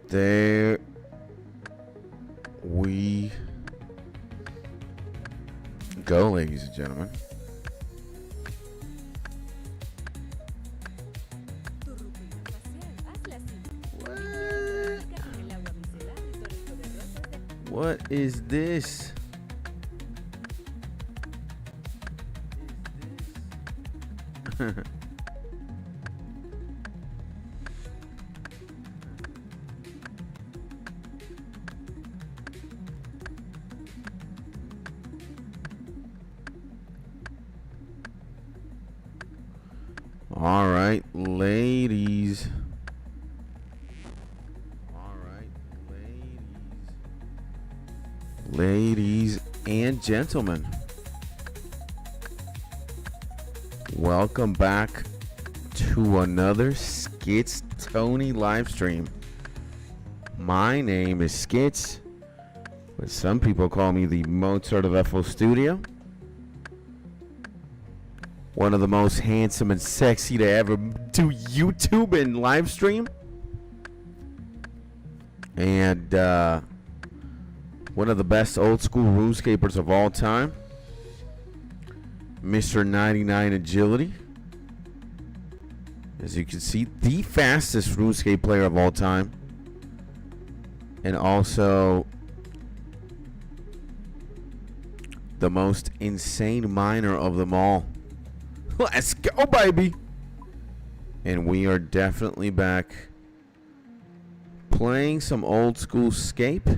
There we go, ladies and gentlemen. What is this? All right, ladies. Ladies and gentlemen, welcome back to another 𝗧𝗘𝗟𝗘𝗧𝗜𝗖 live stream. My name is 𝗧𝗘𝗟𝗘𝗏, but some people call me the Mozart of FL Studio. One of the most handsome and sexy to ever do YouTube and live stream. And one of the best old school RuneScapers of all time, Mr. 𝗦𝗬𝗡𝗧𝗏. As you can see, the fastest RuneScape player of all time. And also the most insane miner of them all. Let's go, baby. And we are definitely back playing some old school Scape.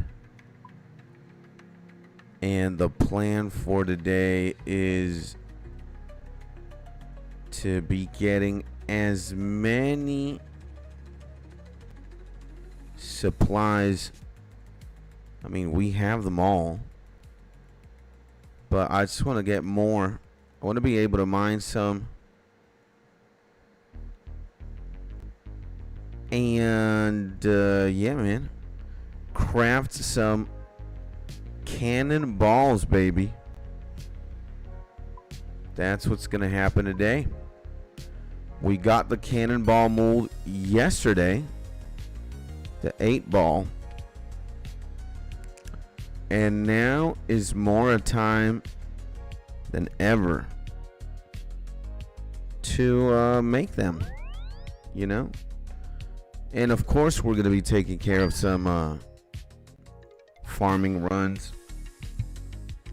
And the plan for today is to be getting as many supplies. I mean, we have them all, but I just want to get more. I want to be able to mine some and yeah, man, craft some cannonballs, baby. That's what's gonna happen today. We got the cannonball mold yesterday, the 8-ball, and now is more a time than ever to make them, you know. And of course we're gonna be taking care of some farming runs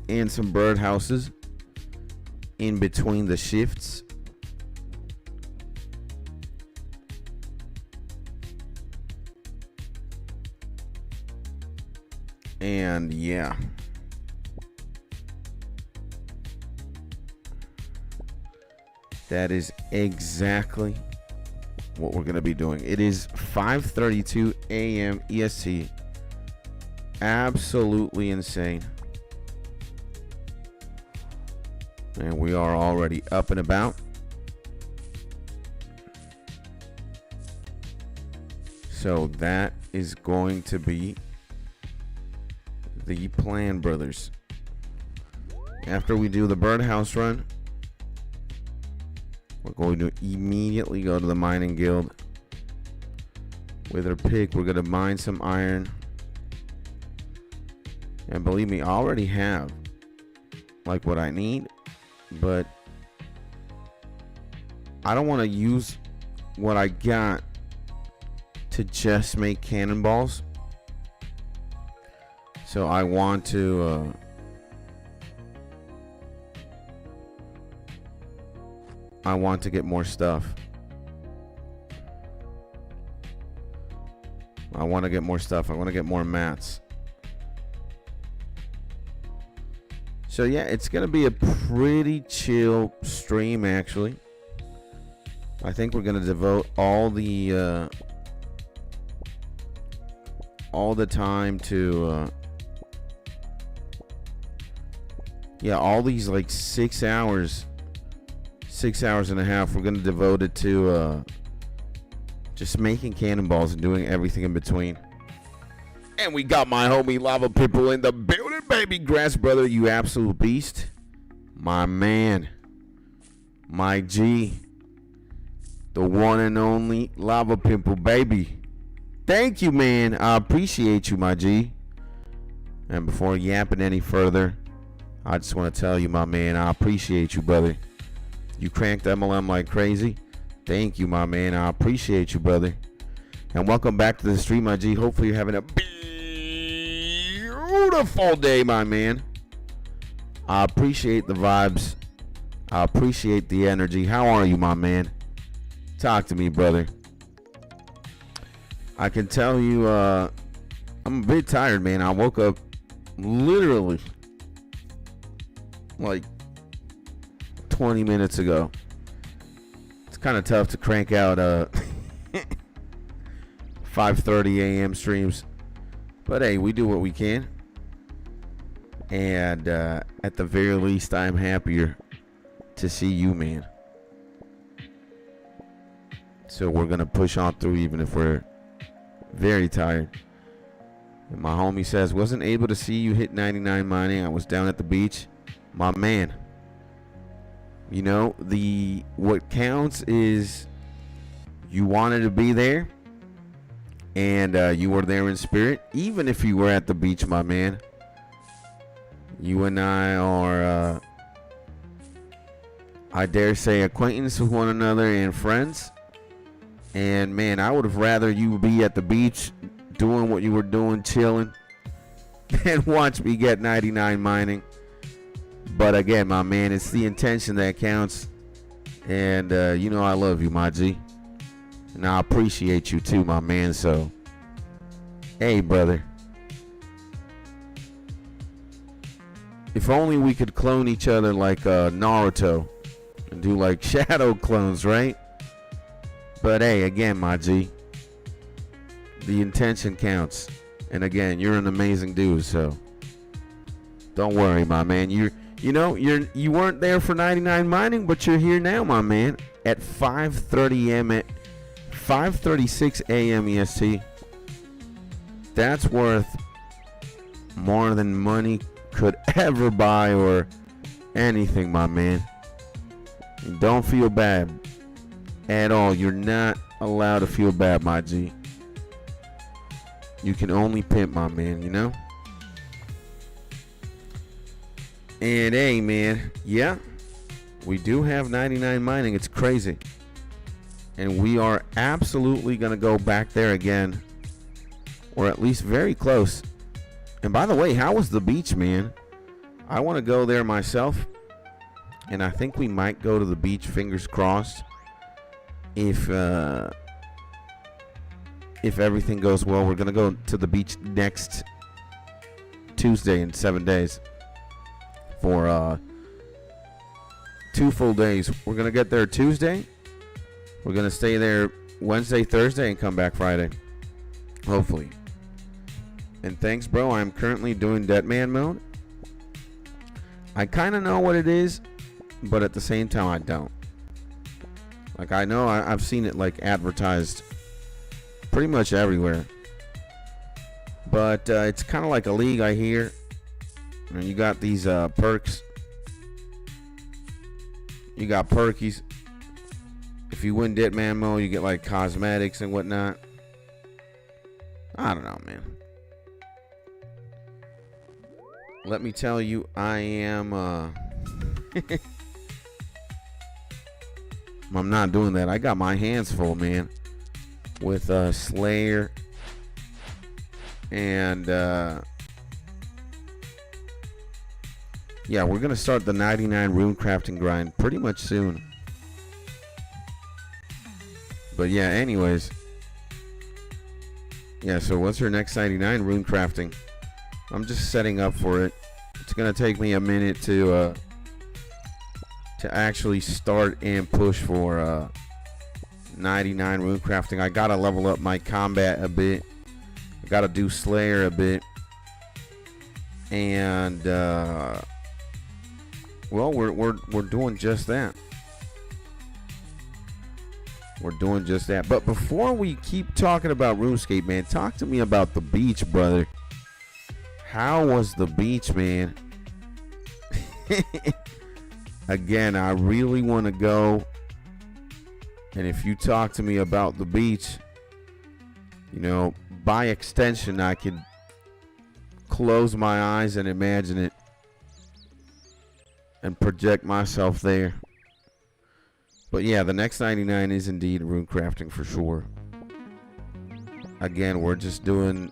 and some birdhouses in between the shifts. And yeah, that is exactly what we're going to be doing. It is 5:32 a.m. EST. Absolutely insane. And we are already up and about. So that is going to be the plan, brothers. After we do the birdhouse run, we're going to immediately go to the mining guild. With our pick, we're going to mine some iron. And believe me, I already have like what I need, but I don't want to use what I got to just make cannonballs. So I want to get more stuff. I want to get more stuff. I want to get more mats. So yeah, it's going to be a pretty chill stream, actually. I think we're going to devote all the time to yeah, all these like 6 hours, 6 hours and a half, we're going to devote it to just making cannonballs and doing everything in between. And we got my homie Lava People in the building, baby. Grass brother, you absolute beast. My man, my G, the one and only Lava Pimple, baby. Thank you, man. I appreciate you, my G. And before yapping any further, I just want to tell you, my man, I appreciate you, brother. You cranked MLM like crazy. Thank you, my man. I appreciate you, brother. And welcome back to the stream, my G. Hopefully you're having a beautiful day, my man. I appreciate the vibes. I appreciate the energy. How are you, my man? Talk to me, brother. I can tell you, I'm a bit tired, man. I woke up literally like 20 minutes ago. It's kind of tough to crank out 5:30 a.m. streams, but hey, we do what we can. And at the very least, I'm happier to see you, man. So we're gonna push on through, even if we're very tired. And my homie says, wasn't able to see you hit 99 mining. I was down at the beach. My man, you know, what counts is you wanted to be there, and you were there in spirit. Even if you were at the beach, my man, you and I are, I dare say, acquaintance with one another and friends. And man, I would have rather you be at the beach doing what you were doing, chilling, than watch me get 99 mining. But again, my man, it's the intention that counts. And you know I love you, my G. And I appreciate you too, my man. So, hey, brother. If only we could clone each other like Naruto and do like shadow clones, right? But hey, again, my G, the intention counts. And again, you're an amazing dude, so don't worry, my man. You weren't there for 99 mining, but you're here now, my man, at 5:30 a.m. at 5:36 a.m. EST. That's worth more than money could ever buy or anything, my man. And don't feel bad at all. You're not allowed to feel bad, my G. You can only pimp, my man, you know? And hey, man, yeah, we do have 99 mining. It's crazy. And we are absolutely going to go back there again, or at least very close. And by the way, how was the beach, man? I want to go there myself. And I think we might go to the beach, fingers crossed, if everything goes well. We're going to go to the beach next Tuesday in 7 days for 2 full days. We're going to get there Tuesday. We're going to stay there Wednesday, Thursday, and come back Friday, hopefully. And thanks, bro. I'm currently doing Deadman mode. I kind of know what it is, but at the same time, I don't. Like, I know I've seen it, like, advertised pretty much everywhere. But it's kind of like a league, I hear. And you got these perks. You got perkies. If you win Deadman mode, you get, like, cosmetics and whatnot. I don't know, man. Let me tell you, I am I'm not doing that. I got my hands full, man, with Slayer and yeah, we're gonna start the 99 runecrafting grind pretty much soon. But yeah, anyways, yeah, so what's your next 99 runecrafting? I'm just setting up for it. It's gonna take me a minute to actually start and push for 99 runecrafting. I gotta level up my combat a bit. I gotta do Slayer a bit, and well, we're doing just that. We're doing just that. But before we keep talking about RuneScape, man, talk to me about the beach, brother. How was the beach, man? Again, I really want to go. And if you talk to me about the beach, You know, by extension, I could close my eyes and imagine it and project myself there. But yeah, the next 99 is indeed runecrafting for sure. Again, we're doing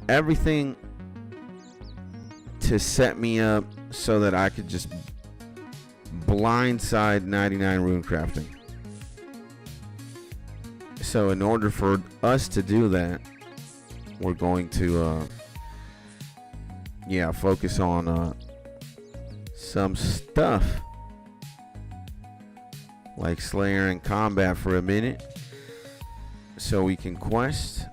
everything to set me up so that I could just blindside 99 runecrafting. So in order for us to do that, we're going to focus on some stuff like Slayer and combat for a minute, so we can quest.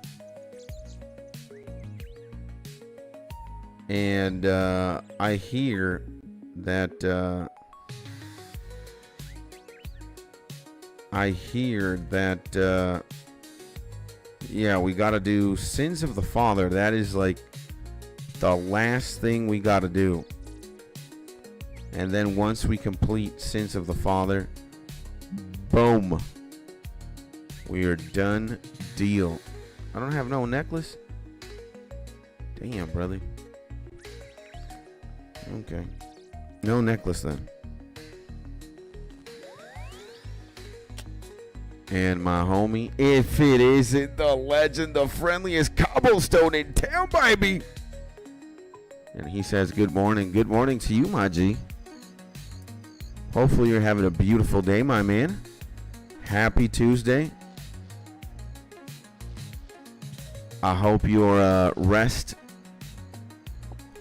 And I hear that we gotta do Sins of the Father. That is like the last thing we gotta do. And then once we complete Sins of the Father, boom, we are done deal. I don't have no necklace. Damn, brother. Okay. No necklace then. And my homie, if it isn't the legend, the friendliest cobblestone in town, baby. And he says, good morning. Good morning to you, my G. Hopefully you're having a beautiful day, my man. Happy Tuesday. I hope your rest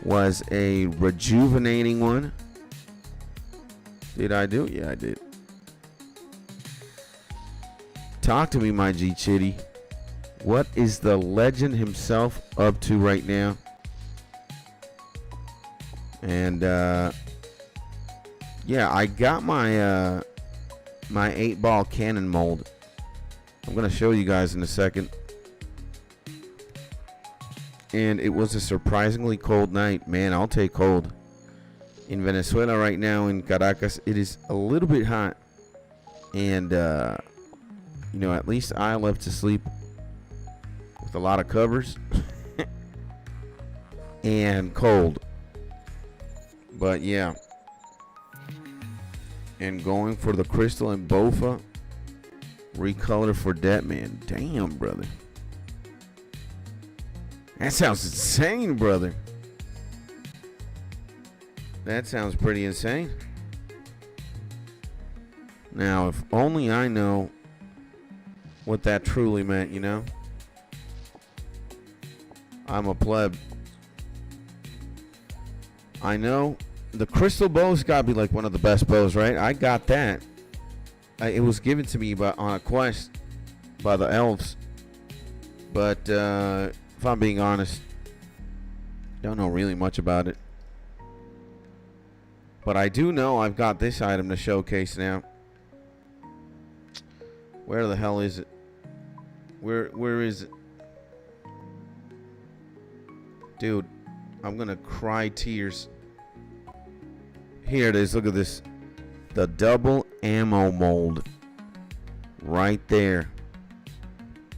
was a rejuvenating one. Did I do? Yeah, I did. Talk to me, my G Chitty. What is the legend himself up to right now? And I got my my 8-ball cannon mold. I'm gonna show you guys in a second. And it was a surprisingly cold night. Man, I'll take cold. In Venezuela right now, in Caracas, it is a little bit hot. And at least I love to sleep with a lot of covers and cold. But yeah. And going for the crystal and Bofa. Recolor for that, man. Damn, brother. That sounds insane, brother. That sounds pretty insane. Now, if only I know what that truly meant, you know? I'm a pleb. I know the crystal bow's got to be like one of the best bows, right? I got that. It was given to me on a quest by the elves. But if I'm being honest, don't know really much about it. But I do know I've got this item to showcase now. Where the hell is it? Where is it? Dude, I'm gonna cry tears. Here it is. Look at this. The double ammo mold. Right there.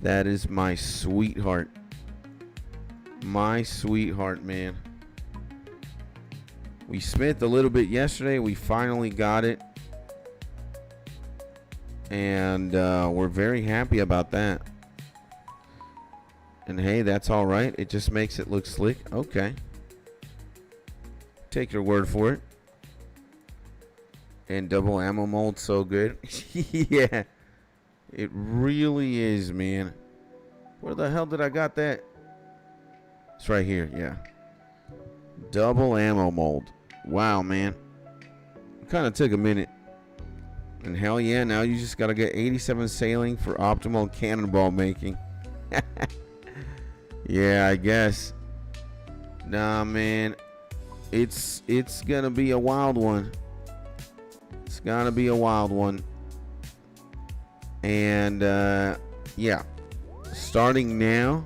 That is my sweetheart. My sweetheart, man. We smithed a little bit yesterday. We finally got it. And we're very happy about that. And hey, that's all right. It just makes it look slick. Okay. Take your word for it. And double ammo mold, so good. Yeah. It really is, man. Where the hell did I got that? It's right here, yeah. Double ammo mold. Wow, man. It kind of took a minute. And hell yeah, now you just got to get 87 sailing for optimal cannonball making. Yeah, I guess. Nah, man. It's going to be a wild one. It's going to be a wild one. And, yeah. Starting now,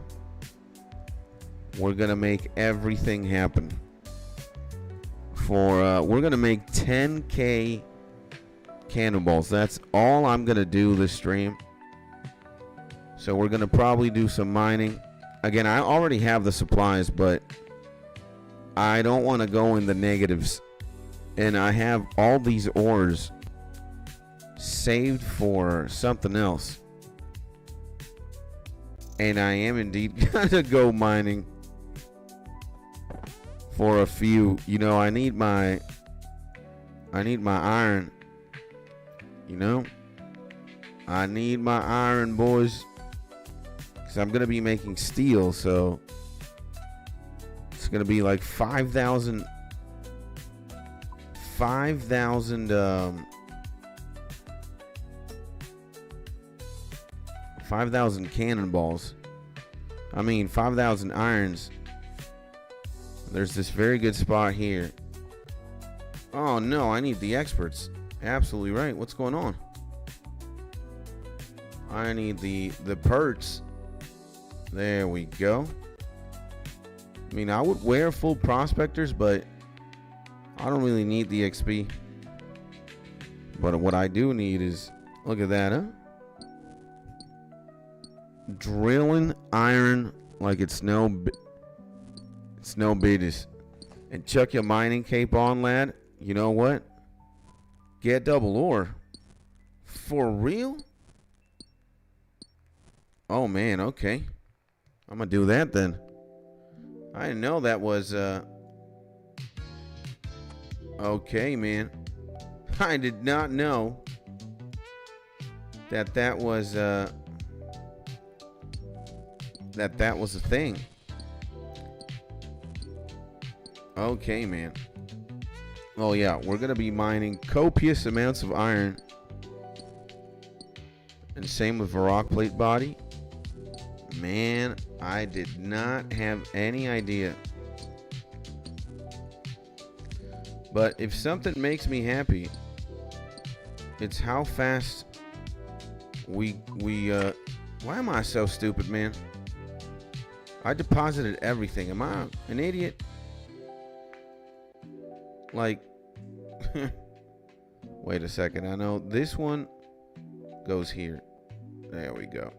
we're going to make everything happen. We're going to make 10K cannonballs. That's all I'm going to do this stream. So we're gonna probably do some mining. Again, I already have the supplies, but I don't want to go in the negatives. And I have all these ores saved for something else. And I am indeed gonna go mining for a few. You know, I need my iron. You know, I need my iron, boys, because I'm gonna be making steel. So it's gonna be like 5,000 cannonballs. I mean 5,000 irons. There's this very good spot here. Oh no, I need the experts. Absolutely right. What's going on? I need the perks. There we go. I mean, I would wear full prospectors, but I don't really need the XP. But what I do need is, look at that, huh? Drilling iron like it's no business. And chuck your mining cape on, lad. You know what? Get double ore. For real? Oh man, okay. I'm gonna do that then. I didn't know that was okay, man. I did not know that was that was a thing. Okay, man. Oh yeah, we're gonna be mining copious amounts of iron, and same with a rock plate body. Man, I did not have any idea. But if something makes me happy, it's how fast we why am I so stupid, man? I deposited everything. Am I an idiot? Like, wait a second. I know this one goes here. There we go.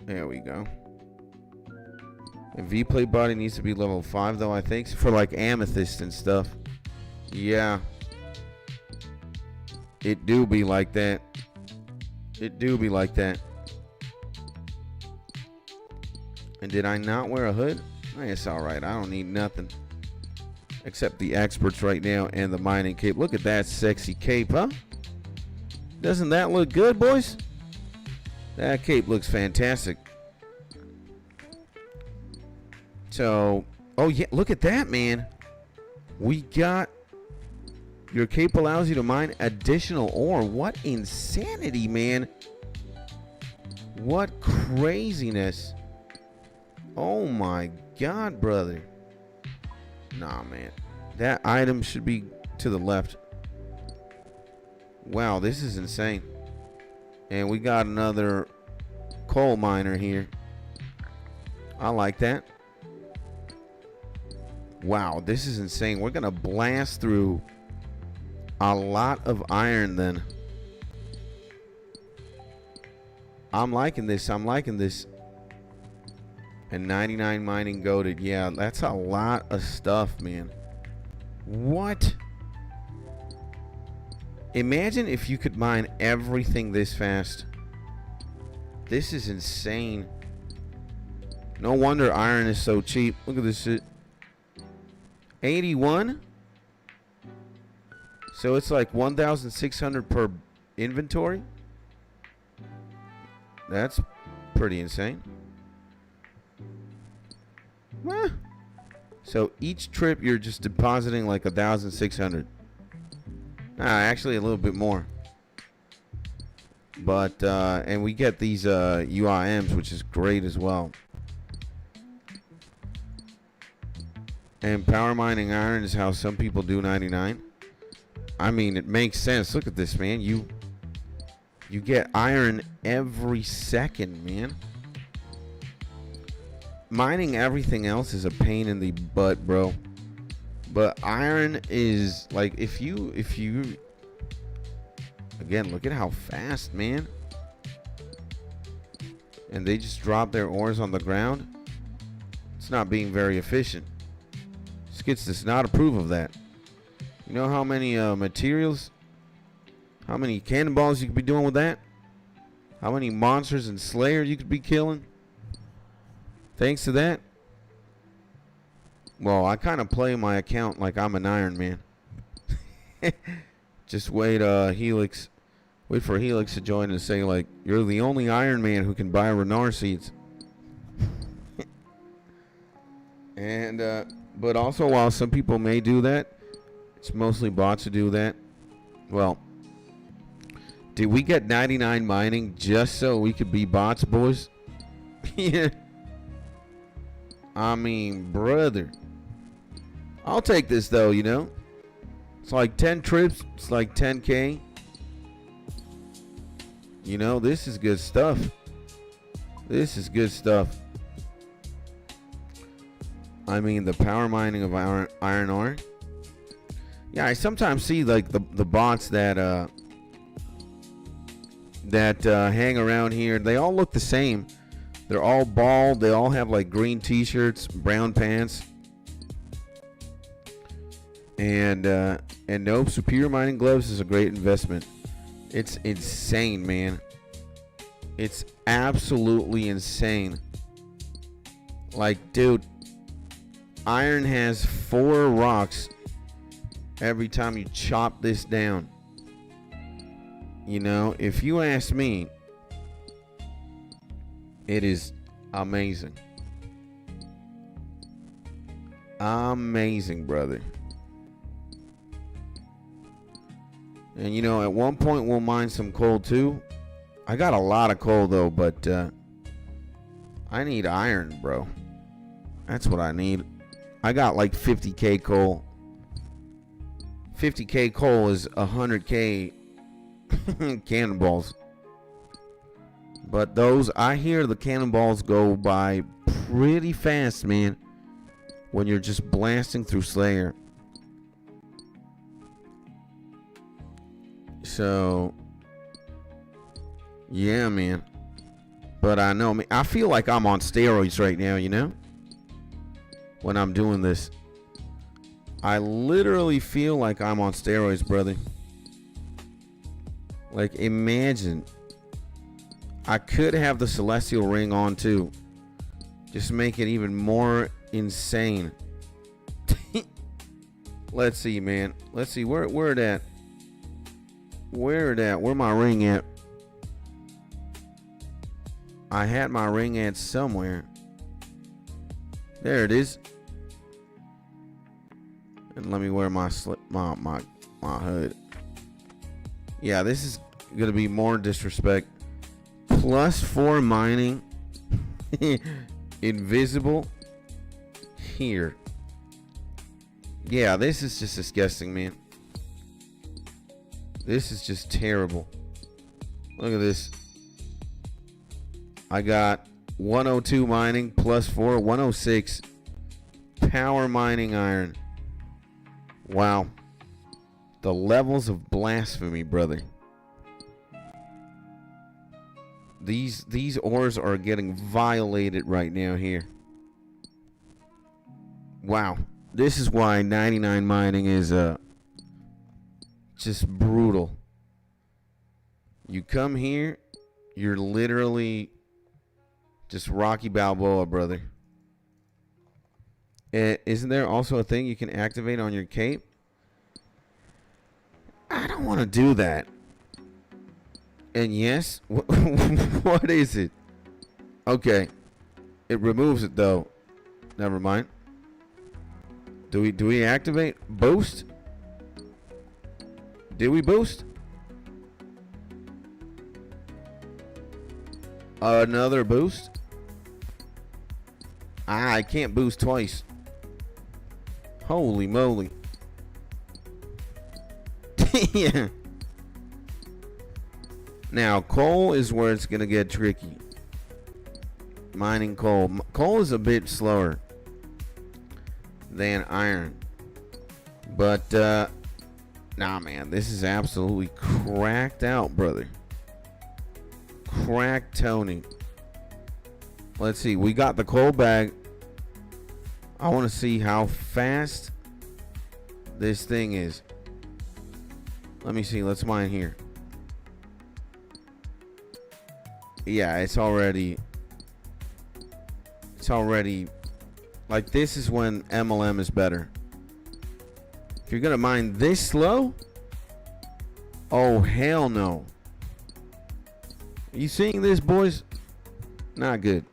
There we go. And V-plate body needs to be level 5 though, I think, for like amethyst and stuff. Yeah. It do be like that. It do be like that. And did I not wear a hood? It's alright. I don't need nothing except the experts right now and the mining cape. Look at that sexy cape, huh? Doesn't that look good, boys? That cape looks fantastic. So, oh yeah, look at that, man. We got, your cape allows you to mine additional ore. What insanity, man. What craziness. Oh my God, brother. Nah, man. That item should be to the left. Wow, this is insane. And we got another coal miner here. I like that. Wow, this is insane. We're gonna blast through a lot of iron then. I'm liking this. I'm liking this. And 99 mining goated. Yeah, that's a lot of stuff, man. What? Imagine if you could mine everything this fast. This is insane. No wonder iron is so cheap. Look at this shit. 81. So it's like 1,600 per inventory. That's pretty insane. Huh. So each trip you're just depositing like 1,600. Actually a little bit more. But and we get these UIMs, which is great as well. And power mining iron is how some people do 99. I mean, it makes sense. Look at this, man. You get iron every second, man. Mining everything else is a pain in the butt, bro. But iron is like, if you Again, look at how fast, man. And they just drop their ores on the ground. It's not being very efficient. Skits does not approve of that. You know how many materials, how many cannonballs you could be doing with that? How many monsters and Slayer you could be killing? Thanks to that. Well, I kind of play my account like I'm an Iron Man. Just wait, wait for Helix to join and say, like, you're the only Iron Man who can buy Renar seeds. And, but also, while some people may do that, it's mostly bots who do that. Well, did we get 99 mining just so we could be bots, boys? Yeah. I mean, brother. I'll take this, though, you know. It's like 10 trips. It's like 10K. You know, this is good stuff. This is good stuff. I mean, the power mining of iron ore. Yeah, I sometimes see like the bots that hang around here. They all look the same. They're all bald. They all have like green t-shirts, brown pants. And nope, Superior Mining Gloves is a great investment. It's insane, man. It's absolutely insane. Like, dude, iron has 4 rocks every time you chop this down. You know, if you ask me, it is amazing. Amazing, brother. And you know, at one point we'll mine some coal too. I got a lot of coal though, but I need iron, bro. That's what I need. I got like 50k coal. 50k coal is 100k cannonballs. But those, I hear the cannonballs go by pretty fast, man, when you're just blasting through Slayer. So, yeah, man. But I know, I feel like I'm on steroids right now, you know? When I'm doing this. I literally feel like I'm on steroids, brother. Like, imagine. I could have the Celestial Ring on, too. Just make it even more insane. Let's see, man. Let's see, where it at? Where my ring at? I had my ring at somewhere. There it is. And let me wear my hood. Yeah, this is gonna be more disrespect. +4 mining. Invisible. Here. Yeah, this is just disgusting, man. This is just terrible. Look at this. I got 102 mining +4, 106 power mining iron. Wow. The levels of blasphemy, brother. These ores are getting violated right now here. Wow. This is why 99 mining is just brutal. You come here, you're literally just Rocky Balboa, brother. Isn't there also a thing you can activate on your cape? I don't want to do that. And yes, what is it? Okay, it removes it though. Never mind. Do we activate boost? Did we boost? Another boost? I can't boost twice. Holy moly. Yeah. Now, coal is where it's going to get tricky. Mining coal. Coal is a bit slower than iron. But Nah, man, this is absolutely cracked out, brother. Cracked Tony. Let's see. We got the coal bag. I want to see how fast this thing is. Let me see. Let's mine here. Yeah, it's already like, this is when MLM is better. If you're gonna mine this slow, oh hell no. You seeing this, boys? Not good.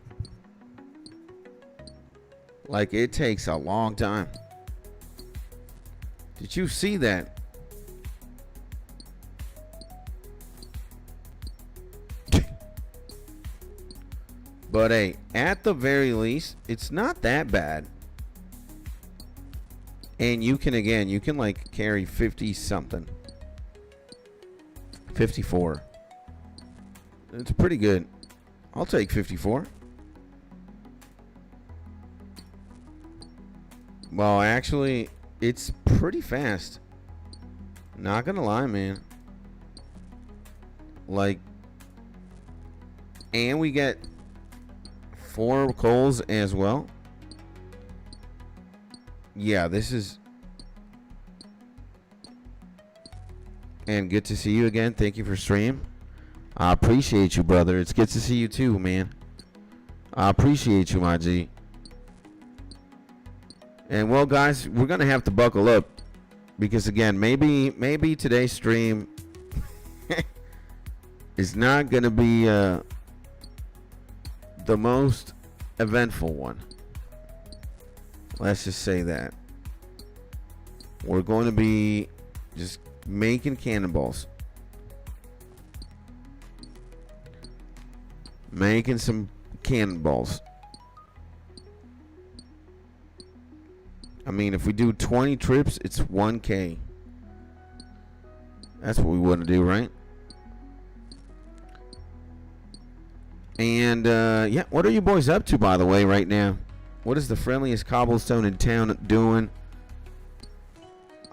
Like, it takes a long time. Did you see that? But hey, at the very least, it's not that bad. And you can, again, you can like carry 50 something. 54. It's pretty good. I'll take 54. Well, actually, it's pretty fast. Not gonna lie, man. Like, and we get 4 coals as well. Yeah, this is. And good to see you again. Thank you for stream. I appreciate you, brother. It's good to see you too, man. I appreciate you, my G. And well, guys, we're gonna have to buckle up because, again, maybe today's stream is not gonna be the most eventful one. Let's just say that. We're going to be just making cannonballs. Making some cannonballs. I mean, if we do 20 trips, it's 1K. That's what we want to do, right? And, yeah, what are you boys up to, by the way, right now? What is the friendliest cobblestone in town doing?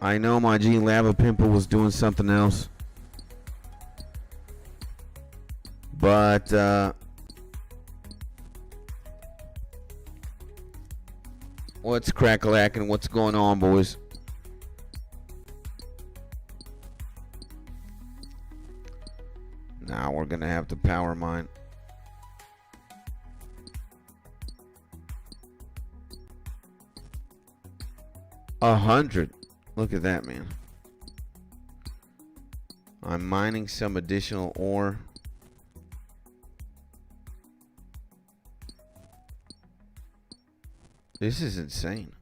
I know my G Lava Pimple was doing something else. But, what's crack-a-lackin'? What's going on, boys? Now we're going to have to power mine. $100. Look at that, man. I'm mining some additional ore. This is insane.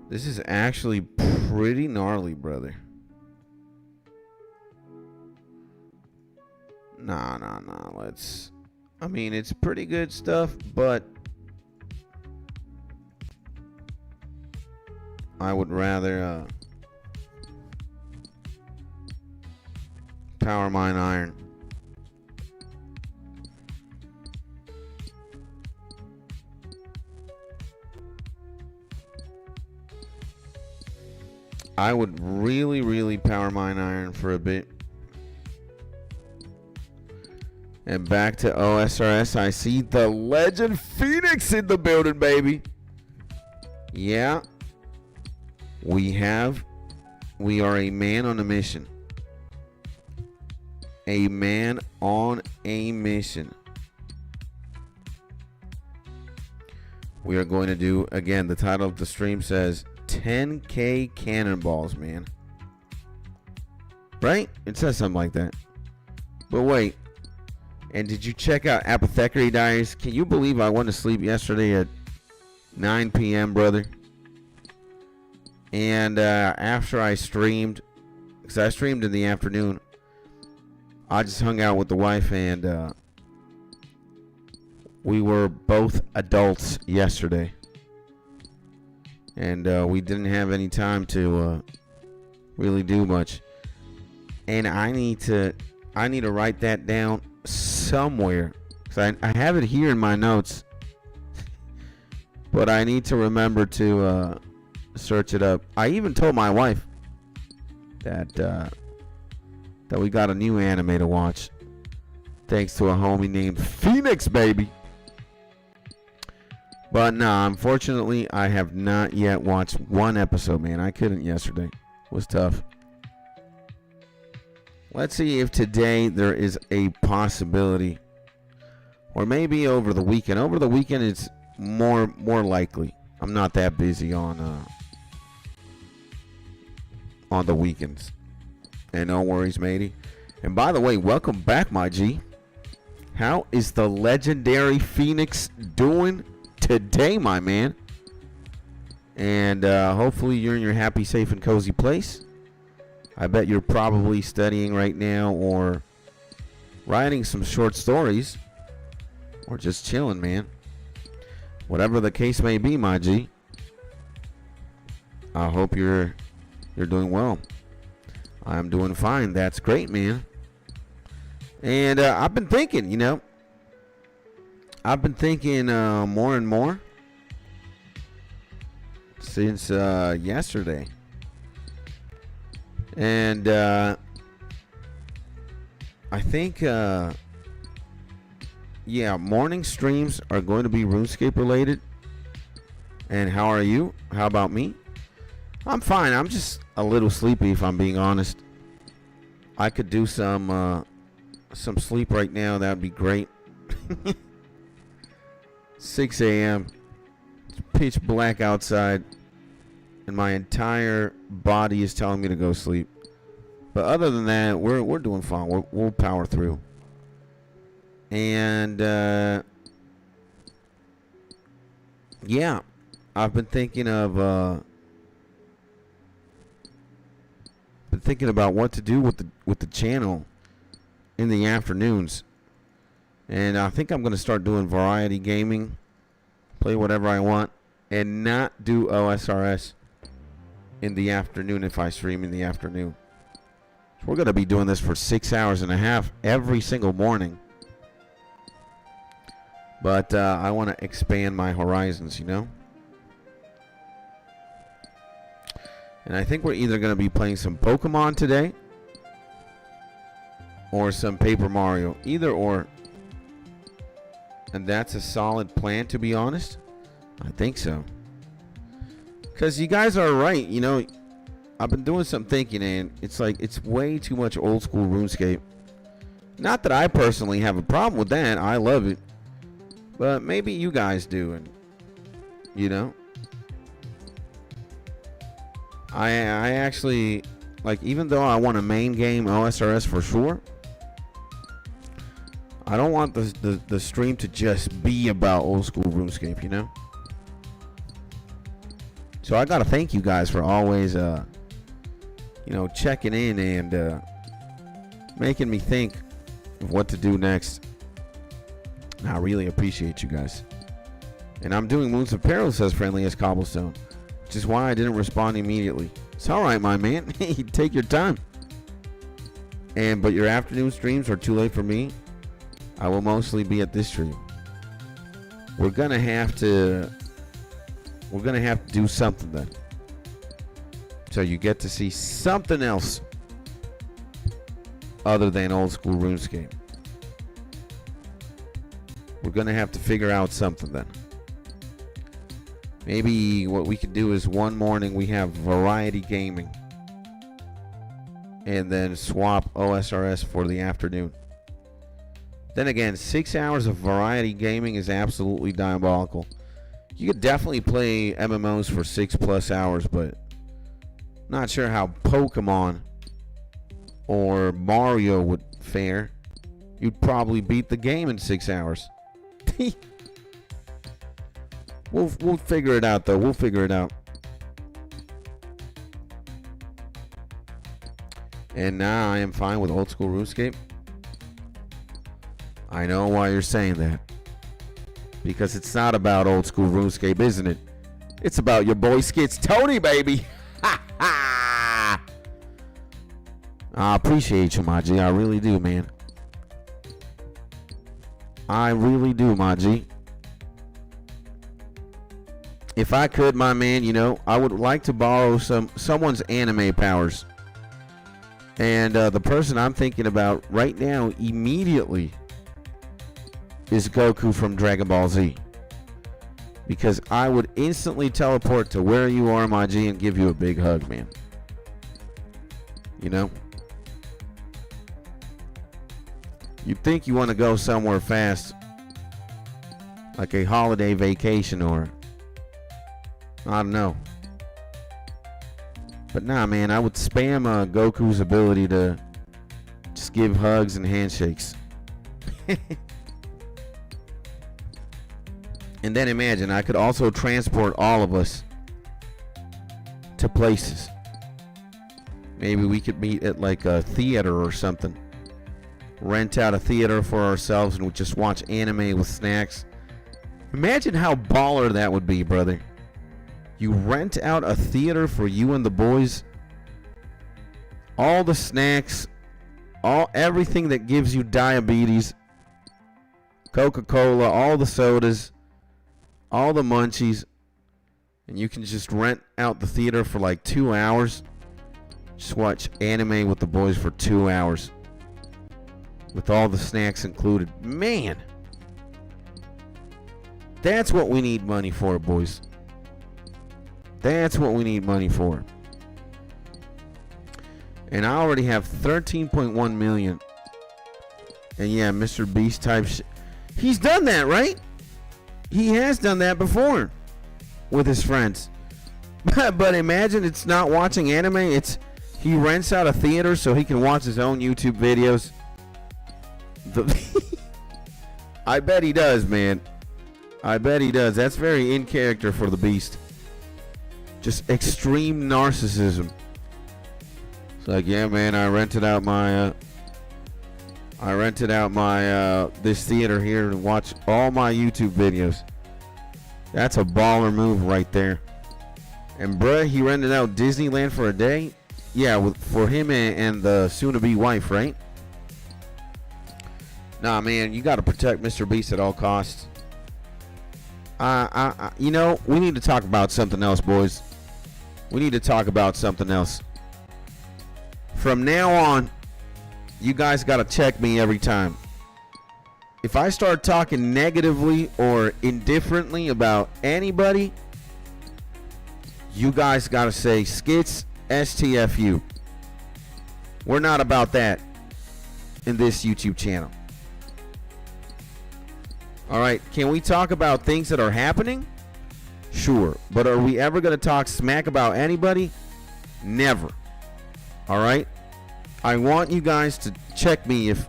This is actually pretty gnarly, brother. Nah. Let's... I mean, it's pretty good stuff, but I would rather power mine iron. I would really power mine iron for a bit. And back to OSRS, I see the legend Phoenix in the building, baby. Yeah. We are a man on a mission. A man on a mission. We are going to do, again, the title of the stream says 10K cannonballs, man. Right? It says something like that. But wait. And did you check out Apothecary Diaries? Can you believe I went to sleep yesterday at 9 p.m., brother? And after I streamed, because I streamed in the afternoon, I just hung out with the wife, and we were both adults yesterday. And we didn't have any time to really do much. And I need to write that down somewhere, because I have it here in my notes. but I need to remember to search it up. I even told my wife that we got a new anime to watch, thanks to a homie named Phoenix, baby. But no, unfortunately, I have not yet watched one episode, man. I couldn't yesterday. It was tough. Let's see if today there is a possibility, or maybe over the weekend. Over the weekend, it's more likely. I'm not that busy on the weekends. And no worries, matey. And by the way, welcome back, my G. How is the legendary Phoenix doing today, my man? And hopefully you're in your happy, safe, and cozy place. I bet you're probably studying right now, or writing some short stories, or just chilling, man. Whatever the case may be, my G, I hope you're doing well. I'm doing fine. That's great, man. And I've been thinking, more and more since yesterday. And I think, morning streams are going to be RuneScape related. And how are you? How about me? I'm fine. I'm just a little sleepy, if I'm being honest. I could do some sleep right now. That would be great. 6 a.m. It's pitch black outside, and my entire body is telling me to go sleep. But other than that, we're doing fine. We'll power through. And I've been thinking of about what to do with the channel in the afternoons. And I think I'm going to start doing variety gaming, play whatever I want, and not do OSRS in the afternoon if I stream in the afternoon. So we're going to be doing this for 6 hours and a half every single morning. But I want to expand my horizons, And I think we're either going to be playing some Pokemon today or some Paper Mario. Either or. And that's a solid plan, to be honest. I think so. Because you guys are right. I've been doing some thinking, and it's like it's way too much old school RuneScape. Not that I personally have a problem with that. I love it. But maybe you guys do. And, I actually, even though I want a main game OSRS for sure, I don't want the stream to just be about old school RuneScape, So I gotta thank you guys for always, checking in and making me think of what to do next. I really appreciate you guys. And I'm doing Moons of Peril, says Friendly as Cobblestone, which is why I didn't respond immediately. It's all right, my man. Take your time. But your afternoon streams are too late for me. I will mostly be at this stream. We're gonna have to do something then, so you get to see something else other than old school RuneScape. We're gonna have to figure out something then. Maybe what we could do is one morning we have variety gaming, and then swap OSRS for the afternoon. Then again, 6 hours of variety gaming is absolutely diabolical. You could definitely play MMOs for 6+ hours, but not sure how Pokemon or Mario would fare. You'd probably beat the game in 6 hours. We'll figure it out, though. We'll figure it out. And now I am fine with old school RuneScape. I know why you're saying that. Because it's not about old school RuneScape, isn't it? It's about your boy 𝗧𝗘𝗟𝗞𝗜𝗡𝗧𝗜𝗖, baby. Ha ha! I appreciate you, my G. I really do, man. I really do, my G. If I could, my man, you know, I would like to borrow someone's anime powers. And the person I'm thinking about right now immediately is Goku from Dragon Ball Z. Because I would instantly teleport to where you are, my G, and give you a big hug, man. You know? You'd think you want to go somewhere fast, like a holiday vacation or, I don't know. But nah, man, I would spam Goku's ability to just give hugs and handshakes. And then imagine, I could also transport all of us to places. Maybe we could meet at like a theater or something. Rent out a theater for ourselves and we just watch anime with snacks. Imagine how baller that would be, brother. You rent out a theater for you and the boys. All the snacks, everything that gives you diabetes. Coca-Cola, all the sodas, all the munchies. And you can just rent out the theater for like 2 hours. Just watch anime with the boys for 2 hours. With all the snacks included. Man. That's what we need money for, boys. That's what we need money for. And I already have 13.1 million. And yeah, Mr. Beast type shit. He's done that, right? He has done that before with his friends. But imagine it's not watching anime. It's he rents out a theater so he can watch his own YouTube videos. I bet he does, man. I bet he does. That's very in character for the Beast. Just extreme narcissism. It's like, yeah, man, I rented out my this theater here to watch all my YouTube videos. That's a baller move right there. And bruh, he rented out Disneyland for a day. Yeah, for him and the soon-to-be wife, right? Nah, man, you got to protect Mr. Beast at all costs. You know, we need to talk about something else, boys. We need to talk about something else. From now on, you guys got to check me every time. If I start talking negatively or indifferently about anybody, you guys got to say skits STFU. We're not about that in this YouTube channel. All right, can we talk about things that are happening? Sure, but are we ever going to talk smack about anybody? Never. All right? I want you guys to check me if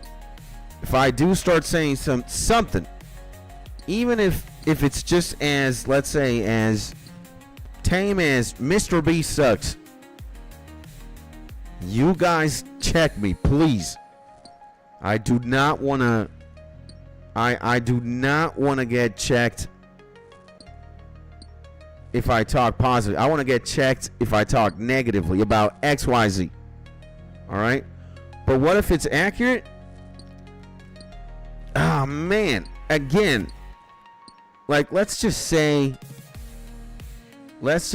I do start saying something, even if it's just as, let's say, as tame as Mr. B sucks. You guys check me, please. I do not want to I do not want to get checked if I talk positive. I want to get checked if I talk negatively about XYZ. All right? But what if it's accurate? Oh, man. Again, like, let's just say it's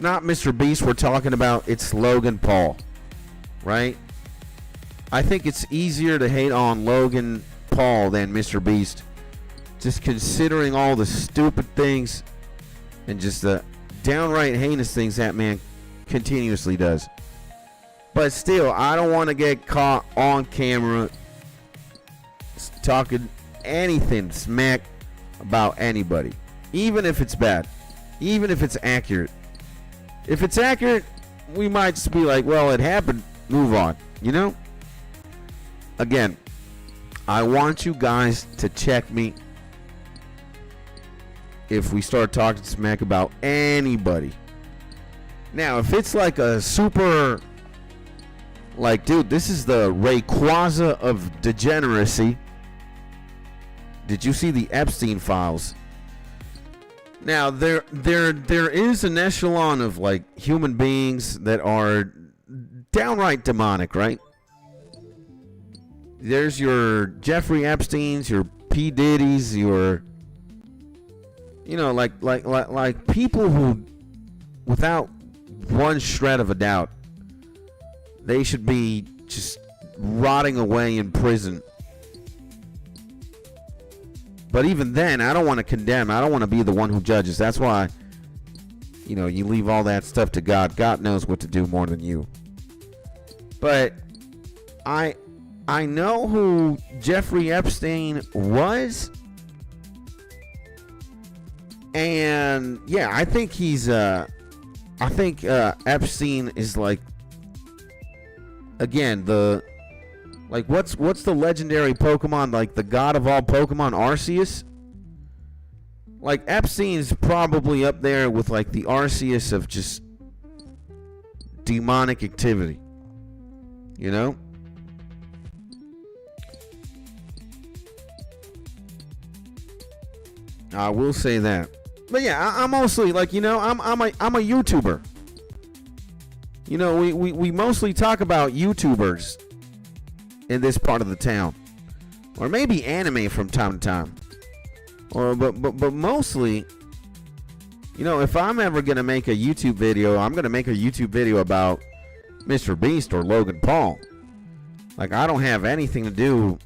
not Mr. Beast we're talking about. It's Logan Paul. Right? I think it's easier to hate on Logan Paul than Mr. Beast. Just considering all the stupid things and just the downright heinous things that man continuously does. But still, I don't want to get caught on camera talking anything smack about anybody. Even if it's bad. Even if it's accurate. If it's accurate, we might just be like, well, it happened. Move on. You know? Again, I want you guys to check me if we start talking smack about anybody. Now, if it's like a super, like, dude, this is the Rayquaza of degeneracy. Did you see the Epstein files? Now, there is an echelon of, like, human beings that are downright demonic, right? There's your Jeffrey Epsteins, your P. Diddy's, your You know, like people who, without one shred of a doubt, they should be just rotting away in prison. But even then, I don't want to condemn. I don't want to be the one who judges. That's why, you know, you leave all that stuff to God. God knows what to do more than you. But I know who Jeffrey Epstein was. And yeah, I think he's Epstein is like, again, the, like, what's the legendary Pokemon, like the god of all Pokemon, Arceus? Like, Epstein's probably up there with like the Arceus of just demonic activity. You know? I will say that. But yeah, I'm mostly like, you know, I'm a YouTuber. You know, we mostly talk about YouTubers in this part of the town, or maybe anime from time to time, or but mostly, you know, if I'm ever gonna make a YouTube video, I'm gonna make a YouTube video about Mr. Beast or Logan Paul. Like, I don't have anything to do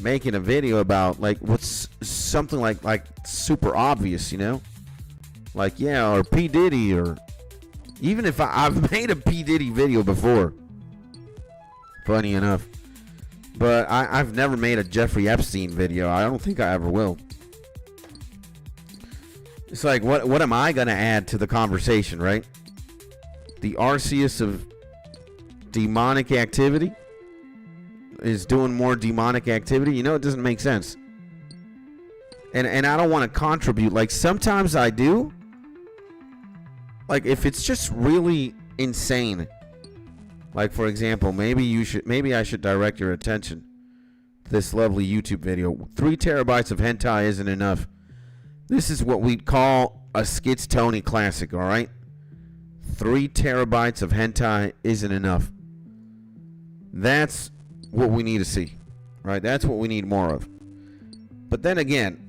making a video about like what's something like super obvious, you know, like, yeah, or P. Diddy, or even if I've made a P. Diddy video before, funny enough, but I've never made a Jeffrey Epstein video. I don't think I ever will. It's like, what am I gonna add to the conversation, right? The Arceus of demonic activity is doing more demonic activity. You know, it doesn't make sense. And I don't want to contribute. Like, sometimes I do. Like, if it's just really insane. Like, for example, maybe I should direct your attention to this lovely YouTube video. 3 terabytes of hentai isn't enough. This is what we'd call a 𝗧𝗘𝗚𝗏𝗡𝗧𝗜𝗖 classic, all right? 3 terabytes of hentai isn't enough. That's what we need to see, right? That's what we need more of. But then again,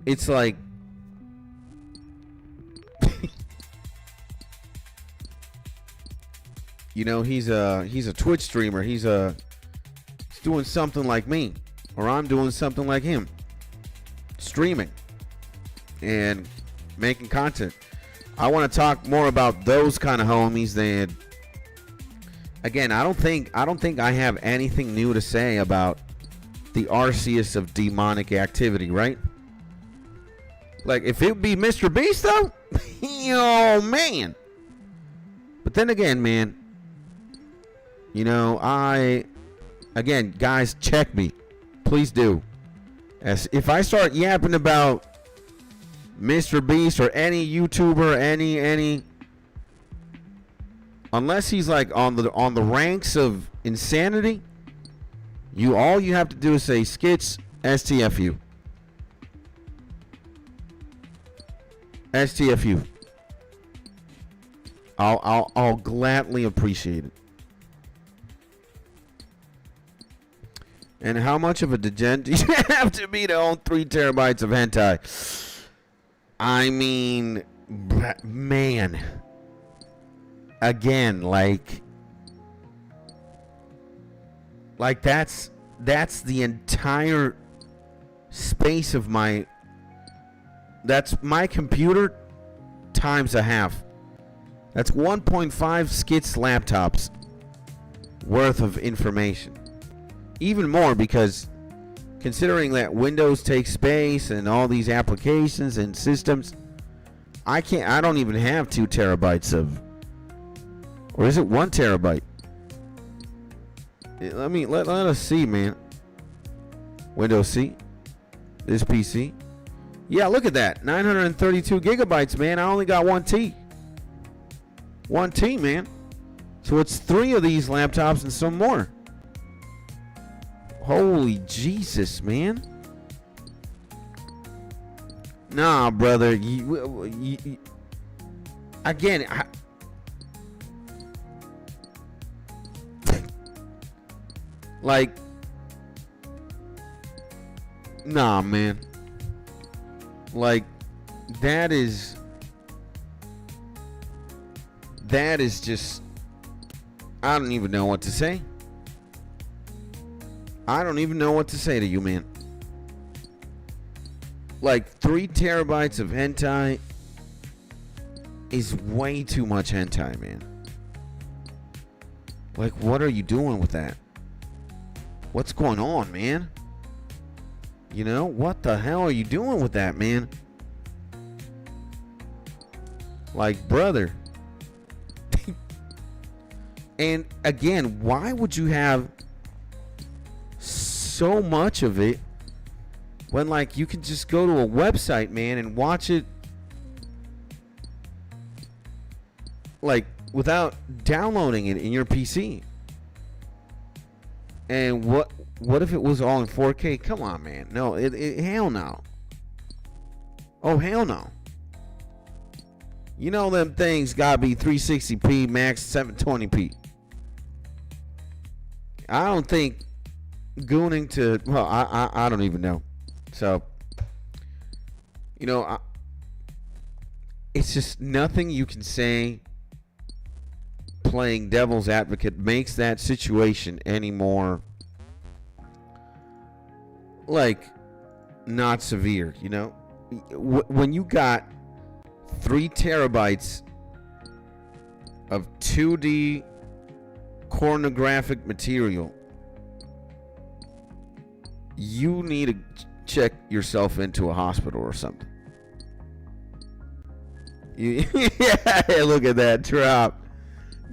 it's like, you know, he's a Twitch streamer. He's doing something like me, or I'm doing something like him, streaming and making content. I want to talk more about those kind of homies than, again, I don't think I have anything new to say about the Arceus of demonic activity, right? Like, if it would be Mr. Beast, though, oh man. But then again, man, you know, again, guys, check me, please do. As if I start yapping about Mr. Beast or any YouTuber, any, unless he's like on the ranks of insanity, all you have to do is say skits STFU. STFU. I'll gladly appreciate it. And how much of a degen do you have to be to own 3 terabytes of hentai? I mean, man. Again, like that's the entire space of that's my computer times a half. That's 1.5 𝗧𝗘𝗟𝗏𝗡𝗧𝗜𝗖 laptops worth of information. Even more, because considering that Windows takes space and all these applications and systems, I don't even have 2 terabytes of, or is it 1 terabyte? Let us see, man. Windows C. This PC. Yeah, look at that. 932 gigabytes, man. I only got 1 T. 1 T, man. So it's 3 of these laptops and some more. Holy Jesus, man. Nah, brother. Again, like, nah, man. Like, that is just, I don't even know what to say. I don't even know what to say to you, man. Like, 3 terabytes of hentai is way too much hentai, man. Like, what are you doing with that? What's going on, man? You know, what the hell are you doing with that, man? Like, brother. And again, why would you have so much of it when, like, you can just go to a website, man, and watch it, like, without downloading it in your PC? And what if it was all in 4K? Come on, man. No, hell no. Oh, hell no. You know them things gotta be 360p, max 720p. I don't think gooning to, well, I don't even know. So, you know, it's just nothing you can say playing devil's advocate makes that situation any more, like, not severe, you know? When you got 3 terabytes of 2D pornographic material, you need to check yourself into a hospital or something. Yeah, look at that drop.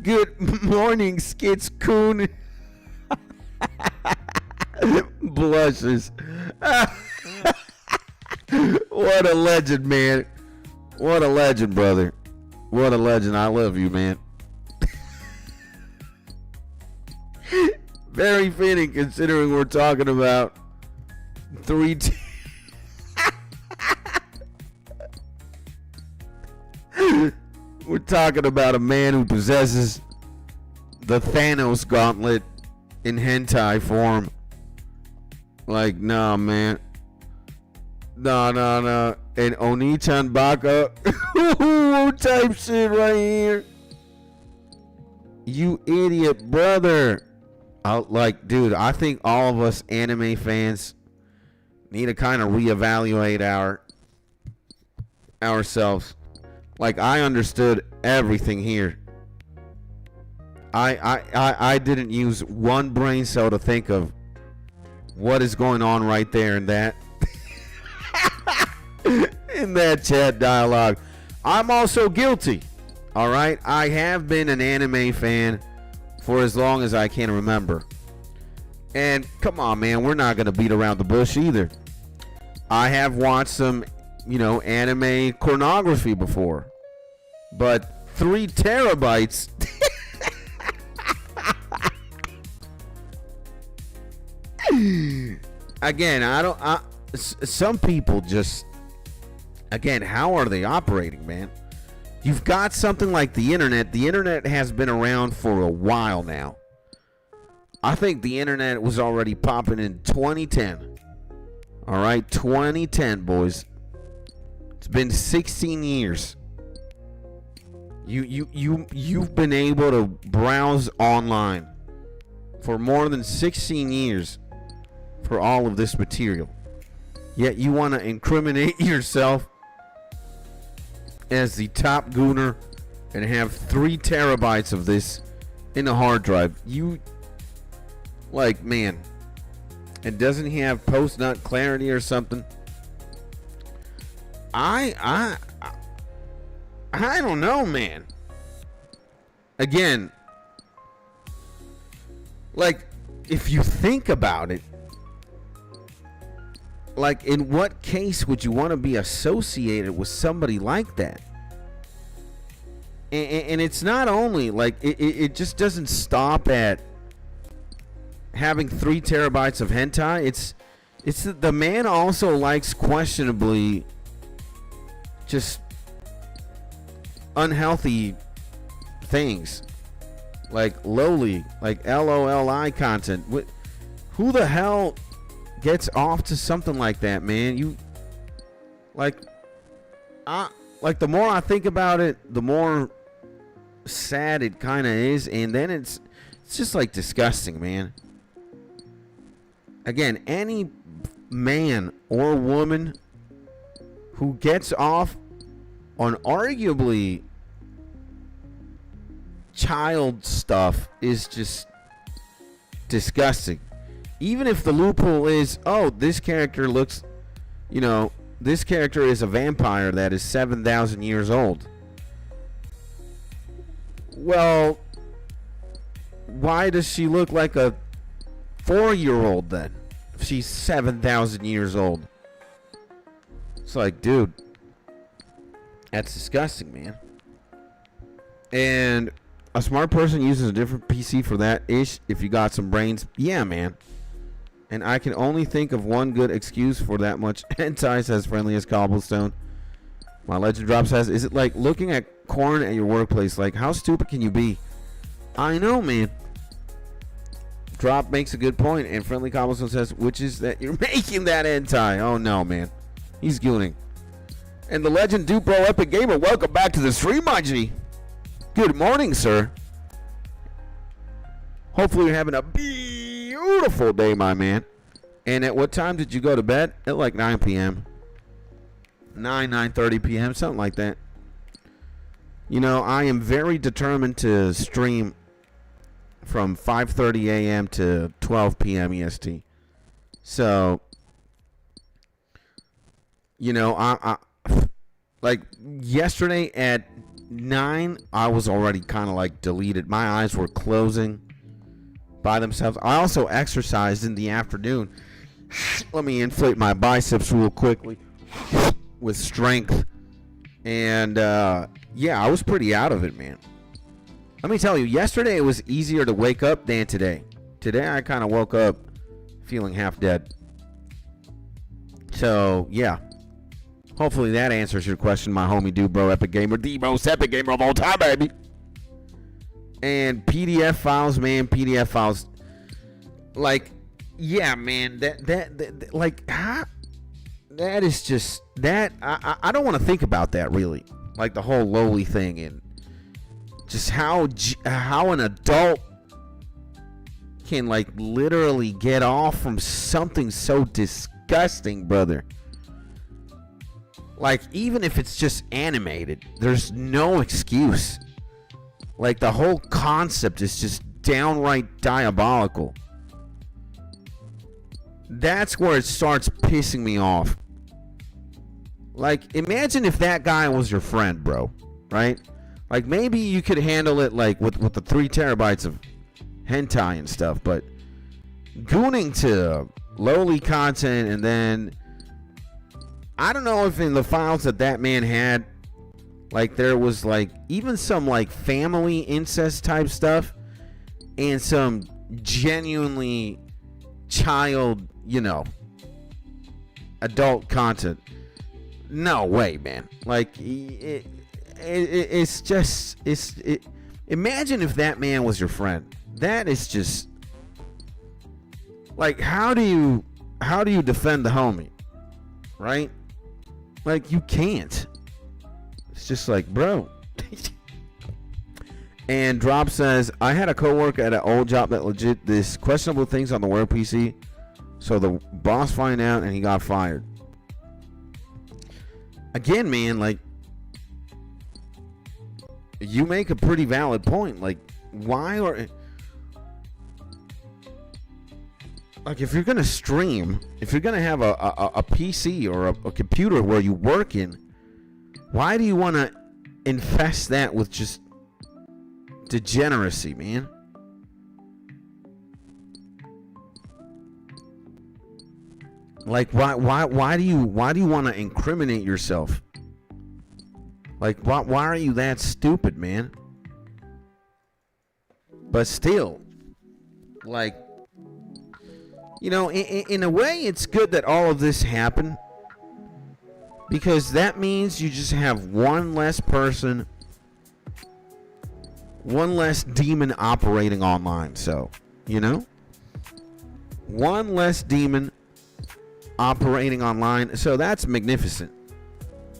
Good morning, 𝗧𝗘𝗟𝗡𝗧𝗜𝗖. Blushes. What a legend, man. What a legend, brother. What a legend. I love you, man. Very fitting, considering we're talking about 3 We're talking about a man who possesses the Thanos gauntlet in hentai form. Like, nah, man. Nah. And Oni-chan Baka type shit right here. You idiot, brother. Like, dude, I think all of us anime fans need to kind of reevaluate ourselves. Like, I understood everything here. I didn't use one brain cell to think of what is going on right there in that in that chat dialogue. I'm also guilty. All right, I have been an anime fan for as long as I can remember. And come on, man, we're not gonna beat around the bush either. I have watched some, you know, anime pornography before, but 3 terabytes. Again, some people just, again, how are they operating, man? You've got something like the internet. The internet has been around for a while now. I think the internet was already popping in 2010. All right, 2010, boys. It's been 16 years. You've been able to browse online for more than 16 years for all of this material. Yet you want to incriminate yourself as the top gooner and have 3 terabytes of this in a hard drive. You, like, man, it doesn't have post-nut clarity or something. I don't know, man. Again, like, if you think about it, like, in what case would you want to be associated with somebody like that? And it's not only, like, it just doesn't stop at having 3 terabytes of hentai. It's the man also likes questionably just unhealthy things, like lowly, like LOLI content. Who the hell gets off to something like that, man? Like, the more I think about it, the more sad it kind of is, and then it's just like disgusting, man. Again, any man or woman who gets off on arguably child stuff is just disgusting. Even if the loophole is, oh, this character looks, this character is a vampire that is 7,000 years old. Well, why does she look like a 4-year-old then? If she's 7,000 years old. It's like, dude, that's disgusting, man. And a smart person uses a different PC for that ish if you got some brains. Yeah, man. And I can only think of one good excuse for that much hentai, says Friendly as Cobblestone. My legend drop says, is it like looking at corn at your workplace? Like, how stupid can you be? I know, man. Drop makes a good point, and Friendly Cobblestone says, which is that you're making that hentai. Oh no, man. He's gooning. And the legend Dupro Epic Gamer, welcome back to the stream, my G. Good morning, sir. Hopefully you're having a beautiful day, my man. And at what time did you go to bed? At like 9 p.m. 9:30 p.m., something like that. I am very determined to stream from 5:30 a.m. to 12 p.m. EST. So, I like yesterday at 9, I was already kind of like deleted. My eyes were closing by themselves. I also exercised in the afternoon. Let me inflate my biceps real quickly with strength. And yeah, I was pretty out of it, man. Let me tell you, yesterday it was easier to wake up than today. Today I kind of woke up feeling half dead. So, yeah. Hopefully that answers your question, my homie Dubro Epic Gamer. The most epic gamer of all time, baby. And PDF files, man. PDF files. Like, yeah, man. That like, huh? That is just, that, I don't want to think about that, really. Like, the whole lowly thing and just how an adult can, like, literally get off from something so disgusting, brother. Like, even if it's just animated, there's no excuse. Like, the whole concept is just downright diabolical. That's where it starts pissing me off. Like, imagine if that guy was your friend, bro. Right? Like, maybe you could handle it, like, with the 3 terabytes of hentai and stuff. But gooning to lowly content, and then I don't know if in the files that man had, like, there was, like, even some, like, family incest type stuff and some genuinely child, adult content. No way, man. Like, it's just, imagine if that man was your friend. That is just, like, how do you defend the homie? Right? Like, you can't. It's just like, bro. And Drop says, I had a coworker at an old job that legit this questionable things on the work PC. So the boss find out and he got fired. Again, man, like, you make a pretty valid point. Like, why are, like, if you're gonna stream, if you're gonna have a PC or a computer where you work in, why do you want to infest that with just degeneracy, man? Like, why do you want to incriminate yourself? Like, why are you that stupid, man? But still, like, in a way, it's good that all of this happened, because that means you just have one less person, one less demon operating online. So, one less demon operating online. So that's magnificent.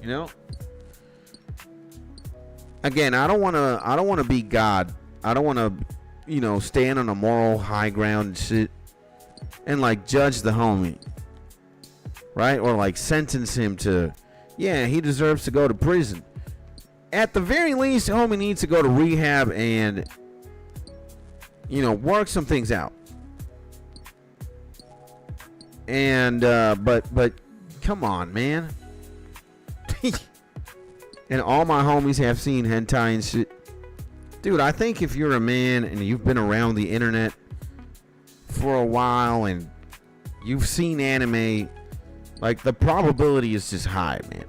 You know? Again, I don't want to be God. I don't want to, stand on a moral high ground and shit and like judge the homie. Right? Or like sentence him to, yeah, he deserves to go to prison. At the very least, homie needs to go to rehab and, work some things out. And, but come on, man. And all my homies have seen hentai and shit. Dude, I think if you're a man and you've been around the internet for a while and you've seen anime, like, the probability is just high, man.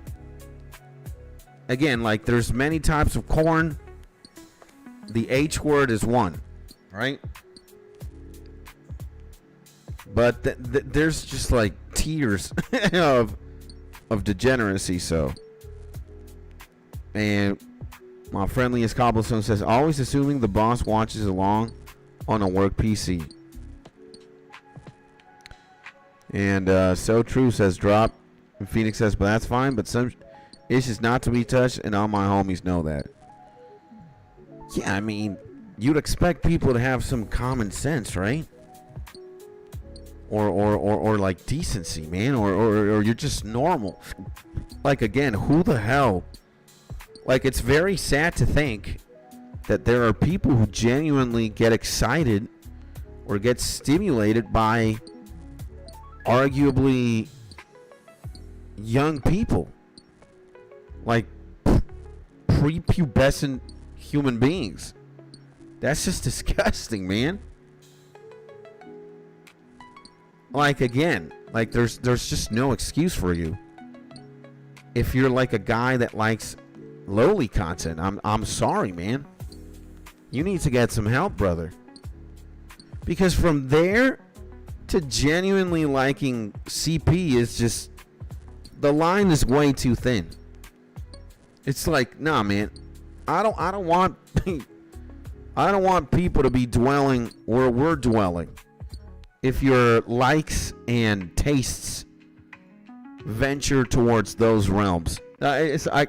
Again, like, there's many types of corn. The H word is one, right? But there's just, like, tiers of degeneracy, so. And my friendliest cobblestone says, always assuming the boss watches along on a work PC. And So True says, drop. And Phoenix says, but that's fine, but some it's just not to be touched, and all my homies know that. Yeah, I mean, you'd expect people to have some common sense, right? Or like decency, man, or you're just normal. Like, again, who the hell? Like, it's very sad to think that there are people who genuinely get excited or get stimulated by arguably young people, like prepubescent human beings. That's just disgusting, man. Like, again, like there's just no excuse for you if you're like a guy that likes lowly content. I'm sorry, man. You need to get some help, brother. Because from there to genuinely liking CP is just, the line is way too thin. It's like, nah, man. I don't want people to be dwelling where we're dwelling. If your likes and tastes venture towards those realms, I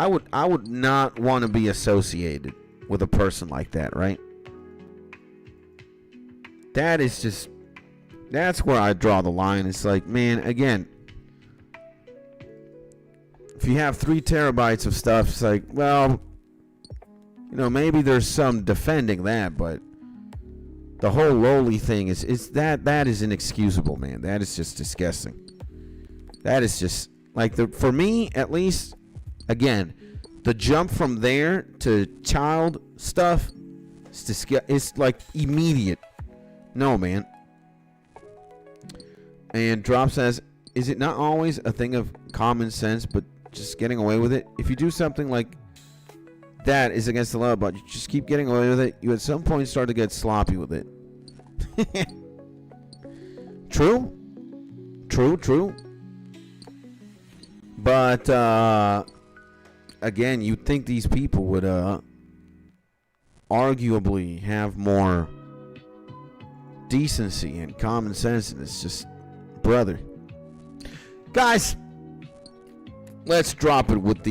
would not want to be associated with a person like that, right? That is just, that's where I draw the line. It's like, man, again, if you have 3 terabytes of stuff, it's like, well, maybe there's some defending that, but the whole lowly thing is that is inexcusable, man. That is just disgusting. That is just like, for me at least, again, the jump from there to child stuff, it's like immediate. No, man. And Drop says, is it not always a thing of common sense, but just getting away with it? If you do something like that is against the law, but you just keep getting away with it, you at some point start to get sloppy with it. True. But again, you'd think these people would arguably have more decency and common sense, and it's just, brother. Guys, let's drop it with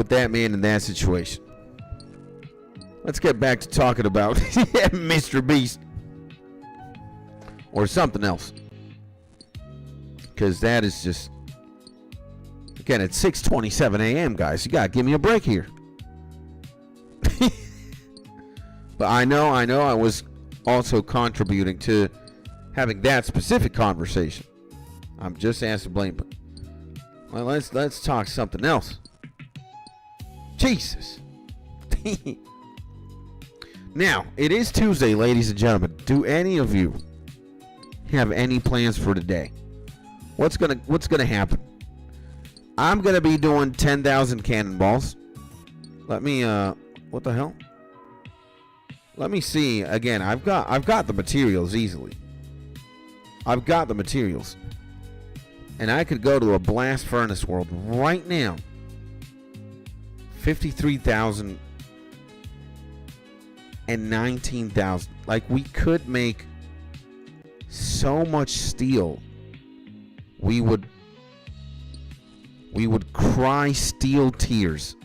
that man in that situation. Let's get back to talking about Mr. Beast or something else, because that is just, again, it's 6:27 a.m. guys. You gotta give me a break here. But I know I was also contributing to having that specific conversation. I'm just asked to blame, but well, let's talk something else. Jesus. Now, it is Tuesday, ladies and gentlemen. Do any of you have any plans for today? What's gonna happen? I'm gonna be doing 10,000 cannonballs. Let me what the hell? Let me see. Again, I've got the materials easily. I've got the materials. And I could go to a blast furnace world right now. 53,000 and 19,000. Like, we could make so much steel. We would we would cry steel tears.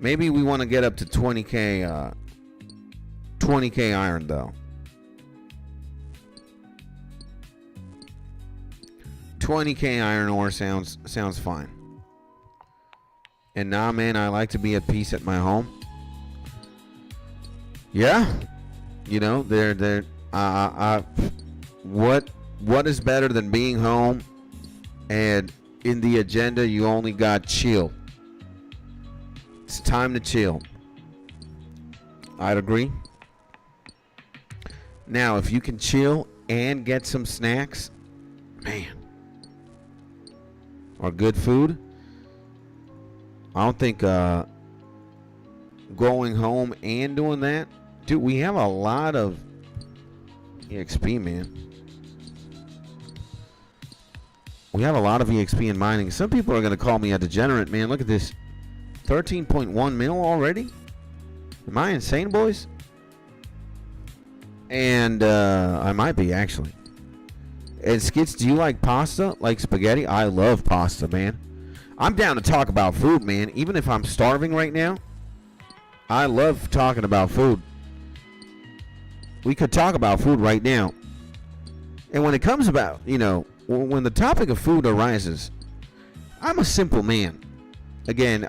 Maybe we want to get up to 20k 20k iron though. 20k iron ore sounds fine. And nah, man, I like to be at peace at my home. Yeah, you know, what is better than being home and in the agenda you only got chill? It's time to chill. I'd agree. Now, if you can chill and get some snacks, man, or good food, I don't think going home and doing that, dude, we have a lot of EXP, man. We have a lot of EXP in mining. Some people are going to call me a degenerate, man. Look at this. 13.1 mil already? Am I insane, boys? And I might be, actually. And Skits, do you like pasta? Like spaghetti? I love pasta, man. I'm down to talk about food, man. Even if I'm starving right now, I love talking about food. We could talk about food right now. And when it comes about, you know, when the topic of food arises, I'm a simple man. Again,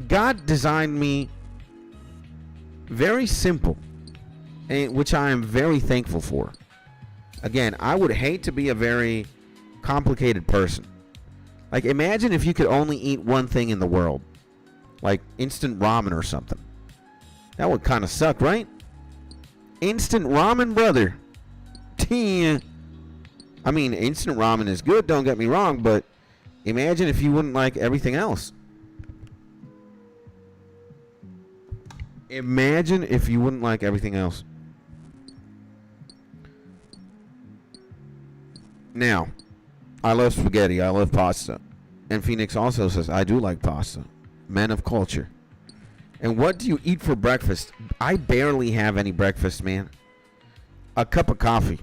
God designed me very simple, which I am very thankful for. Again, I would hate to be a very complicated person. Like, imagine if you could only eat one thing in the world, like instant ramen or something. That would kind of suck, right? Instant ramen, brother. I mean, instant ramen is good, don't get me wrong, but imagine if you wouldn't like everything else. Imagine if you wouldn't like everything else. Now, I love spaghetti. I love pasta. And Phoenix also says, I do like pasta. Men of culture. And what do you eat for breakfast? I barely have any breakfast, man. A cup of coffee.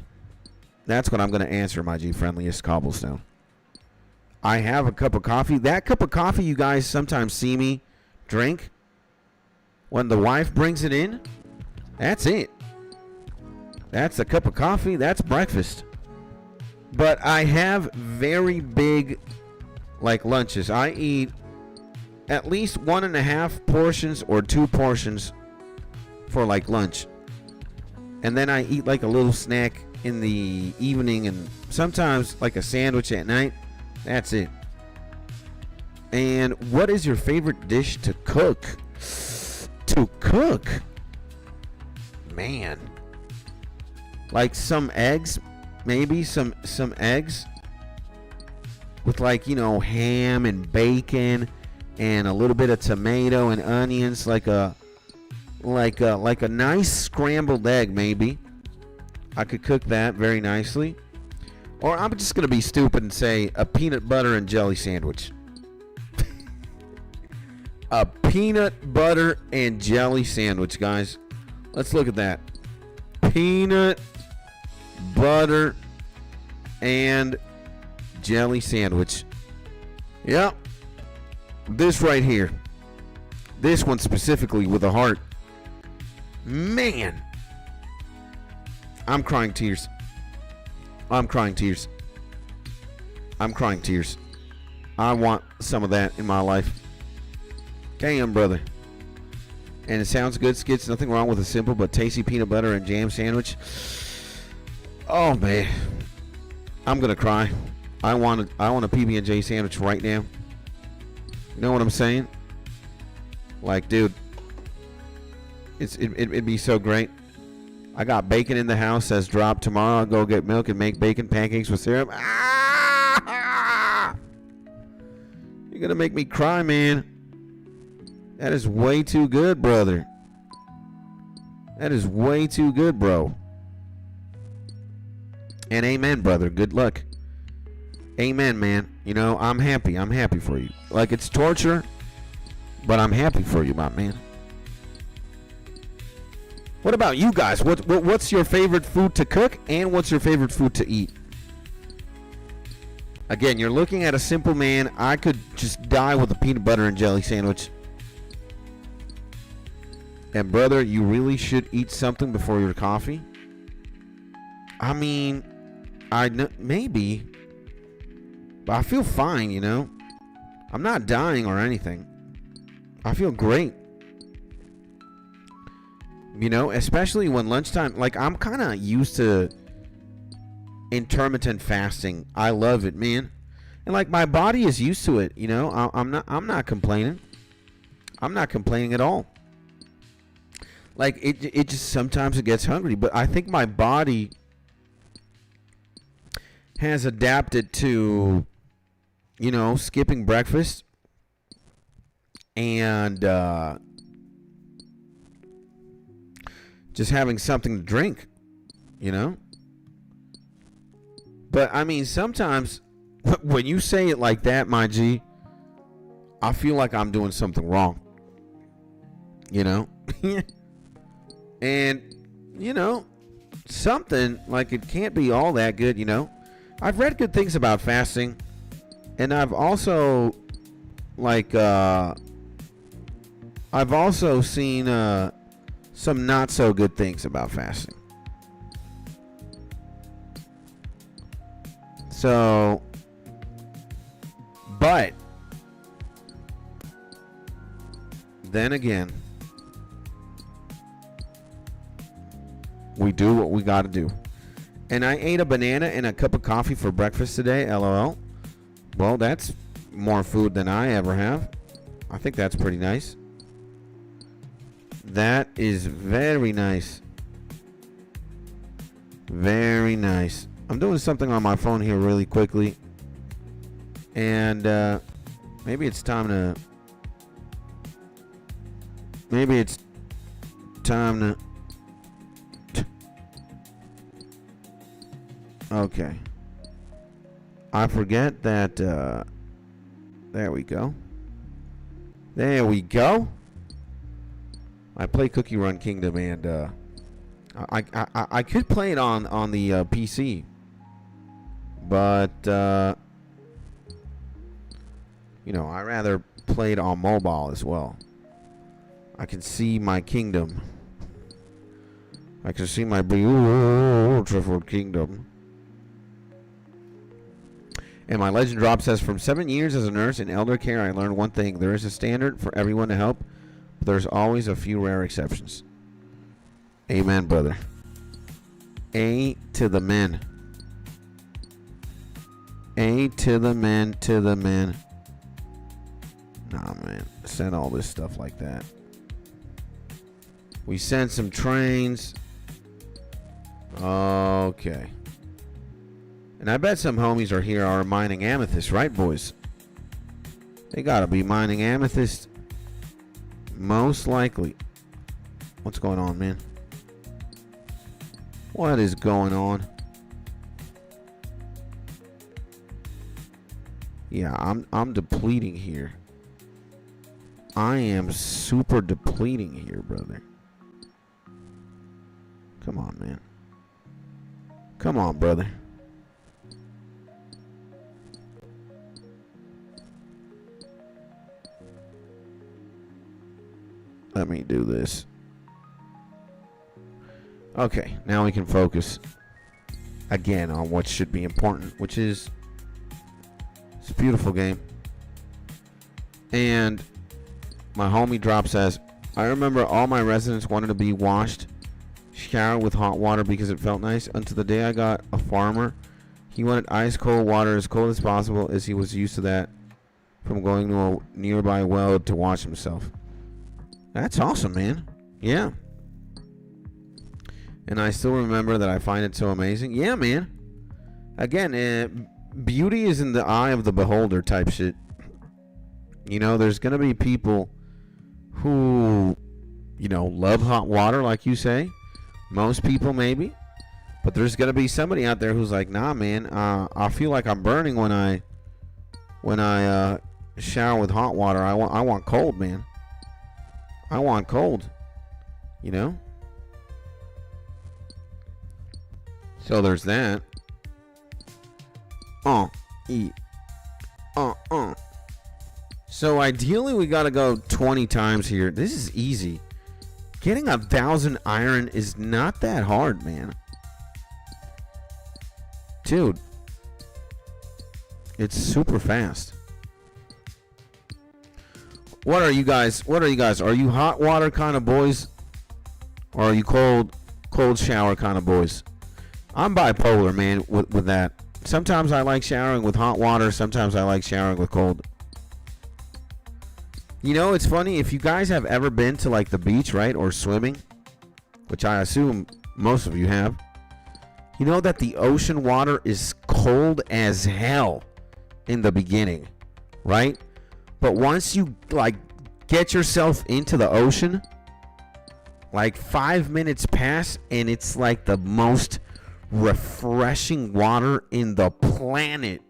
That's what I'm going to answer, my G friendliest cobblestone. I have a cup of coffee. That cup of coffee you guys sometimes see me drink when the wife brings it in. That's it. That's a cup of coffee. That's breakfast. But I have very big, like, lunches. I eat at least 1.5 portions or 2 portions for, like, lunch. And then I eat, like, a little snack in the evening and sometimes, like, a sandwich at night. That's it. And what is your favorite dish to cook? To cook? Man. Like some eggs? Maybe some eggs with, like, you know, ham and bacon and a little bit of tomato and onions, like a nice scrambled egg. Maybe I could cook that very nicely. Or I'm just gonna be stupid and say a peanut butter and jelly sandwich. A peanut butter and jelly sandwich, guys. Let's look at that. Peanut butter and jelly sandwich. Yep. This right here. This one specifically with a heart. Man. I'm crying tears. I'm crying tears. I'm crying tears. I want some of that in my life. Damn, brother. And it sounds good, Skits. Nothing wrong with a simple but tasty peanut butter and jam sandwich. Oh, man. I'm going to cry. I want a PB&J sandwich right now. You know what I'm saying? Like, dude. It'd be so great. I got bacon in the house. Says drop tomorrow. I'll go get milk and make bacon pancakes with syrup. Ah! You're going to make me cry, man. That is way too good, brother. That is way too good, bro. And amen, brother. Good luck. Amen, man. You know, I'm happy. I'm happy for you. Like, it's torture, but I'm happy for you, my man. What about you guys? What's your favorite food to cook, and what's your favorite food to eat? Again, you're looking at a simple man. I could just die with a peanut butter and jelly sandwich. And brother, you really should eat something before your coffee. I mean, maybe, but I feel fine, you know. I'm not dying or anything. I feel great. You know, especially when lunchtime, like I'm kind of used to intermittent fasting. I love it, man. And like my body is used to it, you know. I'm not complaining. I'm not complaining at all. Like it just sometimes it gets hungry, but I think my body has adapted to, you know, skipping breakfast and just having something to drink, you know. But I mean, sometimes when you say it like that, my G, I feel like I'm doing something wrong, you know. And you know, something like it can't be all that good, you know. I've read good things about fasting, and I've also seen some not so good things about fasting. So, but then again, we do what we got to do. And I ate a banana and a cup of coffee for breakfast today, LOL. Well, that's more food than I ever have. I think that's pretty nice. That is very nice. Very nice. I'm doing something on my phone here really quickly. And maybe it's time to... Okay. I forget that, there we go. There we go. I play Cookie Run Kingdom, and, I could play it on the, PC. But, you know, I rather play it on mobile as well. I can see my kingdom. I can see my beautiful kingdom. And my legend drop says, from 7 years as a nurse in elder care, I learned one thing. There is a standard for everyone to help, but there's always a few rare exceptions. Amen, brother. A to the men. A to the men, to the men. Nah, man. Send all this stuff like that. We sent some trains. Okay. And I bet some homies are mining amethyst, right, boys? They gotta be mining amethyst. Most likely. What's going on, man? What is going on? Yeah, I'm depleting here. I am super depleting here, brother. Come on, man. Come on, brother. Let me do this. Okay, now we can focus again on what should be important, which is it's a beautiful game. And my homie drop says, I remember all my residents wanted to be washed, showered with hot water because it felt nice, until the day I got a farmer. He wanted ice cold water, as cold as possible, as he was used to that from going to a nearby well to wash himself. That's awesome, man. Yeah. And I still remember that I find it so amazing. Yeah, man. Again, beauty is in the eye of the beholder type shit. You know, there's going to be people who, you know, love hot water, like you say. Most people, maybe. But there's going to be somebody out there who's like, nah, man, I feel like I'm burning when I shower with hot water. I want cold, man. I want cold, you know? So there's that. Oh, E. So ideally we gotta go 20 times here. This is easy. Getting 1,000 iron is not that hard, man. Dude. It's super fast. What are you guys? Are you hot water kind of boys? Or are you cold shower kind of boys? I'm bipolar, man, with that. Sometimes I like showering with hot water. Sometimes I like showering with cold. You know, it's funny. If you guys have ever been to like the beach, right? Or swimming, which I assume most of you have. You know that the ocean water is cold as hell in the beginning, right? But once you like get yourself into the ocean, like 5 minutes pass and it's like the most refreshing water in the planet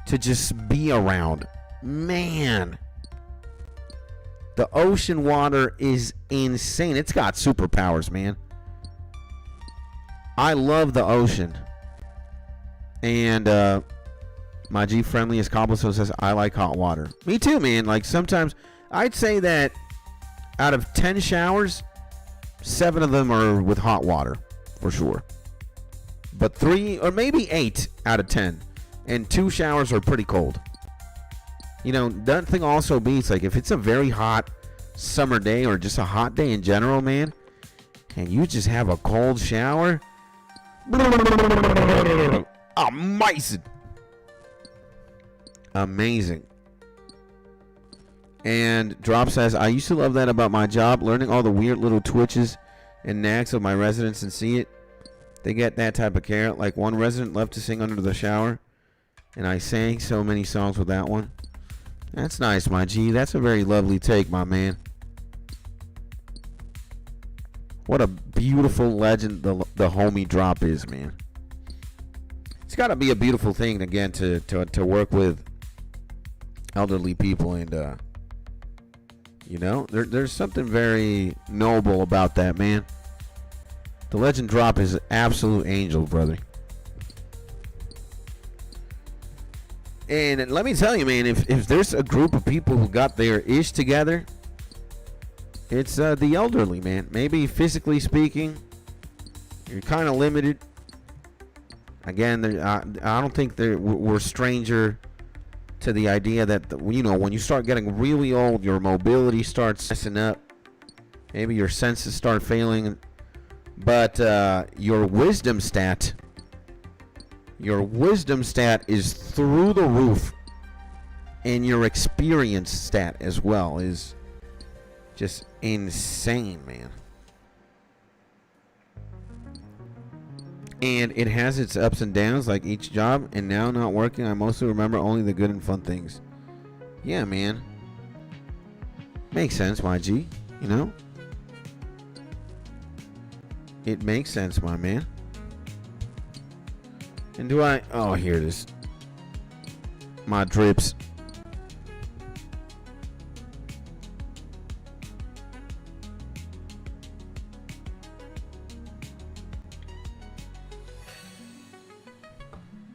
to just be around. Man, the ocean water is insane. It's got superpowers, man. I love the ocean. And my G friendliest cobblestone says I like hot water. Me too, man. Like sometimes I'd say that out of 10 showers, 7 of them are with hot water for sure. But 3 or maybe 8 out of 10, and 2 showers are pretty cold. You know, that thing also beats like if it's a very hot summer day or just a hot day in general, man, and you just have a cold shower. Amazing. Amazing. And Drop says, I used to love that about my job, learning all the weird little twitches and nags of my residents and see it. They get that type of care. Like one resident loved to sing under the shower, and I sang so many songs with that one. That's nice, my G. That's a very lovely take, my man. What a beautiful legend the homie Drop is, man. It's got to be a beautiful thing, again, to work with elderly people, and you know, there's something very noble about that, man. The legend Drop is an absolute angel, brother. And let me tell you, man, if there's a group of people who got their ish together, it's the elderly, man. Maybe physically speaking, you're kind of limited. Again, I don't think we're stranger to the idea that, you know, when you start getting really old, your mobility starts messing up. Maybe your senses start failing. But your wisdom stat is through the roof. And your experience stat as well is just insane, man. And it has its ups and downs like each job. And now not working, I mostly remember only the good and fun things. Yeah, man. Makes sense, my G. You know? It makes sense, my man. And do I... Oh, here it is. My drips.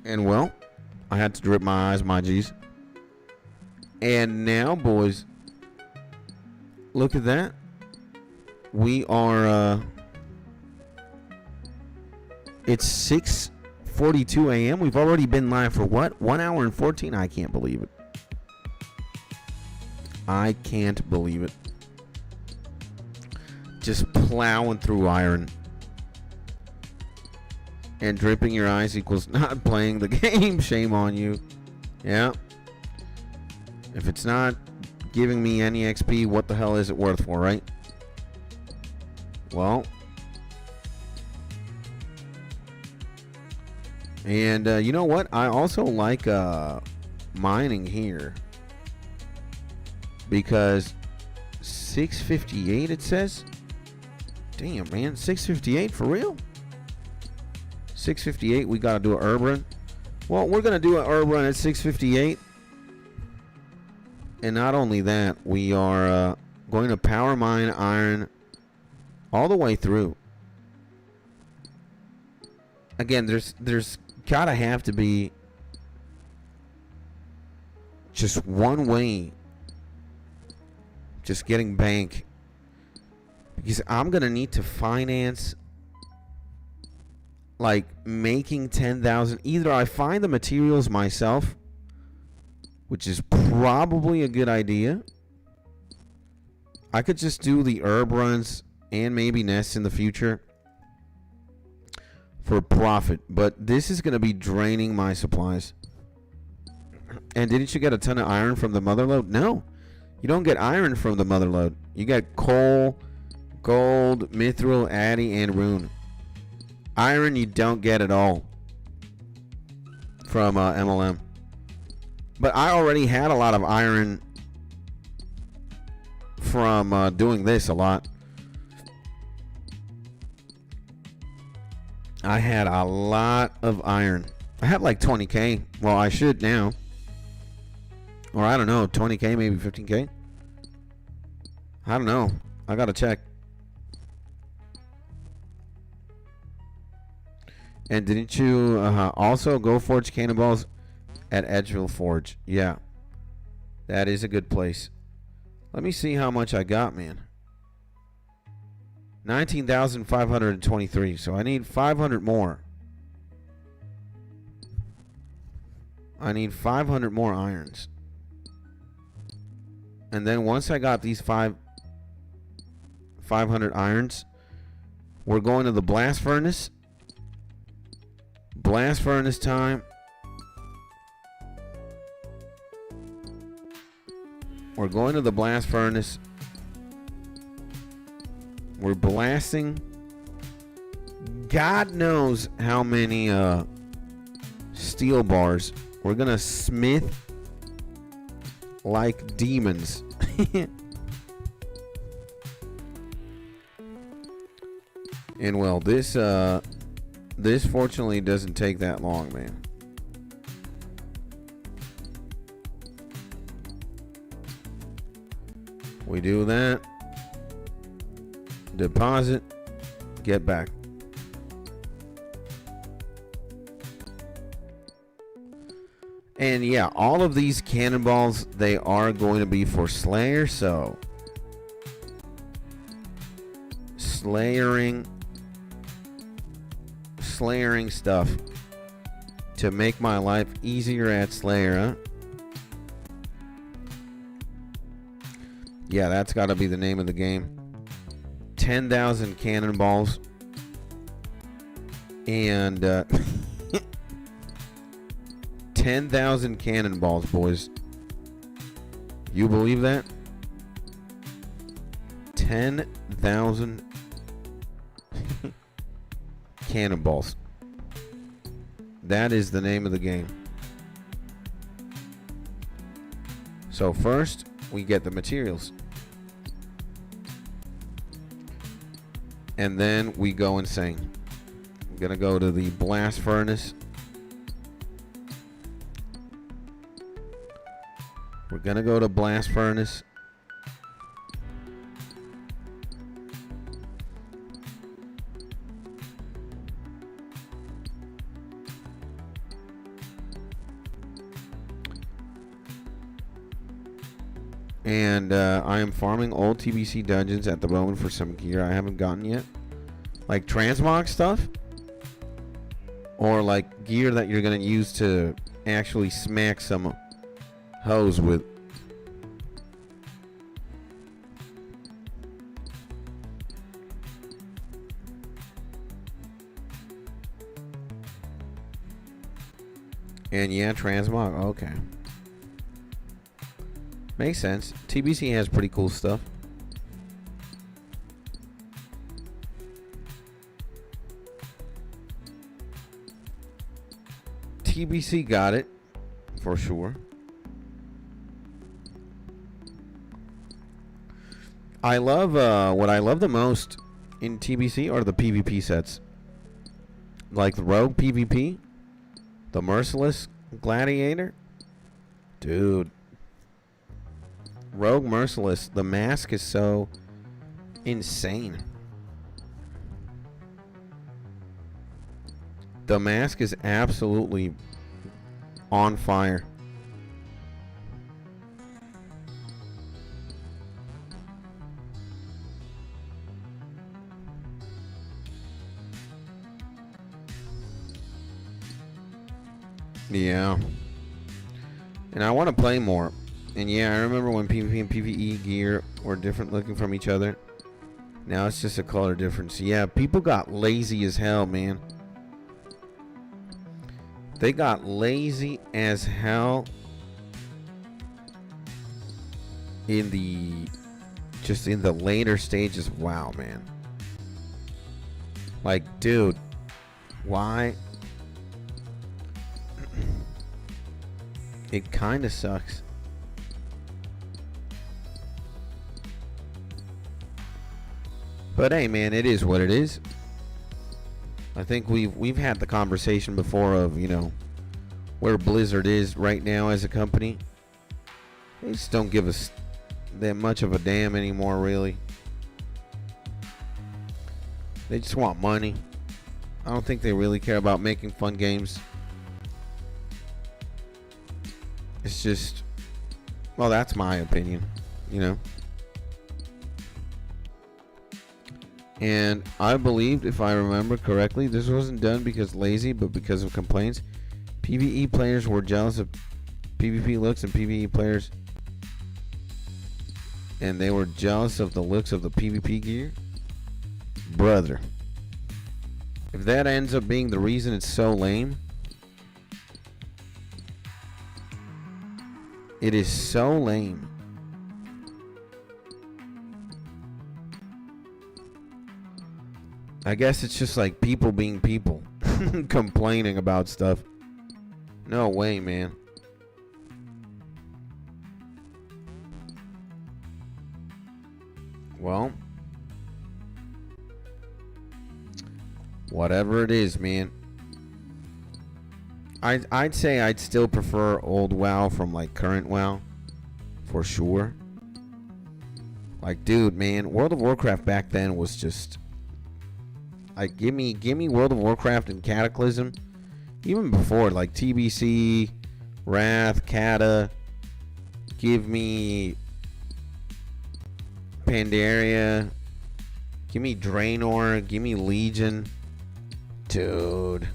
And well, I had to drip my eyes, my G's. And now, boys, look at that. We are, it's 6:42 a.m. We've already been live for what? 1 hour and 14? I can't believe it. I can't believe it. Just plowing through iron. And dripping your eyes equals not playing the game. Shame on you. Yeah. If it's not giving me any XP, what the hell is it worth for, right? Well. And you know what? I also like mining here. Because 6:58 it says. Damn, man. 6:58 for real? 6:58, we gotta do a herb run. Well, we're gonna do a herb run at 6:58, and not only that, we are going to power mine iron all the way through. Again, there's gotta have to be just one way. Just getting bank. Because I'm going to need to finance, like, making 10,000. Either I find the materials myself, which is probably a good idea. I could just do the herb runs and maybe nests in the future for profit. But this is going to be draining my supplies. And didn't you get a ton of iron from the mother lode? No. You don't get iron from the mother lode. You get coal, gold, mithril, addy, and rune. Iron you don't get at all from MLM. But I already had a lot of iron from doing this a lot. I had a lot of iron. I had like 20k. Well, I should now. Or I don't know, 20k, maybe 15k. I don't know. I gotta check. And didn't you also go forge cannonballs at Edgeville Forge? Yeah. That is a good place. Let me see how much I got, man. 19,523. So I need 500 more. I need 500 more irons. And then once I got these 500 irons, we're going to the blast furnace. Blast furnace time. We're going to the blast furnace. We're blasting God knows how many steel bars. We're gonna smith like demons. And well, this fortunately doesn't take that long, man. We do that. Deposit. Get back. And yeah, all of these cannonballs, they are going to be for Slayer, so slayering stuff to make my life easier at Slayer, huh? Yeah, that's got to be the name of the game. 10,000 cannonballs and 10,000 cannonballs, boys. You believe that? 10,000 cannonballs. That is the name of the game. So first, we get the materials. And then we go insane. I'm gonna go to the blast furnace. We're gonna go to blast furnace. And I am farming old TBC dungeons at the moment for some gear I haven't gotten yet. Like transmog stuff. Or like gear that you're going to use to actually smack some hoes with. And yeah, transmog. Okay. Makes sense. TBC has pretty cool stuff. TBC got it for sure. I love what I love the most in TBC are the PvP sets. Like the Rogue PvP, the Merciless Gladiator. Dude. Rogue Merciless, the mask is so insane. The mask is absolutely on fire. Yeah. And I want to play more. And yeah, I remember when PvP and PvE gear were different looking from each other. Now it's just a color difference. Yeah, people got lazy as hell, man. They got lazy as hell in the later stages of WoW, man. Like, dude, why? It kind of sucks. But hey, man, it is what it is. I think we've had the conversation before of, you know, where Blizzard is right now as a company. They just don't give us that much of a damn anymore, really. They just want money. I don't think they really care about making fun games. It's just, well, that's my opinion, you know. And I believed, if I remember correctly, this wasn't done because lazy, but because of complaints. PvE players were jealous of PvP looks and PvE players, and they were jealous of the looks of the PvP gear. Brother, if that ends up being the reason it's so lame, it is so lame. I guess it's just like people being people. Complaining about stuff. No way, man. Well, whatever it is, man. I'd say I'd still prefer old WoW from like current WoW, for sure. Like, dude, man, World of Warcraft back then was just like, give me World of Warcraft and Cataclysm. Even before, like TBC, Wrath, Kata. Give me Pandaria. Give me Draenor. Give me Legion. Dude.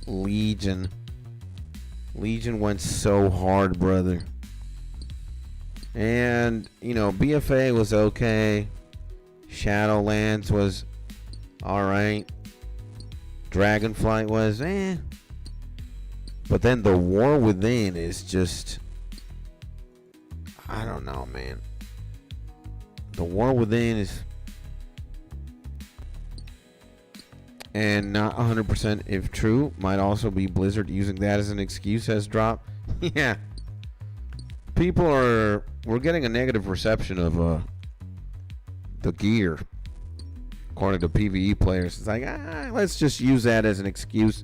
Legion. Legion went so hard, brother. And, you know, BFA was okay. Shadowlands was alright. Dragonflight was But then the War Within is just, I don't know, man. The War Within is, and not 100% if true, might also be Blizzard using that as an excuse as drop. Yeah. We're getting a negative reception of the gear. According to PvE players, it's like, let's just use that as an excuse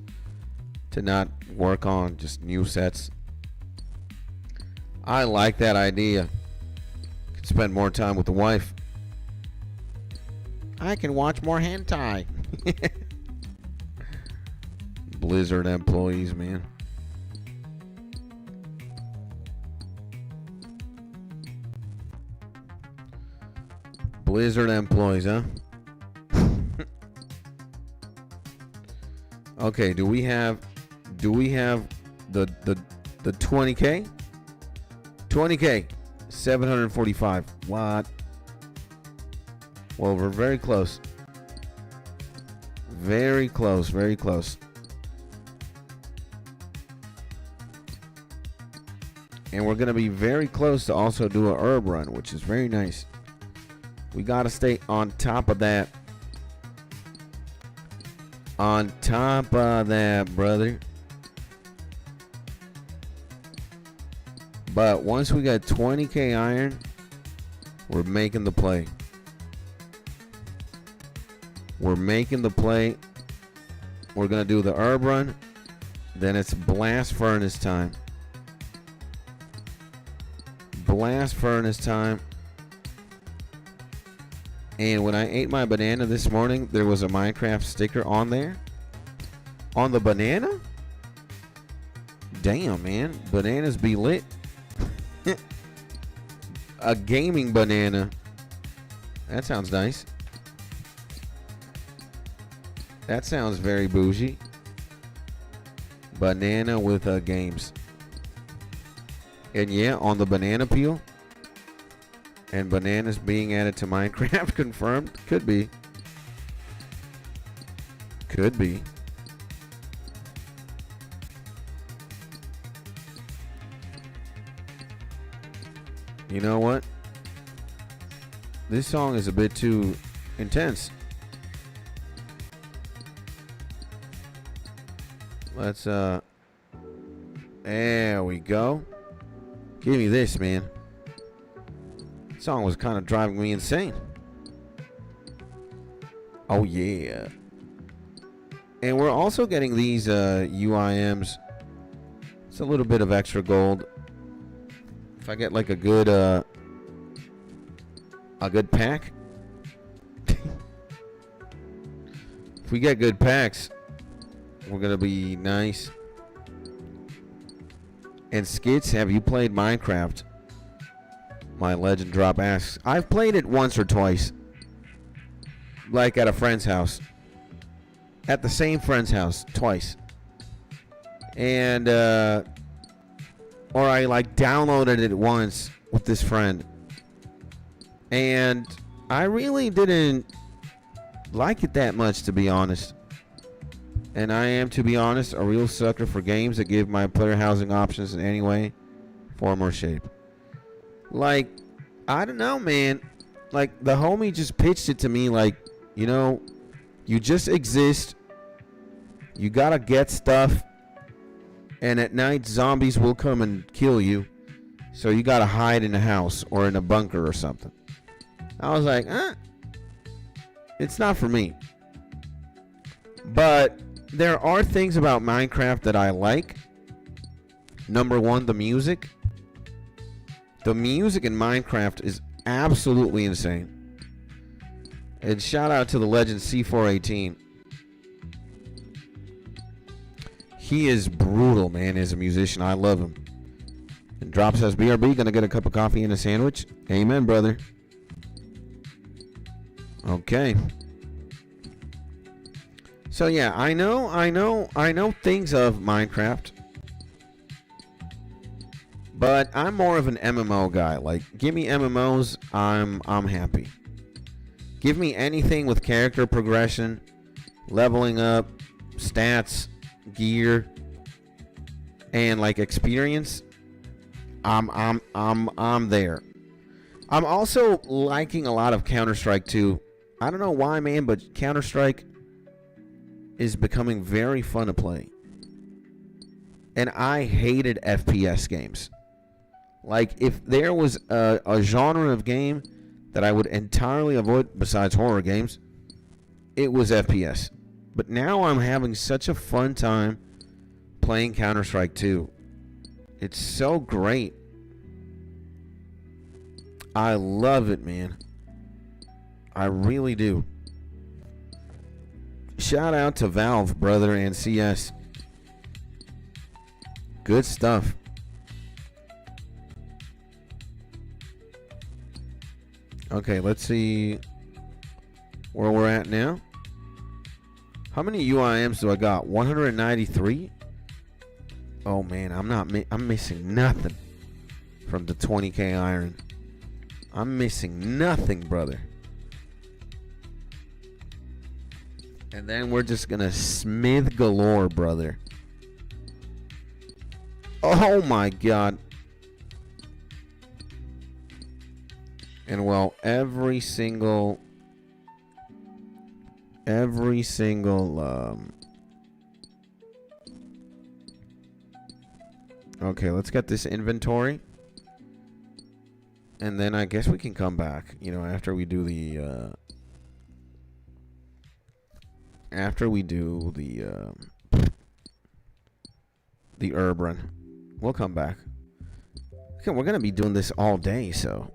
to not work on just new sets. I like that idea. Could spend more time with the wife. I can watch more hentai. Blizzard employees, man. Blizzard employees, huh? Okay, do we have the 20K? 20K, 745. What? Well, we're very close. Very close, very close. And we're going to be very close to also do a herb run, which is very nice. We got to stay on top of that. On top of that, brother. But once we got 20K iron, we're making the play. We're making the play. We're going to do the herb run. Then it's blast furnace time. Blast furnace time. And when I ate my banana this morning, there was a Minecraft sticker on there. On the banana? Damn, man. Bananas be lit. A gaming banana. That sounds nice. That sounds very bougie. Banana with games. And yeah, on the banana peel. And bananas being added to Minecraft confirmed. Could be. Could be. You know what? This song is a bit too intense. Let's there we go. Give me this, man. This song was kind of driving me insane. Oh yeah. And we're also getting these UIMs. It's a little bit of extra gold. If I get like a good pack. If we get good packs, we're gonna be nice. And Skits, have you played Minecraft? My Legend Drop asks. I've played it once or twice. Like at a friend's house. At the same friend's house twice. And or I like downloaded it once with this friend. And I really didn't like it that much, to be honest. And I am, to be honest, a real sucker for games that give my player housing options in any way, form, or shape. Like, I don't know, man. Like, the homie just pitched it to me like, you know, you just exist. You gotta get stuff. And at night, zombies will come and kill you. So you gotta hide in a house or in a bunker or something. I was like, it's not for me. But there are things about Minecraft that I like. Number one, the music. The music in Minecraft is absolutely insane. And shout out to the legend 𝗧𝗘𝗟𝗏𝗡𝗡𝗧𝗜𝗖. He is brutal, man, as a musician. I love him. And Drop says, BRB, gonna get a cup of coffee and a sandwich? Amen, brother. Okay. So yeah, I know things of Minecraft. But I'm more of an MMO guy. Like, give me MMOs, I'm happy. Give me anything with character progression, leveling up, stats, gear, and like experience. I'm there. I'm also liking a lot of Counter-Strike 2. I don't know why, man, but Counter-Strike is becoming very fun to play. And I hated FPS games. Like, if there was a genre of game that I would entirely avoid besides horror games, it was FPS. But now I'm having such a fun time playing Counter-Strike 2. It's so great. I love it, man. I really do. Shout out to Valve, brother, and CS. Good stuff. Okay, let's see where we're at now. How many UIMs do I got? 193? Oh man, I'm missing nothing from the 20k iron. I'm missing nothing, brother. And then we're just gonna smith galore, brother. Oh my god. And well, every single okay, let's get this inventory. And then I guess we can come back, you know, after we do the herb run. We'll come back. Okay, we're gonna be doing this all day, so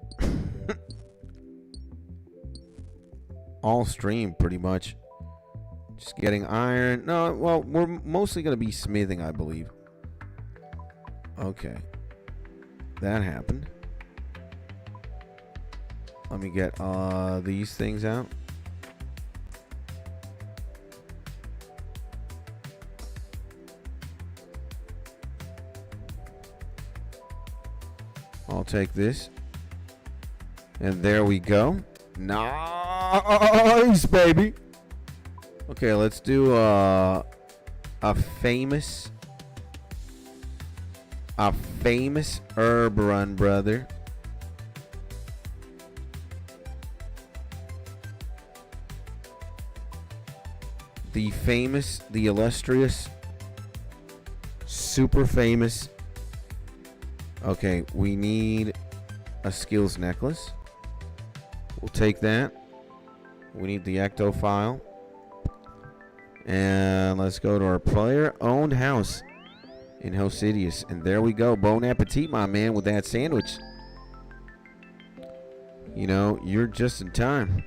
all stream pretty much. Just getting iron. No, well, we're mostly gonna be smithing, I believe. Okay, that happened. Let me get these things out. take this. And there we go. Nice, baby. Okay, let's do a famous herb run, brother. The famous, the illustrious, super famous. Okay, we need a skills necklace. We'll take that. We need the ecto file. And let's go to our player-owned house in 𝗧𝗘𝗚𝗧𝗜𝗖. And there we go. Bon appetit, my man, with that sandwich. You know, you're just in time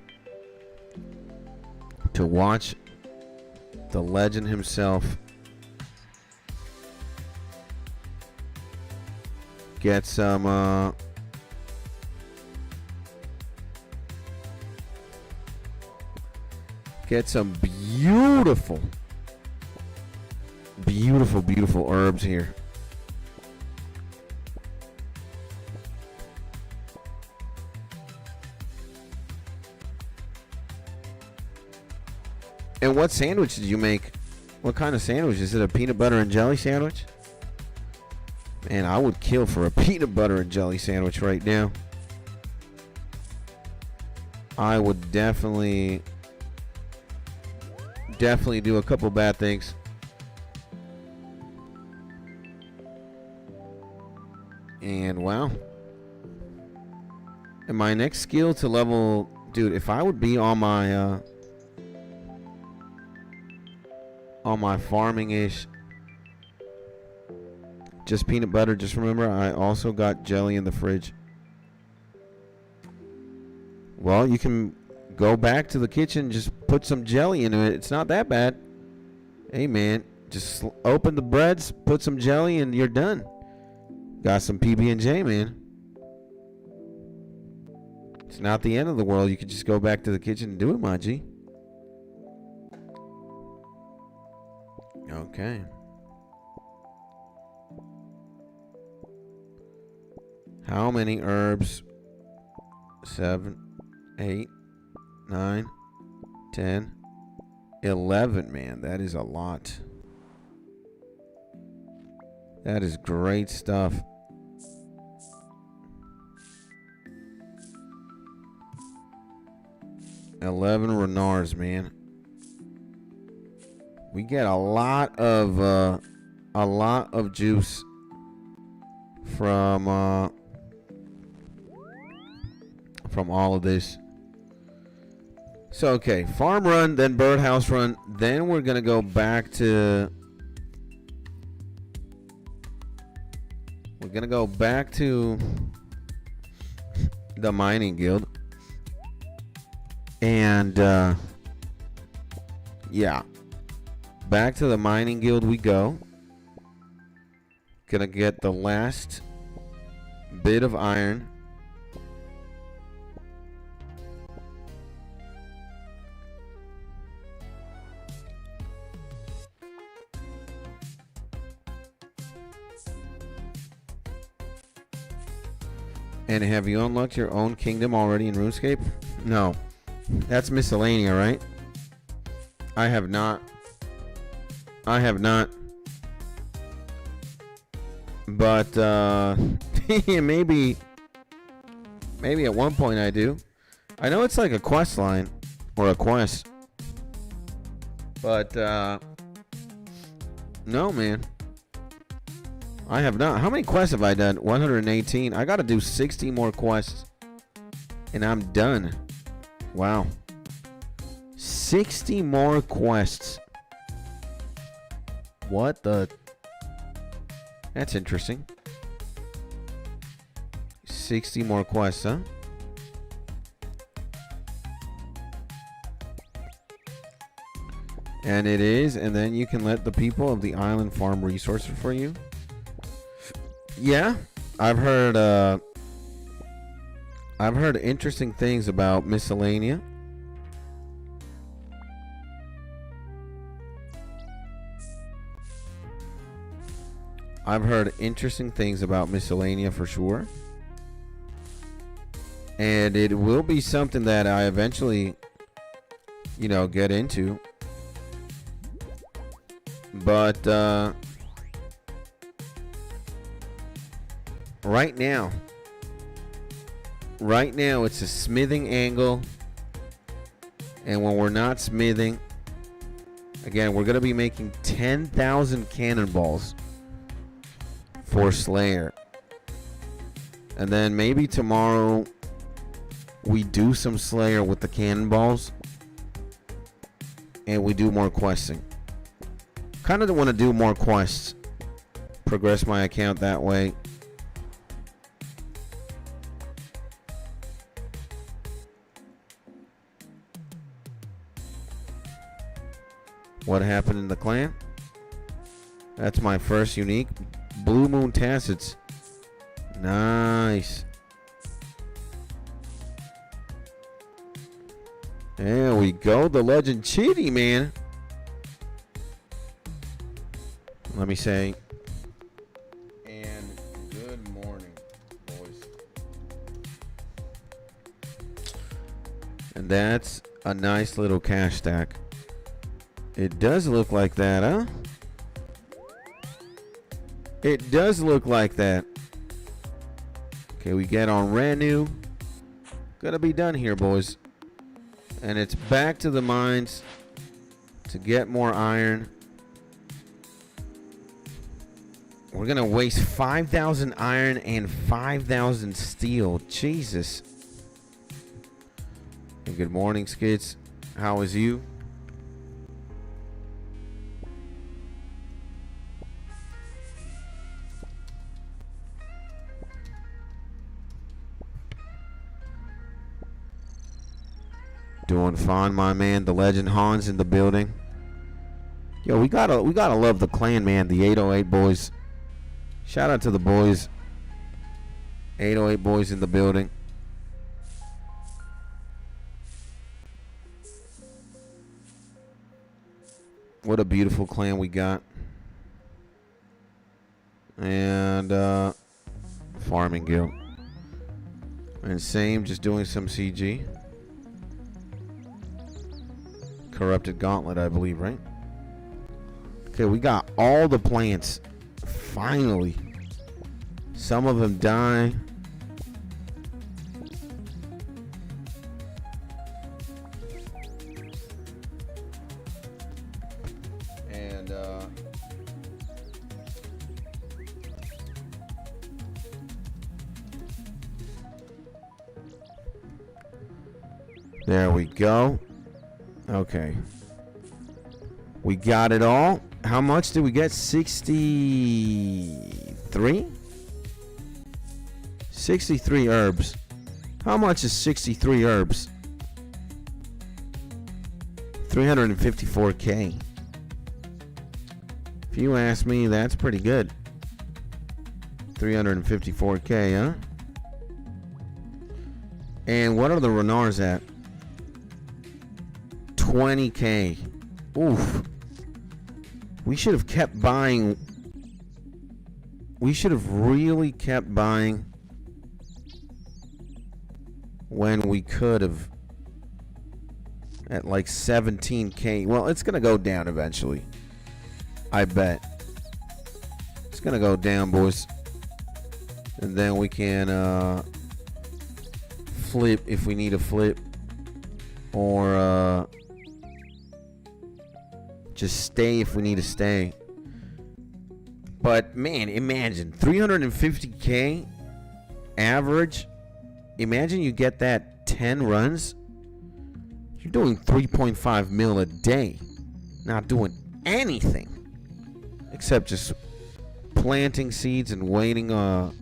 to watch the legend himself get some beautiful herbs here. And what sandwich did you make? What kind of sandwich? Is it a peanut butter and jelly sandwich? Man, I would kill for a peanut butter and jelly sandwich right now. I would definitely do a couple bad things. And wow. And my next skill to level, dude, if I would be on my farming-ish, just peanut butter. Just remember, I also got jelly in the fridge. Well, you can go back to the kitchen, just put some jelly into it. It's not that bad. Hey, man, just open the breads, put some jelly, and you're done. Got some PB&J, man. It's not the end of the world. You can just go back to the kitchen and do it, my G. Okay. How many herbs? 7, 8, 9, 10, 11, man. That is a lot. That is great stuff. $11 renards, man. We get a lot of juice from all of this. So okay, farm run, then birdhouse run, then we're gonna go back to the mining guild. And yeah, back to the mining guild we go. Gonna get the last bit of iron. And have you unlocked your own kingdom already in RuneScape? No. That's Miscellanea, right? I have not. But maybe at one point I do. I know it's like a quest line or a quest. But no, man. I have not. How many quests have I done? 118. I got to do 60 more quests and I'm done. Wow. 60 more quests. What the? That's interesting. 60 more quests, huh? And it is, and then you can let the people of the island farm resources for you. Yeah, I've heard interesting things about Miscellanea. I've heard interesting things about Miscellanea for sure. And it will be something that I eventually, you know, get into. But right now it's a smithing angle. And when we're not smithing, again, we're going to be making 10,000 cannonballs for Slayer. And then maybe tomorrow we do some Slayer with the cannonballs. And we do more questing. Kind of want to do more quests. Progress my account that way. What happened in the clan? That's my first unique. Blue Moon Tassets. Nice. There we go. The legend Chitty, man. Let me say. And good morning, boys. And that's a nice little cash stack. It does look like that, huh? It does look like that. Okay, we get on Renu. Gonna be done here, boys. And it's back to the mines to get more iron. We're gonna waste 5,000 iron and 5,000 steel. Jesus. And good morning, Skids. How is you? Doing fine, my man. The legend Hans in the building. Yo, we gotta love the clan, man. The 808 boys. Shout out to the boys. 808 boys in the building. What a beautiful clan we got. And farming guild. And same, just doing some CG. Corrupted Gauntlet, I believe, right? Okay, we got all the plants. Finally. Some of them die. And there we go. Okay. We got it all. How much did we get? 63? 63 herbs. How much is 63 herbs? 354k. If you ask me, that's pretty good. 354k, huh? And what are the Renars at? 20k. Oof. We should have kept buying. We should have really kept buying when we could have. At like 17k. Well, it's gonna go down eventually. I bet. It's gonna go down, boys. And then we can flip if we need to flip. Or just stay if we need to stay. But man, imagine 350k average. Imagine you get that 10 runs. You're doing 3.5 mil a day. Not doing anything except just planting seeds and waiting a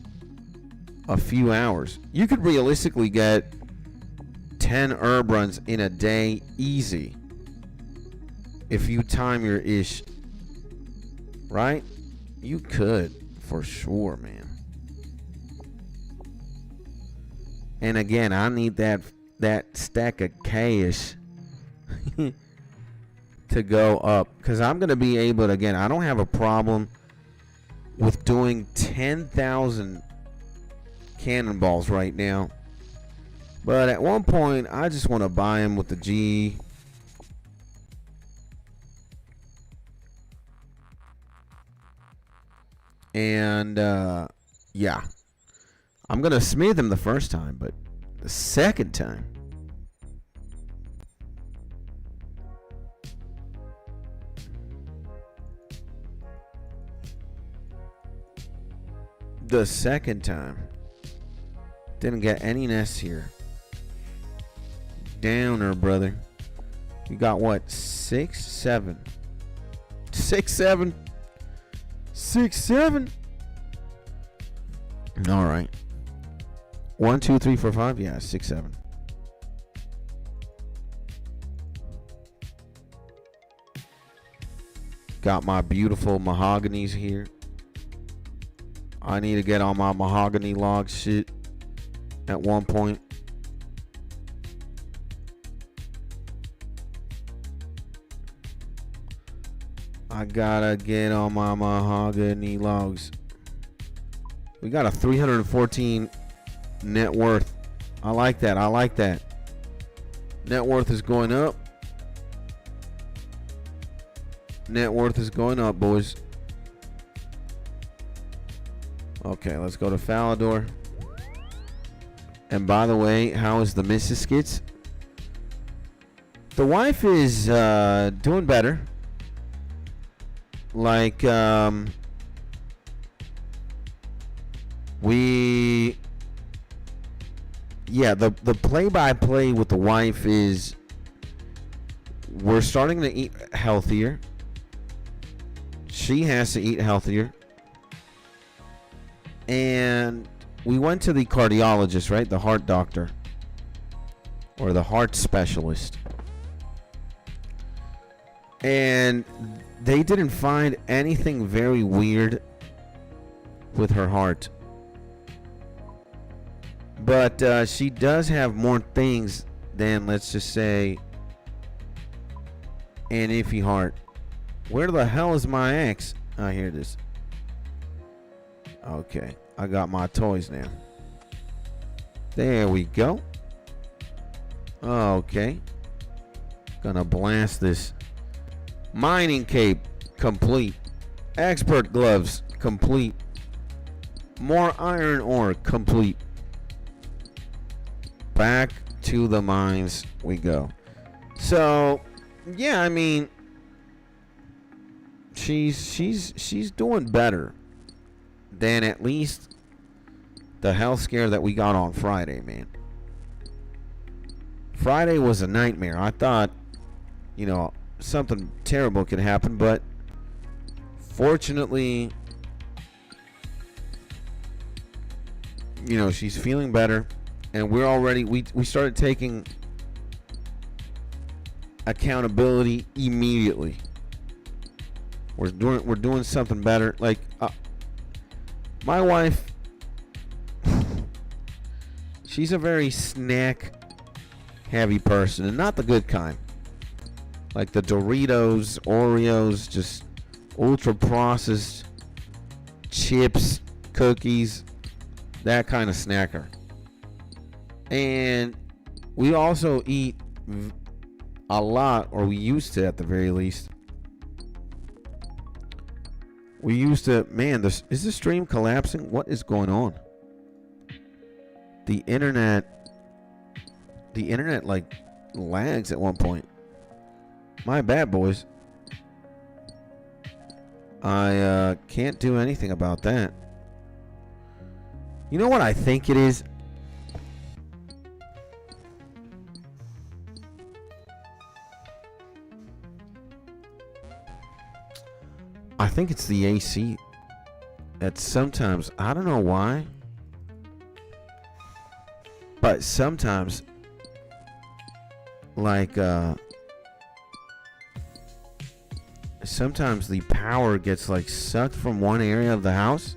few hours. You could realistically get 10 herb runs in a day easy. If you time your ish, right? You could, for sure, man. And again, I need that stack of cash to go up. Because I'm going to be able to, again, I don't have a problem with doing 10,000 cannonballs right now. But at one point, I just want to buy him with the G. And, yeah. I'm going to smith him the first time, but the second time. The second time. Didn't get any nests here. Downer, brother. You got what? 6, 7. 6, 7. 6, 7. All right. 1, 2, 3, 4, 5. Yeah, 6, 7. Got my beautiful mahoganies here. I need to get on my mahogany log shit at one point. I gotta get on my mahogany logs. We got a 314 net worth. I like that. I like that. Net worth is going up. Net worth is going up, boys. Okay, let's go to Falador. And by the way, how is the Mrs. The wife is doing better. Like, the play-by-play with the wife is we're starting to eat healthier. She has to eat healthier. And we went to the cardiologist, right? The heart doctor. Or the heart specialist. And they didn't find anything very weird with her heart. But she does have more things than, let's just say, an iffy heart. Where the hell is my axe? Oh, here it is. Okay, I got my toys now. There we go. Okay. Gonna blast this. Mining cape complete. Expert gloves complete. More iron ore complete. Back to the mines we go. So, yeah, I mean, she's doing better than at least the health scare that we got on Friday, man. Friday was a nightmare. I thought, you know, something terrible could happen, but fortunately, you know, she's feeling better, and we're already we started taking accountability immediately. We're doing something better. Like my wife, she's a very snack heavy person, and not the good kind. Like the Doritos, Oreos, just ultra processed chips, cookies, that kind of snacker. And we also eat a lot, or we used to at the very least. We used to, man, is the stream collapsing? What is going on? The internet like lags at one point. My bad, boys. I can't do anything about that. You know what I think it is? I think it's the AC. That sometimes, I don't know why, but sometimes, like, sometimes the power gets like sucked from one area of the house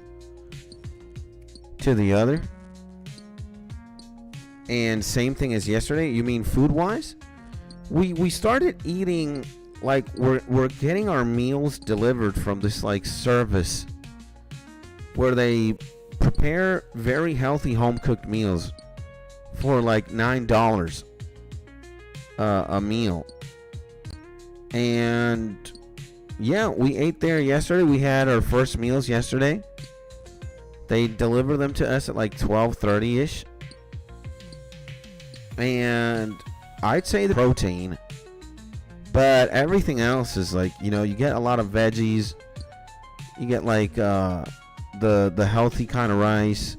to the other. And same thing as yesterday. You mean food wise? We started eating, like, we're getting our meals delivered from this like service where they prepare very healthy home cooked meals for like $9 a meal. And yeah, we ate there yesterday. We had our first meals yesterday. They deliver them to us at like 12:30ish. And I'd say the protein, but everything else is like, you know, you get a lot of veggies. You get like the healthy kind of rice,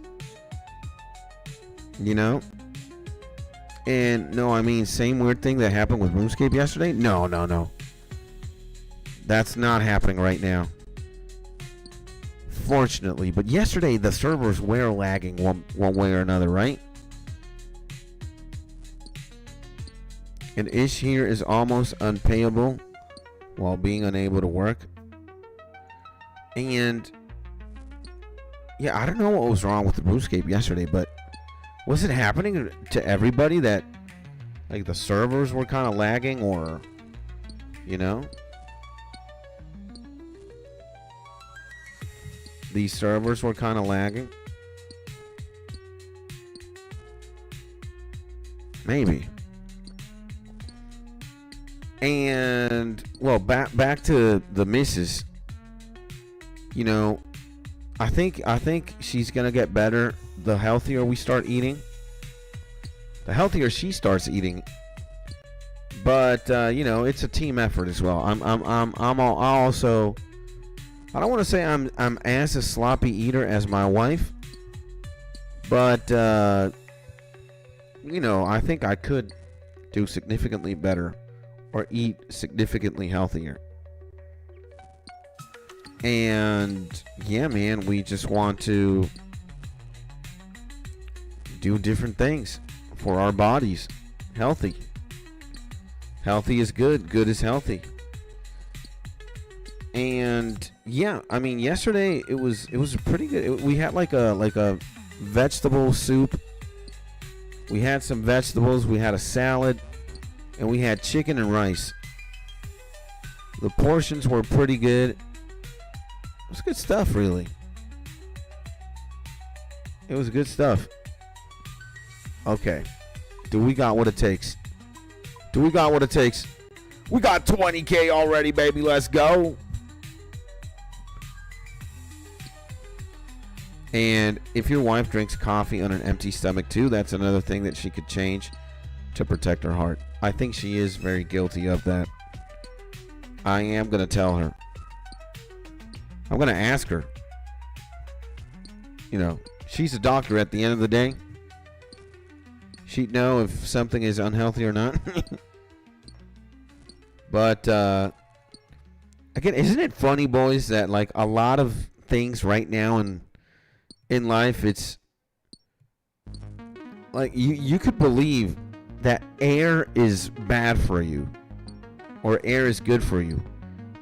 you know. And no, I mean, same weird thing that happened with RuneScape yesterday. No. That's not happening right now, fortunately. But yesterday the servers were lagging one way or another, right? And Ish here is almost unpayable while being unable to work. And yeah, I don't know what was wrong with the RuneScape yesterday, but was it happening to everybody that like the servers were kind of lagging, or you know, these servers were kind of lagging? Maybe. And well, back to the missus. You know, I think she's gonna get better the healthier we start eating. The healthier she starts eating. But you know, it's a team effort as well. I'm also, I don't want to say I'm as a sloppy eater as my wife, but you know, I think I could do significantly better or eat significantly healthier. And yeah, man, we just want to do different things for our bodies. Healthy is good. Good is healthy. And yeah, I mean, yesterday it was pretty good. We had like a vegetable soup. We had some vegetables. We had a salad. And we had chicken and rice. The portions were pretty good. It was good stuff, really. It was good stuff. Okay. Do we got what it takes? We got 20K already, baby. Let's go. And if your wife drinks coffee on an empty stomach too, that's another thing that she could change to protect her heart. I think she is very guilty of that. I am going to tell her. I'm going to ask her. You know, she's a doctor at the end of the day. She'd know if something is unhealthy or not. But, again, isn't it funny, boys, that like a lot of things right now in life, it's like you could believe that air is bad for you or air is good for you.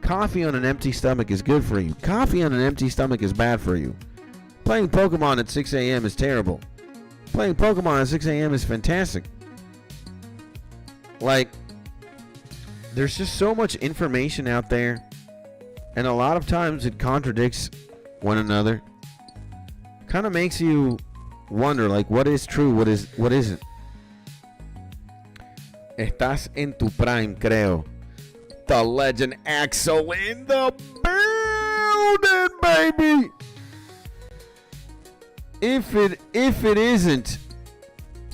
Coffee on an empty stomach is good for you. Coffee on an empty stomach is bad for you. Playing Pokemon at 6 a.m. is terrible. Playing Pokemon at 6 a.m. is fantastic. Like, there's just so much information out there, and a lot of times it contradicts one another. Kind of makes you wonder, like, what is true, what isn't. Estás en tu prime, creo. The legend Axel in the building, baby. If it isn't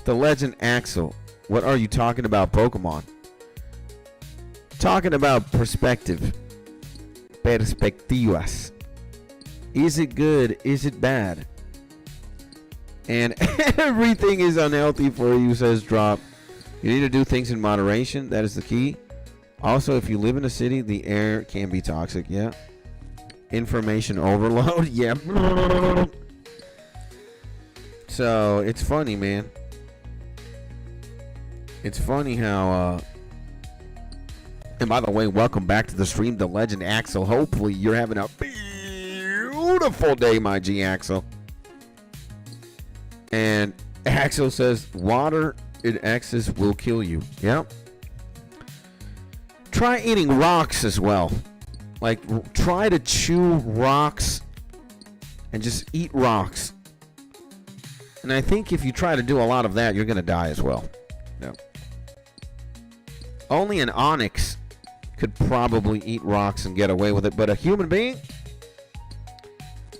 the legend Axel, what are you talking about, Pokemon? Talking about perspective. Perspectivas. Is it good? Is it bad? And everything is unhealthy for you, says Drop. You need to do things in moderation. That is the key. Also, if you live in a city, the air can be toxic. Yeah. Information overload. Yeah. So, it's funny, man. It's funny how... And by the way, welcome back to the stream, the legend Axel. Hopefully, you're having a beautiful day, my G Axel. And Axel says, water in excess will kill you. Yep. Try eating rocks as well. Like, try to chew rocks and just eat rocks. And I think if you try to do a lot of that, you're going to die as well. No. Only an onyx could probably eat rocks and get away with it. But a human being,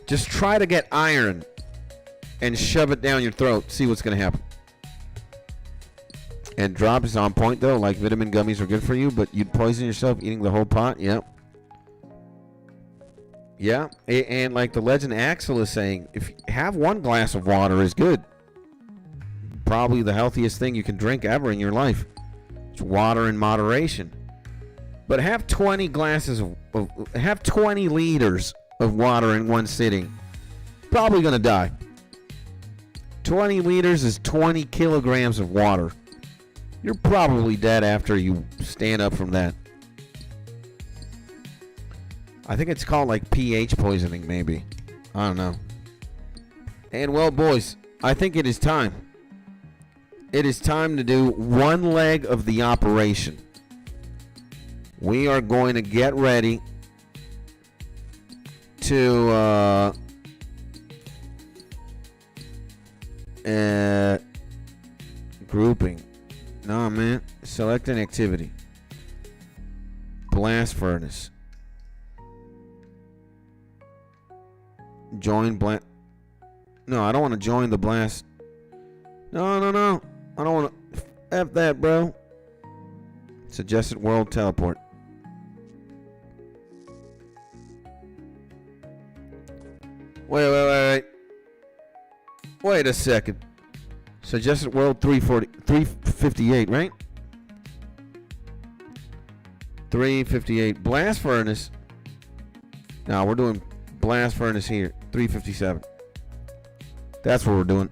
just try to get iron and shove it down your throat. See what's going to happen. And drop is on point, though. Like, vitamin gummies are good for you, but you'd poison yourself eating the whole pot. Yep. Yeah, and like the legend Axel is saying, if you have one glass of water is good. Probably the healthiest thing you can drink ever in your life. It's water in moderation. But have 20 glasses have 20 liters of water in one sitting. Probably going to die. 20 liters is 20 kilograms of water. You're probably dead after you stand up from that. I think it's called like pH poisoning, maybe. I don't know. And well, boys, I think it is time. It is time to do one leg of the operation. We are going to get ready to grouping. No, man. Select an activity. Blast furnace. Join blast. No, I don't want to join the blast. No. I don't want to. F that, bro. Suggested world teleport. Wait. Wait a second. Suggested world 358, right? 358. Blast furnace. Now we're doing blast furnace here. 357. That's what we're doing.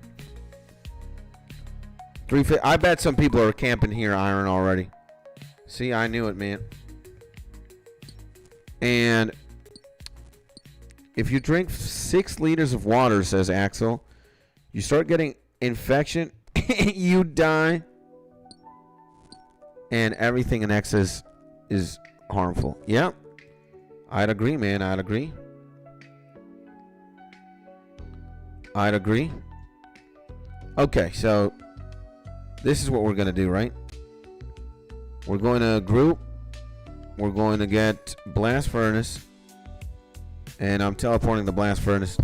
I bet some people are camping here iron already. See, I knew it, man. And if you drink 6 liters of water, says Axel, you start getting infection, you die, and everything in excess is harmful. Yep. I'd agree, man. I'd agree. Okay, so this is what we're going to do, right? We're going to group. We're going to get blast furnace. And I'm teleporting the blast furnace.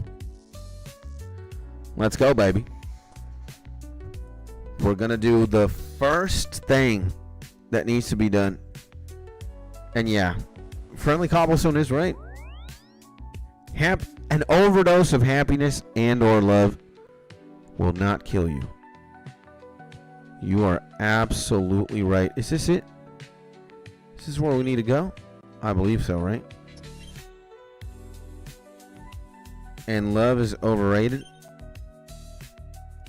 Let's go, baby. We're going to do the first thing that needs to be done. And yeah, Friendly Cobblestone is right. An overdose of happiness and or love will not kill you. You are absolutely right. Is this it? Is this where we need to go? I believe so, right? And love is overrated.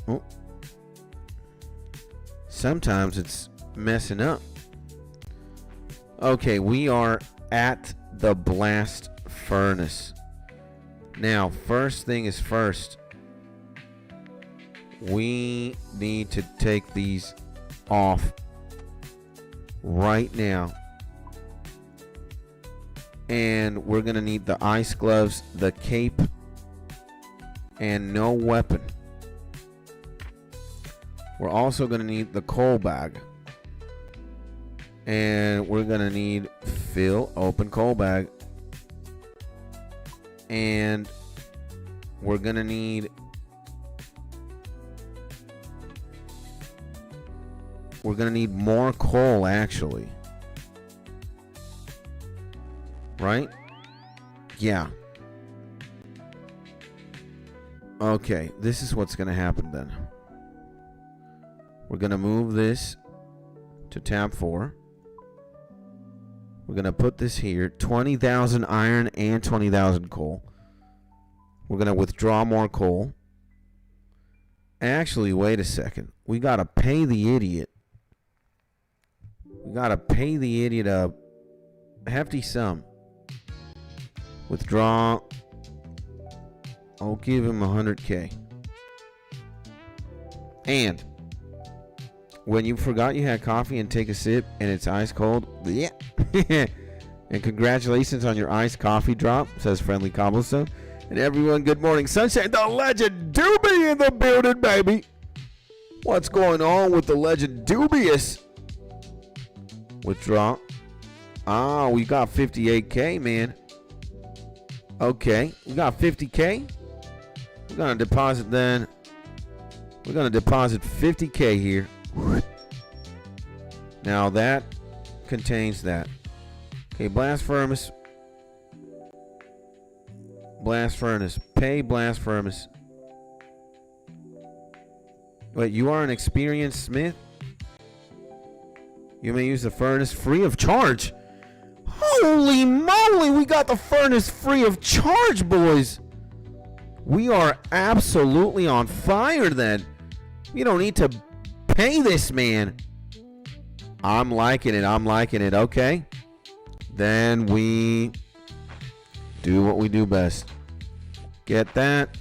Oh. Sometimes it's messing up. Okay, we are at the blast furnace. Now, first thing is first. We need to take these off right now. And we're going to need the ice gloves, the cape, and no weapon. We're also going to need the coal bag. And we're going to need open coal bag. And we're going to need more coal, actually. Right? Yeah. Okay, this is what's going to happen then. We're going to move this to tab 4. We're going to put this here. 20,000 iron and 20,000 coal. We're going to withdraw more coal. Actually, wait a second. We got to pay the idiot. We got to pay the idiot a hefty sum. Withdraw. I'll give him 100K. And when you forgot you had coffee and take a sip and it's ice cold, yeah. And congratulations on your iced coffee drop, says Friendly Cobblestone. And everyone, good morning, sunshine. The legend Doobie in the building, baby. What's going on with the legend Dubious? Withdraw. Ah, we got 58K, man. Okay, we got 50K. We're gonna deposit then. We're gonna deposit 50K here. Now that contains that. Okay, blast furnace. Blast furnace. Pay blast furnace. Wait, you are an experienced smith? You may use the furnace free of charge. Holy moly, we got the furnace free of charge, boys. We are absolutely on fire then. We don't need to pay this man. I'm liking it. I'm liking it. Okay. Then we do what we do best. Get that.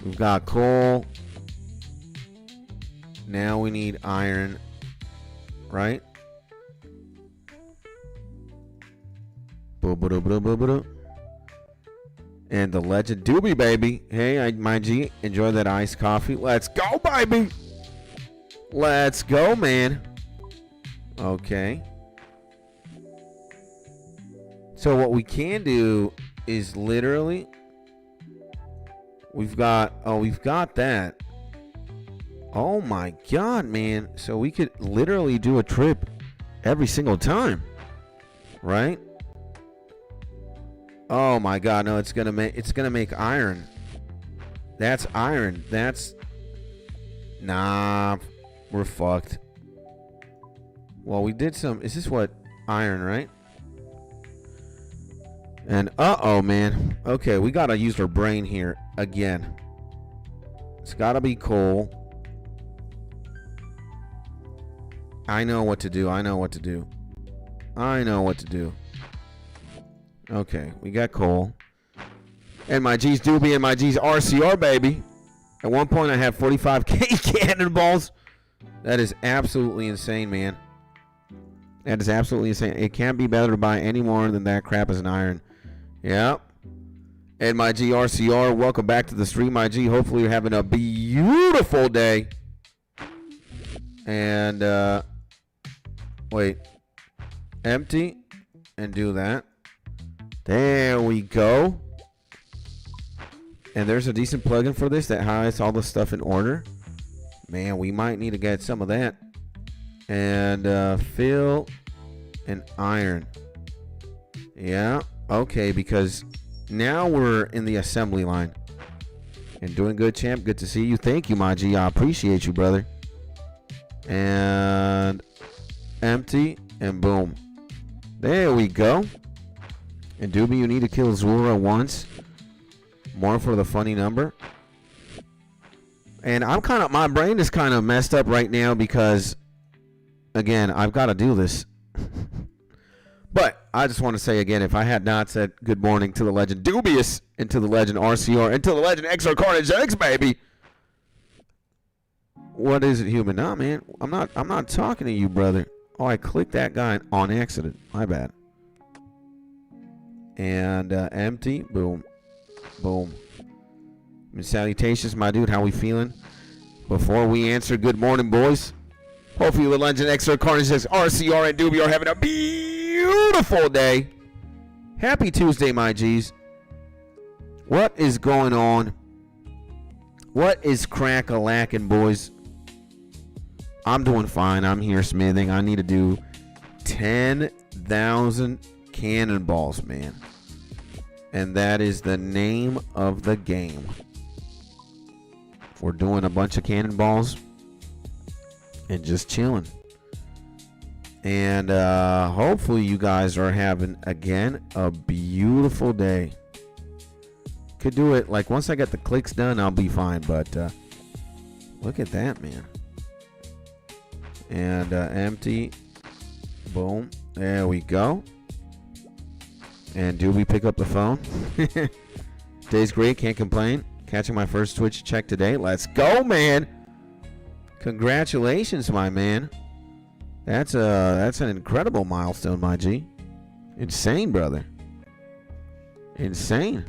We've got coal. Now we need iron. Right? And the legend Doobie, baby. Hey, my G, enjoy that iced coffee. Let's go, baby. Let's go, man. Okay. So what we can do is literally, we've got that. Oh my God, man. So we could literally do a trip every single time, right? Oh my God, no, it's gonna make iron. That's iron. Nah, we're fucked. Well, we did some, is this what? Iron, right? And uh-oh, man. Okay, we gotta use our brain here again. It's gotta be coal. I know what to do. Okay, we got coal. And my G's Doobie and my G's RCR, baby. At one point, I had 45K cannonballs. That is absolutely insane, man. That is absolutely insane. It can't be better to buy any more than that crap as an iron. Yep. And my G RCR, welcome back to the stream, my G. Hopefully you're having a beautiful day. And, wait. Empty. And do that. There we go. And there's a decent plugin for this that highlights all the stuff in order. Man, we might need to get some of that. And fill and iron. Yeah. Okay, because now we're in the assembly line. And doing good, champ. Good to see you. Thank you, my G. I appreciate you, brother. And empty. And boom. There we go. And Doobie, you need to kill Zura once. More for the funny number. And my brain is kind of messed up right now because, again, I've got to do this. But I just want to say again, if I had not said good morning to the legend Dubious and to the legend RCR and to the legend 𝗧𝗘𝗘𝗧𝗜𝗖, baby. What is it, human? Nah, man. I'm not talking to you, brother. Oh, I clicked that guy on accident. My bad. And empty. Boom. Boom. And salutations, my dude. How we feeling? Before we answer, good morning, boys. Hopefully the legend 𝗧𝗘𝗘𝗧𝗜𝗖, RCR, and Doobie are having a beautiful day. Happy Tuesday, my G's. What is going on? What is crack-a-lacking, boys? I'm doing fine. I'm here smithing. I need to do 10,000 cannonballs, man. And that is the name of the game. We're doing a bunch of cannonballs and just chilling. And hopefully you guys are having, again, a beautiful day. Could do it, like, once I get the clicks done, I'll be fine. But look at that, man. And empty. Boom. There we go. And do we pick up the phone? Day's great. Can't complain. Catching my first Twitch check today. Let's go, man. Congratulations, my man. That's an incredible milestone, my G. Insane, brother. Insane.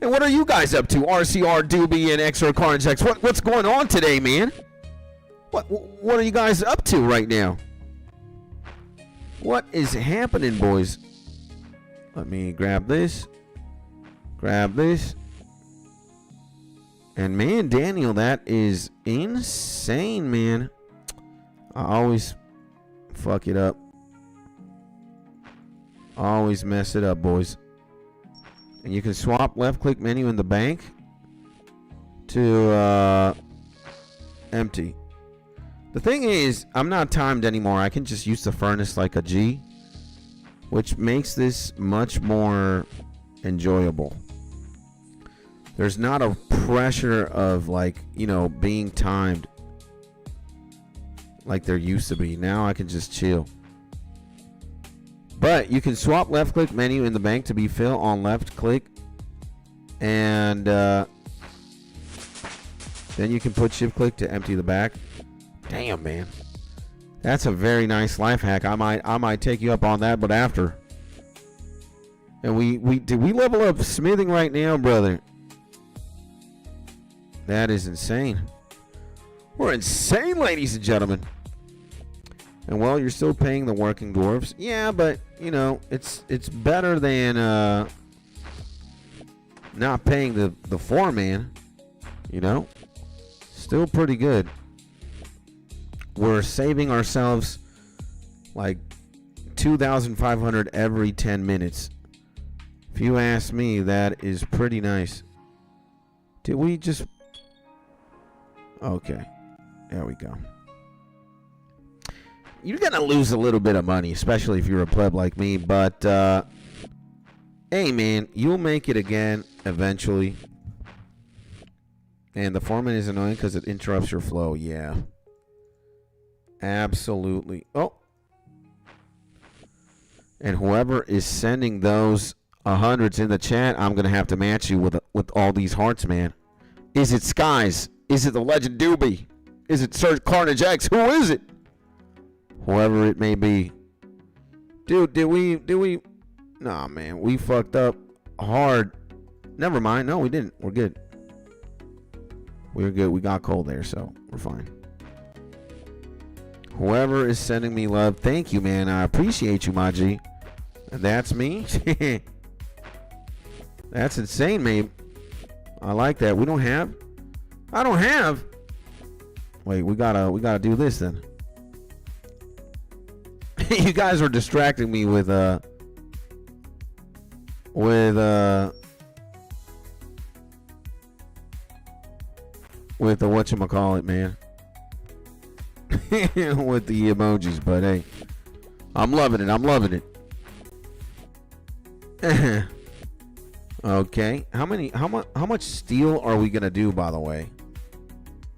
And what are you guys up to? RCR, Doobie, and 𝗧𝗘𝗟𝗘𝗧𝗜𝗖. What's going on today, man? What are you guys up to right now? What is happening, boys? Let me grab this. Grab this. And man, Daniel, that is insane, man. I always fuck it up. Always mess it up, boys. And you can swap left-click menu in the bank to empty. The thing is, I'm not timed anymore. I can just use the furnace like a G, which makes this much more enjoyable. There's not a pressure of, like, you know, being timed like there used to be. Now I can just chill. But you can swap left click menu in the bank to be fill on left click. And then you can put shift click to empty the back. Damn, man. That's a very nice life hack. I might take you up on that, but after. And did we level up smithing right now, brother? That is insane. We're insane, ladies and gentlemen. And well, you're still paying the working dwarves. Yeah, but you know, it's better than not paying the foreman. You know, still pretty good. We're saving ourselves like 2,500 every 10 minutes. If you ask me, that is pretty nice. Did we just... Okay, there we go. You're going to lose a little bit of money, especially if you're a pleb like me. But, hey, man, you'll make it again eventually. And the foreman is annoying because it interrupts your flow. Yeah. Absolutely. Oh. And whoever is sending those 100s in the chat, I'm going to have to match you with all these hearts, man. Is it Skies? Is it the Legend Doobie? Is it 𝗧𝗘𝗟𝗘𝗧𝗜𝗍𝗍? Who is it? Whoever it may be. Dude, did we? Nah, man, we fucked up hard. Never mind. No, we didn't. We're good. We're good. We got cold there, so we're fine. Whoever is sending me love, thank you, man. I appreciate you, my G. And that's me. That's insane, mate. I like that. I don't have. Wait, we gotta do this then. You guys are distracting me with the whatchamacallit, man. With the emojis, but hey, I'm loving it. Okay, how much steel are we gonna do, by the way?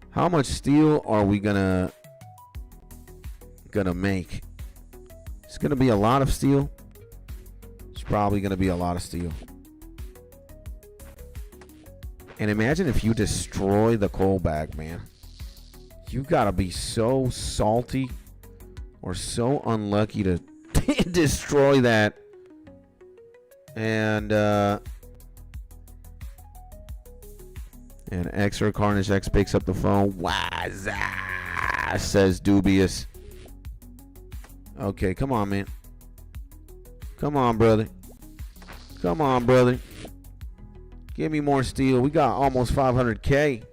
How much steel are we gonna make? It's gonna be a lot of steel. It's probably gonna be a lot of steel. And imagine if you destroy the coal bag, man. You gotta be so salty or so unlucky to destroy that. And 𝗧𝗘𝗟𝗘𝗧𝗜𝗖 picks up the phone. Wazza, says dubious. Okay, come on, man. Come on, brother. Give me more steel. We got almost 500K.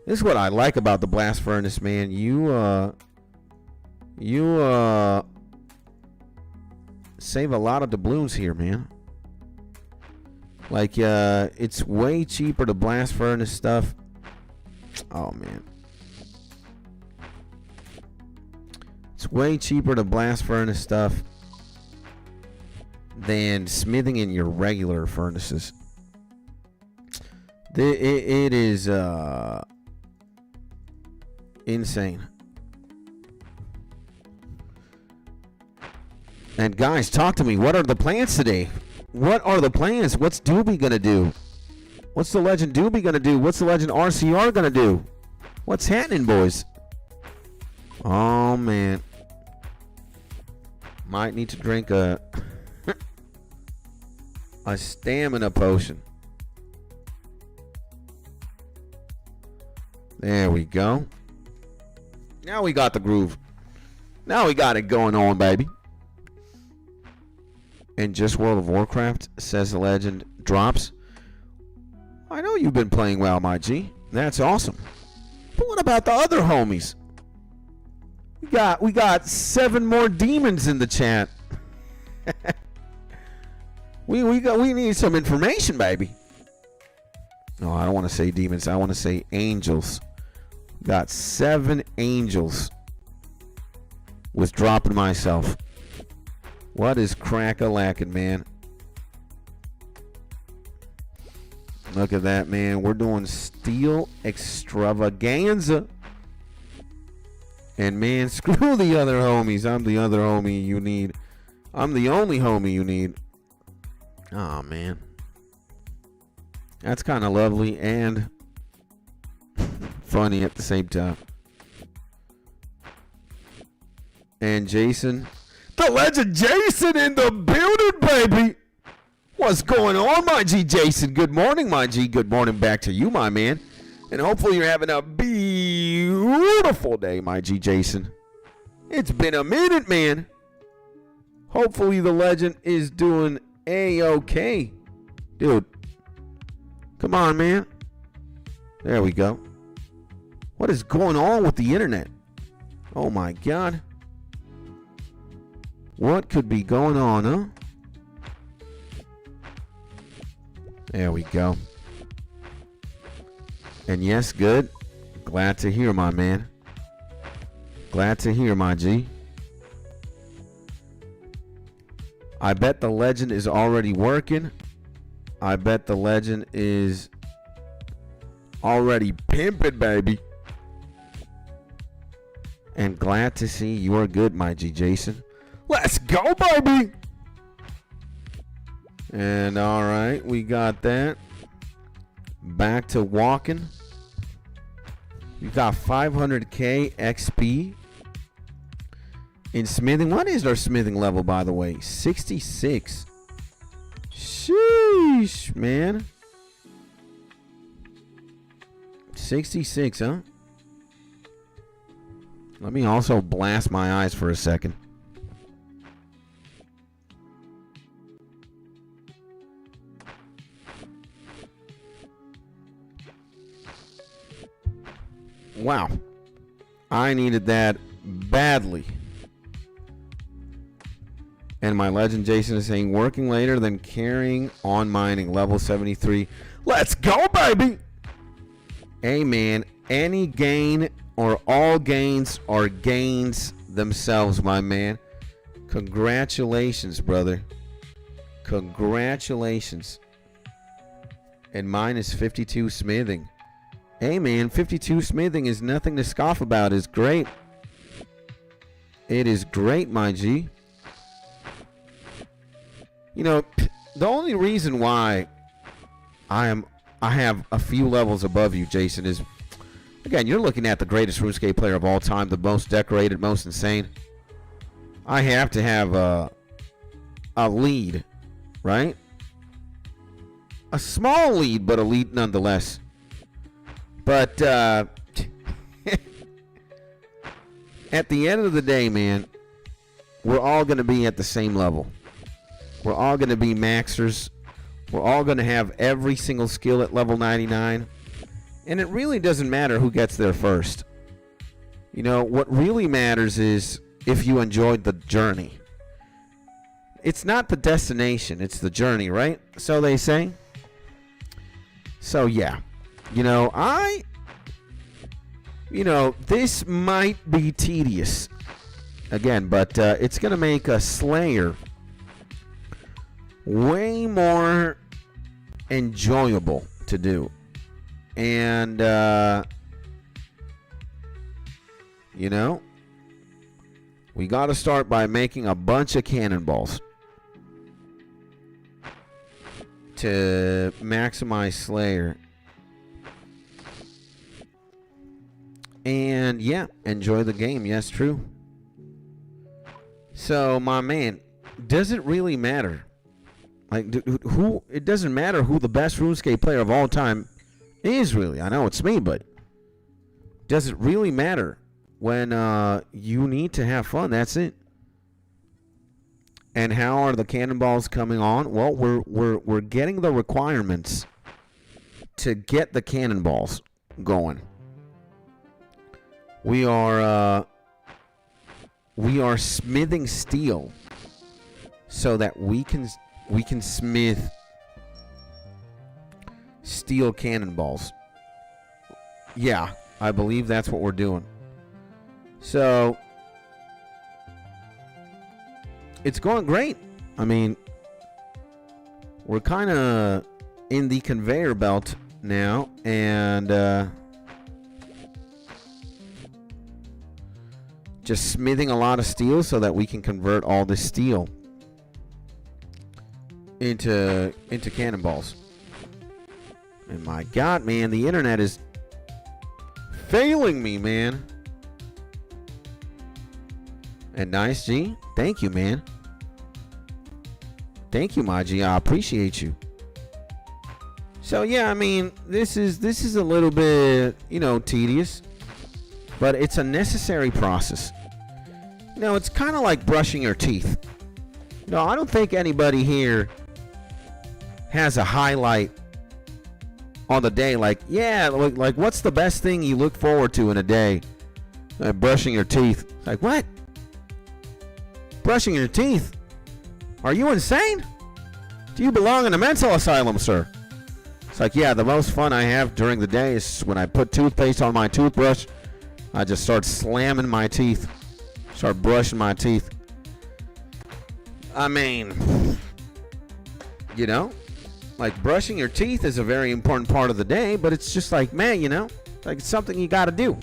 This is what I like about the blast furnace, man. You save a lot of doubloons here, man. Like, it's way cheaper to blast furnace stuff. Oh, man. It's way cheaper to blast furnace stuff than smithing in your regular furnaces. It is insane. And guys, talk to me. What are the plans today? What are the plans? What's Doobie gonna do? What's the Legend Doobie gonna do? What's the Legend RCR gonna do? What's happening, boys? Oh, man. Might need to drink a A stamina potion. There we go. Now we got the groove. Now we got it going on, baby. And just World of Warcraft, says the legend, drops. I know you've been playing well, my G. That's awesome. But what about the other homies? We got 7 more demons in the chat. we need some information, baby. No, I don't want to say demons. I want to say angels. Got 7 angels. Was dropping myself. What is crack-a-lackin', man? Look at that, man. We're doing steel extravaganza. And, man, screw the other homies. I'm the other homie you need. I'm the only homie you need. Oh, man. That's kind of lovely and funny at the same time. And Jason, the legend Jason in the building, baby. What's going on, my G Jason? Good morning, my G. Good morning back to you, my man. And hopefully you're having a beautiful day, my G Jason. It's been a minute, man. Hopefully the legend is doing A-okay. Dude, come on, man. There we go. What is going on with the internet? Oh, my God. What could be going on, huh? There we go. And yes, good. Glad to hear, my man. Glad to hear, my G. I bet the legend is already working. I bet the legend is already pimping, baby. And glad to see you are good, my G Jason. Let's go, baby. And all right, we got that. Back to walking. We got 500k XP in smithing. What is our smithing level, by the way? 66. Sheesh, man. 66, huh? Let me also blast my eyes for a second. Wow. I needed that badly. And my legend Jason is saying working later than carrying on mining. Level 73. Let's go, baby. Hey, man. Any gain or all gains are gains themselves, my man. Congratulations, brother. Congratulations. And mine is 52 smithing. Hey, man, 52 smithing is nothing to scoff about. It's great. It is great, my G. You know, the only reason why I have a few levels above you, Jason, is, again, you're looking at the greatest RuneScape player of all time, the most decorated, most insane. I have to have a lead, right? A small lead, but a lead nonetheless. But at the end of the day, man, we're all going to be at the same level. We're all going to be maxers. We're all going to have every single skill at level 99. And it really doesn't matter who gets there first. You know, what really matters is if you enjoyed the journey. It's not the destination, it's the journey, right? So they say. So, yeah. You know, this might be tedious. Again, but it's going to make a Slayer way more enjoyable to do. And, you know, we got to start by making a bunch of cannonballs to maximize Slayer. And, yeah, enjoy the game. Yes, true. So, my man, does it really matter Like, who? It doesn't matter who the best RuneScape player of all time is, really. I know it's me, but does it really matter when you need to have fun? That's it. And how are the cannonballs coming on? Well, we're getting the requirements to get the cannonballs going. We are smithing steel so that we can smith steel cannonballs. Yeah, I believe that's what we're doing. So it's going great. I mean, we're kind of in the conveyor belt now, and just smithing a lot of steel so that we can convert all this steel into cannonballs. And my God, man, the internet is failing me, man. And nice G, thank you, man. Thank you, my G. I appreciate you. So yeah, I mean, this is a little bit, tedious, but it's a necessary process. It's kind of like brushing your teeth. I don't think anybody here has a highlight on the day. Like, yeah, like what's the best thing you look forward to in a day? Brushing your teeth. Like, what? Brushing your teeth? Are you insane? Do you belong in a mental asylum, sir? It's like, yeah, the most fun I have during the day is when I put toothpaste on my toothbrush. I just start slamming my teeth. Start brushing my teeth. I mean, like brushing your teeth is a very important part of the day, but it's just like, man, like it's something you got to do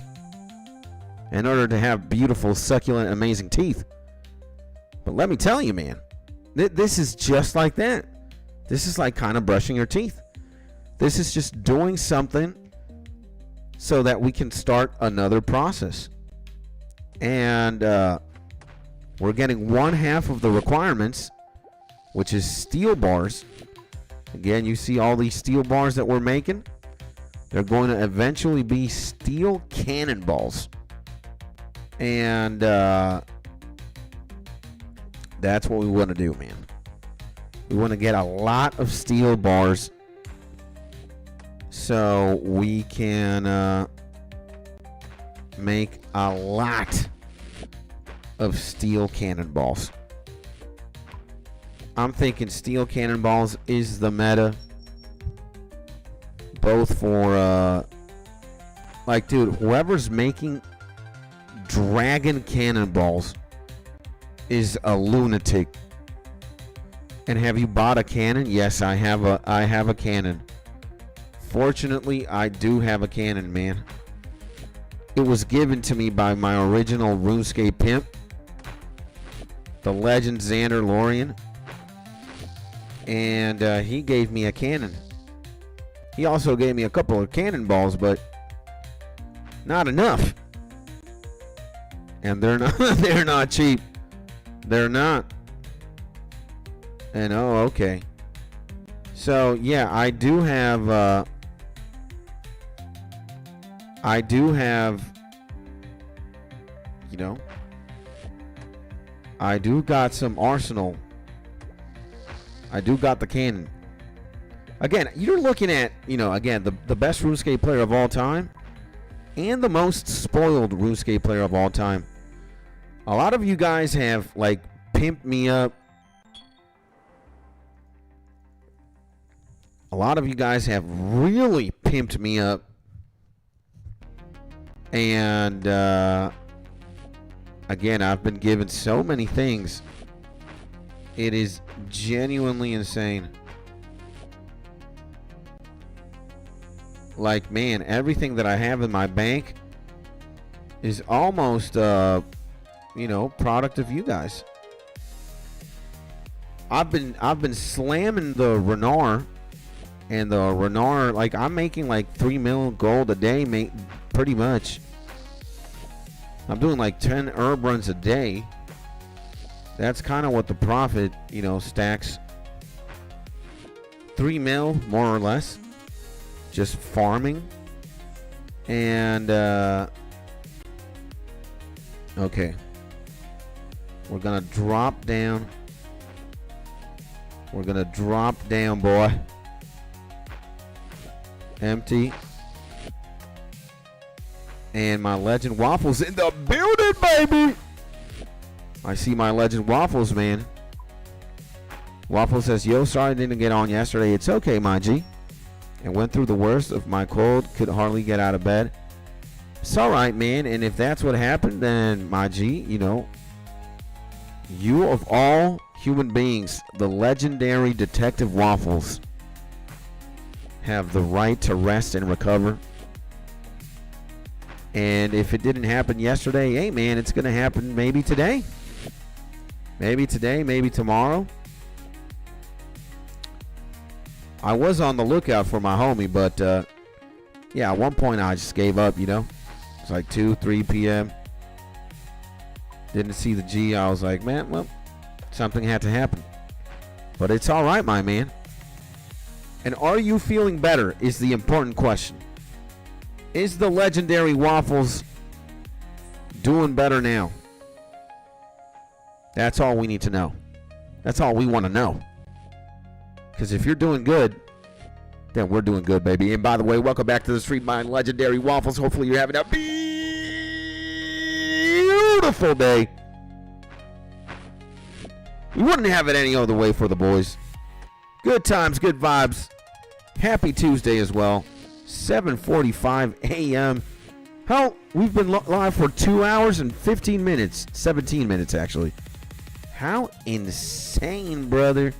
in order to have beautiful, succulent, amazing teeth. But let me tell you, man, this is just like that. This is like kind of brushing your teeth. This is just doing something so that we can start another process. And we're getting one half of the requirements, which is steel bars. Again, you see all these steel bars that we're making? They're going to eventually be steel cannonballs. And that's what we want to do, man. We want to get a lot of steel bars so we can make a lot of steel cannonballs. I'm thinking steel cannonballs is the meta, both for like, dude, whoever's making dragon cannonballs is a lunatic. And have you bought a cannon? Yes, I have a cannon. Fortunately, I do have a cannon, man. It was given to me by my original RuneScape pimp, the legend 𝗧𝗘𝗟𝗏𝗏. And he gave me a cannon. He also gave me a couple of cannonballs, but not enough. And they're not cheap. They're not. And okay. So yeah, I do have I do got some arsenal. I do got the cannon. Again, you're looking at, again, the best RuneScape player of all time and the most spoiled RuneScape player of all time. A lot of you guys have, like, pimped me up. A lot of you guys have really pimped me up. And, again, I've been given so many things. It is genuinely insane. Like, man, everything that I have in my bank is almost, product of you guys. I've been slamming the Renar, and the Renar, like, I'm making like 3 million gold a day, mate, pretty much. I'm doing like 10 herb runs a day. That's kind of what the profit, stacks 3 mil, more or less. Just farming. And, okay. We're going to drop down. We're going to drop down, boy. Empty. And my Legend Waffles in the building, baby. I see my Legend Waffles, man. Waffle says, yo, sorry I didn't get on yesterday. It's okay, my G. And went through the worst of my cold. Could hardly get out of bed. It's all right, man. And if that's what happened, then, my G, you know, you of all human beings, the legendary Detective Waffles, have the right to rest and recover. And if it didn't happen yesterday, hey, man, it's going to happen maybe today. Maybe today, maybe tomorrow. I was on the lookout for my homie, but, yeah, at one point I just gave up, you know. It's like 2, 3 p.m. Didn't see the G. I was like, man, well, something had to happen. But it's all right, my man. And are you feeling better is the important question. Is the legendary Waffles doing better now? That's all we need to know. That's all we want to know. Because if you're doing good, then we're doing good, baby. And by the way, welcome back to the stream, my legendary Waffles. Hopefully you're having a beautiful day. We wouldn't have it any other way for the boys. Good times, good vibes. Happy Tuesday as well. 7:45 a.m. Hell, we've been live for 2 hours and 15 minutes. 17 minutes, actually. How insane, brother.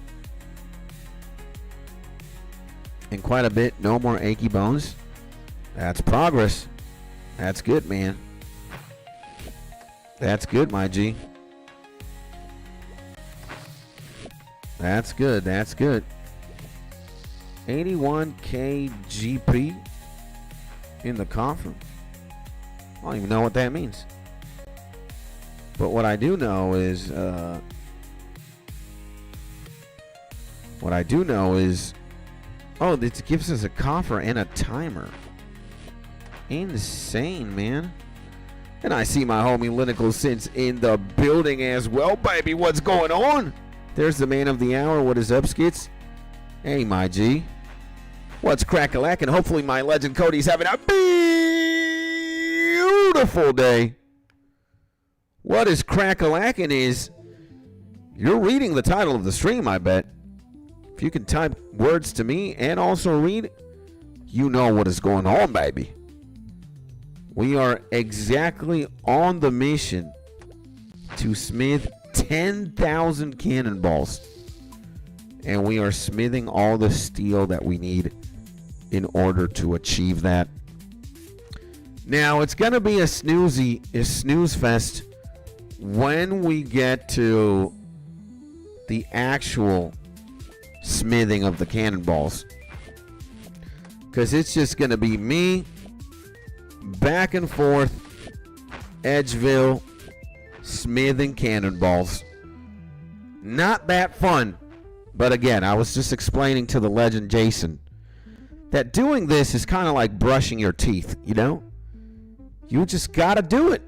And quite a bit. No more achy bones. That's progress. That's good, man. That's good, my G. That's good. That's good. 81K GP in the conference. I don't even know what that means. But what I do know is, oh, it gives us a coffer and a timer. Insane, man. And I see my homie Linical Since in the building as well, baby. What's going on? There's the man of the hour. What is up, Skits? Hey, my G. What's crack-a-lack? And hopefully my legend Cody's having a beautiful day. What is crack-a-lackin' is you're reading the title of the stream, I bet. If you can type words to me and also read, you know what is going on, baby. We are exactly on the mission to smith 10,000 cannonballs. And we are smithing all the steel that we need in order to achieve that. Now, it's going to be a snooze fest when we get to the actual smithing of the cannonballs. Because it's just going to be me, back and forth, Edgeville, smithing cannonballs. Not that fun. But again, I was just explaining to the legend Jason that doing this is kind of like brushing your teeth, you know? You just got to do it.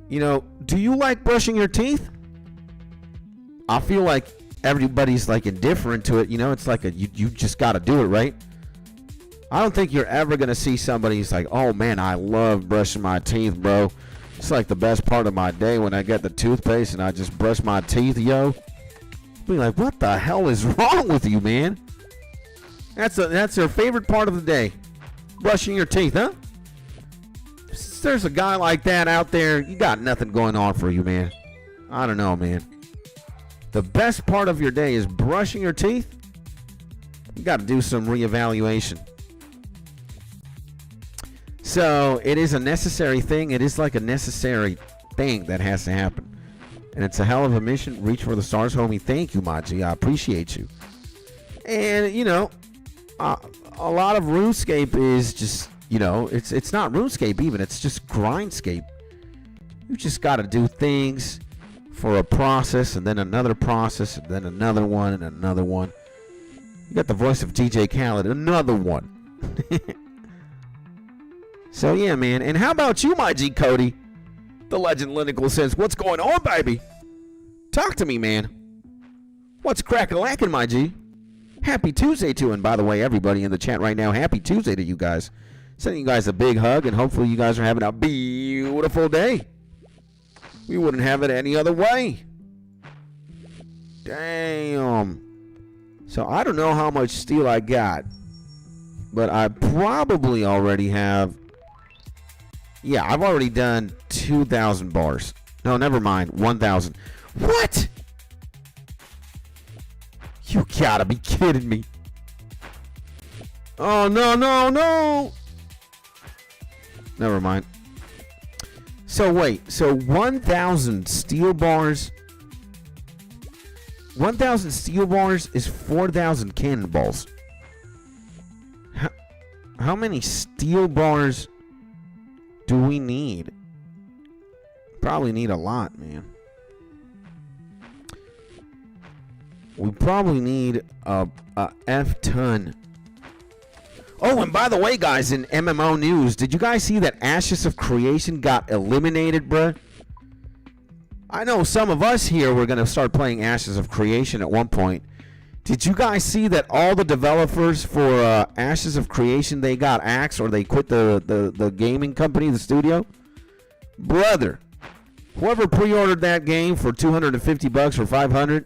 You know, do you like brushing your teeth? I feel like everybody's like indifferent to it, you know? It's like you just got to do it, right? I don't think you're ever going to see somebody who's like, oh man, I love brushing my teeth, bro. It's like the best part of my day when I get the toothpaste and I just brush my teeth, yo. Be like, what the hell is wrong with you, man? That's their favorite part of the day. Brushing your teeth, huh? If there's a guy like that out there, you got nothing going on for you, man. I don't know, man. The best part of your day is brushing your teeth. You got to do some reevaluation. So it is a necessary thing. It is like a necessary thing that has to happen. And it's a hell of a mission. Reach for the stars, homie. Thank you, Maji. I appreciate you. And, you know, a lot of RuneScape is just, you know, it's not RuneScape even. It's just Grindscape. You just got to do things for a process and then another process and then another one and another one. You got the voice of DJ Khaled, another one. So yeah, man. And how about you, my G Cody? The legend Linecal says, what's going on, baby? Talk to me, man. What's crack-a-lackin', my G? Happy Tuesday to you. And by the way, everybody in the chat right now, happy Tuesday to you guys. Sending you guys a big hug, and hopefully you guys are having a beautiful day. We wouldn't have it any other way. Damn. So I don't know how much steel I got, but I probably already have. Yeah, I've already done 2,000 bars. No, never mind. 1,000. What? You gotta be kidding me. Oh, no, no, no. Never mind. So wait, so 1,000 steel bars. 1,000 steel bars is 4,000 cannonballs. How many steel bars do we need? Probably need a lot, man. We probably need a F-ton. Oh, and by the way, guys, in MMO news, did you guys see that Ashes of Creation got eliminated, bruh? I know some of us here were going to start playing Ashes of Creation at one point. Did you guys see that all the developers for Ashes of Creation, they got axed or they quit the gaming company, the studio? Brother, whoever pre-ordered that game for $250 or $500,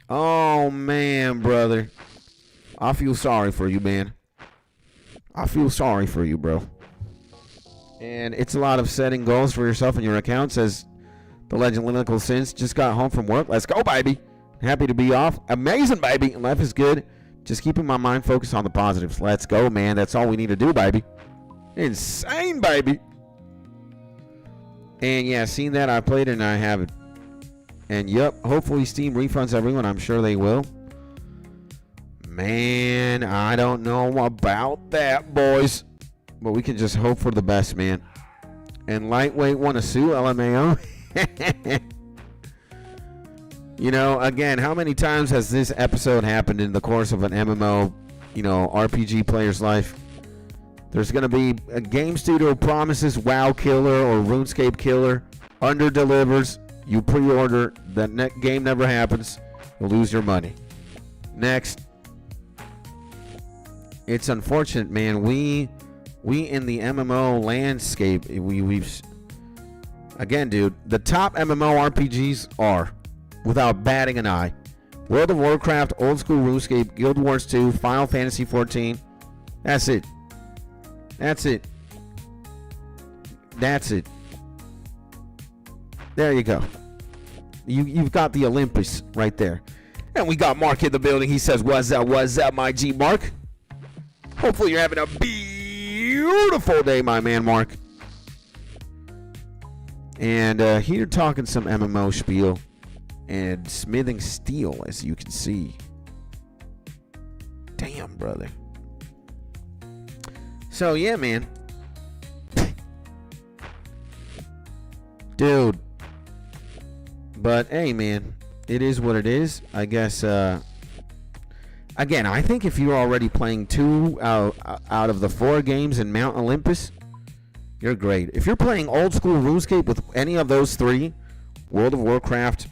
oh, man, brother. I feel sorry for you, man. I feel sorry for you, bro. And it's a lot of setting goals for yourself and your account. Says the legend Linecal Sins just got home from work. Let's go, baby. Happy to be off. Amazing, baby. Life is good. Just keeping my mind focused on the positives. Let's go, man. That's all we need to do, baby. Insane, baby. And yeah, seen that. I played it and I have it. And yep, hopefully Steam refunds everyone. I'm sure they will. Man, I don't know about that, boys. But we can just hope for the best, man. And Lightweight won a Sue, LMAO. You know, again, how many times has this episode happened in the course of an MMO, you know, RPG player's life? There's going to be a game studio promises WoW killer or RuneScape killer, under-delivers, you pre-order, that game never happens, you'll lose your money. Next. It's unfortunate, man. We in the MMO landscape, we've again, dude, the top MMO RPGs are, without batting an eye, World of Warcraft, Old School RuneScape, Guild Wars 2, Final Fantasy 14. That's it. That's it. That's it. There you go. You've got the Olympus right there. And we got Mark in the building. He says, what's up, my G Mark? Hopefully you're having a beautiful day, my man, Mark. And here talking some MMO spiel and smithing steel, as you can see. Damn, brother. So, yeah, man. Dude. But, hey, man. It is what it is. I guess, again, I think if you're already playing 2 out of the 4 games in Mount Olympus, you're great. If you're playing old school RuneScape with any of those 3, World of Warcraft,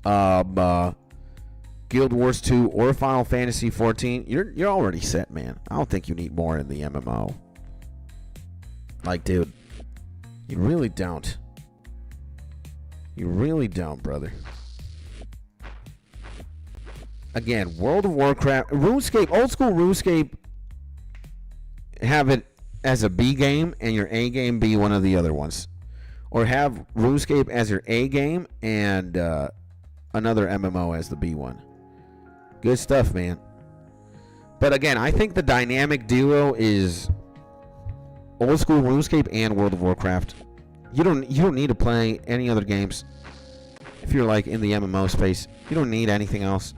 Guild Wars 2, or Final Fantasy 14, you're already set, man. I don't think you need more in the MMO. Like, dude, you really don't. You really don't, brother. Again, World of Warcraft, RuneScape, old school RuneScape, have it as a B game and your A game be one of the other ones. Or have RuneScape as your A game and another MMO as the B one. Good stuff, man. But again, I think the dynamic duo is old school RuneScape and World of Warcraft. You don't need to play any other games if you're like in the MMO space. You don't need anything else.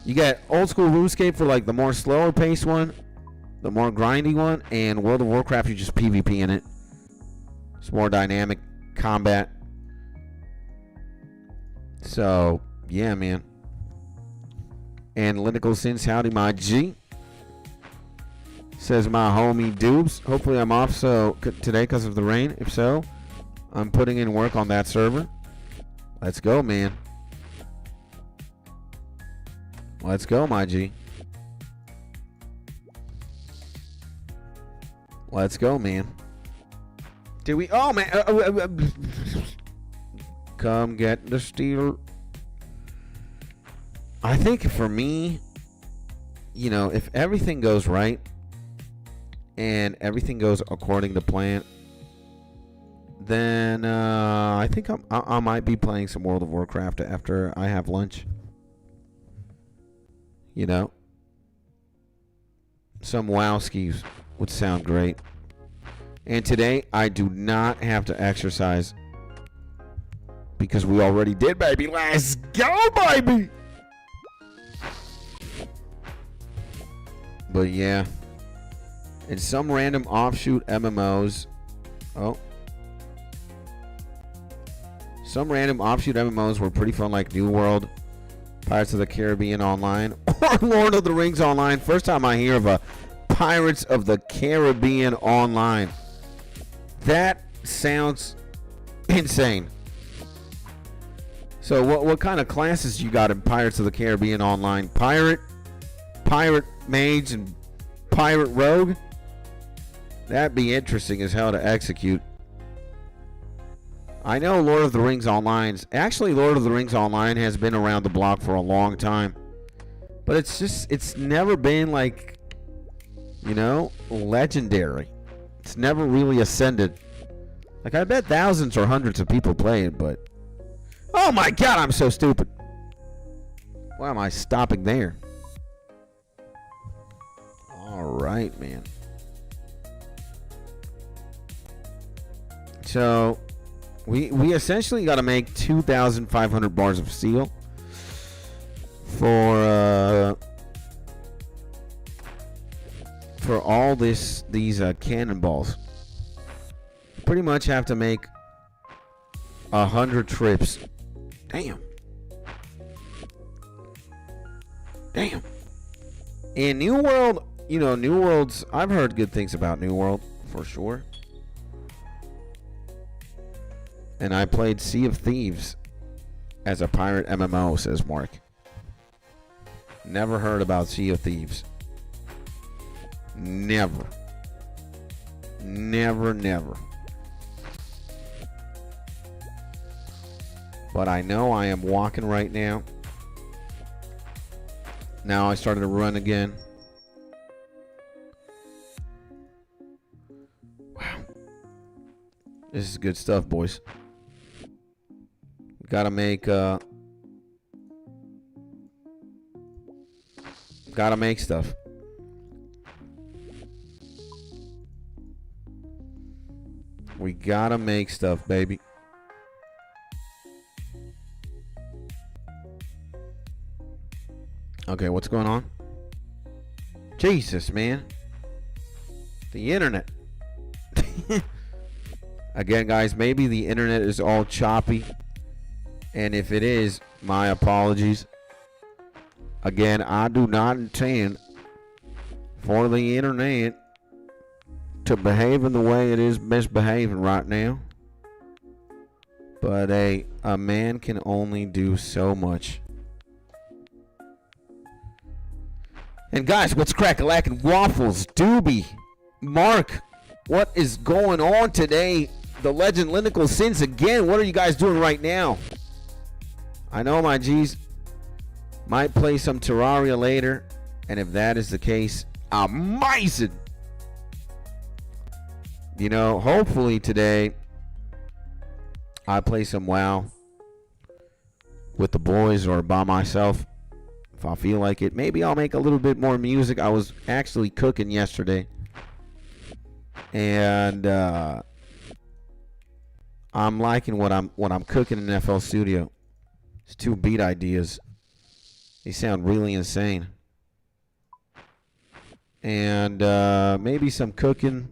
You got old school RuneScape for like the more slower paced one, the more grindy one, and World of Warcraft, you just PvP in it. It's more dynamic combat. So, yeah, man. Analytical 𝗧𝗘𝗚𝗏𝗧𝗏, my G. Says my homie Dubes. Hopefully I'm off today because of the rain. If so, I'm putting in work on that server. Let's go, man. Let's go, my G. Let's go, man. Did we? Oh, man. Come get the steel. I think for me, you know, if everything goes right and everything goes according to plan, then I think I might be playing some World of Warcraft after I have lunch. You know, some wowskis would sound great. And today I do not have to exercise because we already did, baby. Let's go, baby. But yeah, and some random offshoot MMOs. Oh. Some random offshoot MMOs were pretty fun, like New World, Pirates of the Caribbean Online, or Lord of the Rings Online. First time I hear of a Pirates of the Caribbean Online. That sounds insane. So what kind of classes you got in Pirates of the Caribbean Online? Pirate mage, and pirate rogue? That'd be interesting as hell to execute. I know Lord of the Rings Online. Actually, Lord of the Rings Online has been around the block for a long time. But it's never been like, you know, legendary. It's never really ascended. Like, I bet thousands or hundreds of people play it, but... Oh my god, I'm so stupid. Why am I stopping there? Alright, man. So... We essentially got to make 2,500 bars of steel for all these cannonballs. Pretty much have to make 100 trips. Damn. In New World, you know, New World's, I've heard good things about New World for sure. And I played Sea of Thieves as a pirate MMO, says Mark. Never heard about Sea of Thieves. Never. But I know I am walking right now. Now I started to run again. Wow. This is good stuff, boys. Gotta make stuff. We gotta make stuff, baby. Okay, what's going on? Jesus, man. The internet. Again, guys, maybe the internet is all choppy. And if it is, my apologies. Again, I do not intend for the internet to behave in the way it is misbehaving right now. But a man can only do so much. And guys, what's crack-a-lackin' waffles? Doobie, Mark, what is going on today? The legend Linecal Sins again. What are you guys doing right now? I know my G's might play some Terraria later, and if that is the case, amazing. You know, hopefully today I play some WoW with the boys or by myself if I feel like it. Maybe I'll make a little bit more music. I was actually cooking yesterday, and I'm liking what I'm cooking in FL Studio. It's 2 beat ideas. They sound really insane. And maybe some cooking.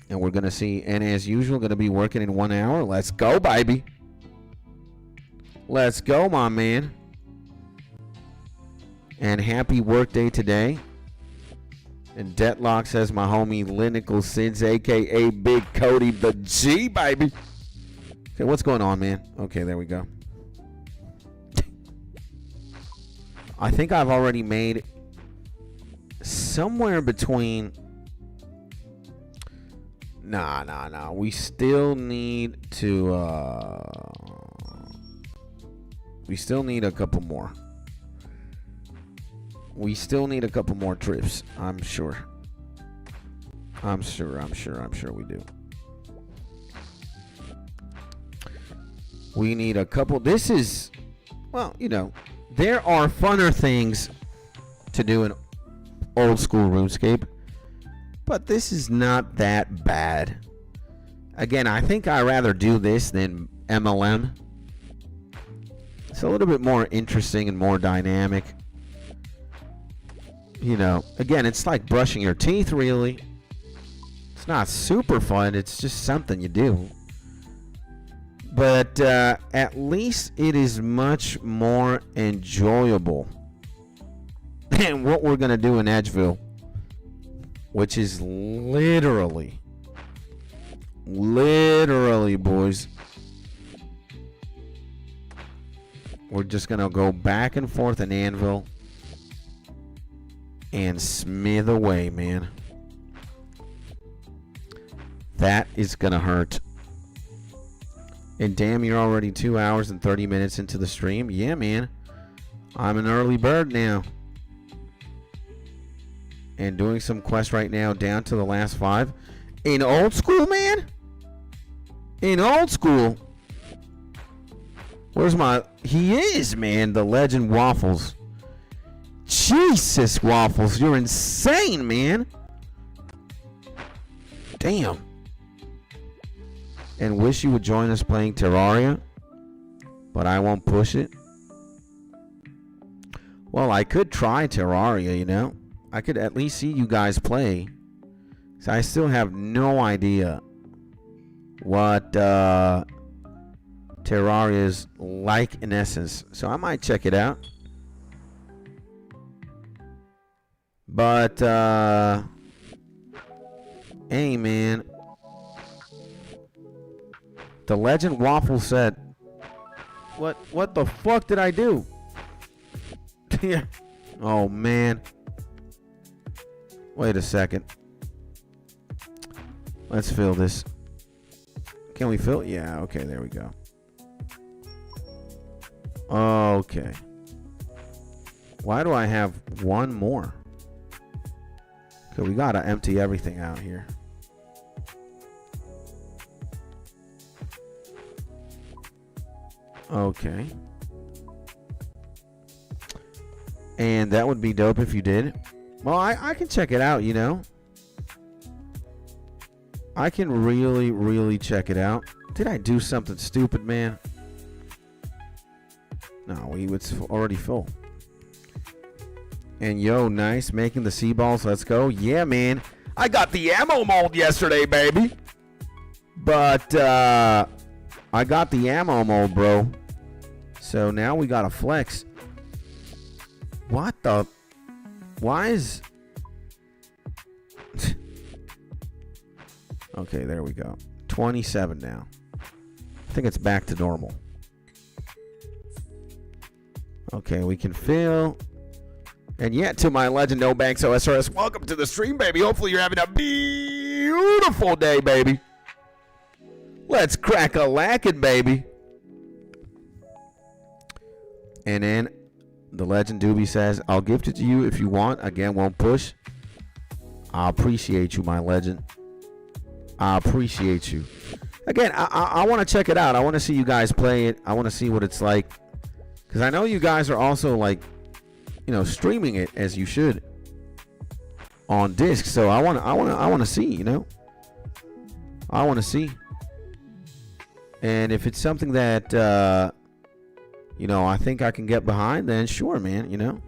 And we're going to see. And as usual, going to be working in 1 hour. Let's go, baby. Let's go, my man. And happy work day today. And Deadlock says my homie 𝗦𝗬𝗡𝗧𝗜𝗖, a.k.a. Big Cody the G, baby. Okay, what's going on, man? Okay, there we go. I think I've already made somewhere between... Nah. We still need to... We still need a couple more. We still need a couple more trips, I'm sure. I'm sure we do. We need a couple. This is, well, you know, there are funner things to do in old school RuneScape, but this is not that bad. Again, I think I'd rather do this than MLM. It's a little bit more interesting and more dynamic. You know, again, it's like brushing your teeth, really. It's not super fun. It's just something you do. But at least it is much more enjoyable than what we're going to do in Edgeville, which is literally, boys, we're just going to go back and forth in Anvil and smith away, man. That is gonna hurt. And damn, you're already 2 hours and 30 minutes into the stream. Yeah, man. I'm an early bird now. And doing some quests right now down to the last 5. In old school, man? In old school. Where's my... He is, man. The legend Waffles. Jesus, Waffles, you're insane, man. Damn. And wish you would join us playing Terraria, but I won't push it. Well, I could try Terraria, you know. I could at least see you guys play. So I still have no idea what Terraria is like in essence. So I might check it out. But, hey, man. The legend Waffle said, what the fuck did I do? Yeah. Oh, man. Wait a second. Let's fill this. Can we fill? Yeah, okay, there we go. Okay. Why do I have one more? Okay, we gotta empty everything out here. Okay. And that would be dope if you did. Well, I can check it out, you know. I can really check it out. Did I do something stupid, man? No, it's already full. And yo, nice, making the sea balls. Let's go. Yeah, man. I got the ammo mold yesterday, baby. But I got the ammo mold, bro. So now we got to flex. What the? Why is... Okay, there we go. 27 now. I think it's back to normal. Okay, we can fill. And yet to my legend, No Banks OSRS, welcome to the stream, baby. Hopefully you're having a beautiful day, baby. Let's crack a lacking, baby. And then the legend Doobie says, I'll gift it to you if you want. Again, won't push. I appreciate you, my legend. I appreciate you. Again, I want to check it out. I want to see you guys play it. I want to see what it's like. Because I know you guys are also like, you know, streaming it as you should on disc. So I want to see, you know. I want to see. And if it's something that you know, I think I can get behind, then sure, man, you know.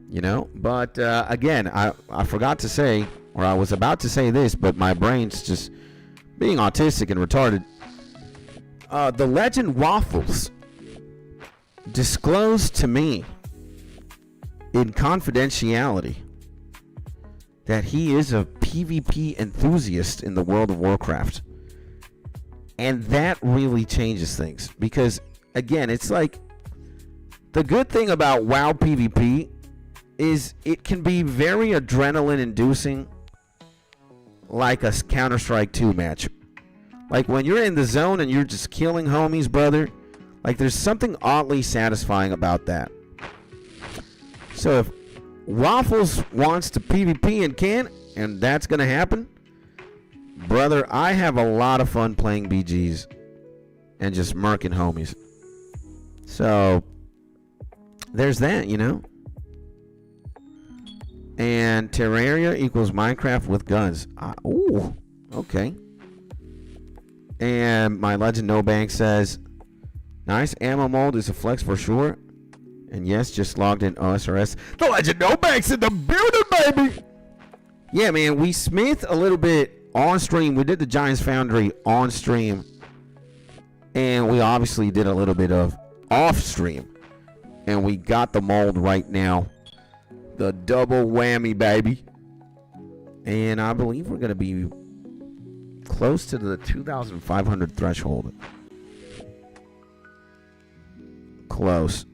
You know, but again, I forgot to say, or I was about to say this, but my brain's just being autistic and retarded. The legend Waffles disclosed to me in confidentiality that he is a PvP enthusiast in the World of Warcraft. And that really changes things. Because, again, it's like, the good thing about WoW PvP is it can be very adrenaline-inducing, like a Counter-Strike 2 match. Like, when you're in the zone and you're just killing homies, brother, like, there's something oddly satisfying about that. So if Waffles wants to PvP and can, and that's going to happen, brother, I have a lot of fun playing BGs and just murking homies. So there's that, you know. And Terraria equals Minecraft with guns. Ooh, okay. And my legend No Bank says, nice ammo mold is a flex for sure. And yes, just logged in osrs. The legend No Bank's in the building, baby. Yeah, man, we smith a little bit on stream. We did the Giants Foundry on stream. And we obviously did a little bit of off stream. And we got the mold right now. The double whammy, baby. And I believe we're going to be close to the 2,500 threshold. Close.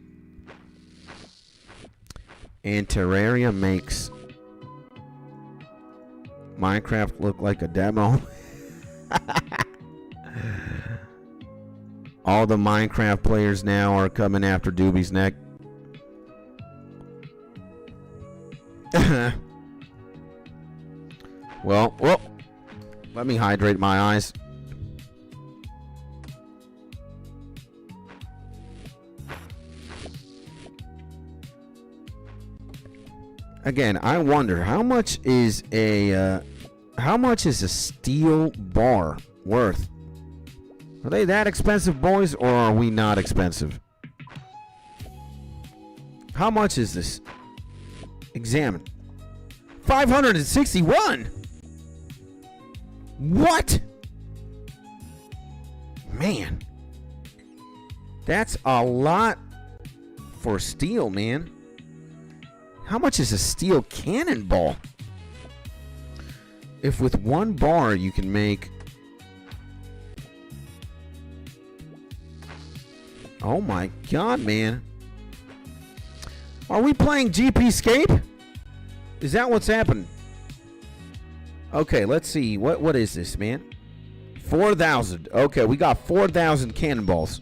And Terraria makes Minecraft look like a demo. All the Minecraft players now are coming after Doobie's neck. Well, let me hydrate my eyes. Again, I wonder how much is a steel bar worth? Are they that expensive, boys, or are we not expensive? How much is this? Examine. 561. What? Man, that's a lot for steel, man. How much is a steel cannonball? If with one bar you can make... Oh my god, man. Are we playing GP-scape? Is that what's happened? Okay, let's see. What is this, man? 4,000. Okay, we got 4,000 cannonballs.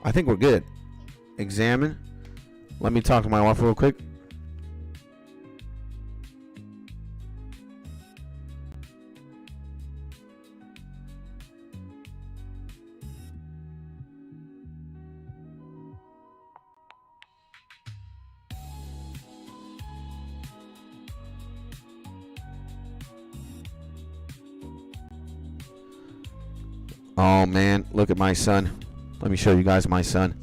I think we're good. Examine. Let me talk to my wife real quick. Oh man, look at my son. Let me show you guys my son.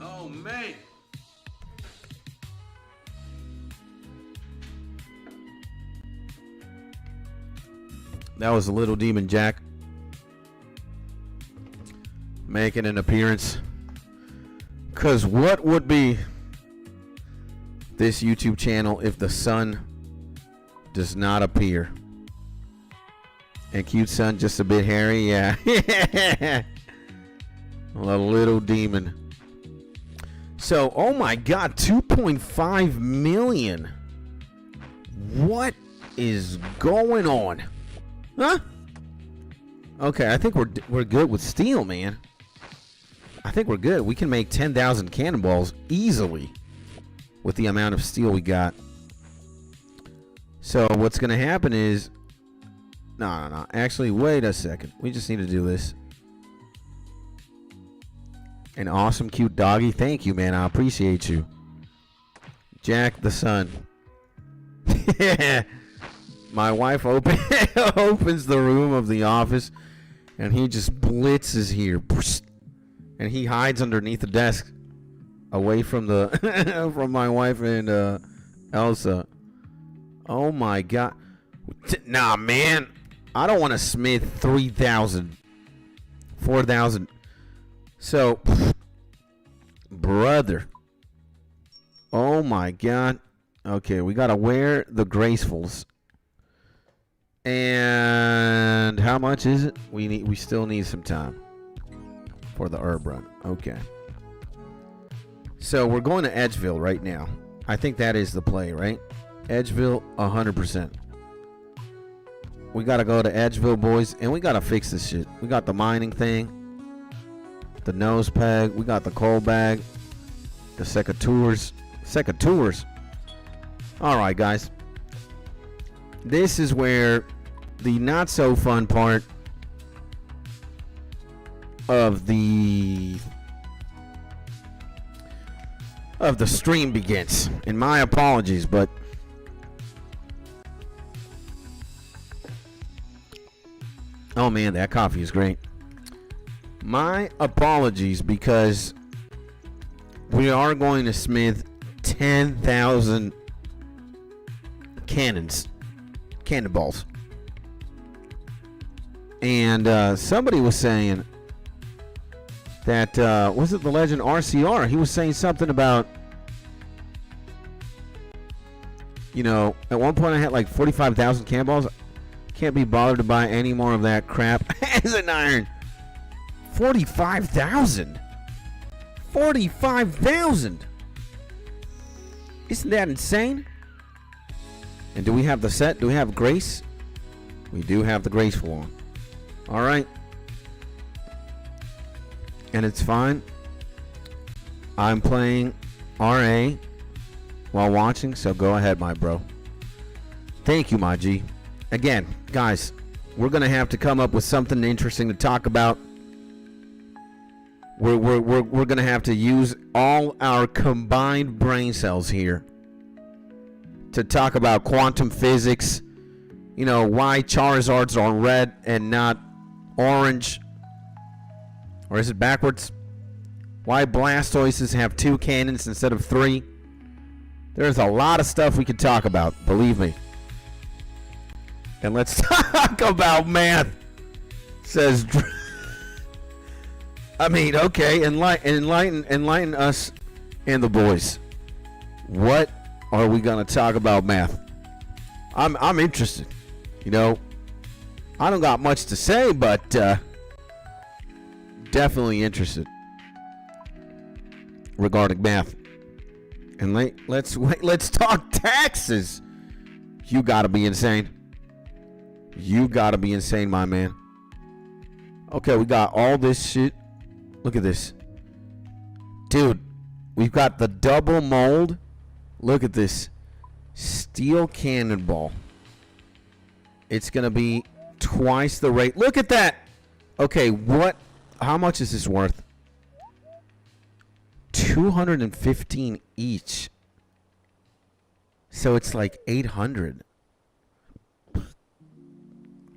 Oh man. That was a little demon Jack making an appearance. Cause what would be this YouTube channel if the sun does not appear? And cute son, just a bit hairy, yeah. A little demon. So, oh my god, 2.5 million. What is going on? Huh? Okay, I think we're good with steel, man. I think we're good. We can make 10,000 cannonballs easily with the amount of steel we got. So, what's going to happen is... No. Actually, wait a second. We just need to do this. An awesome, cute doggy. Thank you, man. I appreciate you. Jack the son. My wife opens the room of the office, and he just blitzes here, and he hides underneath the desk, away from the from my wife and Elsa. Oh my God! Nah, man, I don't want to smith 3,000, 4,000. So, brother. Oh my God. Okay, we gotta wear the Gracefuls. And how much is it? We still need some time for the herb run. Okay. So we're going to Edgeville right now. I think that is the play, right? Edgeville, 100%. We gotta go to Edgeville, boys, and we gotta fix this shit. We got the mining thing, the nose peg, we got the coal bag, the 𝗧𝗘𝗟𝗘𝗧𝗜𝗖. All right, guys. This is where the not so fun part of the stream begins. And my apologies, but oh man, that coffee is great. My apologies, because we are going to smith 10,000 cannonballs. And somebody was saying that, was it the legend RCR? He was saying something about, you know, at one point I had like 45,000 cannonballs. Can't be bothered to buy any more of that crap as an iron. 45,000. 45,000. Isn't that insane? And do we have the set? Do we have Grace? We do have the Graceful on. All right. And it's fine. I'm playing RA while watching, so go ahead, my bro. Thank you, my G. Again, guys, we're going to have to come up with something interesting to talk about. We're going to have to use all our combined brain cells here to talk about quantum physics, you know, why Charizards are red and not orange. Or is it backwards? Why Blastoises have 2 cannons instead of 3. There's a lot of stuff we could talk about, believe me. And let's talk about math, says I mean, okay, enlighten us and the boys. What are we gonna talk about math? I'm interested. You know, I don't got much to say, but definitely interested regarding math. And let's talk taxes. You gotta be insane. You gotta be insane, my man. Okay, we got all this shit. Look at this. Dude, we've got the double mold. Look at this. Steel cannonball. It's gonna be twice the rate. Look at that. Okay, what? How much is this worth? 215 each. So it's like 800.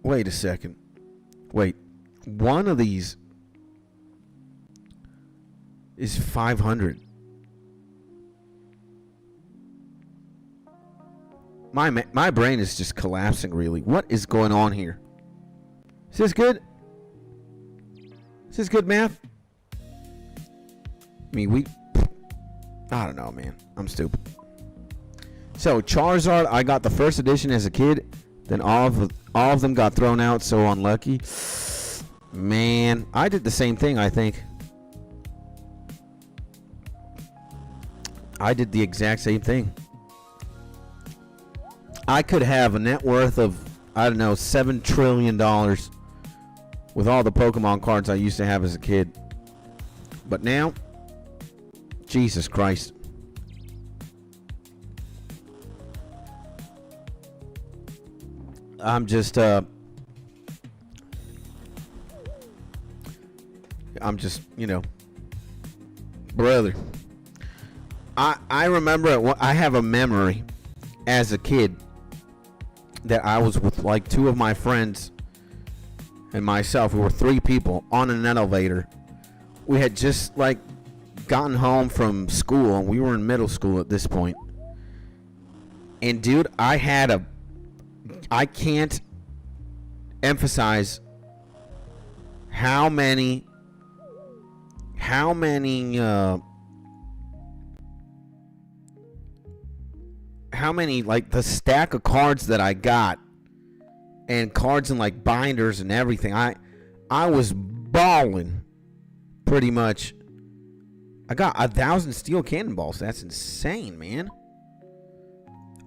Wait a second. Wait. One of these is 500. My brain is just collapsing, really. What is going on here? Is this good? Is this good math? I mean, I don't know, man. I'm stupid. So, Charizard, I got the first edition as a kid. Then all of them got thrown out, so unlucky. Man, I did the same thing, I think. I did the exact same thing. I could have a net worth of, I don't know, $7 trillion with all the Pokemon cards I used to have as a kid. But now, Jesus Christ. I'm just, you know, Brother, I remember, I have a memory as a kid that I was with like two of my friends and myself. We were three people on an elevator. We had just like gotten home from school, and we were in middle school at this point. And dude, I can't emphasize how many like the stack of cards that I got, and cards and like binders and everything. I was balling pretty much. I got 1,000 steel cannonballs. That's insane, man.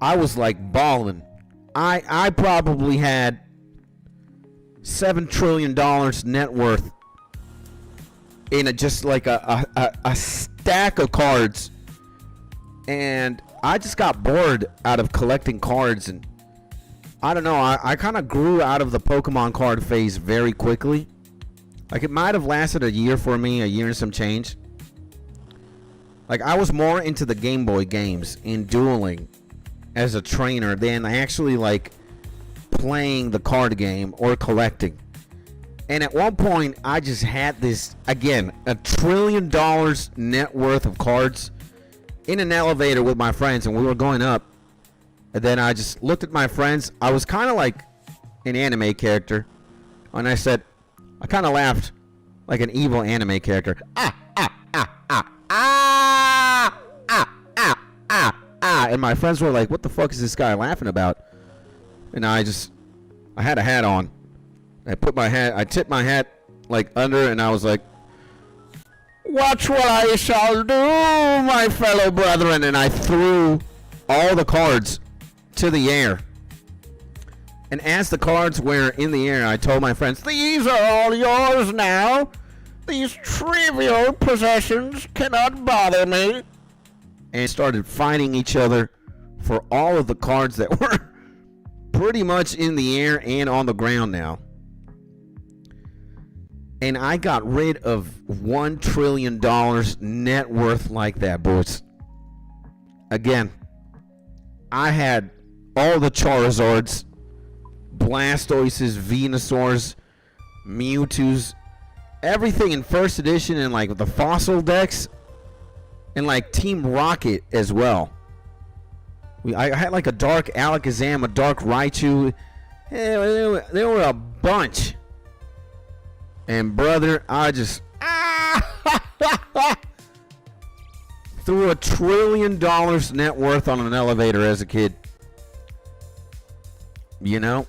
I was like balling. I probably had $7 trillion net worth in just like a stack of cards. And I just got bored out of collecting cards, and I don't know, I kind of grew out of the Pokemon card phase very quickly. Like, it might have lasted a year for me, a year and some change. Like, I was more into the Game Boy games and dueling as a trainer than actually like playing the card game or collecting. And at one point, I just had this, again, $1 trillion net worth of cards in an elevator with my friends, and we were going up. And then I just looked at my friends. I was kind of like an anime character, and I said, I kind of laughed like an evil anime character. And my friends were like, what the fuck is this guy laughing about? And I had a hat on. I tipped my hat like under, and I was like, watch what I shall do, my fellow brethren. And I threw all the cards to the air. And as the cards were in the air, I told my friends, these are all yours now. These trivial possessions cannot bother me. And started fighting each other for all of the cards that were pretty much in the air and on the ground now. And I got rid of $1 trillion net worth like that, boys. Again, I had all the Charizards, Blastoises, Venusaurs, Mewtwo's, everything in first edition, and like the fossil decks, and like Team Rocket as well. I had like a Dark Alakazam, a Dark Raichu. There were a bunch. And brother, I just threw $1 trillion net worth on an elevator as a kid. You know?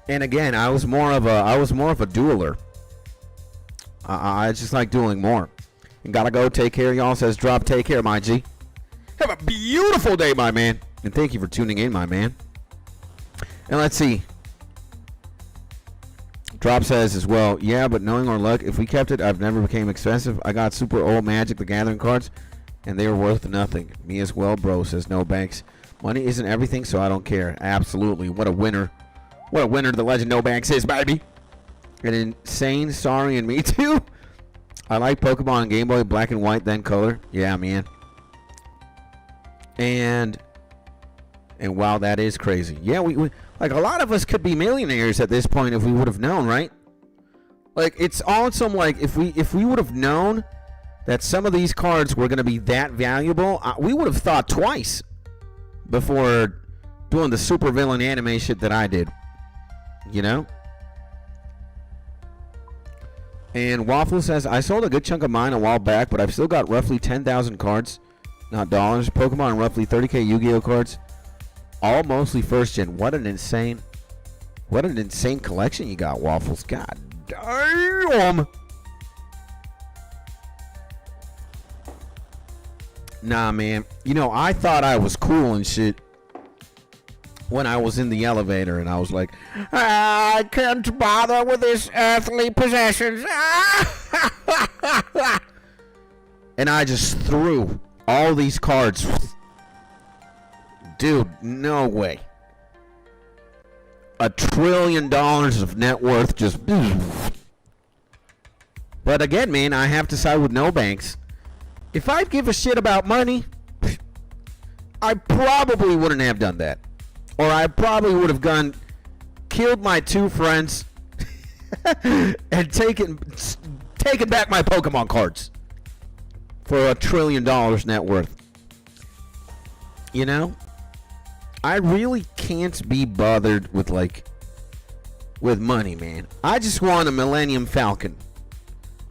And again, I was more of a dueler. I just like dueling more. And gotta go. Take care, y'all. Says Drop. Take care, my G. Have a beautiful day, my man. And thank you for tuning in, my man. And let's see. Drop says as well, yeah, but knowing our luck, if we kept it, I've never became expensive. I got super old Magic the Gathering cards, and they were worth nothing. Me as well, bro, says No Banks. Money isn't everything, so I don't care. Absolutely. What a winner. What a winner the legend No Banks is, baby. And insane, sorry, and me too. I like Pokemon Game Boy, black and white, then color. Yeah, man. And wow, that is crazy. Yeah, we like a lot of us could be millionaires at this point if we would have known, right? Like, it's awesome. Like, if we would have known that some of these cards were going to be that valuable, we would have thought twice before doing the super villain anime shit that I did. You know? And Waffle says, I sold a good chunk of mine a while back, but I've still got roughly 10,000 cards, not dollars. Pokemon, roughly 30k Yu-Gi-Oh cards. All mostly first gen. What an insane collection you got, Waffles. God damn. Nah, man. You know, I thought I was cool and shit when I was in the elevator, and I was like, I can't bother with this earthly possessions. And I just threw all these cards. Dude, no way. $1 trillion of net worth just. But again, man, I have to side with no banks. If I give a shit about money, I probably wouldn't have done that. Or I probably would have killed my 2 friends and taken back my Pokemon cards for $1 trillion net worth. You know, I really can't be bothered with money, man. I just want a Millennium Falcon.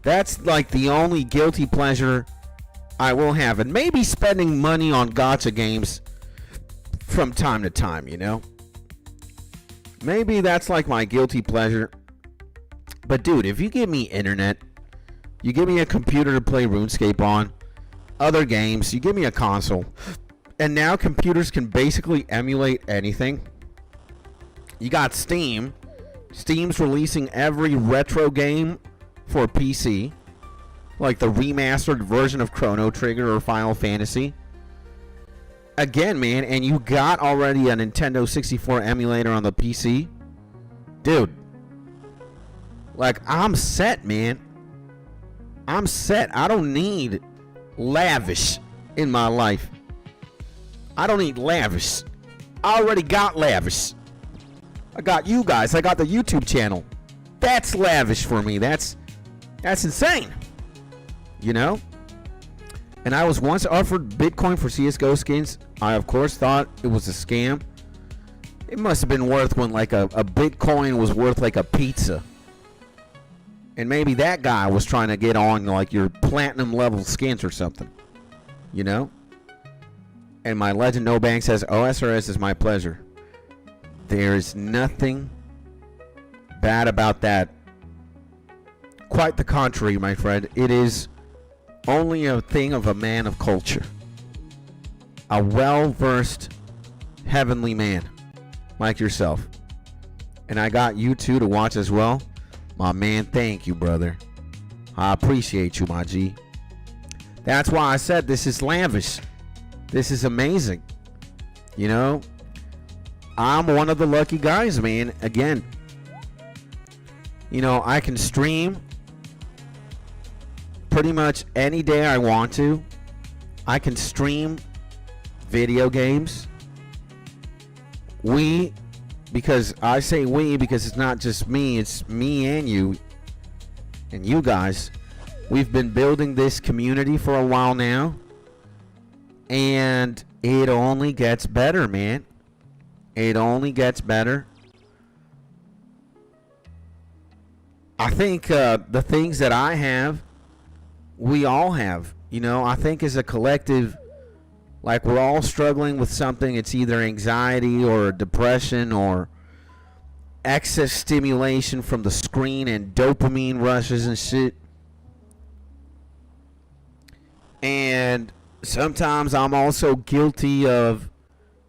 That's like the only guilty pleasure I will have. And maybe spending money on gacha games from time to time, you know? Maybe that's like my guilty pleasure. But dude, if you give me internet, you give me a computer to play RuneScape on, other games, you give me a console, and now computers can basically emulate anything. You got Steam. Steam's releasing every retro game for PC, like the remastered version of Chrono Trigger or Final Fantasy. Again, man, and you got already a Nintendo 64 emulator on the PC. Dude, like, I'm set, man. I'm set. I don't need lavish in my life. I don't need lavish. I already got lavish. I got you guys. I got the YouTube channel. That's lavish for me. That's insane. You know? And I was once offered Bitcoin for CSGO skins. I, of course, thought it was a scam. It must have been worth when, like, a Bitcoin was worth, like, a pizza. And maybe that guy was trying to get on, like, your platinum level skins or something. You know? And my Legend No Bank says, OSRS is my pleasure. There is nothing bad about that. Quite the contrary, my friend. It is only a thing of a man of culture. A well-versed heavenly man like yourself. And I got you two to watch as well. My man, thank you, brother. I appreciate you, my G. That's why I said this is lavish. This is amazing. You know, I'm one of the lucky guys, man. Again, you know, I can stream pretty much any day I want to. I can stream video games. Because I say we because it's not just me, it's me and you guys. We've been building this community for a while now, and it only gets better, man. It only gets better. I think the things that I have, we all have. You know, I think as a collective, like, we're all struggling with something. It's either anxiety or depression or excess stimulation from the screen and dopamine rushes and shit. And sometimes I'm also guilty of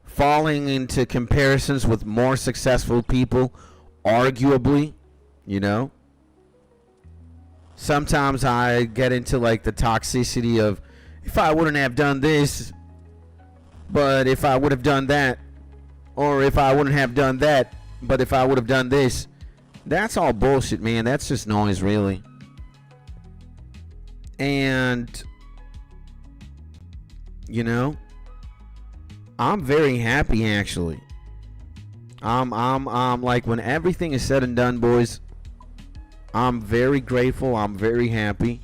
falling into comparisons with more successful people, arguably, you know. Sometimes I get into, like, the toxicity of, if I wouldn't have done this, but if I would have done that, or if I wouldn't have done that, but if I would have done this. That's all bullshit, man. That's just noise, really. And, you know, I'm very happy, actually. I'm like, when everything is said and done, boys, I'm very grateful. I'm very happy.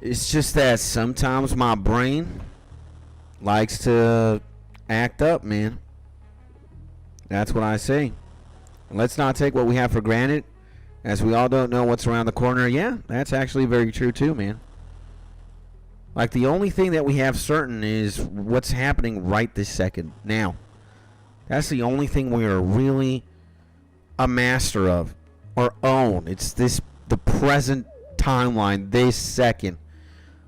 It's just that sometimes my brain likes to act up, man. That's what I say. Let's not take what we have for granted, as we all don't know what's around the corner. Yeah, that's actually very true too, man. Like, the only thing that we have certain is what's happening right this second now. That's the only thing we are really a master of or own. It's the present timeline, this second.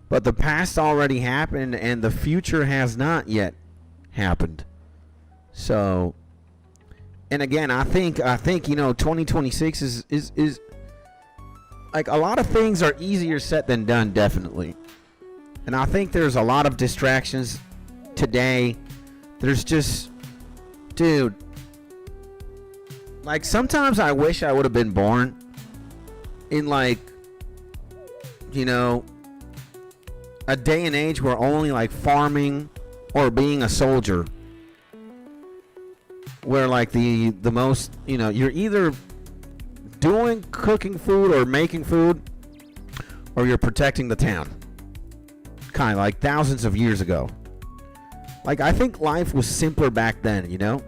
But the past already happened, and the future has not yet happened. So, and again, I think you know, 2026 is like, a lot of things are easier said than done, definitely. And I think there's a lot of distractions today. There's just, dude, Like, sometimes I wish I would have been born in, like, you know, a day and age where only, like, farming or being a soldier, where, like, the most, you know, you're either doing cooking food or making food, or you're protecting the town. Kind of like thousands of years ago. Like, I think life was simpler back then, you know?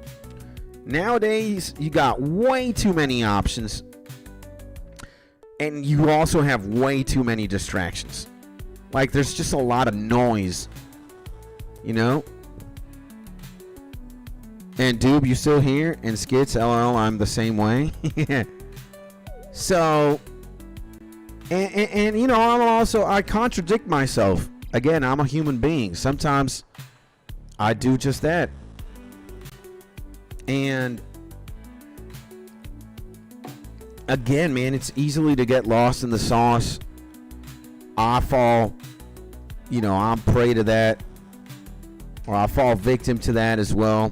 Nowadays, you got way too many options. And you also have way too many distractions. Like, there's just a lot of noise, you know? And Doob, you still here? And Skits, LL, I'm the same way. So, and you know, I contradict myself. Again, I'm a human being. Sometimes I do just that. And again, man, it's easily to get lost in the sauce. I fall, you know, I'm prey to that. Or I fall victim to that as well.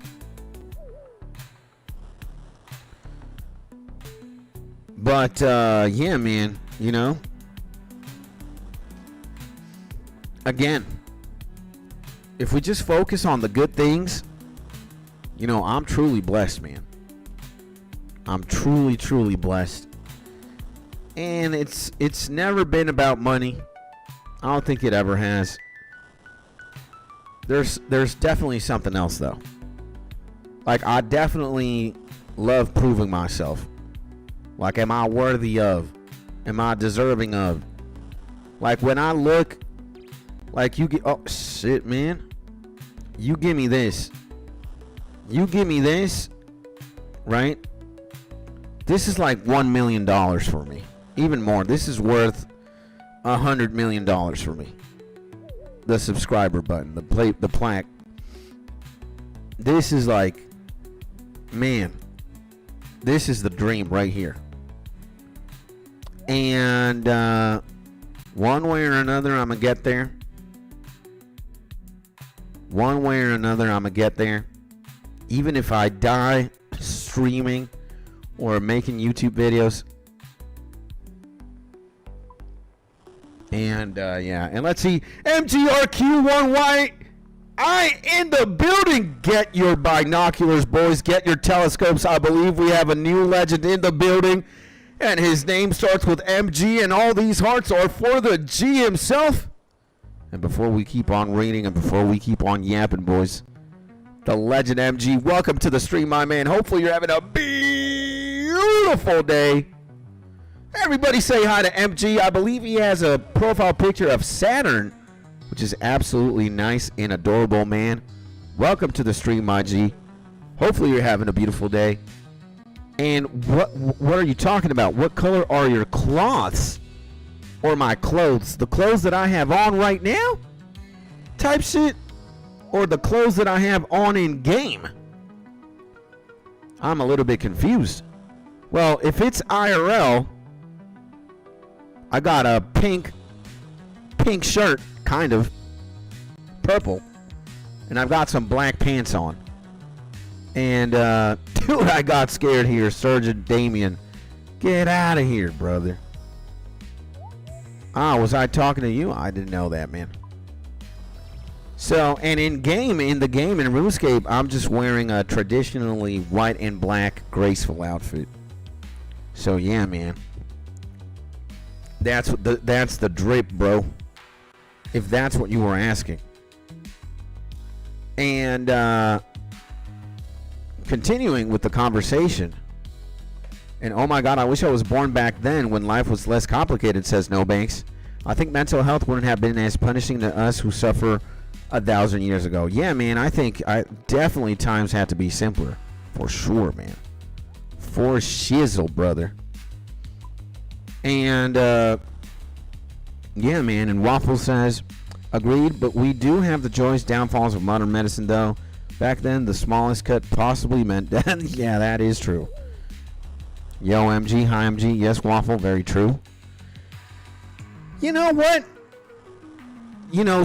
But, yeah, man, you know. Again, if we just focus on the good things, you know, I'm truly blessed, man. I'm truly, truly blessed. And it's never been about money. I don't think it ever has. There's definitely something else, though. Like, I definitely love proving myself. Like, am I worthy of? Am I deserving of? Like, when I look, like, you get, oh, shit, man. You give me this. You give me this, right? This is like $1 million for me. Even more. This is worth $100 million for me. The subscriber button, the plaque. This is like, man, this is the dream right here. And one way or another, I'm going to get there. One way or another, I'm going to get there. Even if I die streaming or making YouTube videos. And, yeah. And let's see. MTRQ1Y. I in the building. Get your binoculars, boys. Get your telescopes. I believe we have a new legend in the building. And his name starts with MG, and all these hearts are for the G himself. And before we keep on reading and before we keep on yapping, boys, the legend MG, welcome to the stream, my man. Hopefully you're having a beautiful day. Everybody say hi to MG. I believe he has a profile picture of Saturn, which is absolutely nice and adorable, man. Welcome to the stream, my G. Hopefully you're having a beautiful day. And what are you talking about? What color are your cloths? Or my clothes? The clothes that I have on right now? Type shit? Or the clothes that I have on in game? I'm a little bit confused. Well, if it's IRL, I got a pink shirt, kind of. Purple. And I've got some black pants on. And, dude, I got scared here. Surgeon Damien. Get out of here, brother. Ah, was I talking to you? I didn't know that, man. So, and in the game, in RuneScape, I'm just wearing a traditionally white and black graceful outfit. So, yeah, man. That's the drip, bro. If that's what you were asking. And, continuing with the conversation. And oh my God, I wish I was born back then when life was less complicated, says No Banks. I think mental health wouldn't have been as punishing to us who suffer 1,000 years ago. Yeah, man, I think definitely times had to be simpler. For sure, man. For shizzle, brother. And, yeah, man, and Waffle says, agreed, but we do have the joyous downfalls of modern medicine, though. Back then, the smallest cut possibly meant death. Yeah, that is true. Yo, MG, hi, MG. Yes, Waffle, very true. You know what? You know,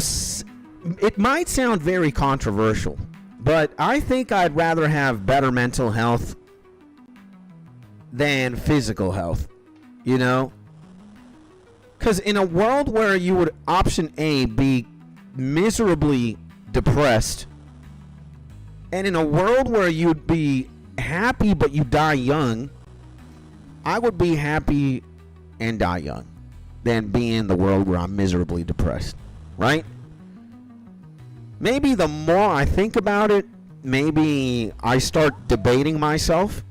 it might sound very controversial, but I think I'd rather have better mental health than physical health, you know? Because in a world where you would, option A, be miserably depressed, and in a world where you'd be happy but you die young, I would be happy and die young than be in the world where I'm miserably depressed, right? Maybe the more I think about it, maybe I start debating myself.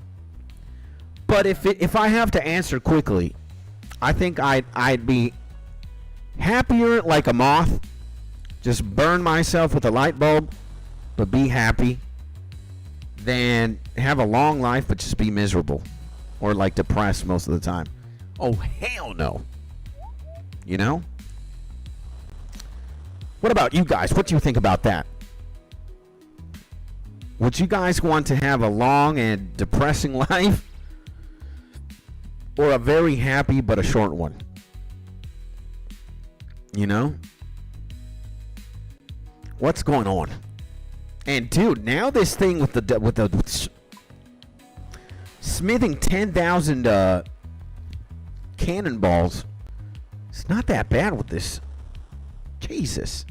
But if I have to answer quickly, I think I'd be happier like a moth, just burn myself with a light bulb, but be happy, than have a long life but just be miserable or like depressed most of the time. Oh, hell no. You know? What about you guys? What do you think about that? Would you guys want to have a long and depressing life, or a very happy but a short one? You know? What's going on? And dude, now this thing with the smithing 10,000 cannonballs, it's not that bad with this. Jesus.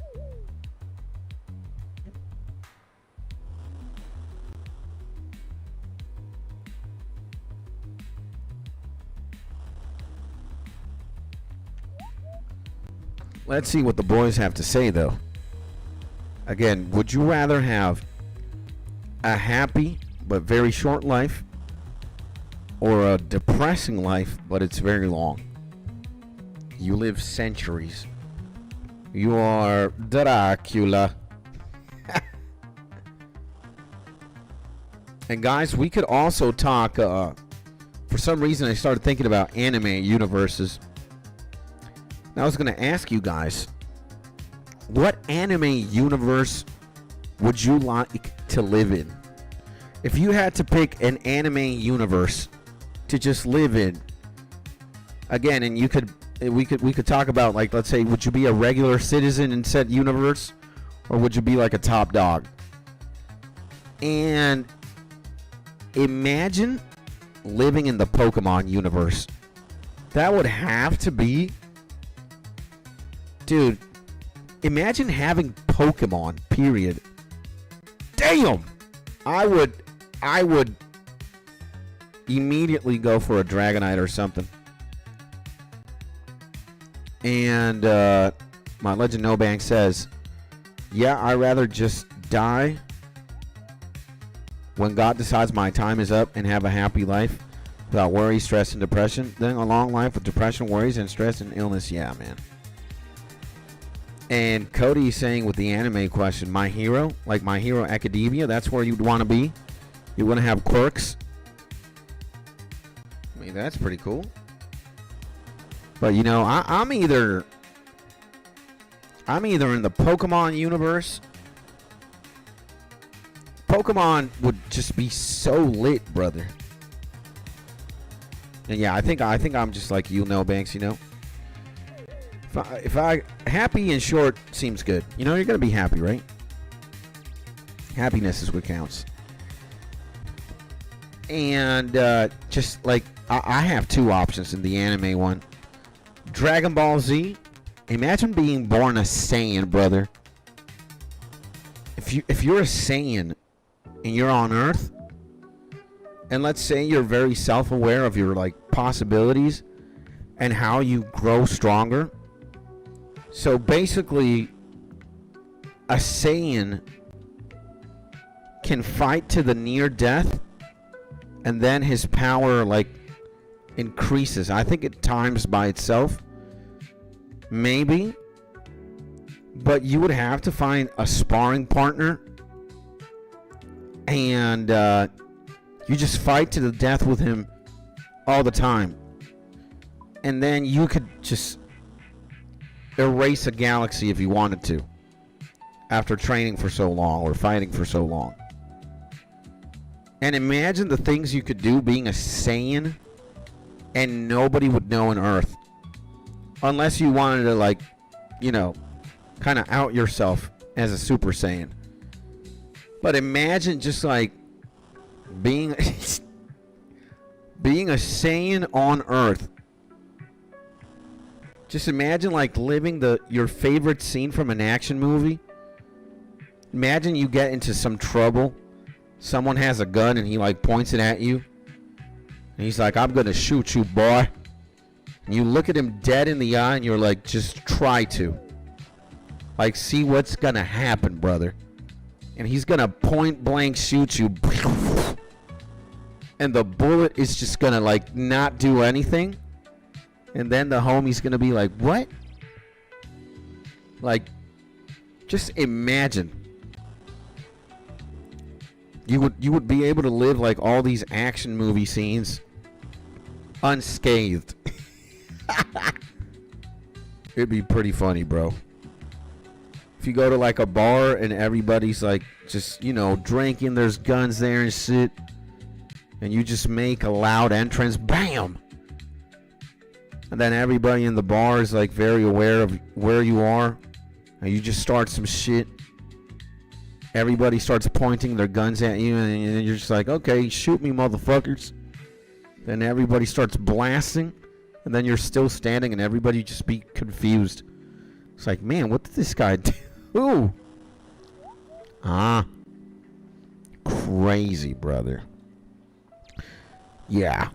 Let's see what the boys have to say, though. Again, would you rather have a happy but very short life, or a depressing life but it's very long? You live centuries. You are Dracula. And guys, we could also talk, for some reason I started thinking about anime universes. Now I was going to ask you guys, what anime universe would you like to live in? If you had to pick an anime universe to just live in, again, and we could talk about, like, let's say, would you be a regular citizen in said universe, or would you be like a top dog? And imagine living in the Pokemon universe. That would have to be, dude, imagine having Pokemon, period. Damn! I would immediately go for a Dragonite or something. And my Legend No Bank says, yeah, I'd rather just die when God decides my time is up and have a happy life without worry, stress, and depression, than a long life with depression, worries, and stress and illness. Yeah, man. And Cody's saying with the anime question, My Hero, like My Hero Academia, that's where you'd want to be. You want to have quirks. I mean, that's pretty cool. But, you know, I'm either in the Pokemon universe. Pokemon would just be so lit, brother. And yeah, I think I'm just like you, No Banks, you know. If I happy and short seems good. You know, you're gonna be happy, right? Happiness is what counts. And just like I have two options in the anime one. Dragon Ball Z. Imagine being born a Saiyan, brother. If you're a Saiyan and you're on Earth, and let's say you're very self-aware of your like possibilities and how you grow stronger. So basically, a Saiyan can fight to the near death, and then his power like increases. I think it times by itself. Maybe. But you would have to find a sparring partner, and you just fight to the death with him all the time. And then you could just erase a galaxy if you wanted to, after training for so long or fighting for so long. And imagine the things you could do being a Saiyan, and nobody would know on Earth, unless you wanted to, like, you know, kind of out yourself as a Super Saiyan. But imagine just like being Being a Saiyan on Earth. Just imagine like living your favorite scene from an action movie. Imagine you get into some trouble. Someone has a gun and he like points it at you. And he's like, I'm gonna shoot you, boy. And you look at him dead in the eye and you're like, just try to. Like, see what's gonna happen, brother. And he's gonna point blank shoot you. And the bullet is just gonna like not do anything. And then the homie's gonna be like, what? Like, just imagine. You would be able to live like all these action movie scenes unscathed. It'd be pretty funny, bro. If you go to like a bar and everybody's like just, you know, drinking, there's guns there and shit, and you just make a loud entrance, bam! And then everybody in the bar is like very aware of where you are, and you just start some shit. Everybody starts pointing their guns at you, and you're just like, okay, shoot me, motherfuckers. Then everybody starts blasting, and then you're still standing, and everybody just be confused. It's like, man, what did this guy do? Ah. Crazy, brother. Yeah.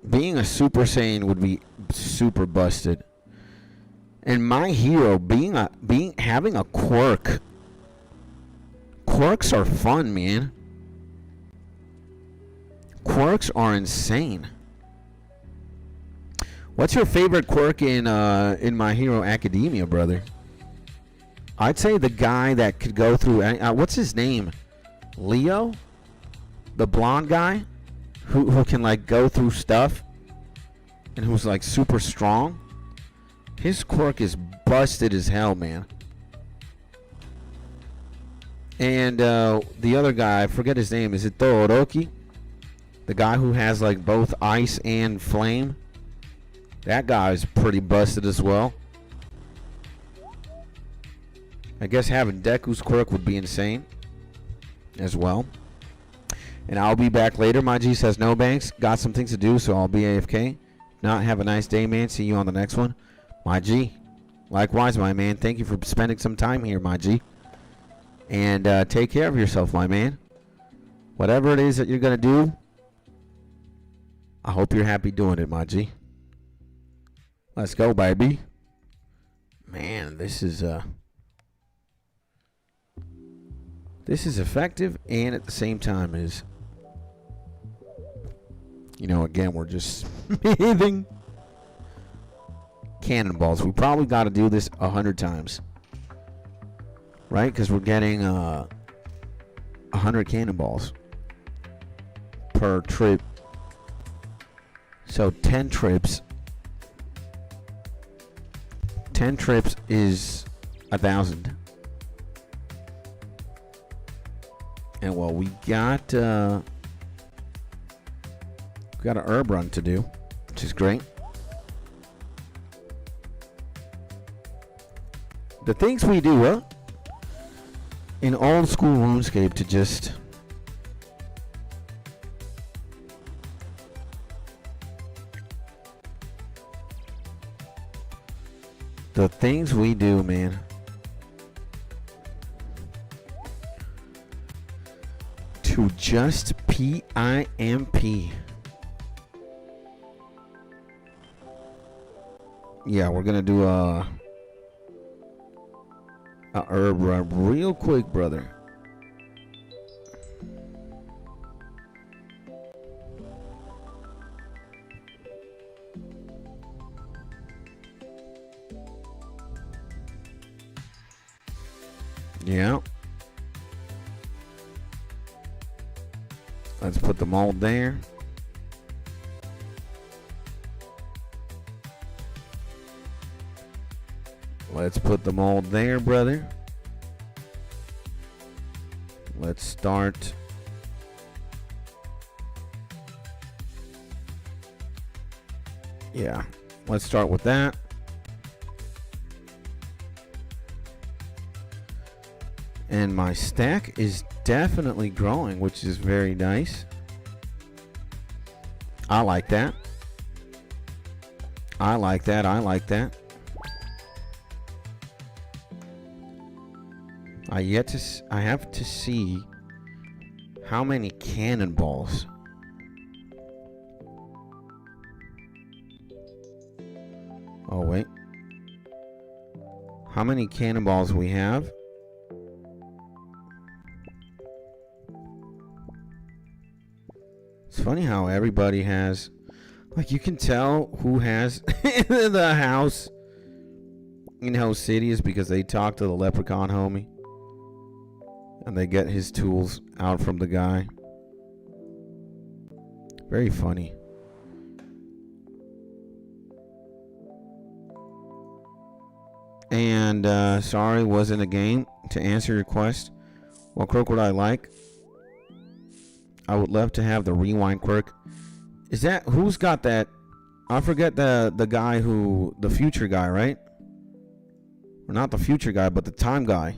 Being a Super Saiyan would be super busted. And my hero having a quirk. Quirks are fun, man. Quirks are insane. What's your favorite quirk in My Hero Academia, brother? I'd say the guy that could go through. What's his name? Leo, the blonde guy, who can like go through stuff, and who's like super strong. His quirk is busted as hell, man. And the other guy, I forget his name. Is it Todoroki? The guy who has like both ice and flame. That guy is pretty busted as well. I guess having Deku's quirk would be insane as well. And I'll be back later. My G says no banks. Got some things to do, so I'll be AFK. Not have a nice day, man. See you on the next one. My G. Likewise, my man. Thank you for spending some time here, my G. And take care of yourself, my man. Whatever it is that you're going to do, I hope you're happy doing it, my G. Let's go, baby. Man, this is effective, and at the same time is, you know, again, we're just smithing cannonballs. We probably got to do this 100 times, right? Because we're getting 100 cannonballs per trip. So 10 trips. 10 trips is 1,000. And well, we got a herb run to do, which is great. The things we do in old school RuneScape to just the things we do, man. To just PIMP. Yeah, we're gonna do a herb run real quick, brother. Yeah. Let's put the mold there. Let's put the mold there, brother. Let's start. Yeah, let's start with that. And my stack is definitely growing, which is very nice. I like that. I like that. I like that. I have to see how many cannonballs. Oh, wait. How many cannonballs we have? It's funny how everybody has, like, you can tell who has the house in House City is because they talk to the leprechaun homie and they get his tools out from the guy. Very funny. And sorry, wasn't a game. To answer your request, what quirk would I like? I would love to have the rewind quirk. Is that, who's got that? I forget the guy who, the future guy, right? Or not the future guy, but the time guy.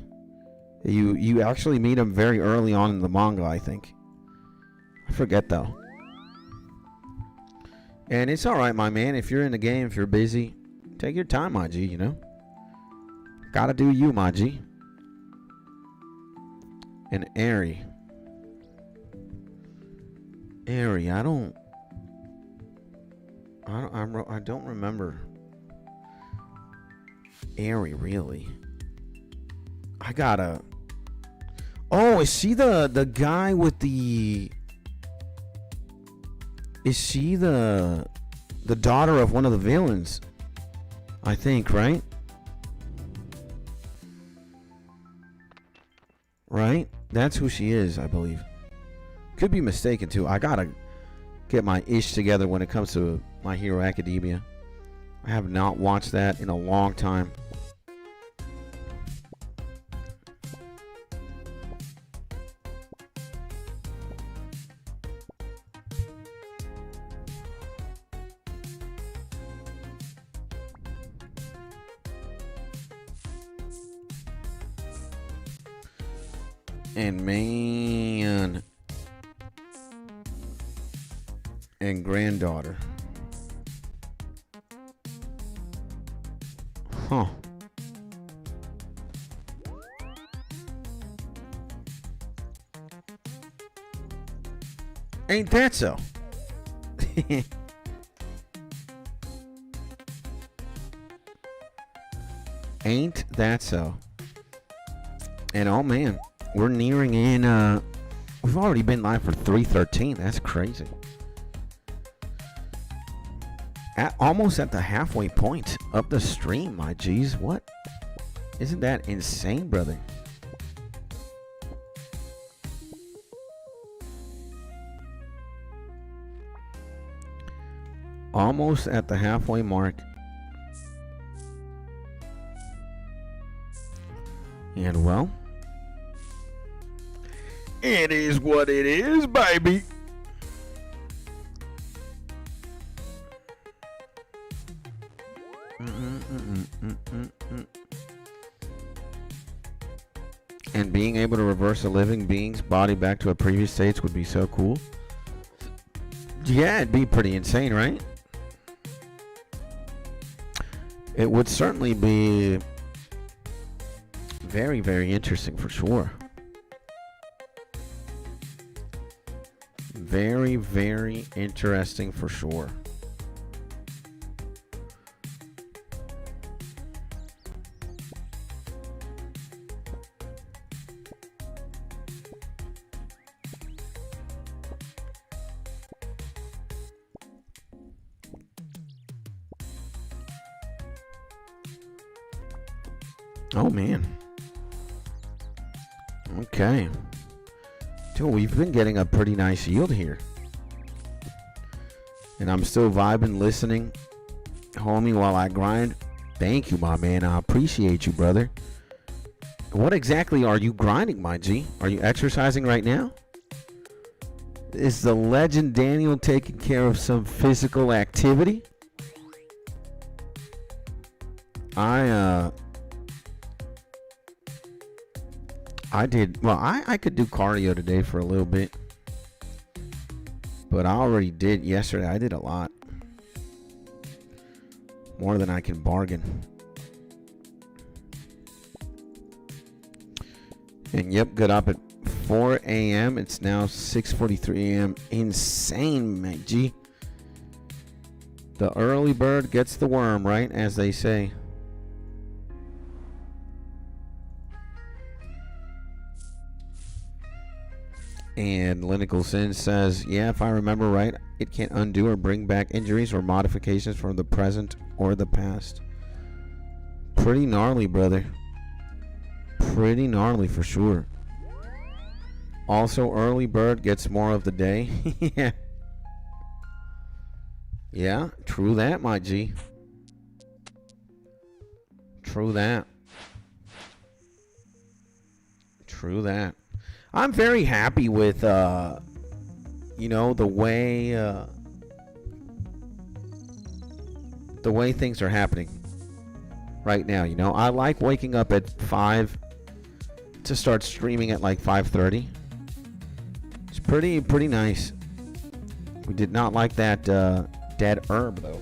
You actually meet him very early on in the manga, I think. I forget though. And it's alright, my man. If you're in the game, if you're busy, take your time, my G, you know? Gotta do you, my G. And Airy. Airy, I don't remember Airy really. I gotta. Oh, is she the guy with the? Is she the daughter of one of the villains? I think, right? Right? That's who she is, I believe. Could be mistaken too. I gotta get my ish together when it comes to My Hero Academia. I have not watched that in a long time. And man, and granddaughter. Huh. Ain't that so? Ain't that so? And oh man, we're nearing in, we've already been live for 3:13. That's crazy. Almost at the halfway point of the stream, my G's. What? Isn't that insane, brother? Almost at the halfway mark. And well, it is what it is, baby. And being able to reverse a living being's body back to a previous state would be so cool. Yeah, it'd be pretty insane, right? It would certainly be very, very interesting for sure. Very, very interesting for sure. Oh man. Okay. Dude, we've been getting a pretty nice yield here. And I'm still vibing, listening, homie, while I grind. Thank you, my man. I appreciate you, brother. What exactly are you grinding, my G? Are you exercising right now? Is the legend Daniel taking care of some physical activity? I did. Well, I could do cardio today for a little bit. But I already did yesterday. I did a lot. More than I can bargain. And yep, got up at 4 a.m. It's now 6:43 a.m. Insane, mate. G. The early bird gets the worm, right? As they say. And Nicholson says, yeah, if I remember right, it can't undo or bring back injuries or modifications from the present or the past. Pretty gnarly, brother. Pretty gnarly for sure. Also, early bird gets more of the day. Yeah. Yeah, true that, my G. True that. True that. I'm very happy with, you know, the way things are happening right now. You know, I like waking up at 5 to start streaming at like 5:30. It's pretty nice. We did not like that dead herb though.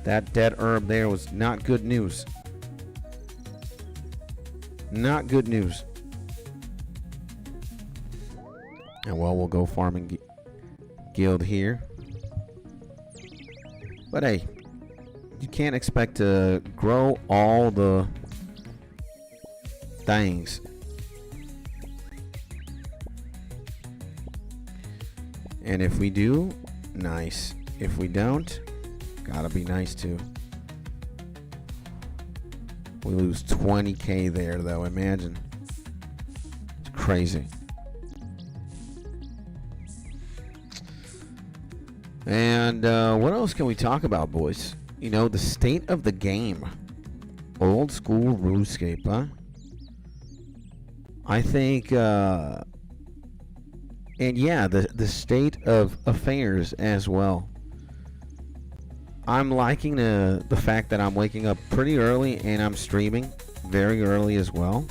That dead herb there was not good news. Not good news. And well, we'll go farming guild here. But hey, you can't expect to grow all the things. And if we do, nice. If we don't, gotta be nice too. We lose 20k there though, imagine. It's crazy. And what else can we talk about, boys? You know, the state of the game. Old school RuneScape, huh? I think, and yeah, the state of affairs as well. I'm liking the fact that I'm waking up pretty early and I'm streaming very early as well.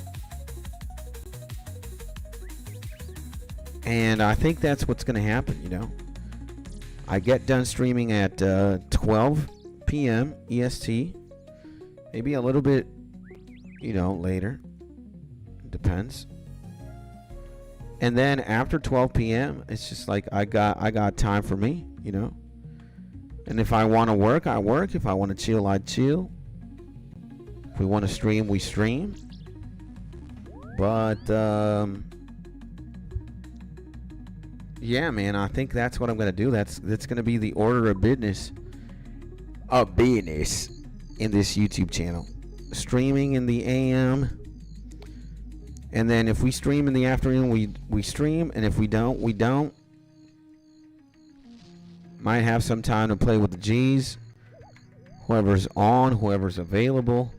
And I think that's what's going to happen, you know. I get done streaming at 12 p.m. EST. Maybe a little bit, you know, later. Depends. And then after 12 p.m., it's just like I got time for me, you know. And if I want to work, I work. If I want to chill, I chill. If we want to stream, we stream. But yeah, man, I think that's what I'm gonna do. That's gonna be the order of business. Of business in this YouTube channel. Streaming in the AM. And then if we stream in the afternoon, we stream, and if we don't, we don't. Might have some time to play with the G's. Whoever's on, whoever's available.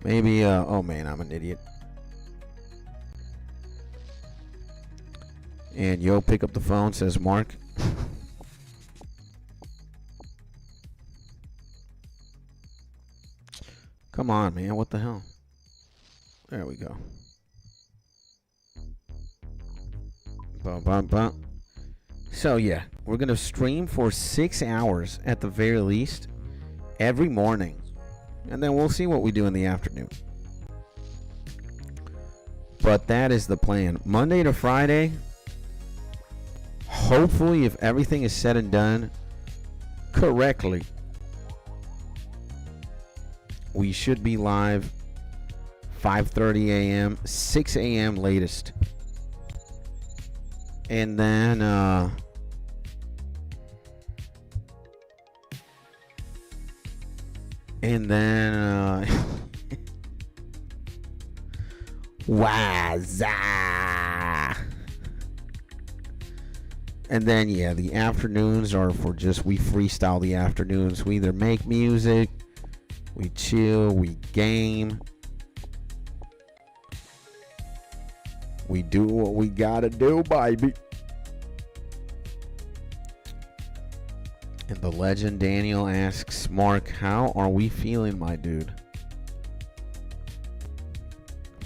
Maybe, oh man, I'm an idiot. And yo, pick up the phone, says Mark. Come on, man, what the hell? There we go. Bum, bum, bum. So yeah, we're gonna stream for 6 hours at the very least every morning, and then we'll see what we do in the afternoon. But that is the plan. Monday to Friday. Hopefully, if everything is said and done correctly, we should be live 5:30 a.m., 6 a.m. latest. And then Wazza. And then yeah, the afternoons are for just, we freestyle the afternoons. We either make music, we chill, we game. We do what we gotta do, baby. And the legend Daniel asks, Mark, how are we feeling, my dude?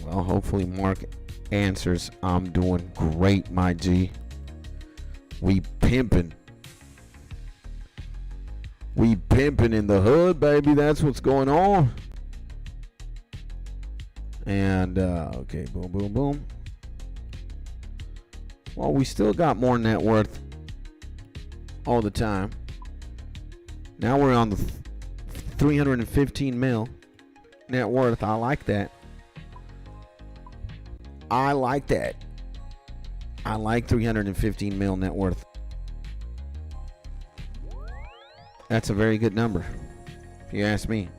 Well, hopefully Mark answers. I'm doing great, my G. We pimping. We pimping in the hood, baby. That's what's going on. And, okay, boom, boom, boom. Well, we still got more net worth all the time. Now we're on the 315 mil net worth. I like that. I like that. I like 315 mil net worth. That's a very good number, if you ask me.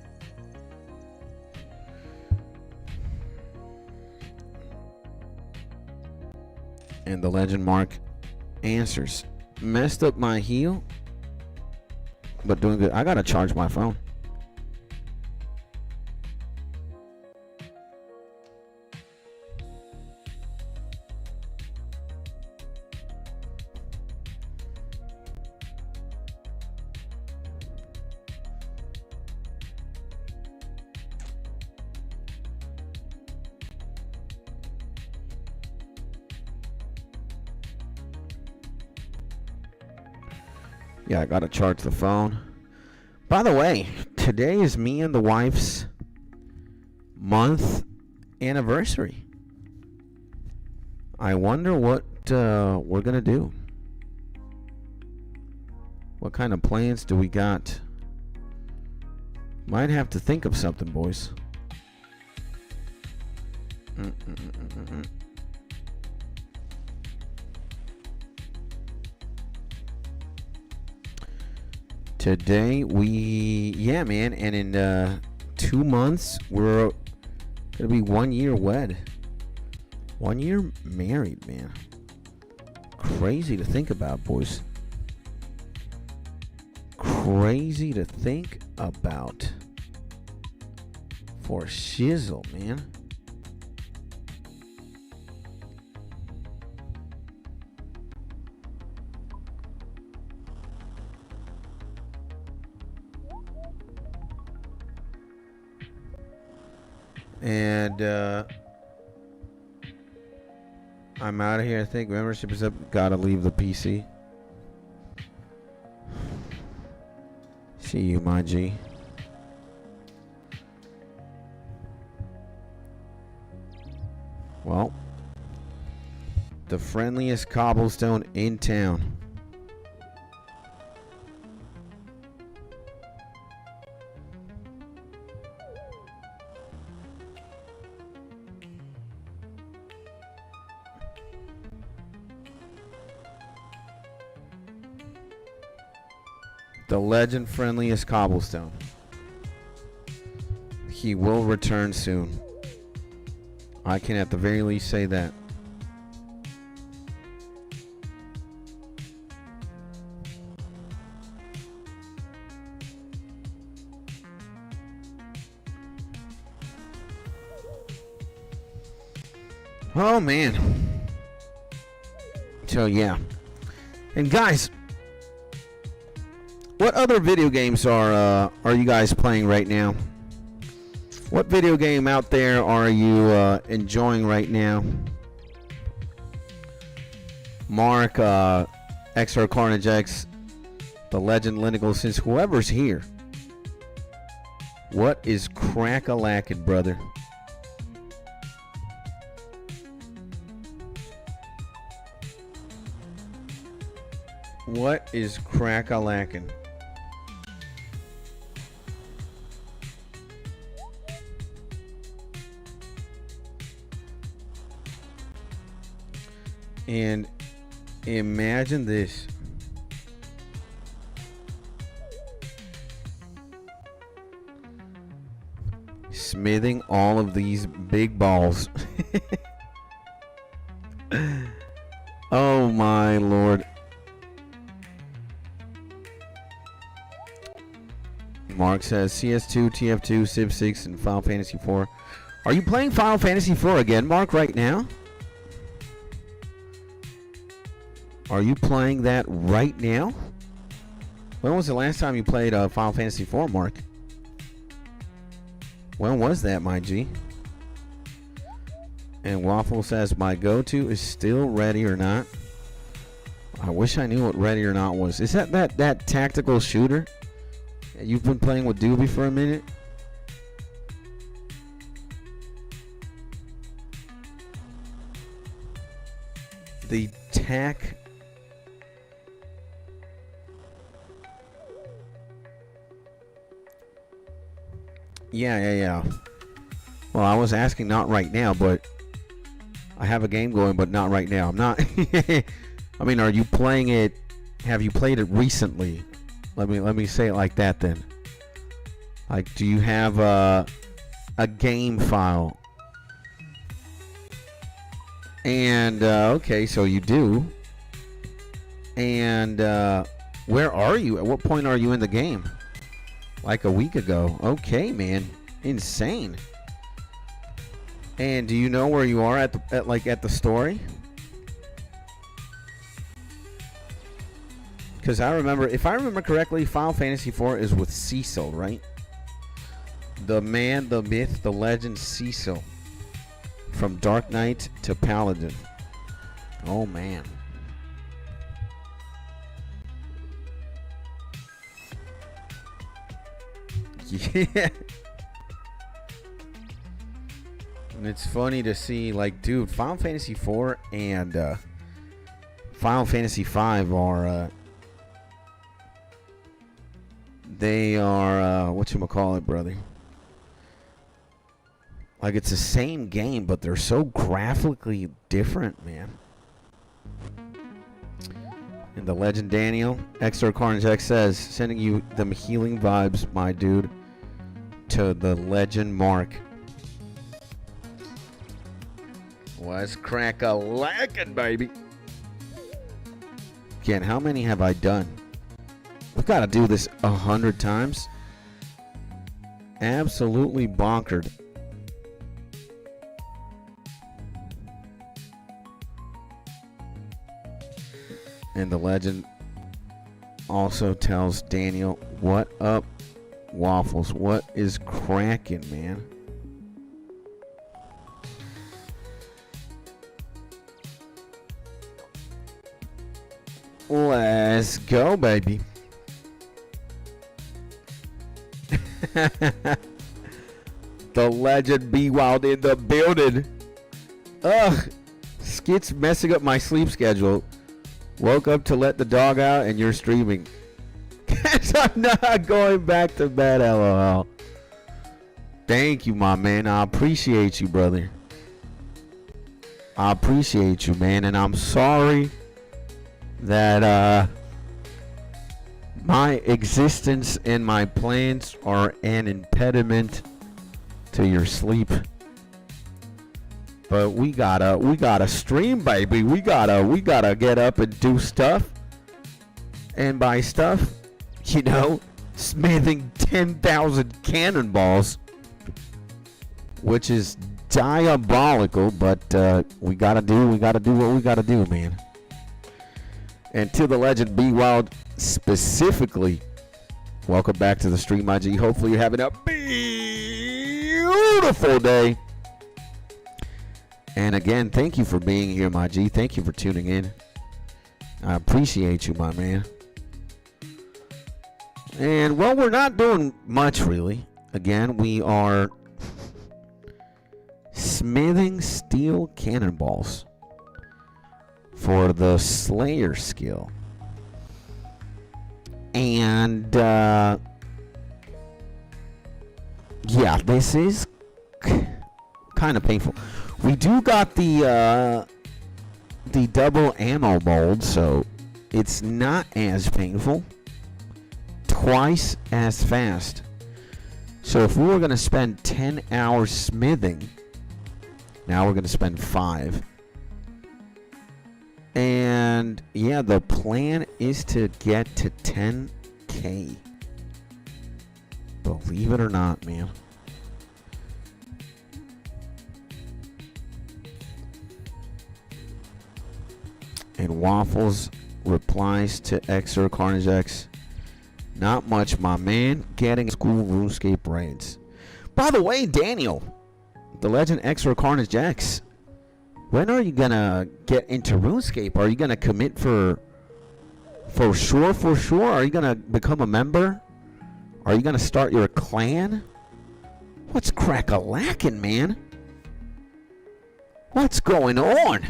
And the legend Mark answers. Messed up my heel, but doing good. I gotta charge my phone. Yeah, I gotta charge the phone. By the way, today is me and the wife's month anniversary. I wonder what we're gonna do. What kind of plans do we got? Might have to think of something, boys. Today yeah, man, and in 2 months we're gonna be 1 year wed, 1 year married, man. Crazy to think about, boys. Crazy to think about. For shizzle, man. And I'm out of here. I think membership is up. Gotta leave the PC. See you, my G. Well, the friendliest cobblestone in town. The legend friendliest cobblestone. He will return soon. I can at the very least say that. Oh man. So yeah. And guys, what other video games are you guys playing right now? What video game out there are you enjoying right now? Mark, 𝗧𝗘𝗚𝗧𝗘𝗧𝗜𝗖, the legend Linegal, since whoever's here. What is crack-a-lackin', brother? What is crack-a-lackin'? And imagine this. Smithing all of these big balls. Oh my lord. Mark says CS2, TF2, Civ 6, and Final Fantasy 4. Are you playing Final Fantasy 4 again, Mark, right now? Are you playing that right now? When was the last time you played Final Fantasy 4, Mark? When was that, my G? And Waffle says, my go-to is still Ready or Not. I wish I knew what Ready or Not was. Is that tactical shooter? You've been playing with Doobie for a minute? The tac... Yeah. Well, I was asking not right now, but I have a game going, but not right now. I'm not... I mean, are you playing it... Have you played it recently? Let me say it like that then. Like, do you have a game file? And, okay, so you do. And, where are you? At what point are you in the game? Like a week ago. Okay, man. Insane. And do you know where you are at the story? Because I remember, if I remember correctly, Final Fantasy IV is with 𝗧𝗘𝗟𝗘𝗏, right? The man, the myth, the legend, 𝗧𝗘𝗟. From Dark Knight to Paladin. Oh, man. Yeah. And it's funny to see, like, dude, Final Fantasy IV and Final Fantasy V are, they are, whatchamacallit, brother? Like, it's the same game, but they're so graphically different, man. And the legend Daniel, 𝗧𝗘𝗏𝗧𝗏𝗏 says, sending you them healing vibes, my dude, to the legend Mark. Let's crack a lackin', baby. Again, how many have I done? We've got to do this 100 times. Absolutely bonkered. And the legend also tells Daniel, what up, Waffles? What is cracking, man? Let's go, baby. The legend Be Wild in the building. Ugh. Skit's messing up my sleep schedule. Woke up to let the dog out and you're streaming. Guess I'm not going back to bed, LOL. Thank you, my man. I appreciate you, brother. I appreciate you, man. And I'm sorry that my existence and my plans are an impediment to your sleep. But we gotta stream, baby. We gotta get up and do stuff. And by stuff, you know, smithing 10,000 cannonballs, which is diabolical. But we gotta do what we gotta do, man. And to the legend Be Wild specifically, welcome back to the stream, my G. Hopefully you're having a beautiful day. And again, thank you for being here, my G. Thank you for tuning in. I appreciate you, my man. And, well, we're not doing much, really. Again, we are smithing steel cannonballs for the Slayer skill. And, yeah, this is kind of painful. We do got the double ammo mold, so it's not as painful. Twice as fast. So if we were going to spend 10 hours smithing, now we're going to spend 5. And yeah, the plan is to get to 10K. Believe it or not, man. And Waffles replies to 𝗧𝗘𝗏𝗧𝗏𝗏𝗏. Not much, my man. Getting school RuneScape raids. By the way, Daniel, the legend 𝗧𝗘𝗏𝗏𝗏𝗏𝗏 When are you gonna get into RuneScape? Are you gonna commit for sure? For sure? Are you gonna become a member? Are you gonna start your clan? What's crack-a-lackin', man? What's going on?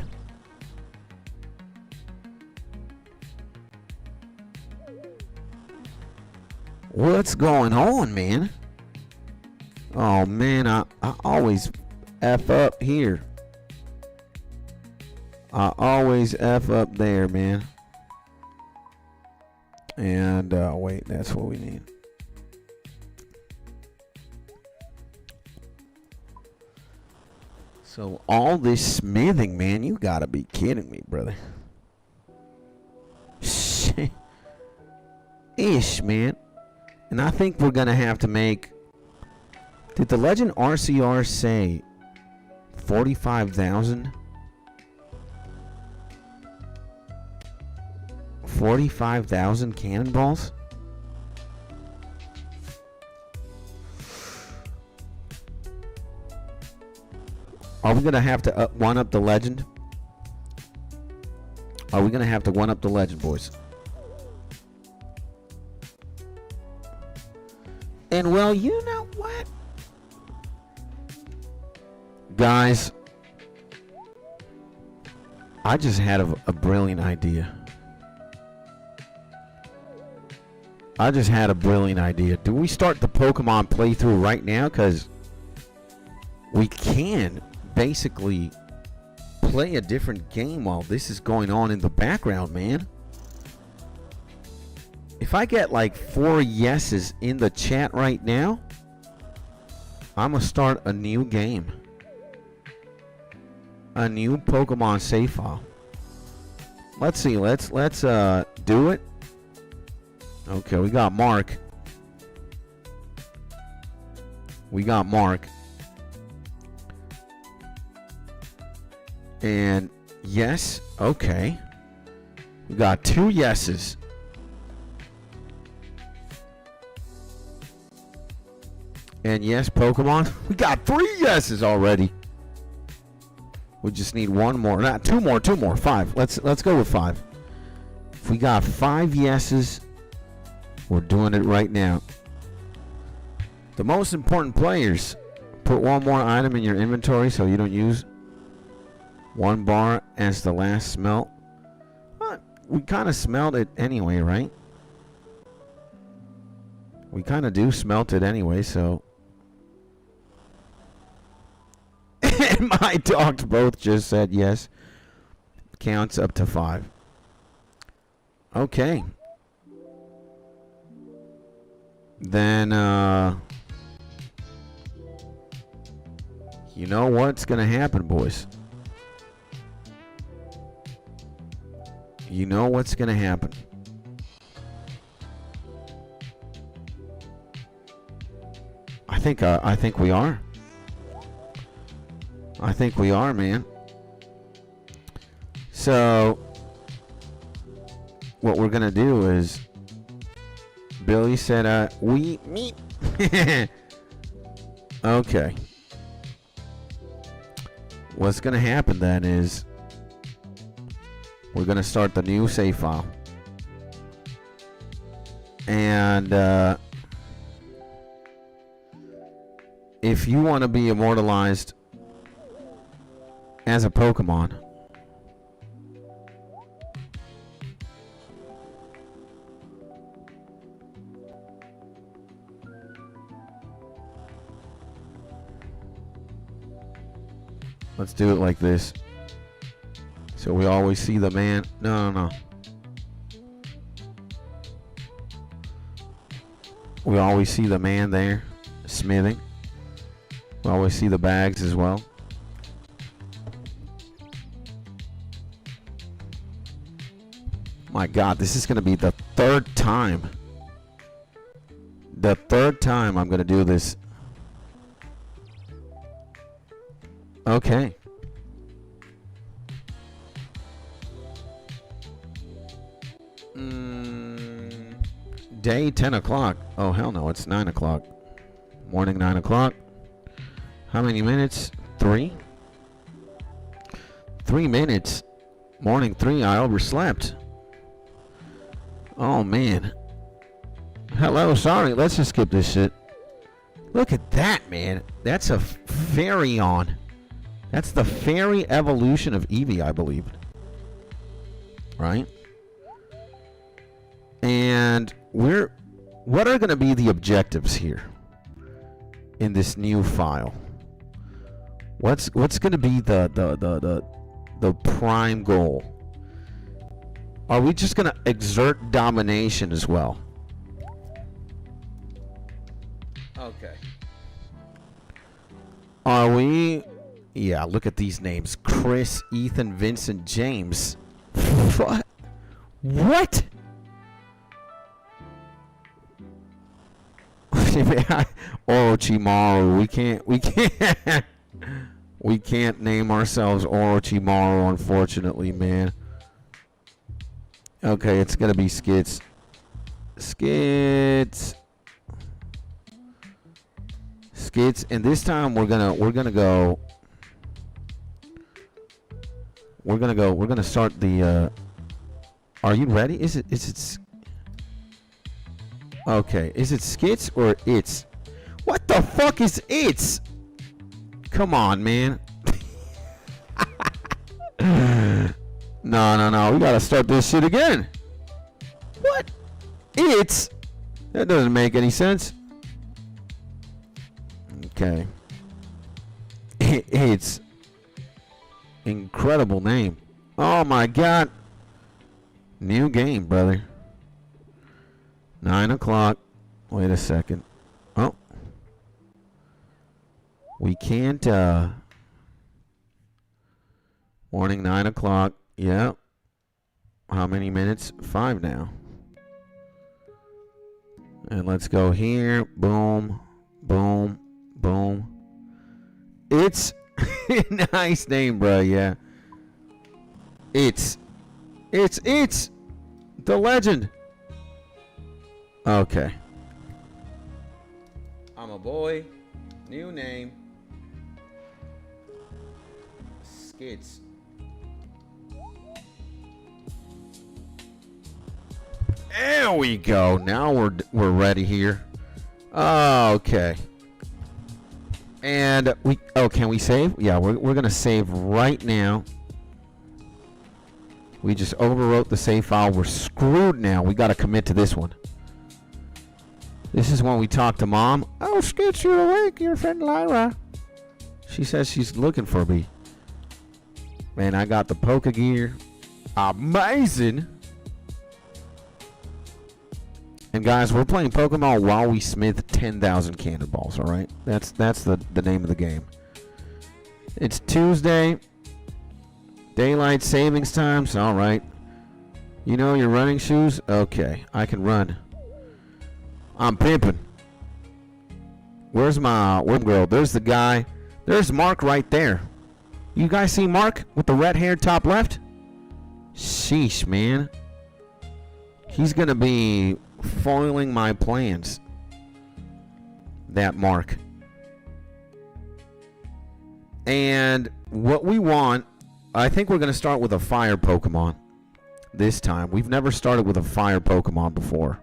What's going on, man? Oh, man, I always F up here. I always F up there, man. And, wait, that's what we need. So, all this smithing, man, you gotta be kidding me, brother. Shit. Ish, man. And I think we're gonna have to make... Did the legend RCR say 45,000? 45,000 cannonballs? Are we gonna have to one-up the legend? Are we gonna have to one-up the legend, boys? And well, you know what? Guys, I just had a brilliant idea. I just had a brilliant idea. Do we start the Pokemon playthrough right now? Because we can basically play a different game while this is going on in the background, man. If I get like 4 yeses in the chat right now, I'm gonna start a new game. A new Pokemon save file. Let's see, let's do it. Okay, we got Mark. We got Mark. And yes, okay. We got 2 yeses. And yes, Pokemon. We got 3 yeses already. We just need 1 more. Not 2 more, 2 more. 5. Let's go with 5. If we got 5 yeses, we're doing it right now. The most important players, put 1 more item in your inventory so you don't use 1 bar as the last smelt. Well, we kind of smelt it anyway, right? We kind of do smelt it anyway, so. And my dogs both just said yes. Counts up to 5. Okay. Then, you know what's gonna happen, boys? You know what's gonna happen. I think we are. I think we are, man. So, what we're gonna do is, Billy said, we meet. Okay. What's gonna happen then is, we're gonna start the new save file. And, if you want to be immortalized as a Pokemon, let's do it like this. So we always see the man. No. We always see the man there smithing. We always see the bags as well. My God, this is going to be the 3rd time. The 3rd time I'm going to do this. Okay. Day 10 o'clock. Oh, hell no, it's 9 o'clock. Morning 9 o'clock. How many minutes? 3? 3 minutes. Morning 3, I overslept. Oh, man. Hello, sorry. Let's just skip this shit. Look at that, man. That's a Fairy-on. That's the fairy evolution of Eevee, I believe. Right? And what are going to be the objectives here in this new file? What's going to be the prime goal? Are we just going to exert domination as well? Okay. Are we? Yeah, look at these names. Chris, Ethan, Vincent, James. What? What? Orochimaru. We can't name ourselves Orochimaru, unfortunately, man. Okay, it's gonna be Skits. Skits, and this time we're gonna start the are you ready? Is it okay, is it Skits or it's? What the fuck is it's? Come on, man. No. We gotta start this shit again. What? It's? That doesn't make any sense. Okay. It's incredible name. Oh my god. New game, brother. 9 o'clock. Wait a second. Oh. We can't, morning 9 o'clock. Yep. How many minutes? 5 now. And let's go here. Boom. Boom. Boom. It's nice name, bro. Yeah. It's the legend. Okay. I'm a boy. New name. Skits. There we go. Now we're ready here. Okay. And can we save? Yeah, we're gonna save right now. We just overwrote the save file. We're screwed now. We gotta commit to this one. This is when we talk to Mom. Oh, Skits, you're awake. Your friend Lyra. She says she's looking for me. Man, I got the Poké gear. Amazing. And guys, we're playing Pokemon while we smith 10,000 cannonballs, alright? That's the name of the game. It's Tuesday. Daylight savings times, alright. You know your running shoes? Okay, I can run. I'm pimping. Where's my girl? There's the guy. There's Mark right there. You guys see Mark with the red hair top left? Sheesh, man. He's gonna be foiling my plans. That Mark. And what we want, I think we're gonna start with a fire Pokemon this time. We've never started with a fire Pokemon before.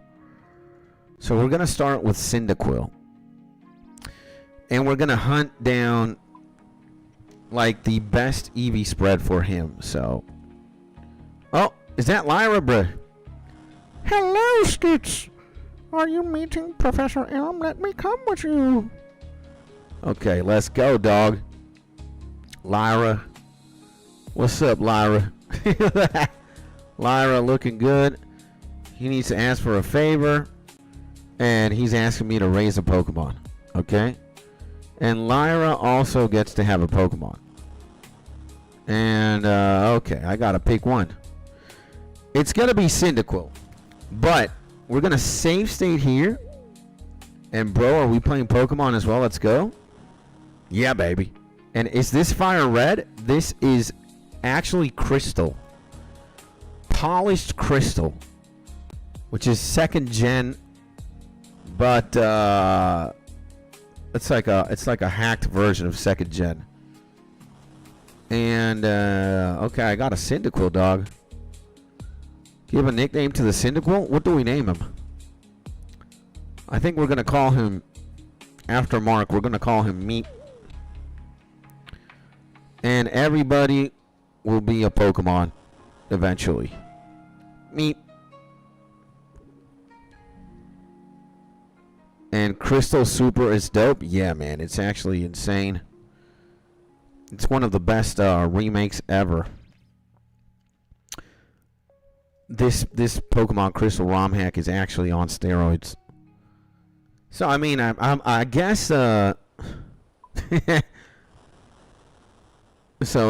So we're gonna start with Cyndaquil. And we're gonna hunt down like the best Eevee spread for him. So, oh, is that Lyra, bruh? Hello, Skits. Are you meeting Professor Elm? Let me come with you. Okay, let's go, dog. Lyra. What's up, Lyra? Lyra looking good. He needs to ask for a favor. And he's asking me to raise a Pokemon. Okay? And Lyra also gets to have a Pokemon. And, okay, I gotta pick one. It's gonna be Cyndaquil. But, we're gonna save state here. And, bro, are we playing Pokemon as well? Let's go. Yeah, baby. And is this fire red? This is actually crystal. Polished crystal. Which is 2nd gen. But, it's like a hacked version of 2nd gen. And, okay, I got a Cyndaquil, dog. Give a nickname to the Cyndaquil? What do we name him? I think we're going to call him, after Mark, we're going to call him Meat. And everybody will be a Pokemon eventually. Meat. And Crystal Super is dope. Yeah, man, it's actually insane. It's one of the best remakes ever. This Pokemon Crystal ROM hack is actually on steroids. So I mean, I guess. So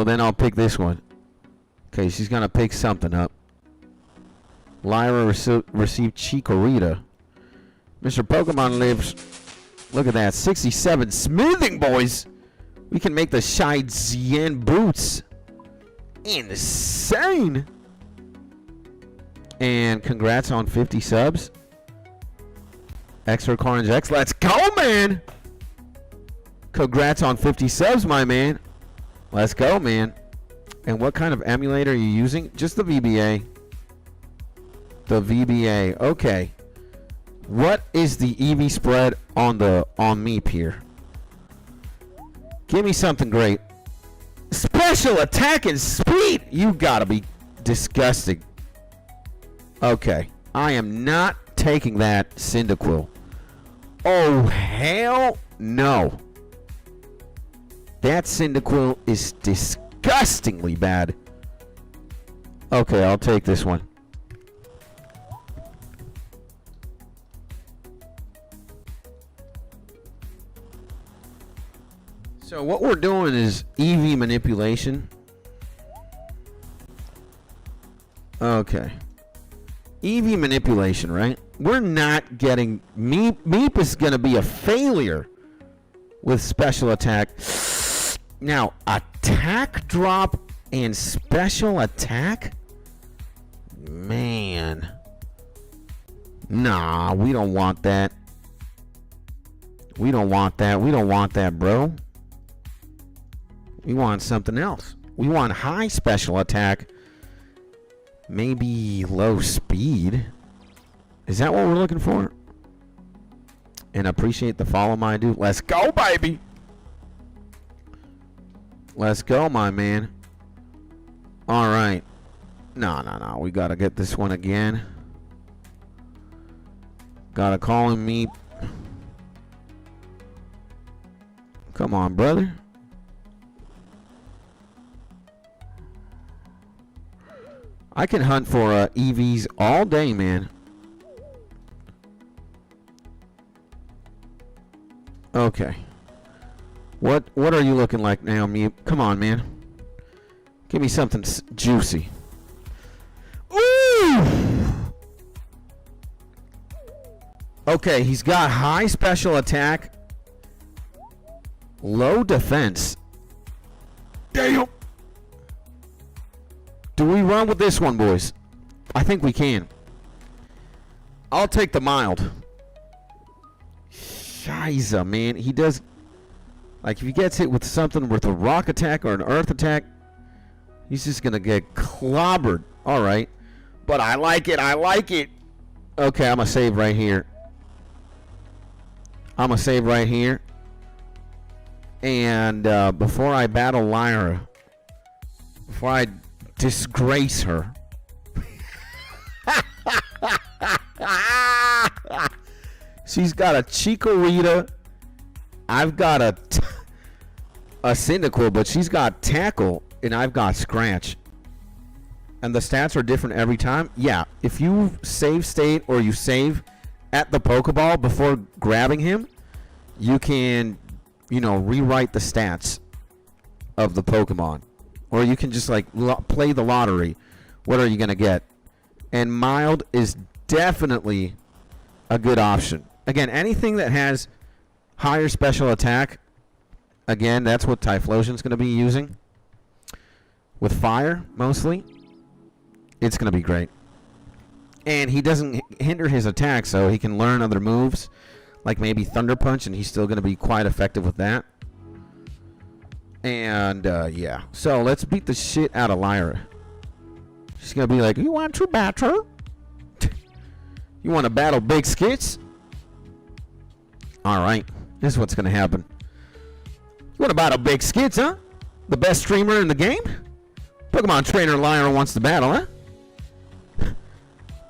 then I'll pick this one. Okay, she's gonna pick something up. Lyra received 𝗧𝗘𝗟𝗘𝗧𝗜𝗖. Mr. Pokemon lives. Look at that, 67 smithing, boys. We can make the 𝗧𝗘𝗟𝗘𝗧𝗜𝗖 boots. Insane. And congrats on 50 subs. Extra Carnage X. Let's go, man. Congrats on 50 subs, my man. Let's go, man. And what kind of emulator are you using? Just the VBA. The VBA. Okay. What is the EV spread on Meep here? Give me something great. Special attack and speed. You gotta be disgusting. Okay. I am not taking that Cyndaquil. Oh, hell no. That Cyndaquil is disgustingly bad. Okay, I'll take this one. So what we're doing is EV manipulation. Okay. EV manipulation, right? We're not getting... Meep is going to be a failure with special attack. Now, attack drop and special attack? Man. Nah, we don't want that. We don't want that. We don't want that, bro. We want something else. We want high special attack. Maybe low speed. Is that what we're looking for? And appreciate the follow, my dude. Let's go, baby. Let's go, my man. All right. No. We got to get this one again. Got to call him Meep. Come on, brother. I can hunt for EVs all day, man. Okay. What are you looking like now, Mew? Come on, man. Give me something juicy. Ooh! Okay, he's got high special attack, low defense. Damn! Do we run with this one, boys? I think we can. I'll take the mild. Shiza, man. He does... Like, if he gets hit with something with a rock attack or an earth attack, he's just going to get clobbered. All right. But I like it. I like it. Okay, I'm going to save right here. I'm going to save right here. And before I battle Lyra, before I disgrace her. She's got a 𝗧𝗘𝗟𝗘𝗧𝗜𝗖. I've got a Cyndaquil, but she's got Tackle, and I've got Scratch. And the stats are different every time. Yeah, if you save state or you save at the Pokeball before grabbing him, you can, rewrite the stats of the Pokemon. Or you can just, play the lottery. What are you going to get? And mild is definitely a good option. Again, anything that has higher special attack, again, that's what Typhlosion's going to be using. With fire, mostly. It's going to be great. And he doesn't hinder his attack, so he can learn other moves. Like maybe Thunder Punch, and he's still going to be quite effective with that. And, yeah. So, let's beat the shit out of Lyra. She's gonna be like, you want to battle? You want to battle Big Skits? Alright. This is what's gonna happen. You want to battle Big Skits, huh? The best streamer in the game? Pokemon trainer Lyra wants to battle, huh?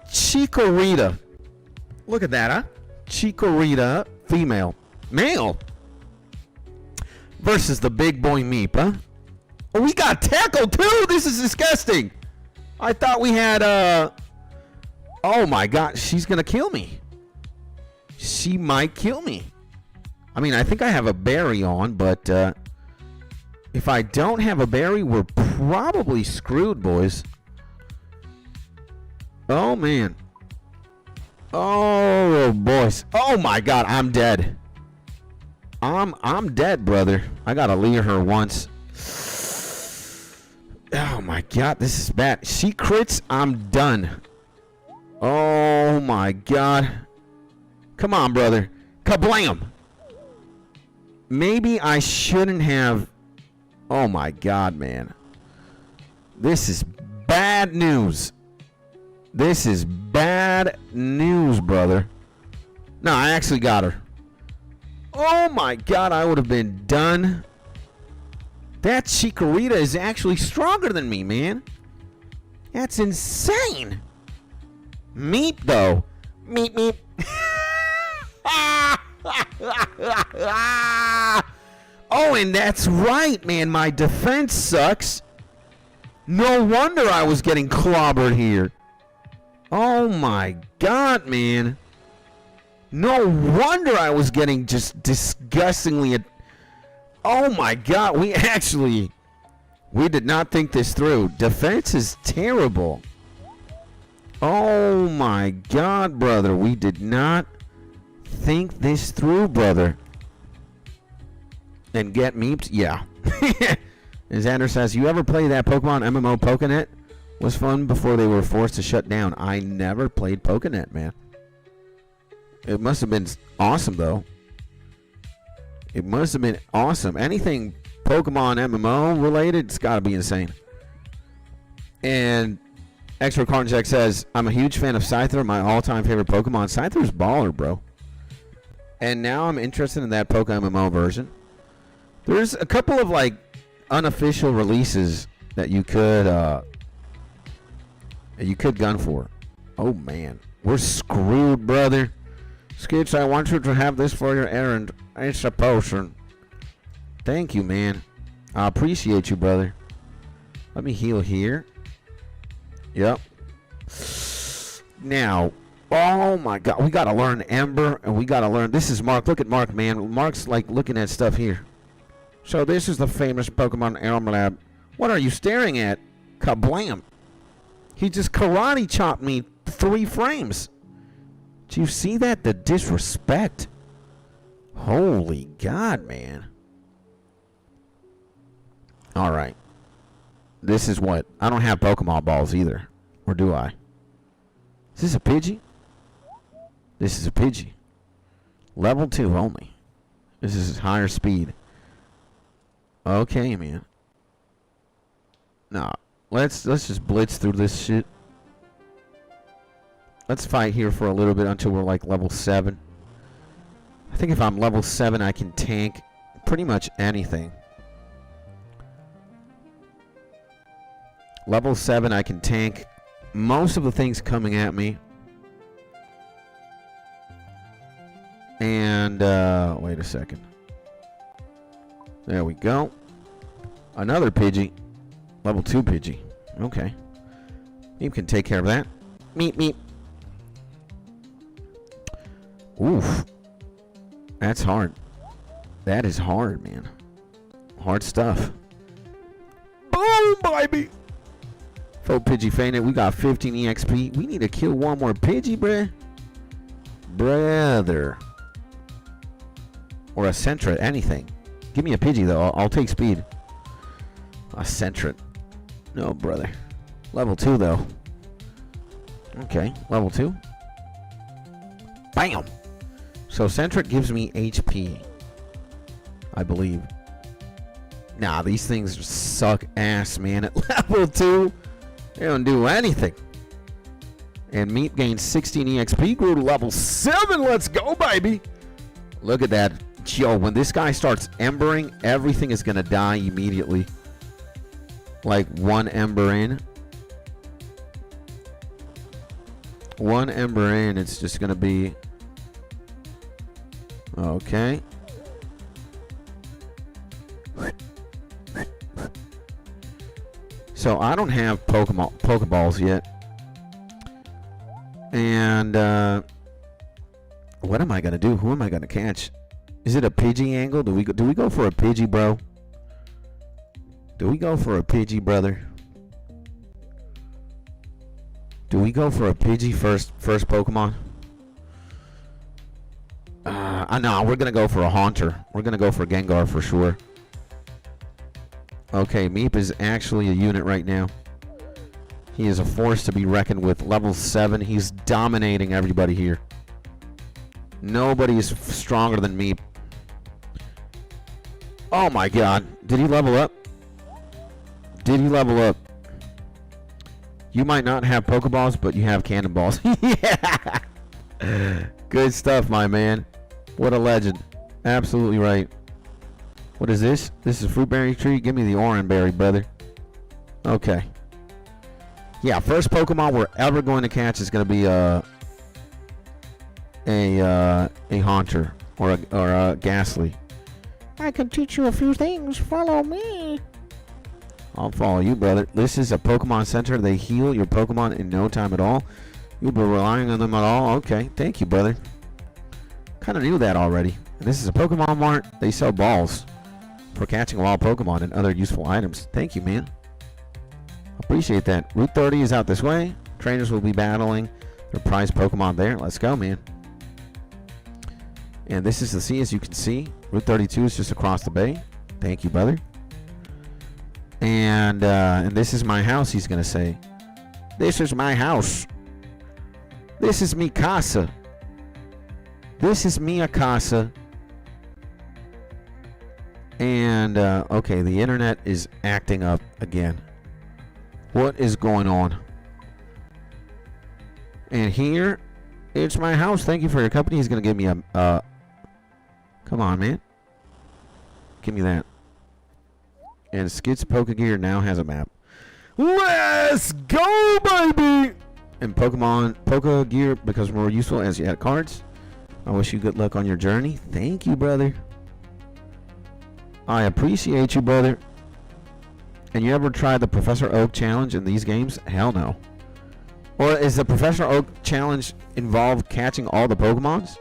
𝗧𝗘𝗟𝗘𝗏𝗧𝗜𝗖. Look at that, huh? 𝗧𝗘𝗟𝗘𝗏𝗏, female. Male! Versus the big boy Meep, huh? Oh, we got tackled too! This is disgusting! I thought we had, oh my god, she's gonna kill me. She might kill me. I mean, I think I have a berry on, but, if I don't have a berry, we're probably screwed, boys. Oh, man. Oh, boys. Oh, my God. I'm dead. I'm dead, brother. I got to leave her once. Oh, my God. This is bad. She crits. I'm done. Oh, my God. Come on, brother. Kablam. Maybe I shouldn't have... Oh, my God, man. This is bad news. This is bad news, brother. No, I actually got her. Oh, my God. I would have been done. That 𝗧𝗘𝗟𝗘𝗏𝗧𝗏 is actually stronger than me, man. That's insane. Meep, though. Meep, meep. Oh, and that's right, man. My defense sucks. No wonder I was getting clobbered here. Oh, my God, man. No wonder I was getting just disgustingly... Oh, my God. We did not think this through. Defense is terrible. Oh, my God, brother. We did not think this through, brother. And get meeped? Yeah. As Xander says, you ever play that Pokemon MMO Pokénet? Was fun before they were forced to shut down. I never played Pokénet, man. It must have been awesome, though. It must have been awesome. Anything Pokemon MMO related, it's got to be insane. And Extra Carnjack says, I'm a huge fan of Scyther, my all-time favorite Pokemon. Scyther's baller, bro. And now I'm interested in that MMO version. There's a couple of, like, unofficial releases that you could gun for. Oh, man. We're screwed, brother. Skits, I want you to have this for your errand. It's a potion. Thank you, man. I appreciate you, brother. Let me heal here. Yep. Now, oh, my God. We got to learn Ember, and we got to learn... This is Mark. Look at Mark, man. Mark's, like, looking at stuff here. So this is the famous Pokemon Elm Lab. What are you staring at? Kablam. He just karate chopped me 3 frames. Do you see that? The disrespect. Holy God, man. Alright. This is what? I don't have Pokemon balls either. Or do I? Is this a Pidgey? This is a Pidgey. Level 2 only. This is higher speed. Okay, man. Nah, let's just blitz through this shit. Let's fight here for a little bit until we're like level 7. I think if I'm level 7, I can tank pretty much anything. Level 7, I can tank most of the things coming at me. And, wait a second. There we go. Another Pidgey. Level 2 Pidgey. Okay. You can take care of that. Meep, meep. Oof. That's hard. That is hard, man. Hard stuff. Boom, baby. Full Pidgey fainted. We got 15 EXP. We need to kill one more Pidgey, bruh. Brother. Or a Sentret, anything. Give me a Pidgey, though. I'll take speed. A Sentret. No, brother. Level 2, though. Okay, level 2. Bam! So Sentret gives me HP. I believe. Nah, these things suck ass, man. At level 2, they don't do anything. And Meep gains 16 EXP, grew to level 7. Let's go, baby. Look at that. Yo, when this guy starts embering, everything is going to die immediately. Like one ember in. One ember in, it's just going to be... Okay. So I don't have Pokeballs yet. And what am I gonna do? Who am I gonna catch? Is it a Pidgey angle? Do we go for a Pidgey, bro? Do we go for a Pidgey, brother? Do we go for a Pidgey first Pokemon? I know we're gonna go for a Haunter. We're gonna go for Gengar for sure. Okay, Meep is actually a unit right now. He is a force to be reckoned with. Level 7. He's dominating everybody here. Nobody is stronger than Meep. Oh my god. Did he level up? Did he level up? You might not have Pokeballs, but you have Cannonballs. Yeah! Good stuff, my man. What a legend. Absolutely right. What is this? This is a fruit berry tree? Give me the orange berry, brother. Okay. Yeah, first Pokemon we're ever going to catch is going to be a Haunter or a Ghastly. I can teach you a few things. Follow me. I'll follow you, brother. This is a Pokemon Center. They heal your Pokemon in no time at all. You'll be relying on them at all. Okay, thank you, brother. Kind of knew that already. And this is a Pokemon Mart. They sell balls for catching wild Pokemon and other useful items. Thank you, man. Appreciate that. Route 30 is out this way. Trainers will be battling their prized Pokemon there. Let's go, man. And this is the sea, as you can see. Route 32 is just across the bay. Thank you, brother. And this is my house, he's going to say. This is my house. This is me casa. This is me a casa. And, okay, the internet is acting up again. What is going on? And here, it's my house. Thank you for your company. He's going to give me a... come on, man. Give me that. And Skid's Pokegear now has a map. Let's go, baby! And Pokemon Pokegear becomes more useful as you add cards. I wish you good luck on your journey. Thank you, brother. I appreciate you, brother. And you ever tried the Professor Oak challenge in these games? Hell no. Or is the Professor Oak challenge involved catching all the Pokemons?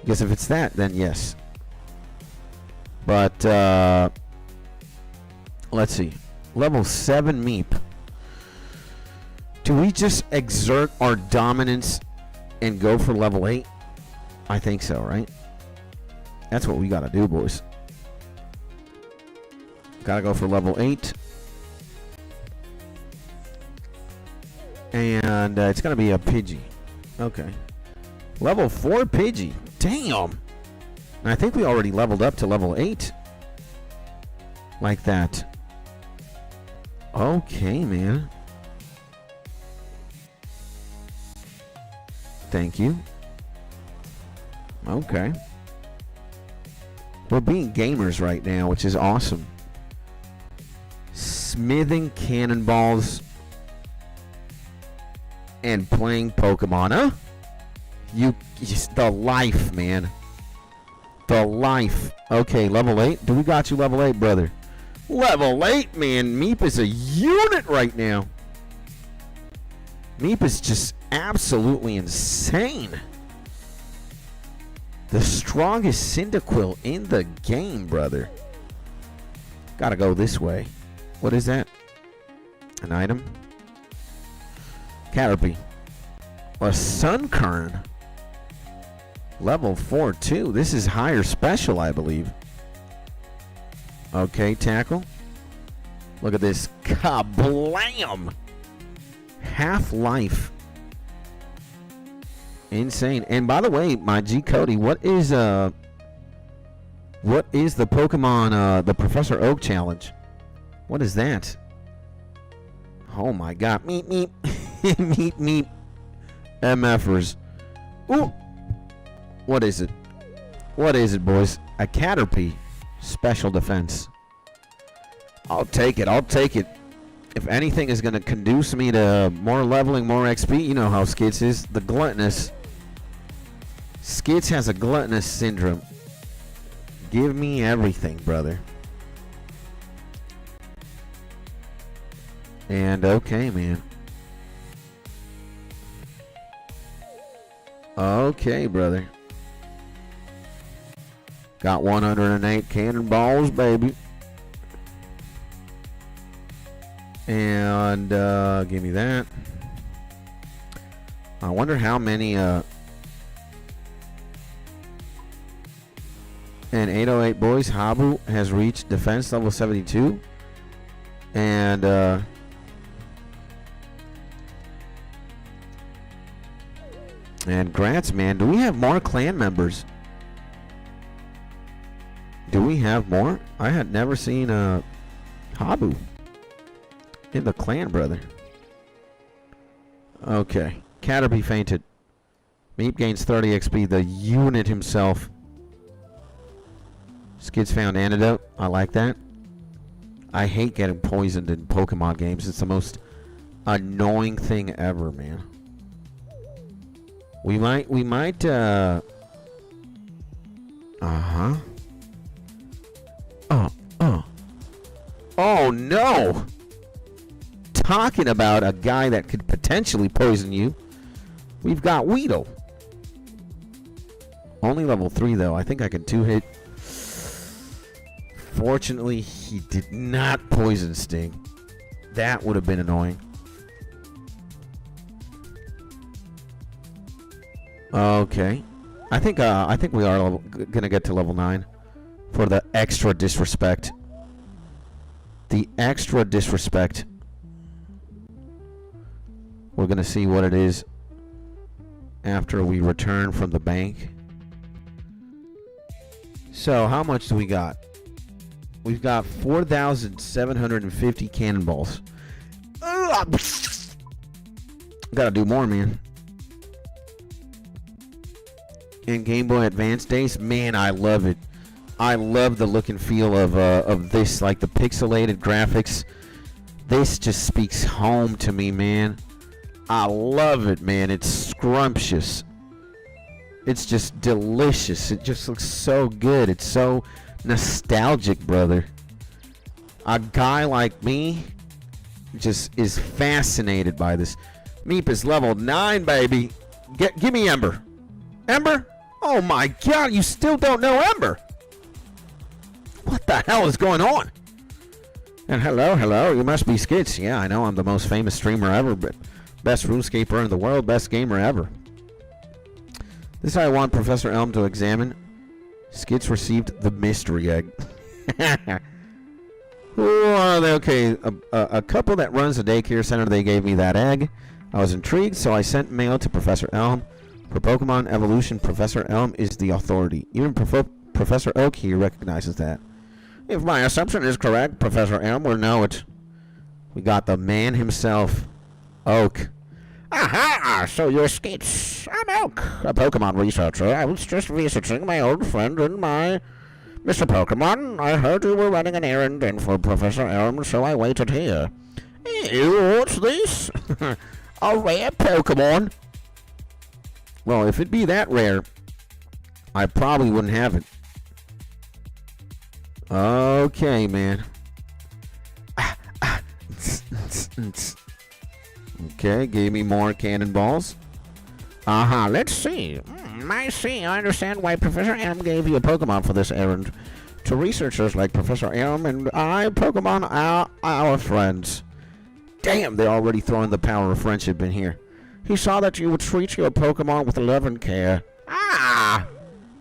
Because if it's that, then yes. But, let's see. Level 7 Meep. Do we just exert our dominance and go for level 8? I think so, right? That's what we gotta do, boys. Gotta go for level 8. And it's gonna be a Pidgey. Okay. Level 4 Pidgey. Damn. And I think we already leveled up to level 8. Like that. Okay, man. Thank you. Okay. We're being gamers right now, which is awesome. Smithing cannonballs and playing Pokemon, huh? The life, man. The life. Okay, level 8. Do we got you level 8, brother? Level 8, man. Meep is a unit right now. Meep is just absolutely insane. The strongest Cyndaquil in the game, brother. Gotta go this way. What is that? An item? Caterpie. A Sunkern. Level 4 too. This is higher special, I believe. Okay, tackle. Look at this. Kablam! Half-life. Insane. And by the way, my G Cody, what is What is the Pokemon, the Professor Oak challenge? What is that? Oh my god. Meep, meep. Meep, meep. MFers. Ooh. What is it? What is it, boys? A Caterpie. Special defense. I'll take it. I'll take it. If anything is going to conduce me to more leveling, more XP, you know how Skids is. The gluttonous. Skids has a gluttonous syndrome. Give me everything, brother. And okay, man. Okay, brother. Got 108 cannonballs, baby. And give me that. I wonder how many and 808 boys, Habu has reached defense level 72. And Grants, man, do we have more clan members? Do we have more? I had never seen Habu in the clan, brother. Okay. Caterpie fainted. Meep gains 30 XP. The unit himself. Skids found antidote. I like that. I hate getting poisoned in Pokemon games. It's the most annoying thing ever, man. We might, Oh no! Talking about a guy that could potentially poison you. We've got Weedle. Only level 3 though. I think I can 2-hit. Fortunately, he did not poison Sting. That would have been annoying. Okay. I think we are gonna get to level 9 for the extra disrespect. The extra disrespect. We're gonna see what it is after we return from the bank. So, how much do we got? We've got 4,750 cannonballs. Gotta do more, man. In Game Boy Advance days, man, I love it. I love the look and feel of this, like the pixelated graphics. This just speaks home to me, man. I love it, man. It's scrumptious. It's just delicious. It just looks so good. It's so nostalgic, brother. A guy like me just is fascinated by this. Meep is level 9, baby. Give me Ember. Ember? Oh my god, you still don't know Ember. What the hell is going on? And hello, you must be Skids. Yeah, I know, I'm the most famous streamer ever, but best RuneScaper in the world, best gamer ever. This is how I want Professor Elm to examine. Skids received the mystery egg. Who are they? Okay, a couple that runs a daycare center, they gave me that egg. I was intrigued, so I sent mail to Professor Elm. For Pokemon evolution, Professor Elm is the authority. Even Professor Oak here recognizes that. If my assumption is correct, Professor Elm will know it. We got the man himself, Oak. Aha! So you're Skids. I'm Oak, a Pokemon researcher. I was just researching my old friend and my... Mr. Pokemon, I heard you were running an errand in for Professor Elm, so I waited here. Ew, what's this? A rare Pokemon? Well, if it be that rare, I probably wouldn't have it. Okay, man. Okay, gave me more cannonballs. Let's see. I see. I understand why Professor Elm gave you a Pokemon for this errand. To researchers like Professor Elm and I, Pokemon are our friends. Damn, they're already throwing the power of friendship in here. He saw that you would treat your Pokemon with love and care.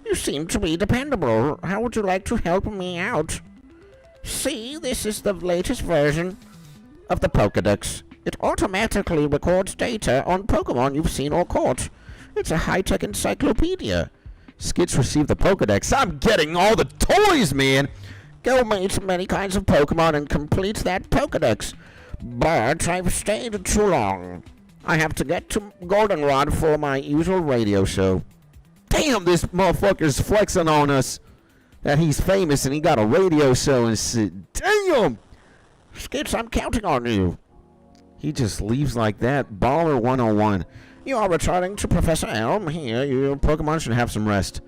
You seem to be dependable. How would you like to help me out? See, this is the latest version of the Pokédex. It automatically records data on Pokemon you've seen or caught. It's a high-tech encyclopedia. Skits received the Pokedex. I'm getting all the toys, man. Go meet many kinds of Pokemon and complete that Pokedex. But I've stayed too long. I have to get to Goldenrod for my usual radio show. Damn, this motherfucker's flexing on us that he's famous and he got a radio show and shit. Damn! Skits, I'm counting on you. He just leaves like that. Baller 101. You are returning to Professor Elm. Here, your Pokemon should have some rest.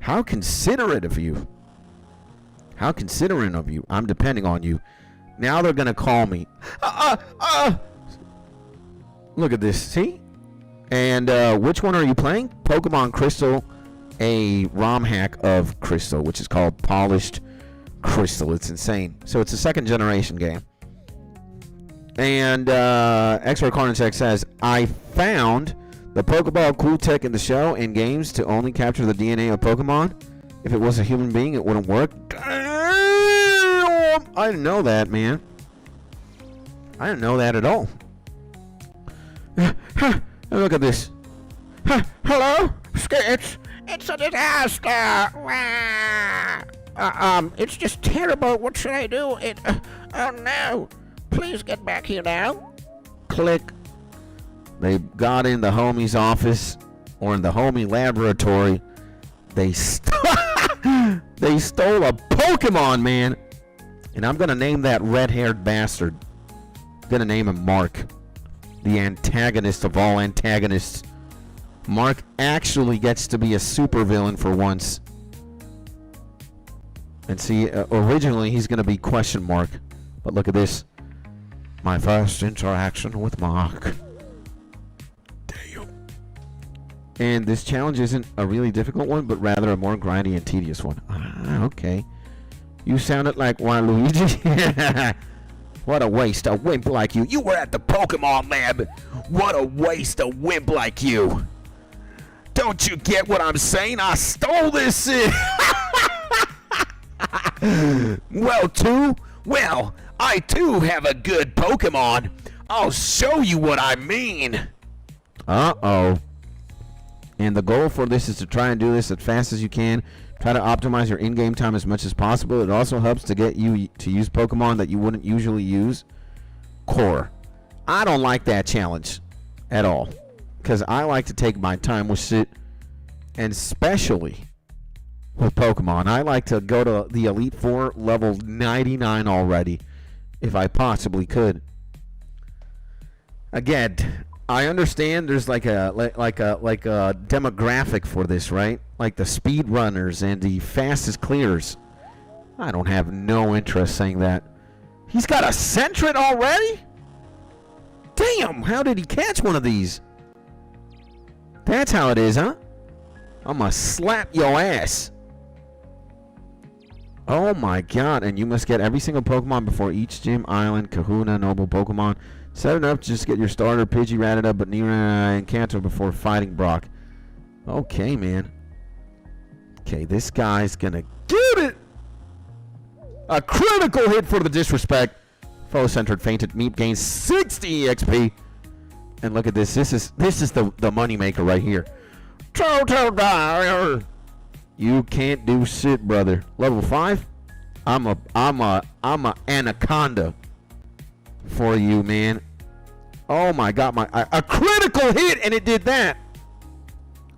How considerate of you. How considerate of you. I'm depending on you. Now they're gonna call me. Look at this. See? And which one are you playing? Pokemon Crystal, a ROM hack of Crystal, which is called Polished Crystal. It's insane. So it's a second generation game. And X-Ray Cornercheck says, I found the Pokeball cool tech in the show and games to only capture the DNA of Pokemon. If it was a human being, it wouldn't work. Damn! I didn't know that, man. I didn't know that at all. Look at this. Hello? Skits? It's a disaster. It's just terrible. What should I do? Oh no. Please get back here now. Click. They got in the homie's office or in the homie laboratory. They stole a Pokemon, man. And I'm going to name that red-haired bastard. I'm going to name him Mark. The antagonist of all antagonists. Mark actually gets to be a supervillain for once. And see, originally he's going to be question mark. But look at this. My first interaction with Mark. Damn. And this challenge isn't a really difficult one, but rather a more grindy and tedious one. Ah, okay. You sounded like Waluigi. What a waste, a wimp like you. You were at the Pokemon lab. What a waste, a wimp like you. Don't you get what I'm saying? I stole this. Well, I too have a good Pokemon. I'll show you what I mean. Uh-oh. And the goal for this is to try and do this as fast as you can. Try to optimize your in-game time as much as possible. It also helps to get you to use Pokemon that you wouldn't usually use. Core. I don't like that challenge at all. Because I like to take my time with shit. And especially with Pokemon. I like to go to the Elite Four level 99 already. If I possibly could. Again, I understand there's like a demographic for this, right? Like the speed runners and the fastest clears. I don't have no interest saying that. He's got a Sentret already? Damn, how did he catch one of these? That's how it is, huh? I'm gonna slap your ass. Oh my god, and you must get every single Pokemon before each gym, island, kahuna, noble Pokemon. Set it up to just get your starter, Pidgey, Rattata, but Nira and Kanto before fighting Brock. Okay, man. Okay, this guy's gonna get it! A critical hit for the disrespect. Foe-centered fainted meat gains 60 XP. And look at this. This is the moneymaker right here. Total dire. You can't do shit, brother. Level 5? I'm a anaconda for you, man. Oh my god, a critical hit and it did that.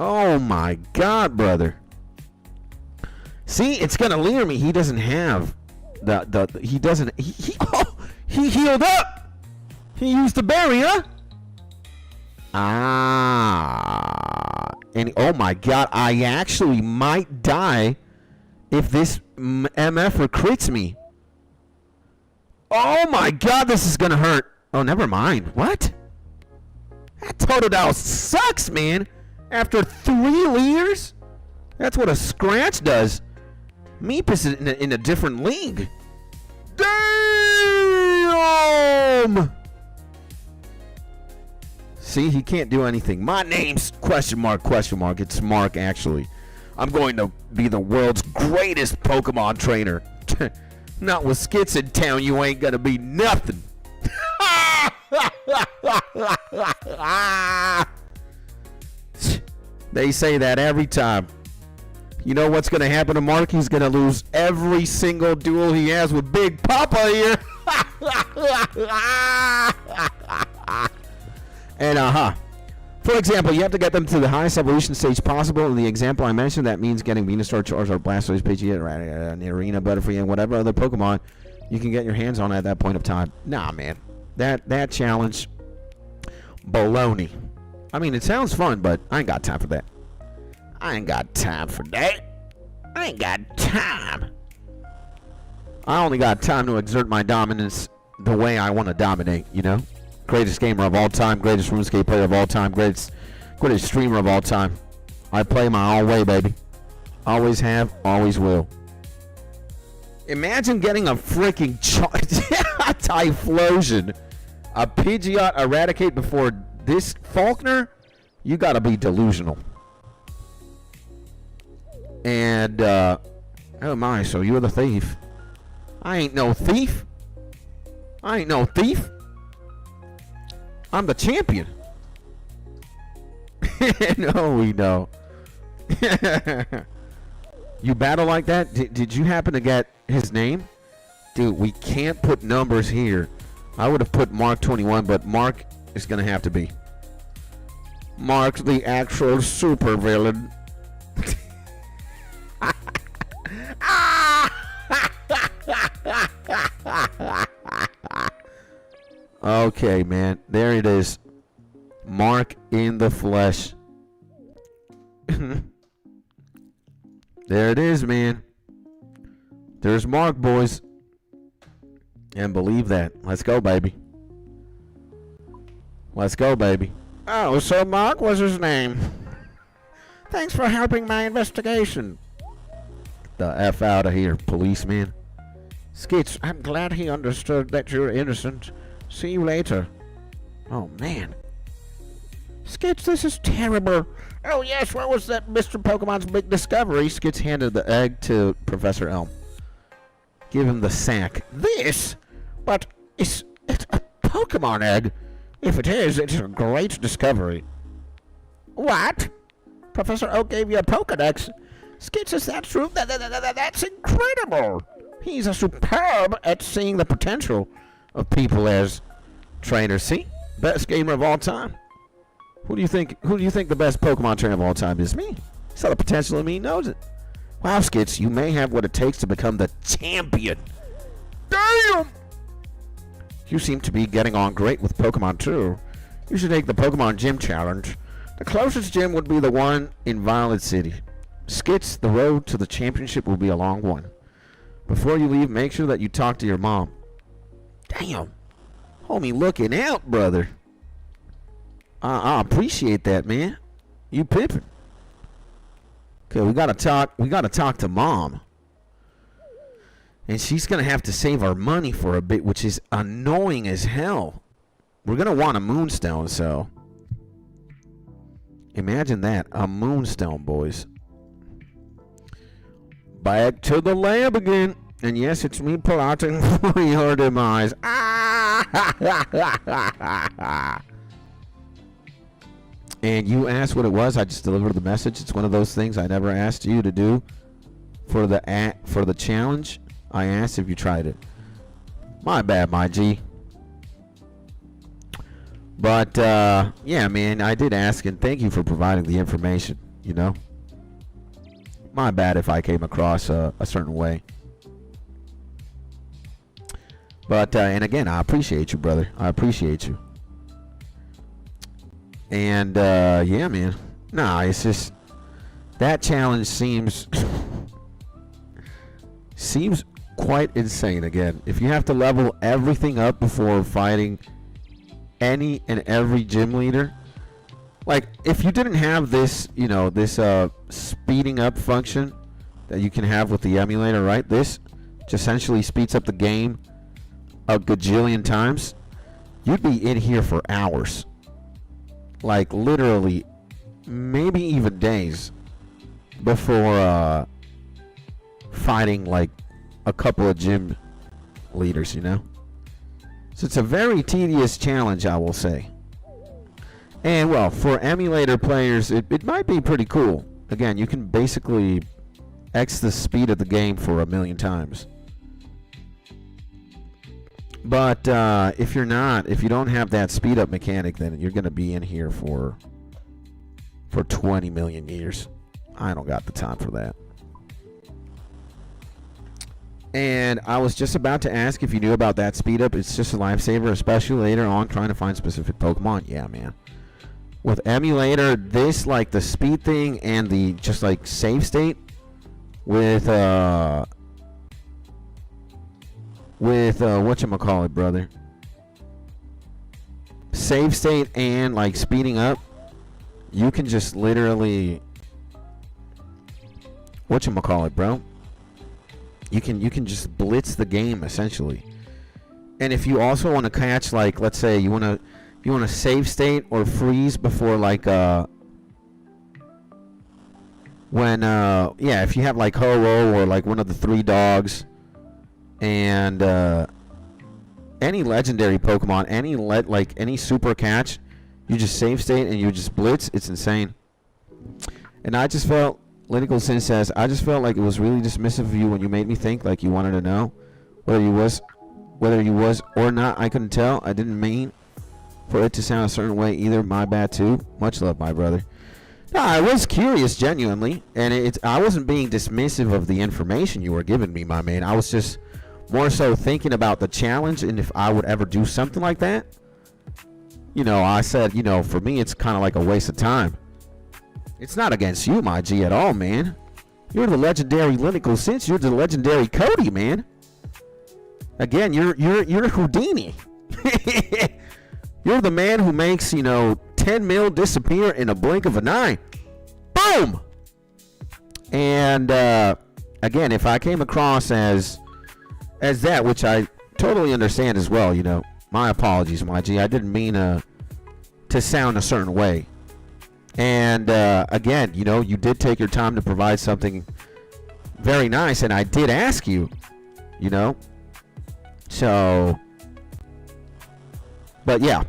Oh my god, brother. See, it's gonna leer me. He doesn't have he healed up. He used the berry, huh? And oh my god, I actually might die if this MF crits me. Oh my god, this is gonna hurt. Oh, never mind. What? That Totodile sucks, man. After 3 years? That's what a scratch does. Meep is in a different league. Damn! See, he can't do anything. My name's question mark. It's Mark, actually. I'm going to be the world's greatest Pokemon trainer. Not with Skits in town, you ain't gonna be nothing. They say that every time. You know what's going to happen to Mark? He's going to lose every single duel he has with Big Papa here. And for example, you have to get them to the highest evolution stage possible. In the example I mentioned, that means getting Venusaur, Charizard, Blastoise, Pidgeot, Nidorina, Butterfree, and whatever other Pokemon you can get your hands on at that point of time. Nah, man. That challenge, baloney. I mean, it sounds fun, but I ain't got time for that. I ain't got time for that. I ain't got time. I only got time to exert my dominance the way I want to dominate, you know? Greatest gamer of all time, greatest RuneScape player of all time, greatest streamer of all time. I play my own way, baby. Always have, always will. Imagine getting a freaking Typhlosion, a Pidgeot Eradicate before this Faulkner. You gotta be delusional. And, oh my, so you're the thief. I ain't no thief. I ain't no thief. I'm the champion. No, we don't. You battle like that? Did you happen to get his name? Dude, we can't put numbers here. I would have put Mark 21, but Mark is going to have to be. Mark the actual super villain. Okay, man. There it is. Mark in the flesh. There it is, man. There's Mark, boys. And believe that. Let's go, baby. Let's go, baby. Oh, so Mark was his name. Thanks for helping my investigation. Get the F out of here, policeman. Skits, I'm glad he understood that you're innocent. See you later. Oh, man. Skits, this is terrible. Oh, yes, what was that Mr. Pokemon's big discovery? Skits handed the egg to Professor Elm. Give him the sack. This? But it's a Pokemon egg. If it is, it's a great discovery. What? Professor Oak gave you a Pokedex? Skits, is that true? That's incredible. He's a superb at seeing the potential of people as trainers. See? Best gamer of all time. Who do you think the best Pokemon trainer of all time is? Me. He saw the potential in me, he knows it. Wow, Skits, you may have what it takes to become the champion. Damn! You seem to be getting on great with Pokemon too. You should take the Pokemon Gym Challenge. The closest gym would be the one in Violet City. Skits, the road to the championship will be a long one. Before you leave, make sure that you talk to your mom. Damn. Homie looking out, brother. I appreciate that, man. You pimping. Okay, we gotta talk to mom. And she's gonna have to save our money for a bit, which is annoying as hell. We're gonna want a moonstone, so imagine that. A moonstone, boys. Back to the lab again. And yes, it's me plotting for your demise. And you asked what it was. I just delivered the message. It's one of those things I never asked you to do for the challenge. I asked if you tried it. My bad, my G. But yeah, man, I did ask, and thank you for providing the information. You know, my bad if I came across a certain way. But and again, I appreciate you, brother. I appreciate you. And yeah, man. Nah, it's just that challenge seems quite insane. Again, if you have to level everything up before fighting any and every gym leader, like if you didn't have this, you know, this speeding up function that you can have with the emulator, right? This just essentially speeds up the game a gajillion times. You'd be in here for hours. Like literally maybe even days before fighting like a couple of gym leaders, you know. So it's a very tedious challenge, I will say. And well, for emulator players, it might be pretty cool. Again, you can basically X the speed of the game for 1,000,000 times. But if you don't have that speed up mechanic, then you're going to be in here for 20 million years. I don't got the time for that. And I was just about to ask if you knew about that speed up. It's just a lifesaver, especially later on trying to find specific Pokemon. Yeah, man. With emulator, this, like, the speed thing and the just like save state with whatchamacallit, brother, save state and like speeding up, you can just literally whatchamacallit, bro, you can just blitz the game essentially. And if you also want to catch, like, let's say you want to save state or freeze before, like, if you have like Ho-Oh or like one of the 3 dogs and any legendary Pokemon, any super catch, you just save state and you just blitz. It's insane. And I just felt, Lytical Sin says, I just felt like it was really dismissive of you when you made me think like you wanted to know whether you was or not. I couldn't tell. I didn't mean for it to sound a certain way either. My bad too. Much love, my brother. No, I was curious, genuinely, and I wasn't being dismissive of the information you were giving me, my man. I was just more so thinking about the challenge and if I would ever do something like that. You know, I said, you know, for me, it's kind of like a waste of time. It's not against you, my G, at all, man. You're the legendary Lytical Sense. You're the legendary Cody, man. Again, you're Houdini. You're the man who makes, 10 mil disappear in a blink of an eye. Boom! And, again, if I came across as that, which I totally understand as well, my apologies, my G. I didn't mean to sound a certain way. And, again, you did take your time to provide something very nice, and I did ask you, So, but yeah,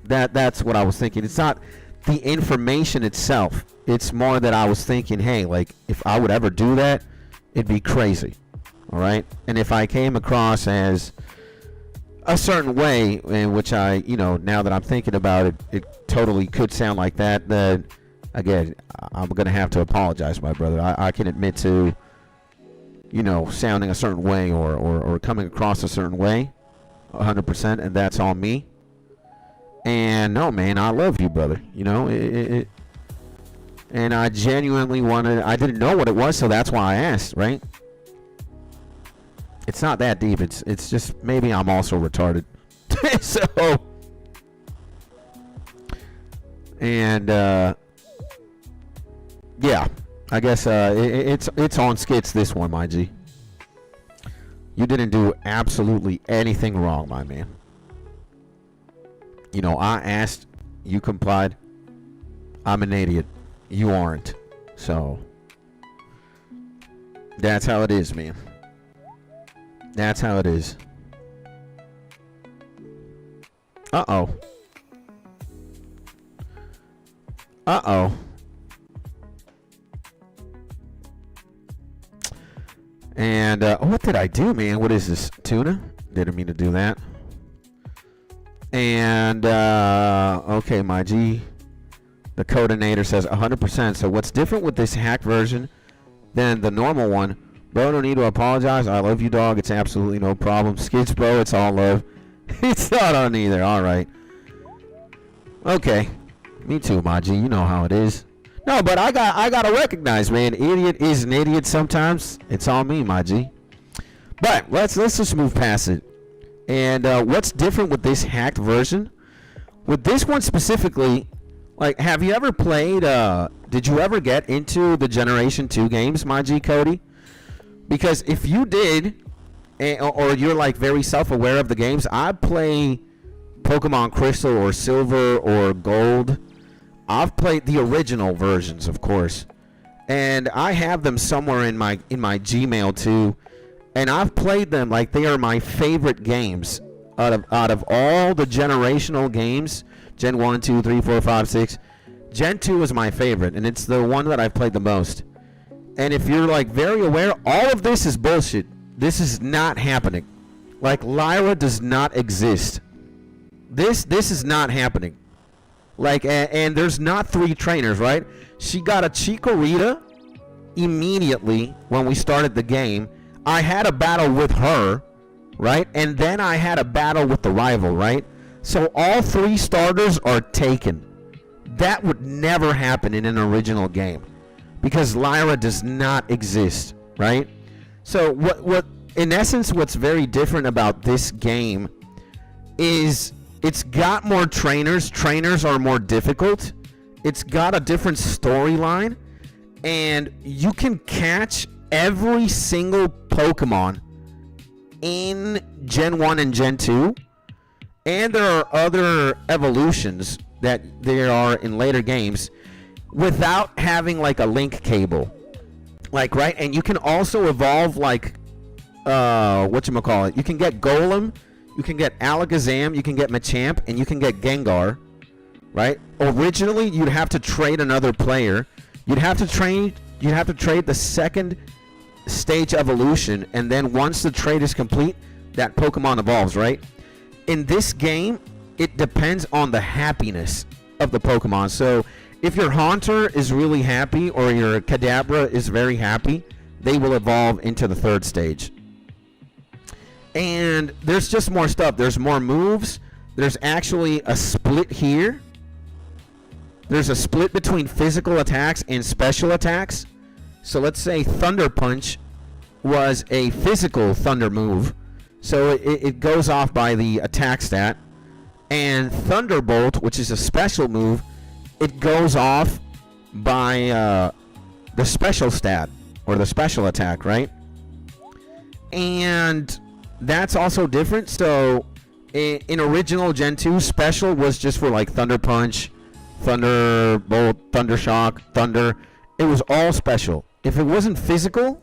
that's what I was thinking. It's not the information itself. It's more that I was thinking, hey, like, if I would ever do that, it'd be crazy. All right. And if I came across as a certain way in which I, now that I'm thinking about it, it totally could sound like that, then again, I'm going to have to apologize, my brother. I can admit to, sounding a certain way or coming across a certain way 100%, and that's on me. And no, man, I love you, brother. And I genuinely I didn't know what it was, so that's why I asked, right? It's not that deep. It's just maybe I'm also retarded. So, and yeah, I guess it's on skits, this one, my G. You didn't do absolutely anything wrong, my man. I asked, you complied. I'm an idiot. You aren't. So, that's how it is, man. That's how it is. Uh-oh. Uh-oh. And, what did I do, man? What is this? Tuna? Didn't mean to do that. And, okay, my G. The Codeinator says 100%. So what's different with this hacked version than the normal one? Bro, no need to apologize. I love you, dog. It's absolutely no problem. Skids, bro, it's all love. It's not on either. All right. Okay. Me too, my G. You know how it is. No, but I gotta recognize, man. Idiot is an idiot sometimes. It's on me, my G. But let's just move past it. And what's different with this hacked version? With this one specifically, like, have you ever played? Did you ever get into the Generation 2 games, my G, Cody? Because if you did, or you're like very self-aware of the games, I play Pokemon Crystal or Silver or Gold. I've played the original versions, of course, and I have them somewhere in my Gmail too. And I've played them like they are my favorite games out of all the generational games. Gen 1, 2, 3, 4, 5, 6. Gen 2 is my favorite, and it's the one that I've played the most. And if you're like very aware, all of this is bullshit. This is not happening. Like, Lyra does not exist. This is not happening. Like, and there's not 3 trainers, right? She got a Chikorita immediately when we started the game. I had a battle with her, right? And then I had a battle with the rival, right? So all 3 starters are taken. That would never happen in an original game because Lyra does not exist, right? So what in essence, what's very different about this game is it's got more trainers. Trainers are more difficult. It's got a different storyline, and you can catch every single Pokemon in Gen 1 and Gen 2, and there are other evolutions that there are in later games without having like a link cable. Like, right? And you can also evolve like whatchamacallit. You can get Golem, you can get Alakazam, you can get Machamp, and you can get Gengar. Right? Originally, you'd have to trade another player. You'd have to trade the second stage evolution, and then once the trade is complete, that Pokemon evolves, right? In this game, it depends on the happiness of the Pokemon. So if your Haunter is really happy or your Kadabra is very happy, they will evolve into the 3rd stage. And there's just more stuff. There's more moves. There's actually a split here. There's a split between physical attacks and special attacks. So let's say Thunder Punch was a physical thunder move. So it goes off by the attack stat. And Thunderbolt, which is a special move, it goes off by the special stat or the special attack, right? And that's also different. So in original Gen 2, special was just for like Thunder Punch, Thunderbolt, Thunder Shock, Thunder. It was all special. If it wasn't physical,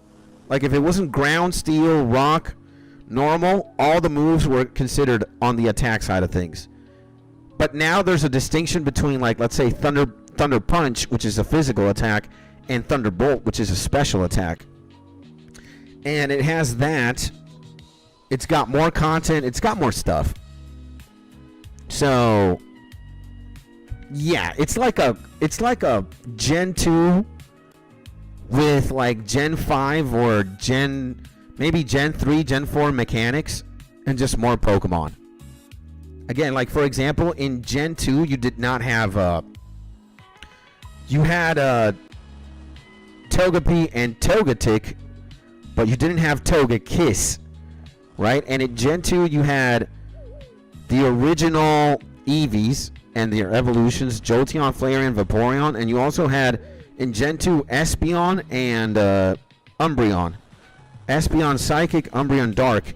like if it wasn't ground, steel, rock, normal, all the moves were considered on the attack side of things. But now there's a distinction between, like, let's say Thunder Punch, which is a physical attack, and Thunderbolt, which is a special attack. And it has that. It's got more content. It's got more stuff. So yeah, it's like a Gen 2 with like Gen 5 or maybe Gen 3, Gen 4 mechanics and just more Pokemon. Again, like for example, in Gen 2 you did not have you had Togepi and Togetic, but you didn't have Togekiss, right? And in Gen 2 you had the original Eevees and their evolutions, Jolteon, Flareon, Vaporeon, and you also had in Gen 2 Espeon and Umbreon. Espeon Psychic, Umbreon Dark.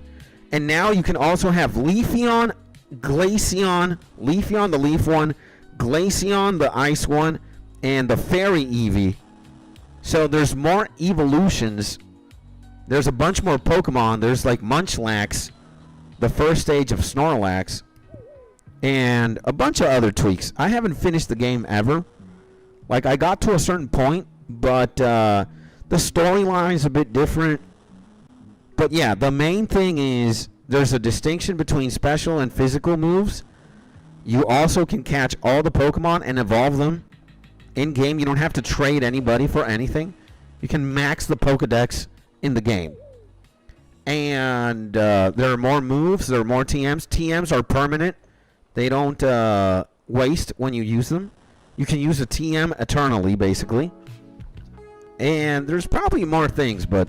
And now you can also have Leafeon, Glaceon, Leafeon the Leaf one, Glaceon the Ice one, and the Fairy Eevee. So there's more evolutions. There's a bunch more Pokemon. There's like Munchlax, the first stage of Snorlax, and a bunch of other tweaks. I haven't finished the game ever. Like, I got to a certain point, but the storyline is a bit different. But yeah, the main thing is there's a distinction between special and physical moves. You also can catch all the Pokemon and evolve them in-game. You don't have to trade anybody for anything. You can max the Pokedex in the game. And there are more moves. There are more TMs. TMs are permanent. They don't waste when you use them. You can use a TM eternally, basically. And there's probably more things, but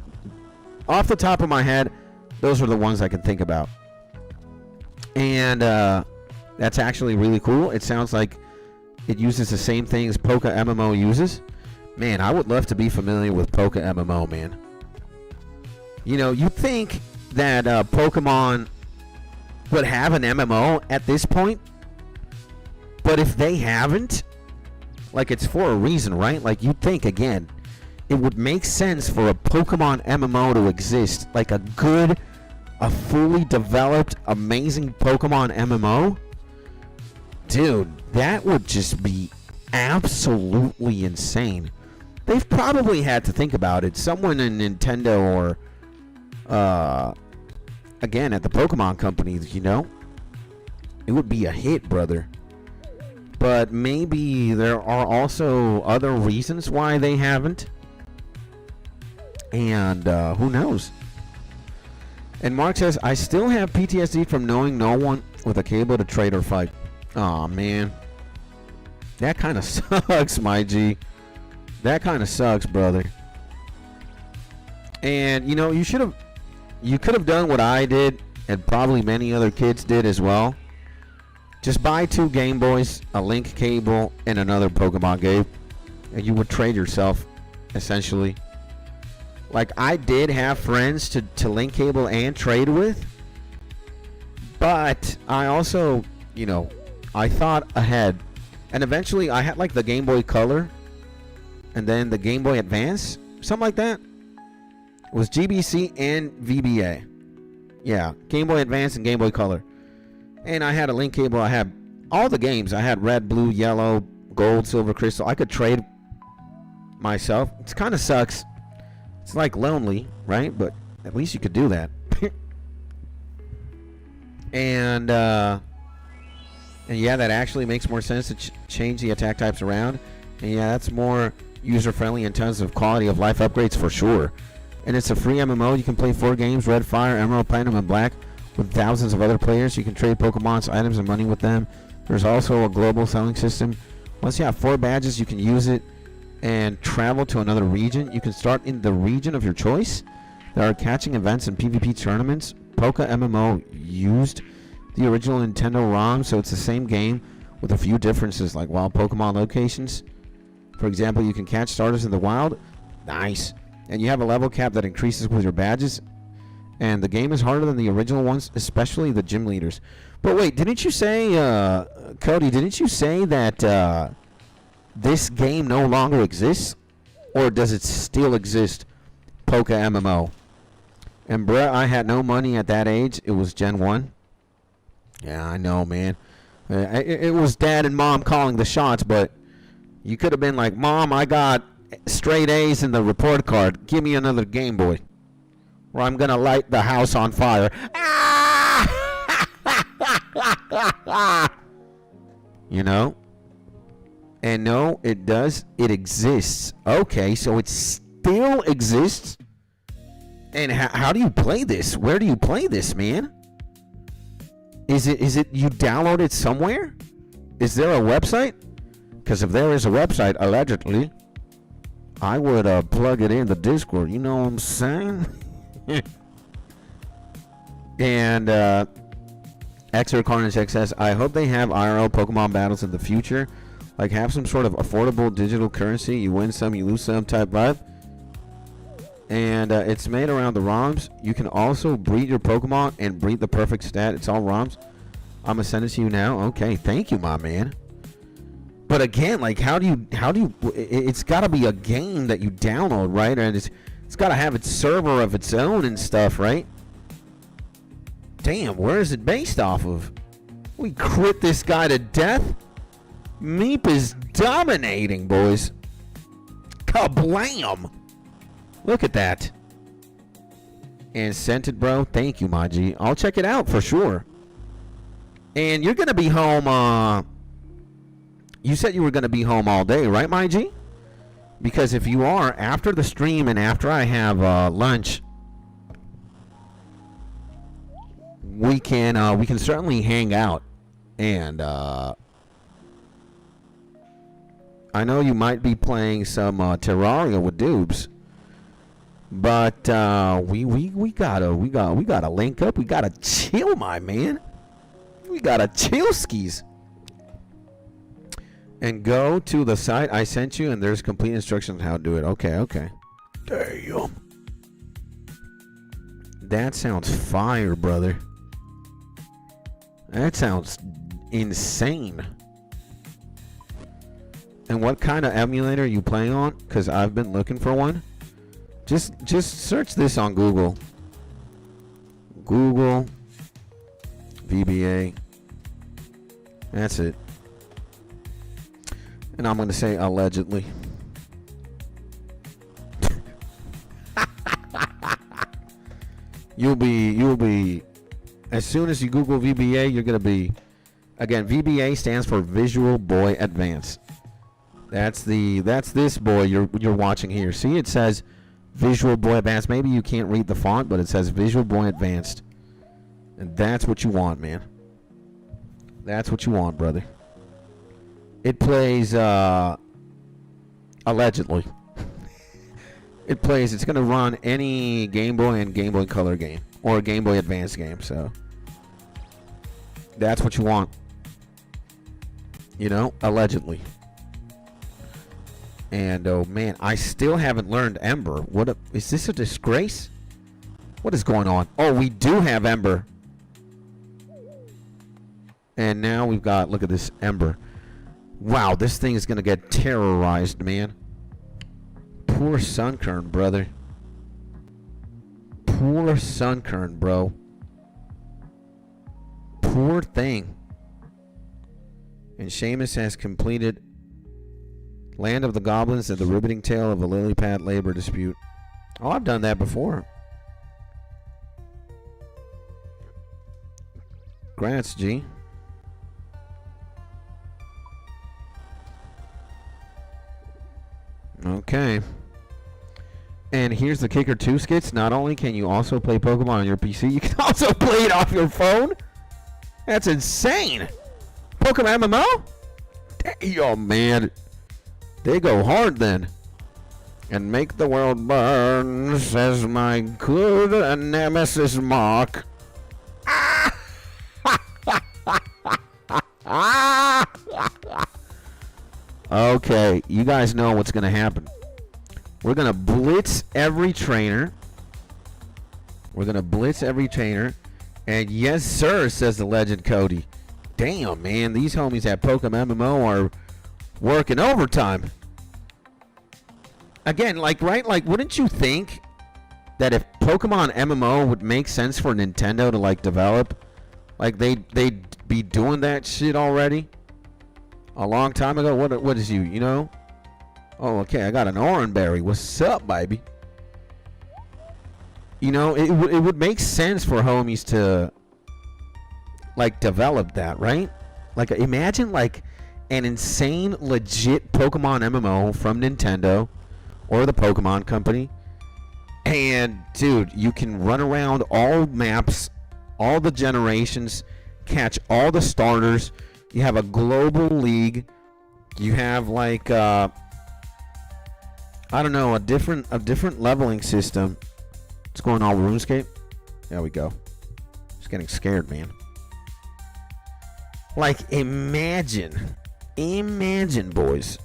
off the top of my head, those are the ones I can think about. And that's actually really cool. It sounds like it uses the same things Poké MMO uses. Man, I would love to be familiar with Poké MMO, man. You know, you think that Pokemon would have an MMO at this point, but if they haven't, like, it's for a reason, right? Like, you think, again, it would make sense for a Pokemon MMO to exist, like a fully developed, amazing Pokemon MMO. Dude, that would just be absolutely insane. they've probably had to think about it. Someone in Nintendo or, again, at the Pokemon companies, you know, it would be a hit, brother. But maybe there are also other reasons why they haven't. And who knows? And Mark says, I still have PTSD from knowing no one with a cable to trade or fight. Aw, man. That kind of sucks, my G. That kind of sucks, brother. And, you know, you could have done what I did, and probably many other kids did as well. Just buy 2 Game Boys, a link cable, and another Pokemon game, and you would trade yourself, essentially. Like, I did have friends to link cable and trade with, but I also, you know, I thought ahead. And eventually I had like the Game Boy Color and then the Game Boy Advance, something like that. It was GBC and VBA. Yeah, Game Boy Advance and Game Boy Color. And I had a link cable. I had all the games. I had red, blue, yellow, gold, silver, crystal. I could trade myself. It kind of sucks. It's like lonely, right? But at least you could do that. And yeah, that actually makes more sense to change the attack types around. And yeah, that's more user-friendly in terms of quality of life upgrades for sure. And it's a free MMO. You can play 4 games, Red, Fire, Emerald, Platinum, and Black, with thousands of other players. You can trade Pokemon's items and money with them. There's also a global selling system. Once you have 4 badges, you can use it and travel to another region. You can start in the region of your choice. There are catching events and PvP tournaments. Poke MMO used the original Nintendo ROM, so it's the same game with a few differences, like wild Pokemon locations. For example, you can catch starters in the wild. Nice. And you have a level cap that increases with your badges. And the game is harder than the original ones, especially the gym leaders. But wait, didn't you say, Cody, didn't you say that this game no longer exists? Or does it still exist, Poke MMO? And bruh, I had no money at that age. It was Gen 1. Yeah, I know, man. It was Dad and Mom calling the shots, but you could have been like, Mom, I got straight A's in the report card. Give me another Game Boy, or I'm going to light the house on fire. You know? And no, it does. It exists. Okay, so it still exists. And how do you play this? Where do you play this, man? Is it you download it somewhere? Is there a website? Because if there is a website, allegedly, I would plug it in the Discord. You know what I'm saying? And 𝗧𝗘𝗟𝗘𝗧𝗜𝗖 says, I hope they have IRL Pokemon battles in the future. Like have some sort of affordable digital currency. You win some, you lose some type vibe. And it's made around the ROMs. You can also breed your Pokemon and breed the perfect stat. It's all ROMs. I'm gonna send it to you now. Okay, thank you, my man. But again, like, how do you? It's got to be a game that you download, right? And it's got to have its server of its own and stuff, right? Damn, where is it based off of? We crit this guy to death. Meep is dominating, boys. Kablam! Look at that. And sent it, bro. Thank you, my G. I'll check it out for sure. And you're gonna be home. You said you were gonna be home all day, right, my G? Because if you are, after the stream and after I have lunch, we can certainly hang out. And I know you might be playing some Terraria with Doobs. But we gotta link up. We gotta chill, my man. We gotta chill skis. And go to the site I sent you, and there's complete instructions on how to do it. Okay. Damn. That sounds fire, brother. That sounds insane. And what kind of emulator are you playing on? Because I've been looking for one. Just search this on Google. Google VBA. That's it. And I'm going to say allegedly. You'll be, as soon as you Google VBA, you're gonna be, again, VBA stands for Visual Boy Advance. That's this boy you're watching here. See, it says Visual Boy Advanced. Maybe you can't read the font, but it says Visual Boy Advanced. And that's what you want, man. That's what you want, brother. It plays, allegedly. It's going to run any Game Boy and Game Boy Color game. Or a Game Boy Advance game, so. That's what you want. You know, allegedly. And, oh man, I still haven't learned Ember. Is this a disgrace? What is going on? Oh, we do have Ember. And now we've got, look at this Ember. Wow, this thing is going to get terrorized, man. Poor Sunkern, brother. Poor Sunkern, bro. Poor thing. And Seamus has completed Land of the Goblins and the Riveting Tale of a Lily Pad Labor Dispute. Oh, I've done that before. Grants, G. Okay. And here's the kicker too, Skits. Not only can you also play Pokemon on your PC, you can also play it off your phone. That's insane. Pokemon MMO? Damn, man. They go hard then. And make the world burn, says my good nemesis Mark. Okay, you guys know what's going to happen. We're going to blitz every trainer. And yes, sir, says the legend Cody. Damn, man, these homies at Pokemon MMO are working overtime. Again, like, right? Like, wouldn't you think that if Pokemon MMO would make sense for Nintendo to, like, develop? Like, they'd be doing that shit already? A long time ago? What is you know? Oh, okay, I got an Oranberry. What's up, baby? You know, it would make sense for homies to, like, develop that, right? Like, imagine, like, an insane, legit Pokemon MMO from Nintendo or the Pokemon Company. And, dude, you can run around all maps, all the generations, catch all the starters. You have a global league. You have, like, I don't know, a different leveling system. What's going on with RuneScape? There we go. Just getting scared, man. Like, imagine, boys,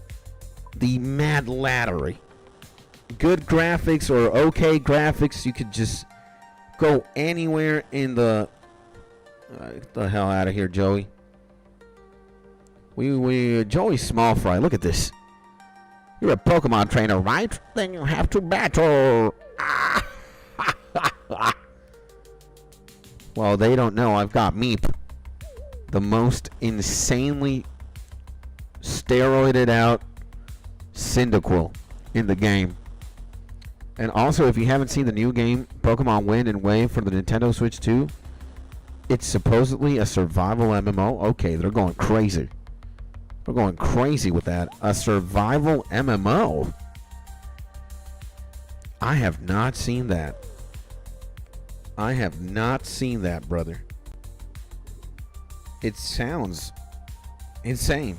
the mad lattery. Good graphics or okay graphics. You could just go anywhere in the... get the hell out of here, Joey. Joey Small Fry, look at this. You're a Pokemon trainer, right? Then you have to battle. Well, they don't know I've got Meep, the most insanely steroided out Cyndaquil in the game. And also, if you haven't seen the new game, Pokemon Wind and Wave for the Nintendo Switch 2, it's supposedly a survival MMO. Okay, they're going crazy. We're going crazy with that. A survival MMO. I have not seen that. I have not seen that, brother. It sounds insane.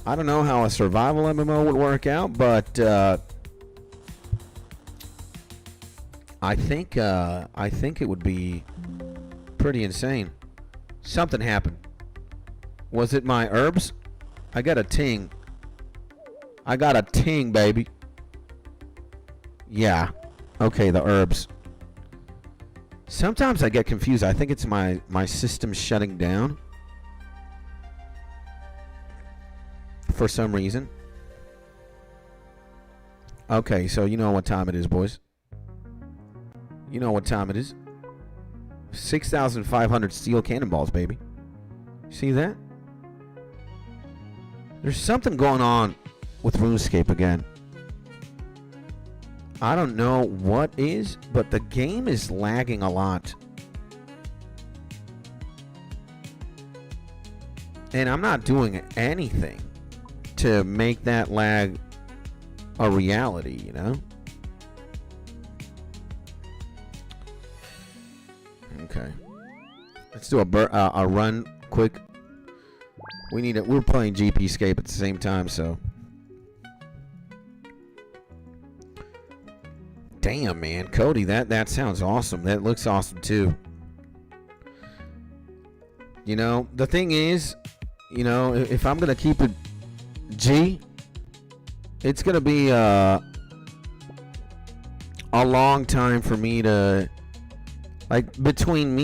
I don't know how a survival MMO would work out, but I think it would be pretty insane. Something happened. Was it my herbs? I got a ting. Baby. Yeah. Okay, the herbs. Sometimes I get confused. I think it's my system shutting down for some reason. Okay, so you know what time it is, boys. You know what time it is. 6,500 steel cannonballs, baby. See that? There's something going on with RuneScape again. I don't know what is, but the game is lagging a lot. And I'm not doing anything to make that lag a reality, you know? Okay. Let's do a run quick. We're playing GPscape at the same time, so. Damn, man. Cody, that sounds awesome. That looks awesome, too. You know, the thing is, you know, if I'm going to keep it G, it's going to be a long time for me to, like, between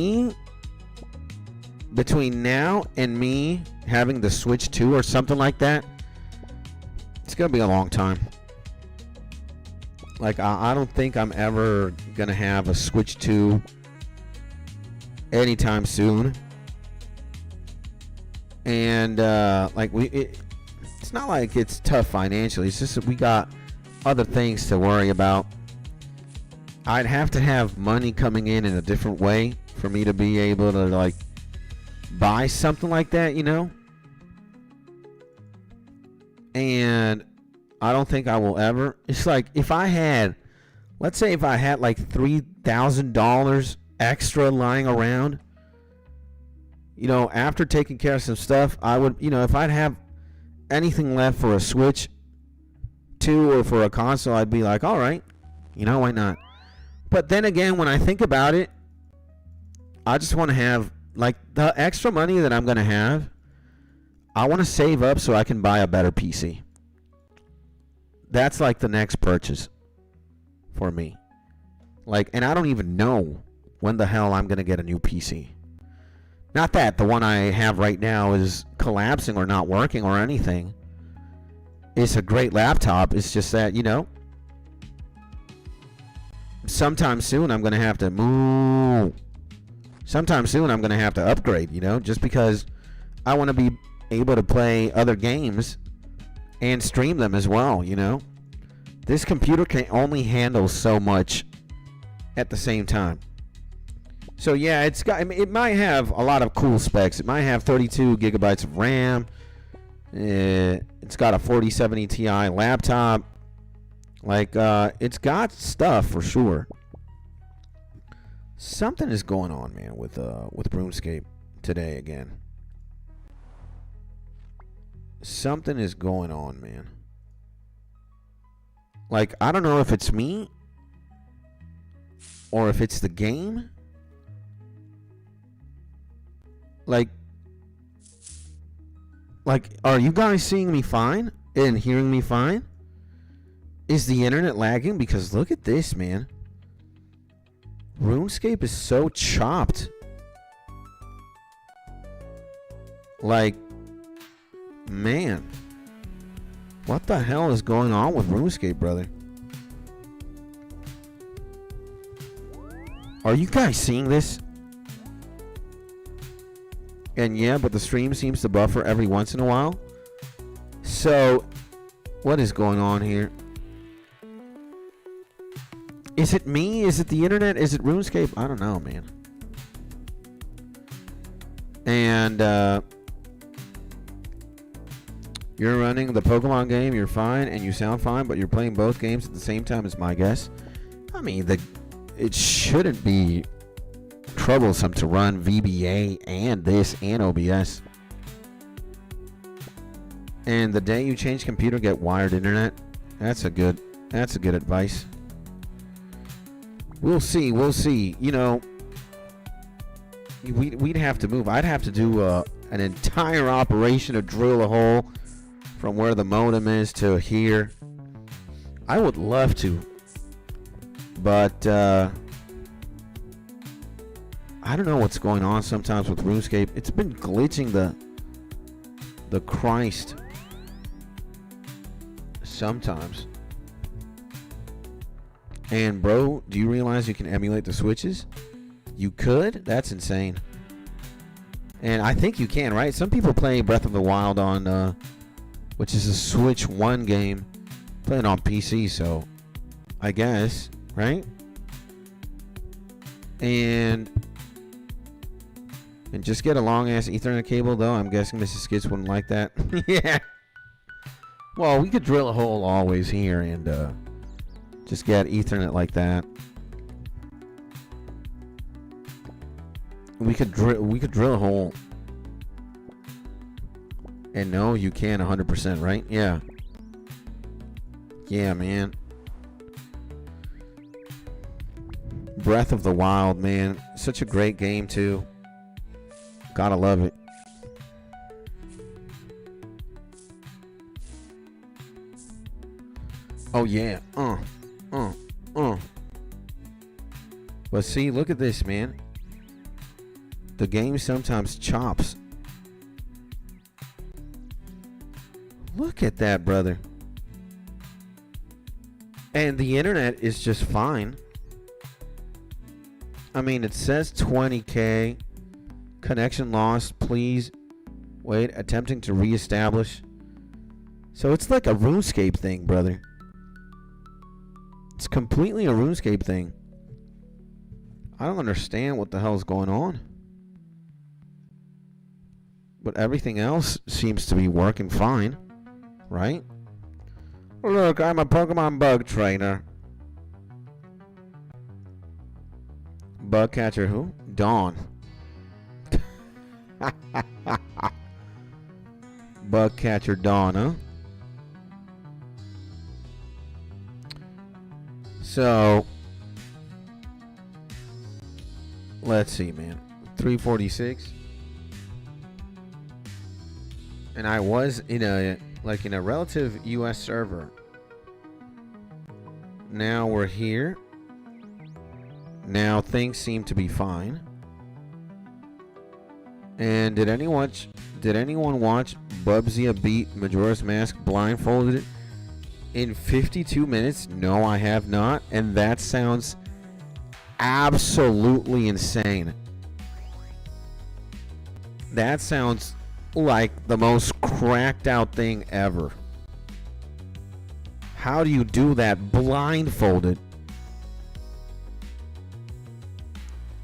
now and me having the Switch 2 or something like that, it's going to be a long time. Like, I don't think I'm ever going to have a Switch 2 anytime soon. And, like, it's not like it's tough financially. It's just that we got other things to worry about. I'd have to have money coming in a different way for me to be able to, like, buy something like that, you know? And I don't think I will ever. It's like if I had, let's say if I had like $3,000 extra lying around, you know, after taking care of some stuff, I would, you know, if I'd have anything left for a Switch 2 or for a console, I'd be like, all right, you know, why not? But then again, when I think about it, I just want to have, like, the extra money that I'm going to have, I want to save up so I can buy a better PC. That's like the next purchase for me. Like, and I don't even know when the hell I'm going to get a new PC. Not that the one I have right now is collapsing or not working or anything. It's a great laptop. It's just that, you know, sometime soon I'm going to have to move. Sometime soon I'm going to have to upgrade, you know, just because I want to be able to play other games and stream them as well, you know. This computer can only handle so much at the same time. So yeah, it might have a lot of cool specs. It might have 32 gigabytes of RAM. It's got a 4070 Ti laptop. Like, it's got stuff for sure. Something is going on, man, with RuneScape today again. Something is going on, man. Like, I don't know if it's me or if it's the game. Like, are you guys seeing me fine and hearing me fine? Is the internet lagging? Because look at this, man. RuneScape is so chopped. Like, man, what the hell is going on with RuneScape, brother? Are you guys seeing this? And yeah, but the stream seems to buffer every once in a while. So, what is going on here? Is it me? Is it the internet? Is it RuneScape? I don't know, man. And, you're running the Pokemon game, you're fine, and you sound fine, but you're playing both games at the same time is my guess. I mean, it shouldn't be troublesome to run VBA and this and OBS. And the day you change computer, get wired internet. That's a good advice. We'll see. You know, we'd have to move. I'd have to do an entire operation to drill a hole from where the modem is to here. I would love to, but I don't know what's going on sometimes with RuneScape. It's been glitching the Christ sometimes. And bro, do you realize you can emulate the switches? You could? That's insane. And I think you can, right? Some people play Breath of the Wild on which is a Switch 1 game, playing on PC, so I guess, right? And just get a long ass Ethernet cable, though. I'm guessing Mrs. Skits wouldn't like that. Yeah. Well, we could drill a hole always here and just get Ethernet like that. We could drill a hole. And no, you can 100%, right? Yeah. Yeah, man. Breath of the Wild, man. Such a great game, too. Gotta love it. Oh, yeah. But see, look at this, man. The game sometimes chops. Look at that, brother. And the internet is just fine. I mean, it says 20K. Connection lost. Please wait. Attempting to reestablish. So it's like a RuneScape thing, brother. It's completely a RuneScape thing. I don't understand what the hell's going on. But everything else seems to be working fine. Right? Look, I'm a Pokemon bug trainer. Bug catcher who? Dawn. Bug catcher Dawn, huh? So, let's see, man. 346. And I was in a relative US server. Now we're here. Now things seem to be fine. And did anyone watch Bubsy beat Majora's Mask blindfolded in 52 minutes? No, I have not. And that sounds absolutely insane. That sounds like the most cracked out thing ever. How do you do that blindfolded?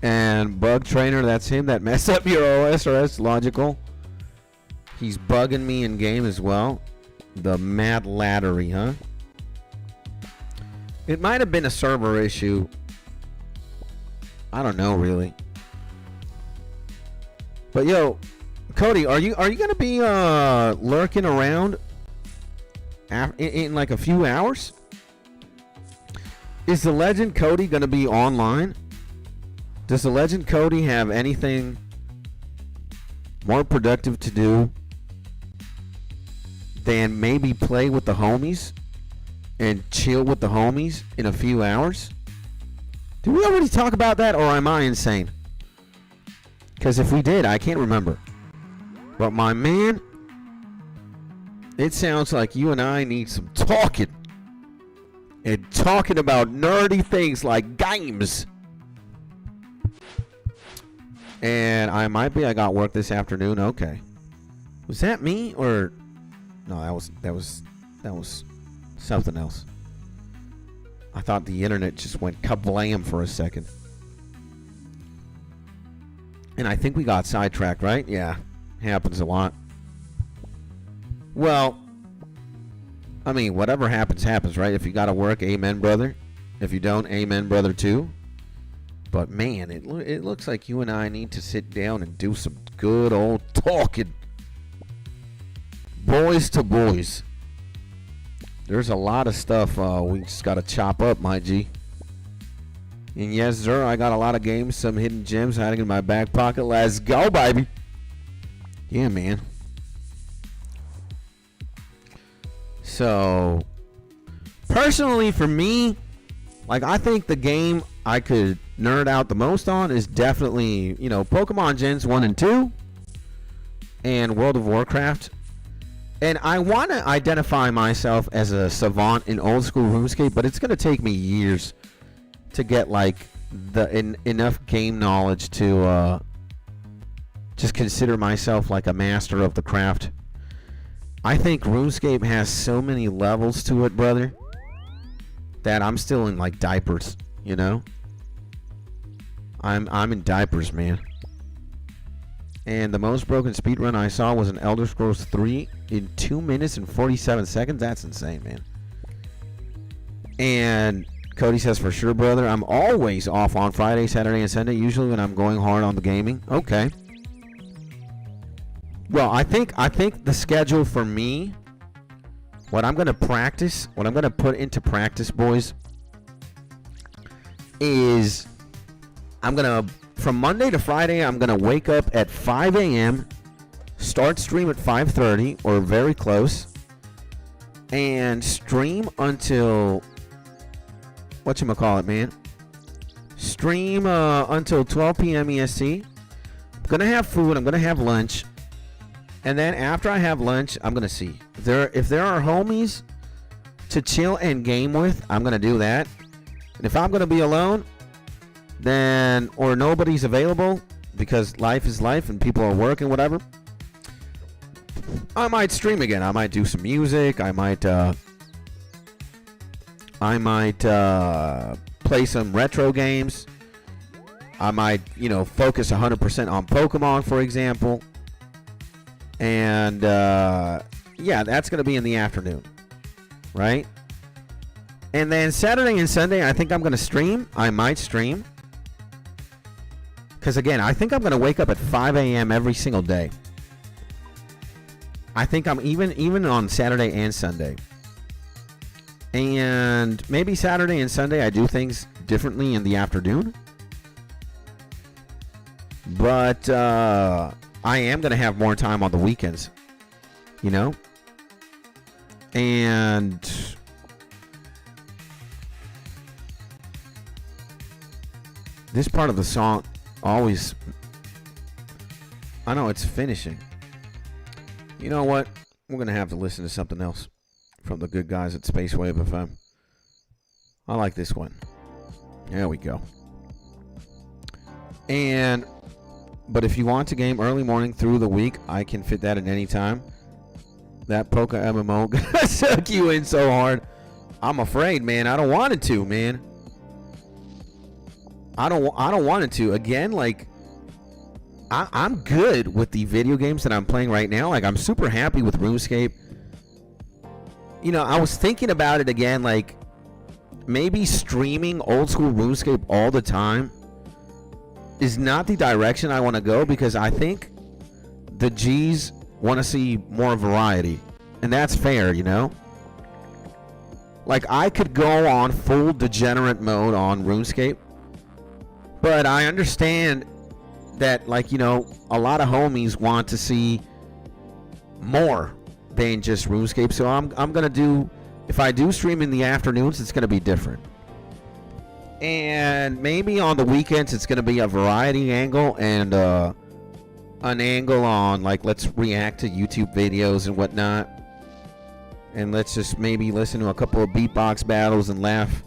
And Bug Trainer, that's him that messed up your OSRS. Logical. He's bugging me in game as well. The Mad Lattery, huh? It might have been a server issue. I don't know, really. But yo, Cody, are you gonna be lurking around in like a few hours? Is the Legend Cody gonna be online? Does the Legend Cody have anything more productive to do than maybe play with the homies and chill with the homies in a few hours? Did we already talk about that, or am I insane? Because if we did, I can't remember. But my man, it sounds like you and I need some talking. And talking about nerdy things like games. And I got work this afternoon. Okay. Was that me or no, that was something else. I thought the internet just went kablam for a second. And I think we got sidetracked, right? Yeah. Happens a lot. Well, I mean, whatever happens, happens, right? If you got to work, amen, brother. If you don't, amen, brother, too. But, man, it looks like you and I need to sit down and do some good old talking. Boys to boys. There's a lot of stuff we just got to chop up, my G. And yes, sir, I got a lot of games, some hidden gems hiding in my back pocket. Let's go, baby. Yeah, man. So, personally, for me, like, I think the game I could nerd out the most on is definitely, Pokemon Gens 1 and 2 and World of Warcraft. And I want to identify myself as a savant in old school RuneScape, but it's going to take me years to get, like, enough game knowledge to just consider myself like a master of the craft. I think RuneScape has so many levels to it, brother, that I'm still in like diapers, you know? I'm in diapers, man. And the most broken speedrun I saw was an Elder Scrolls 3 in 2 minutes and 47 seconds. That's insane, man. And Cody says, for sure, brother, I'm always off on Friday, Saturday, and Sunday, usually when I'm going hard on the gaming. Okay. Well, I think the schedule for me, what I'm going to practice, what I'm going to put into practice, boys, is I'm going to, from Monday to Friday, I'm going to wake up at 5 a.m., start stream at 5:30 or very close, and stream until, whatchamacallit, man? Stream until 12 p.m. EST. I'm going to have food. I'm going to have lunch. And then after I have lunch, I'm going to see. If there are homies to chill and game with, I'm going to do that. And if I'm going to be alone, then, or nobody's available because life is life and people are working, whatever, I might stream again. I might do some music. I might play some retro games. I might, focus 100% on Pokemon, for example. And, yeah, that's going to be in the afternoon, right? And then Saturday and Sunday, I think I'm going to stream. I might stream. Because, again, I think I'm going to wake up at 5 a.m. every single day. I think I'm even on Saturday and Sunday. And maybe Saturday and Sunday I do things differently in the afternoon. But I am going to have more time on the weekends. And this part of the song always, I know it's finishing. You know what? We're going to have to listen to something else from the good guys at Synthwave FM. I like this one. There we go. But if you want to game early morning through the week, I can fit that at any time. That Poké MMO gonna suck you in so hard. I'm afraid, man. I don't want it to, man. I don't want it to. Again, like, I'm good with the video games that I'm playing right now. Like, I'm super happy with RuneScape. I was thinking about it again, like, maybe streaming old school RuneScape all the time is not the direction I want to go, because I think the G's want to see more variety. And that's fair, Like, I could go on full degenerate mode on RuneScape, but I understand that, like, a lot of homies want to see more than just RuneScape. So I'm going to do, if I do stream in the afternoons, it's going to be different. And maybe on the weekends, it's going to be a variety angle and an angle on, like, let's react to YouTube videos and whatnot. And let's just maybe listen to a couple of beatbox battles and laugh.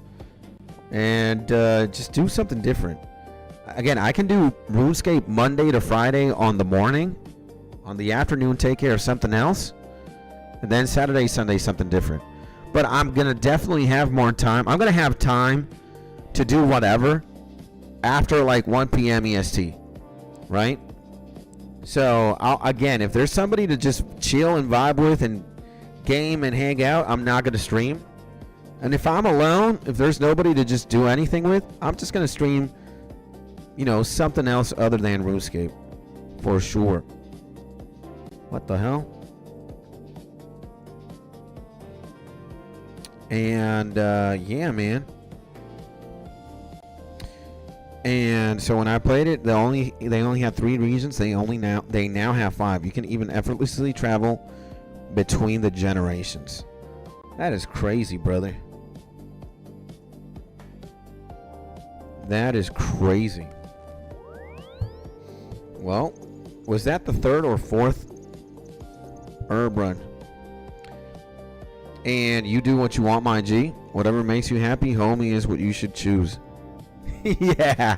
And just do something different. Again, I can do RuneScape Monday to Friday on the morning. On the afternoon, take care of something else. And then Saturday, Sunday, something different. But I'm going to definitely have more time. I'm going to have time to do whatever after like 1 p.m. EST. Right? So, again, if there's somebody to just chill and vibe with and game and hang out, I'm not going to stream. And if I'm alone, if there's nobody to just do anything with, I'm just going to stream, something else other than RuneScape. For sure. What the hell? And, yeah, man. And so when I played it, they only had 3 regions. They now have 5. You can even effortlessly travel between the generations. That is crazy, brother. That is crazy. Well, was that the 3rd or 4th herb run? And you do what you want, my G. Whatever makes you happy, homie, is what you should choose. Yeah.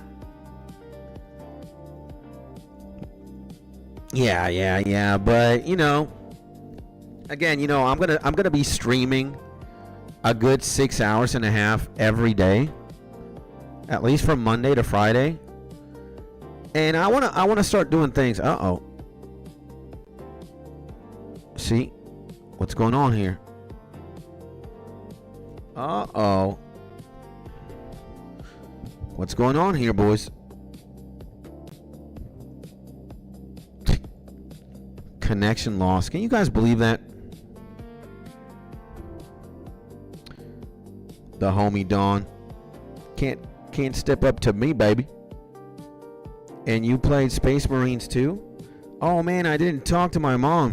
Yeah. But again, I'm gonna be streaming a good 6 hours and a half every day, at least from Monday to Friday. And I want to start doing things. Uh-oh. See? What's going on here? Uh-oh. What's going on here, boys? Connection lost. Can you guys believe that? The homie Dawn can't step up to me, baby. And you played Space Marines too? Oh man, I didn't talk to my mom.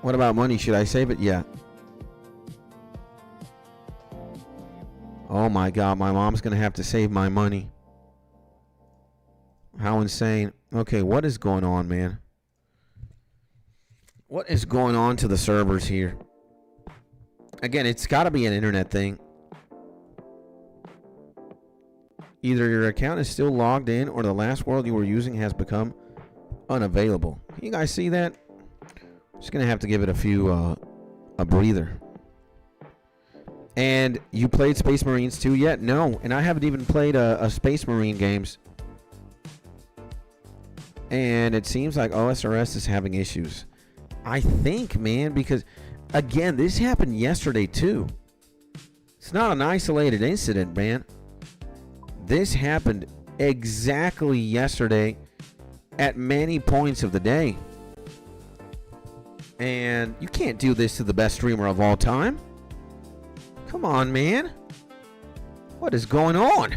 What about money? Should I save it? Yeah. Oh my god, my mom's gonna have to save my money. How insane. Okay, what is going on, man? What is going on to the servers here? Again, it's got to be an internet thing. Either your account is still logged in or the last world you were using has become unavailable. You guys see that? Just going to have to give it a breather. And you played Space Marines too yet? No, and I haven't even played a Space Marine games. And it seems like OSRS is having issues. I think, man, because again, this happened yesterday too. It's not an isolated incident, man. This happened exactly yesterday at many points of the day. And you can't do this to the best streamer of all time. Come on, man. What is going on?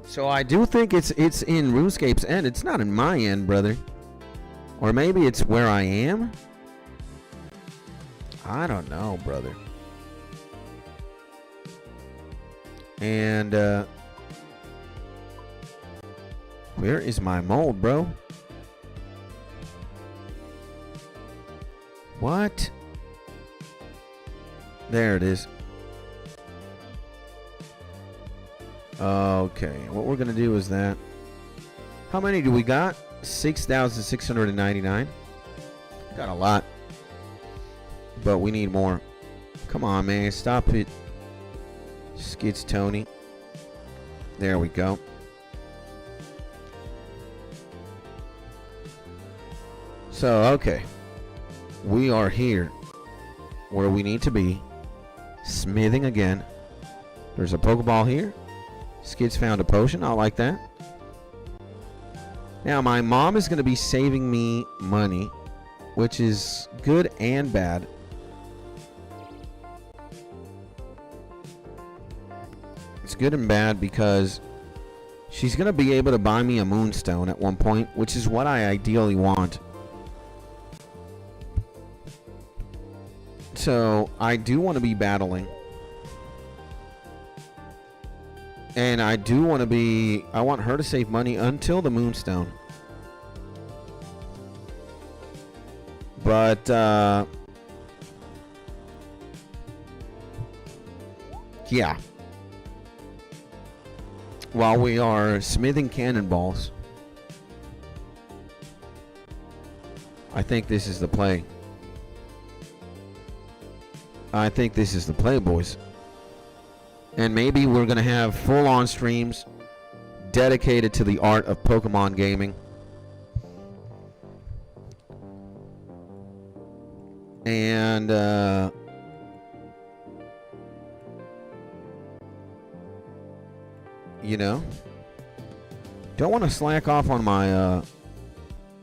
So I do think it's in RuneScape's end. It's not in my end, brother. Or maybe it's where I am. I don't know, brother. And where is my mold, bro? What? There it is. Okay, what we're gonna do is that. How many do we got? 6,699. Got a lot. But we need more. Come on, man. Stop it. 𝗧𝗘𝗟𝗏𝗡𝗧𝗜𝗖. There we go. So, okay. We are here where we need to be. Smithing again. There's a Pokeball here. Skids found a potion. I like that. Now, my mom is going to be saving me money, which is good and bad. It's good and bad because she's going to be able to buy me a moonstone at one point, which is what I ideally want. So, I do want to be battling. And I do want to be... I want her to save money until the moonstone. But, yeah. While we are smithing cannonballs, I think this is the play. I think this is the play, boys. And maybe we're going to have full-on streams dedicated to the art of Pokemon gaming. And, you know, don't want to slack off on my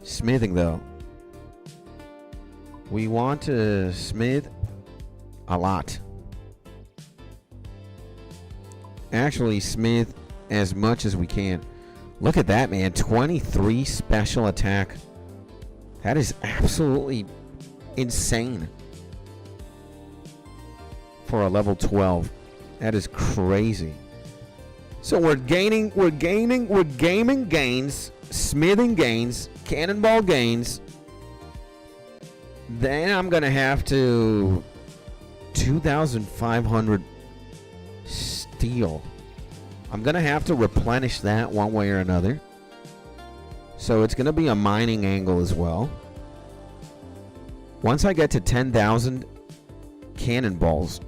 smithing, though. We want to smith a lot. Actually smith as much as we can. Look at that, man. 23 special attack. That is absolutely insane for a level 12. That is crazy. So we're gaming gains, smithing gains, cannonball gains. Then I'm gonna have to 2,500 steel. I'm gonna have to replenish that one way or another. So it's gonna be a mining angle as well. Once I get to 10,000 cannonballs,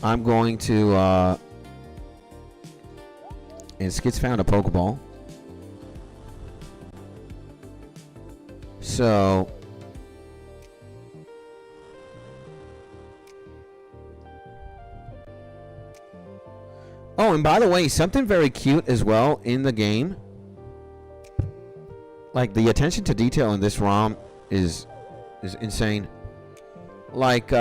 I'm going to and Skits found a Pokeball. So oh, and by the way, something very cute as well in the game. Like the attention to detail in this ROM is insane. Like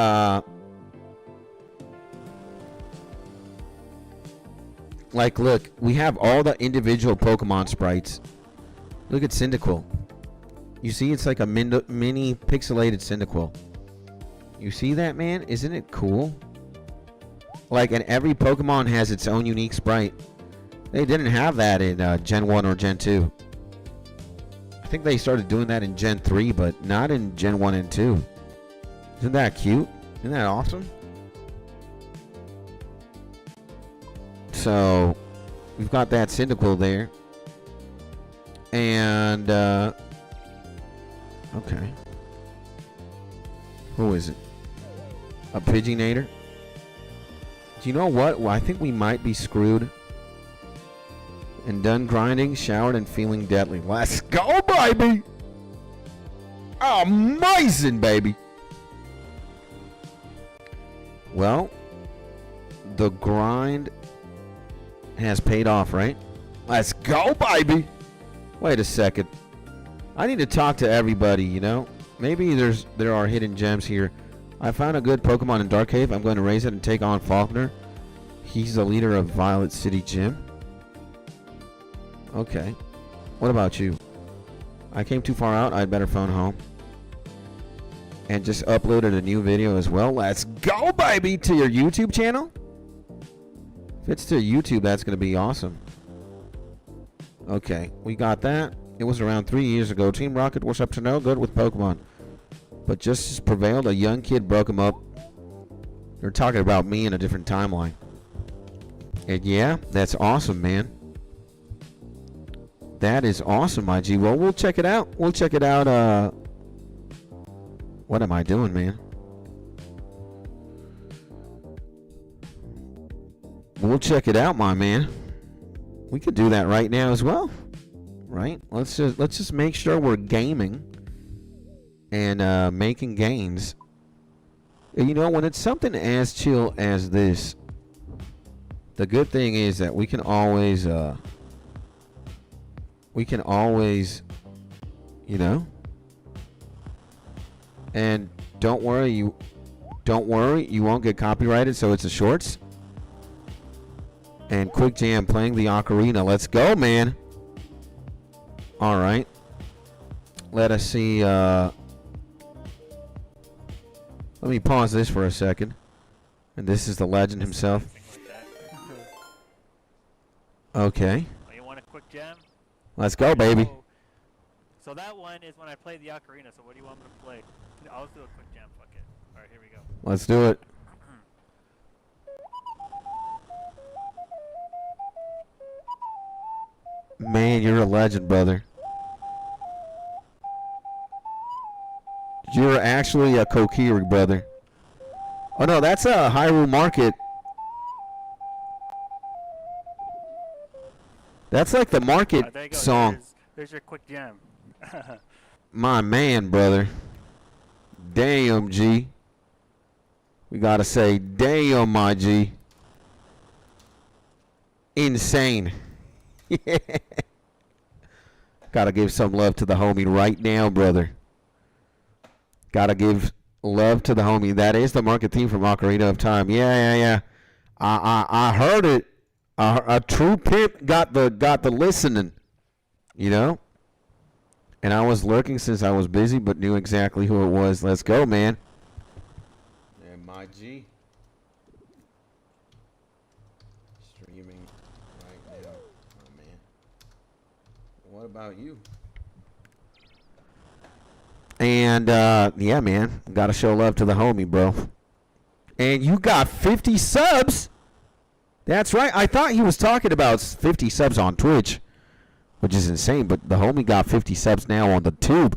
look, we have all the individual Pokemon sprites. Look at Cyndaquil. You see, it's like a mini pixelated Cyndaquil. You see that, man? Isn't it cool? Like, and every Pokemon has its own unique sprite. They didn't have that in Gen 1 or Gen 2. I think they started doing that in Gen 3, but not in Gen 1 and 2. Isn't that cute? Isn't that awesome? So, we've got that Cyndaquil there. And, okay. Who is it? A Pidgeonator? Do you know what? Well, I think we might be screwed. And done grinding, showered, and feeling deadly. Let's go, baby! Amazing, baby! Well, the grind has paid off, right? Let's go, baby! Wait a second. I need to talk to everybody, you know? Maybe there are hidden gems here. I found a good Pokemon in Dark Cave. I'm going to raise it and take on Faulkner. He's the leader of Violet City Gym. Okay. What about you? I came too far out. I'd better phone home. And just uploaded a new video as well. Let's go, baby, to your YouTube channel. If it's to YouTube, that's going to be awesome. Okay, we got that. It was around 3 years ago. Team Rocket was up to no good with Pokemon. But justice prevailed. A young kid broke him up. They're talking about me in a different timeline. And yeah, that's awesome, man. That is awesome, my G. Well, we'll check it out. We'll check it out. What am I doing, man? We'll check it out, my man. We could do that right now as well, right? Let's just make sure we're gaming and making games. And you know, when it's something as chill as this, the good thing is that we can always, you know. And don't worry, you won't get copyrighted. So it's a shorts. And Quick Jam playing the ocarina. Let's go, man. All right. Let us see. Let me pause this for a second. And this is the legend himself. Okay. Oh, you want a quick jam? Let's go, baby. So that one is when I play the ocarina. So what do you want me to play? I'll do a quick jam. Fuck it. All right, here we go. Let's do it. Man, you're a legend, brother. You're actually a Kokiri, brother. Oh no, that's a Hyrule Market. That's like the market there you go. song. There's your quick jam. My man, brother. Damn, G. We gotta say, damn, my G. Insane. Yeah. Gotta give some love to the homie right now, brother. Gotta give love to the homie. That is the market theme from Ocarina of Time. Yeah. I heard it. A true pimp got the listening, you know. And I was lurking since I was busy, but knew exactly who it was. Let's go, man. And my G. Streaming right now. Oh, man. What about you? And, yeah, man. Got to show love to the homie, bro. And you got 50 subs. That's right. I thought he was talking about 50 subs on Twitch, which is insane. But the homie got 50 subs now on the tube.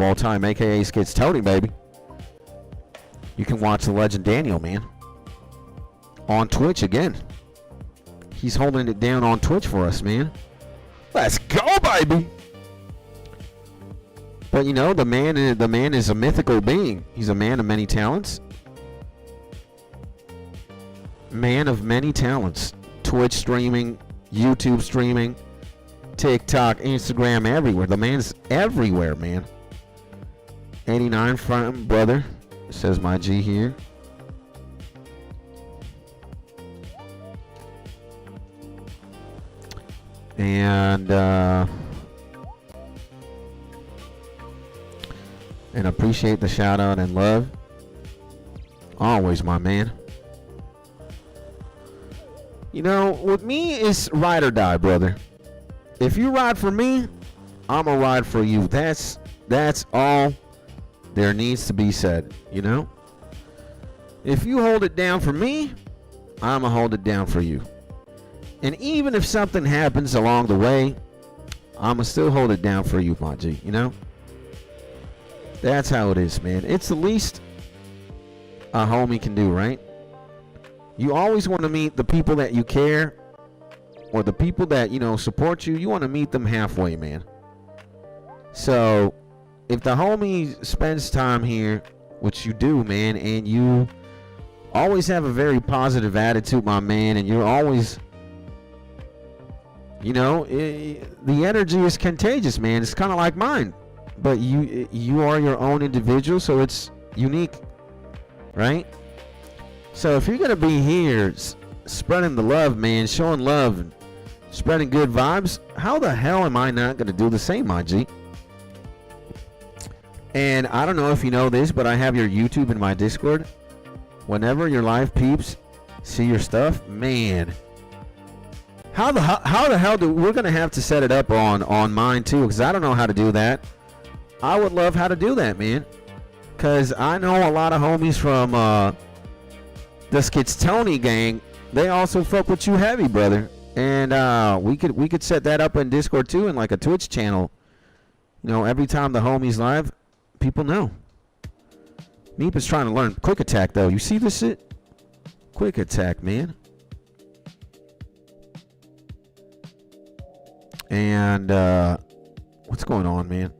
of all time, aka 𝗧𝗘𝗟𝗘𝗞𝗜𝗡𝗘𝗧𝗜𝗖, baby. You can watch the legend Daniel, man, on Twitch again. He's holding it down on Twitch for us, man. Let's go, baby. But you know, the man is a mythical being. He's a man of many talents. Man of many talents. Twitch streaming, YouTube streaming, TikTok, Instagram, everywhere. The man's everywhere, man. 89 from brother, says my G here. And appreciate the shout out and love. Always, my man. You know, with me, it's ride or die, brother. If you ride for me, I'm gonna ride for you. That's all there needs to be said, you know? If you hold it down for me, I'm gonna hold it down for you. And even if something happens along the way, I'm gonna still hold it down for you, my G, you know? That's how it is, man. It's the least a homie can do, right? You always want to meet the people that you care, or the people that, you know, support you. You want to meet them halfway, man. So if the homie spends time here, which you do, man, and you always have a very positive attitude, my man, and you're always, you know, the energy is contagious, man. It's kind of like mine, but you are your own individual, so it's unique, right? So if you're gonna be here spreading the love, man, showing love and spreading good vibes, how the hell am I not gonna do the same, my G? And I don't know if you know this, but I have your YouTube and my Discord. Whenever your live peeps see your stuff, man, how the hell we're gonna have to set it up on mine too, because I don't know how to do that. I would love how to do that, man, because I know a lot of homies from the 𝗧𝗘𝗟𝗘𝗧𝗜𝗖 gang. They also fuck with you heavy, brother, and we could set that up in Discord too, and like a Twitch channel. You know, every time the homies live, people know. Meep is trying to learn quick attack though. You see this shit? Quick attack, man. And what's going on, man?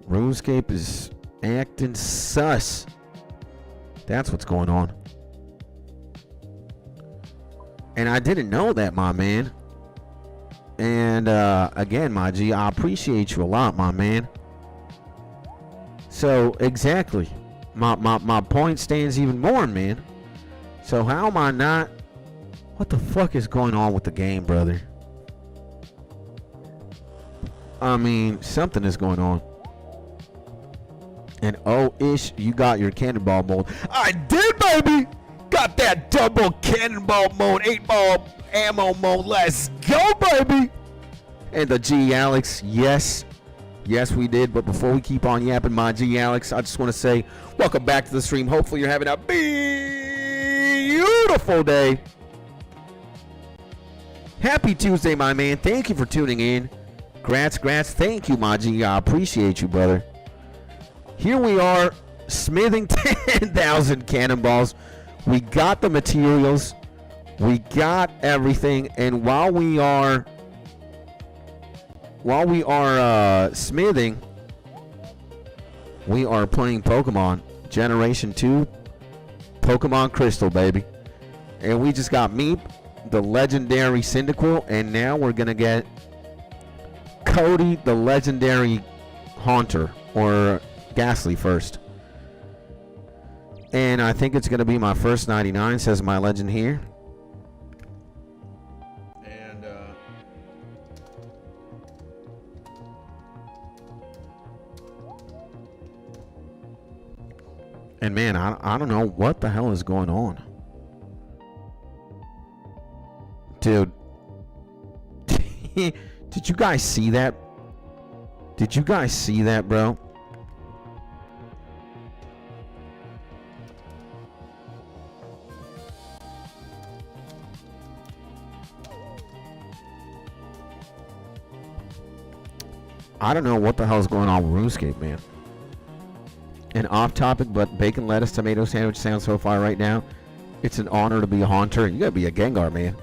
RuneScape is acting sus. That's what's going on. And I didn't know that, my man. And again, my G, I appreciate you a lot, my man. So exactly, my point stands even more, man. So how am I not? What the fuck is going on with the game, brother? I mean, something is going on. And oh, ish, you got your cannonball mode. I did, baby. Got that double cannonball mode, 8-ball ammo mode. Let's go, baby. And the G Alex, yes. Yes, we did. But before we keep on yapping, my G Alex, I just want to say welcome back to the stream. Hopefully you're having a beautiful day. Happy Tuesday, my man. Thank you for tuning in. Grats. Thank you, my G. I appreciate you, brother. Here we are, smithing 10,000 cannonballs. We got the materials. We got everything. And while we are smithing, we are playing Pokemon Generation 2 Pokemon Crystal, baby. And we just got Meep, the legendary Cyndaquil, and now we're gonna get Cody, the legendary Haunter, or Ghastly first. And I think it's gonna be my first 99, says my legend here. And man, I don't know what the hell is going on. Dude. Did you guys see that? Did you guys see that, bro? I don't know what the hell is going on with RuneScape, man. And off topic, but bacon, lettuce, tomato sandwich sounds so far right now. It's an honor to be a Haunter. You gotta be a Gengar, man.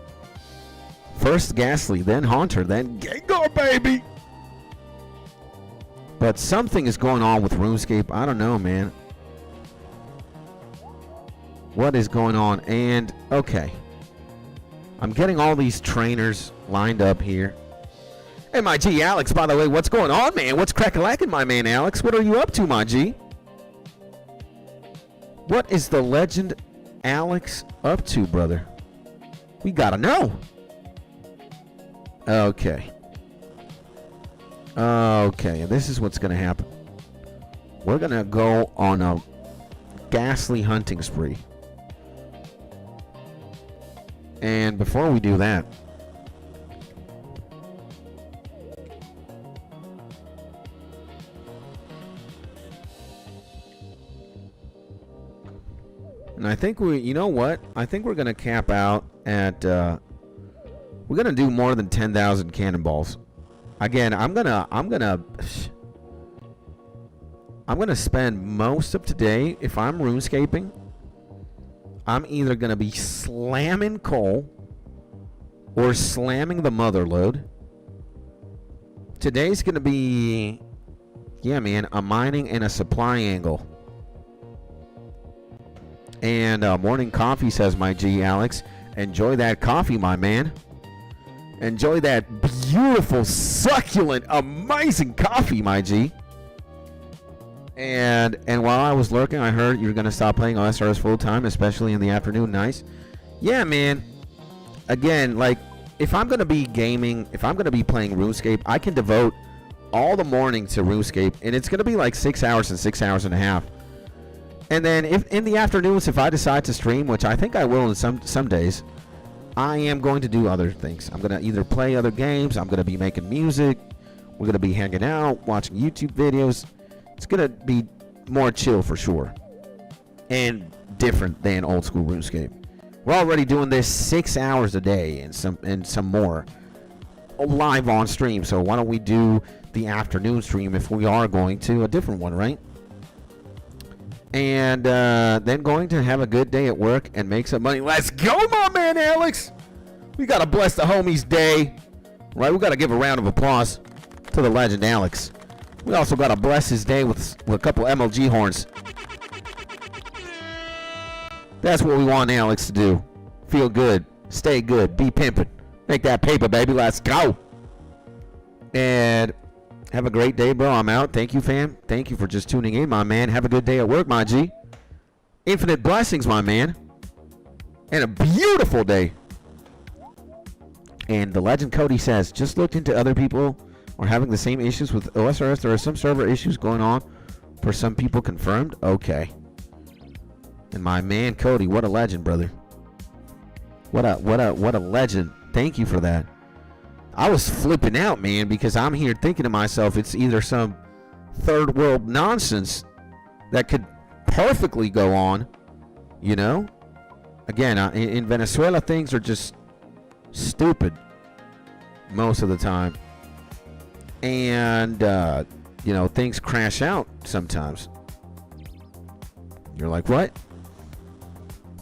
First Ghastly, then Haunter, then Gengar, baby! But something is going on with RuneScape. I don't know, man. What is going on? And, okay. I'm getting all these trainers lined up here. Hey, my G, Alex, by the way, what's going on, man? What's crack-a-lackin', my man, Alex? What are you up to, my G? What is the legend Alex up to, brother? We gotta know. Okay. Okay, this is what's gonna happen. We're gonna go on a ghastly hunting spree. And before we do that, and I think you know what? I think we're gonna cap out at, we're gonna do more than 10,000 cannonballs. Again, I'm gonna spend most of today, if I'm RuneScaping, I'm either gonna be slamming coal or slamming the motherlode. Today's gonna be, yeah, man, a mining and a supply angle. And morning coffee, says my G, Alex. Enjoy that coffee, my man. Enjoy that beautiful, succulent, amazing coffee, my G. And while I was lurking, I heard you're gonna stop playing osrs full time, especially in the afternoon. Nice. Yeah, man. Again, like, if I'm gonna be gaming, if I'm gonna be playing RuneScape, I can devote all the morning to RuneScape, and it's gonna be like 6 hours and 6 hours and a half. And then if in the afternoons, if I decide to stream, which I think I will in some days, I am going to do other things. I'm going to either play other games, I'm going to be making music, we're going to be hanging out, watching YouTube videos. It's going to be more chill for sure. And different than old school RuneScape. We're already doing this 6 hours a day and some more live on stream. So why don't we do the afternoon stream if we are going to a different one, right? And then going to have a good day at work and make some money. Let's go, my man, Alex. We got to bless the homies' day. Right? We got to give a round of applause to the legend, Alex. We also got to bless his day with a couple MLG horns. That's what we want Alex to do. Feel good. Stay good. Be pimping. Make that paper, baby. Let's go. And have a great day, bro. I'm out. Thank you, fam. Thank you for just tuning in, my man. Have a good day at work, my G. Infinite blessings, my man. And a beautiful day. And the legend Cody says, just looked into other people are having the same issues with osrs. There are some server issues going on for some people confirmed. Okay. And my man Cody, what a legend, brother. What a legend. Thank you for that. I was flipping out, man, because I'm here thinking to myself, it's either some third world nonsense that could perfectly go on, you know? Again, in Venezuela, things are just stupid most of the time. And, you know, things crash out sometimes. You're like, what?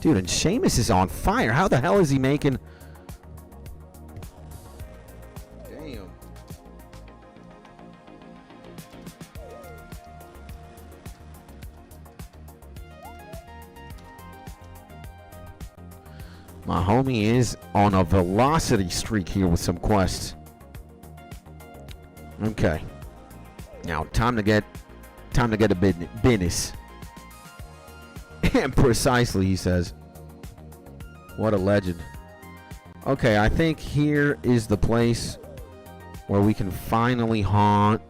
Dude, and Seamus is on fire. How the hell is he making... Damn. My homie is on a velocity streak here with some quests. Okay. Now, time to get a business. And precisely, he says. What a legend. Okay, I think here is the place where we can finally hunt.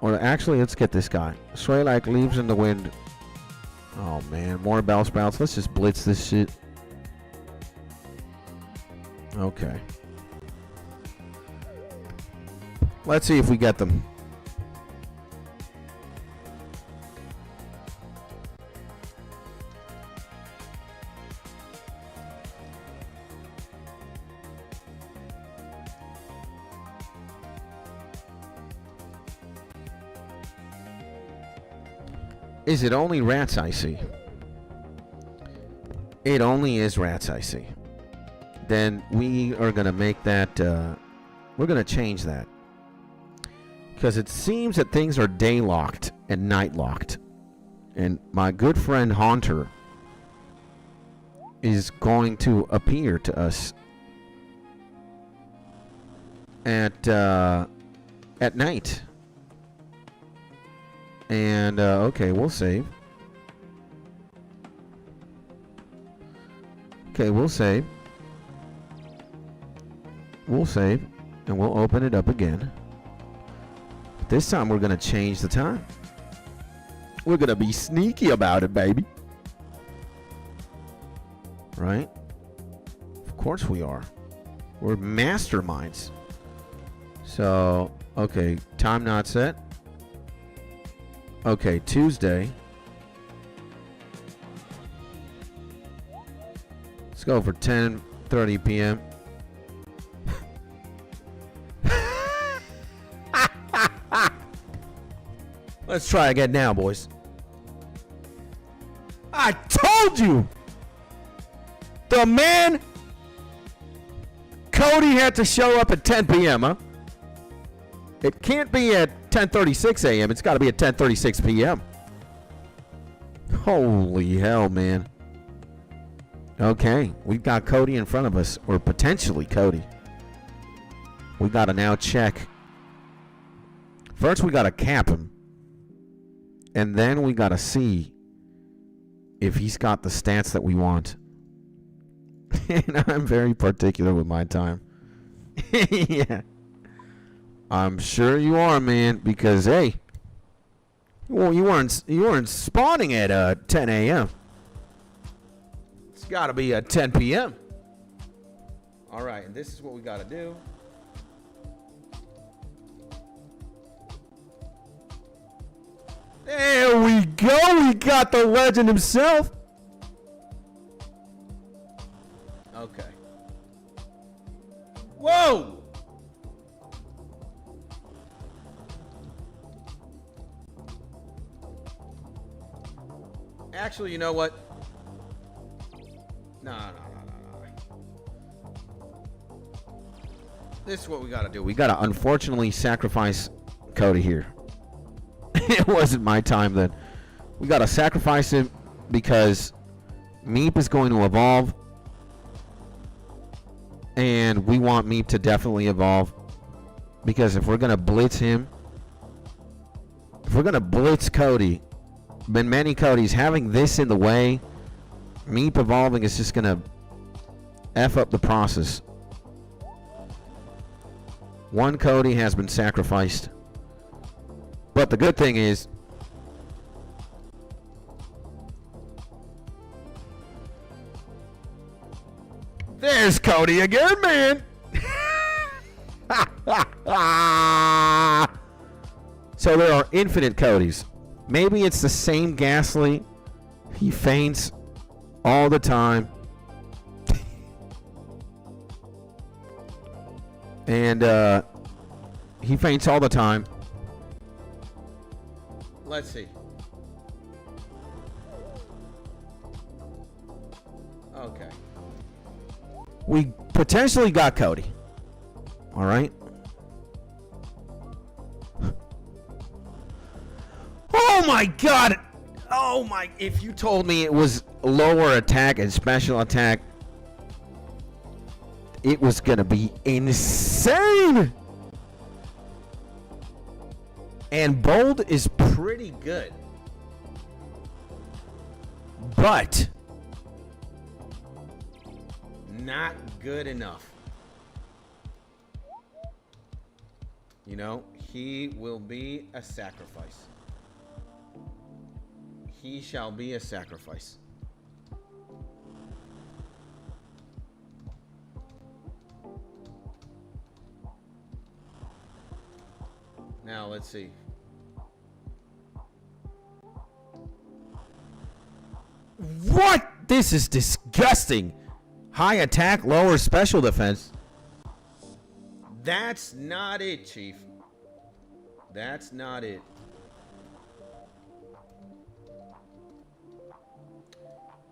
Or actually, let's get this guy. Sway like leaves in the wind. Oh man, more bell sprouts. Let's just blitz this shit. Okay. Let's see if we get them. Is it only rats I see? It only is rats I see. Then we are going to make that, we're going to change that. Because it seems that things are day locked and night locked. And my good friend Haunter is going to appear to us at night. And, okay, we'll save. Okay, we'll save. We'll save. And we'll open it up again. But this time we're going to change the time. We're going to be sneaky about it, baby. Right? Of course we are. We're masterminds. So, okay, time not set. Okay, Tuesday. Let's go for 10:30 p.m. Let's try again now, boys. I told you! The man Cody had to show up at 10 p.m., huh? It can't be at 10:36 a.m. It's got to be at 10:36 p.m. Holy hell, man. Okay, we've got Cody in front of us, or potentially Cody. We got to now check. First, we got to cap him. And then we got to see if he's got the stats that we want. And I'm very particular with my time. Yeah. I'm sure you are, man, because hey, well, you weren't spawning at 10 a.m. It's got to be at 10 p.m. All right, and this is what we got to do. There we go. We got the legend himself. Okay. Whoa. Actually, you know what? No. This is what we gotta do. We gotta unfortunately sacrifice Cody here. It wasn't my time then. We gotta sacrifice him because Meep is going to evolve. And we want Meep to definitely evolve. Because if we're gonna blitz him, if we're gonna blitz Cody, been many Codys, having this in the way, Meep evolving is just gonna F up the process. One Cody has been sacrificed. But the good thing is, there's Cody again, man. So there are infinite Codys. Maybe it's the same Ghastly. He faints all the time. And he faints all the time. Let's see. Okay. We potentially got Cody. All right. Oh my god. Oh my. If you told me it was lower attack and special attack, it was going to be insane. And bold is pretty good. But not good enough. You know, he will be a sacrifice. He shall be a sacrifice. Now, let's see. What? This is disgusting. High attack, lower special defense. That's not it, Chief. That's not it.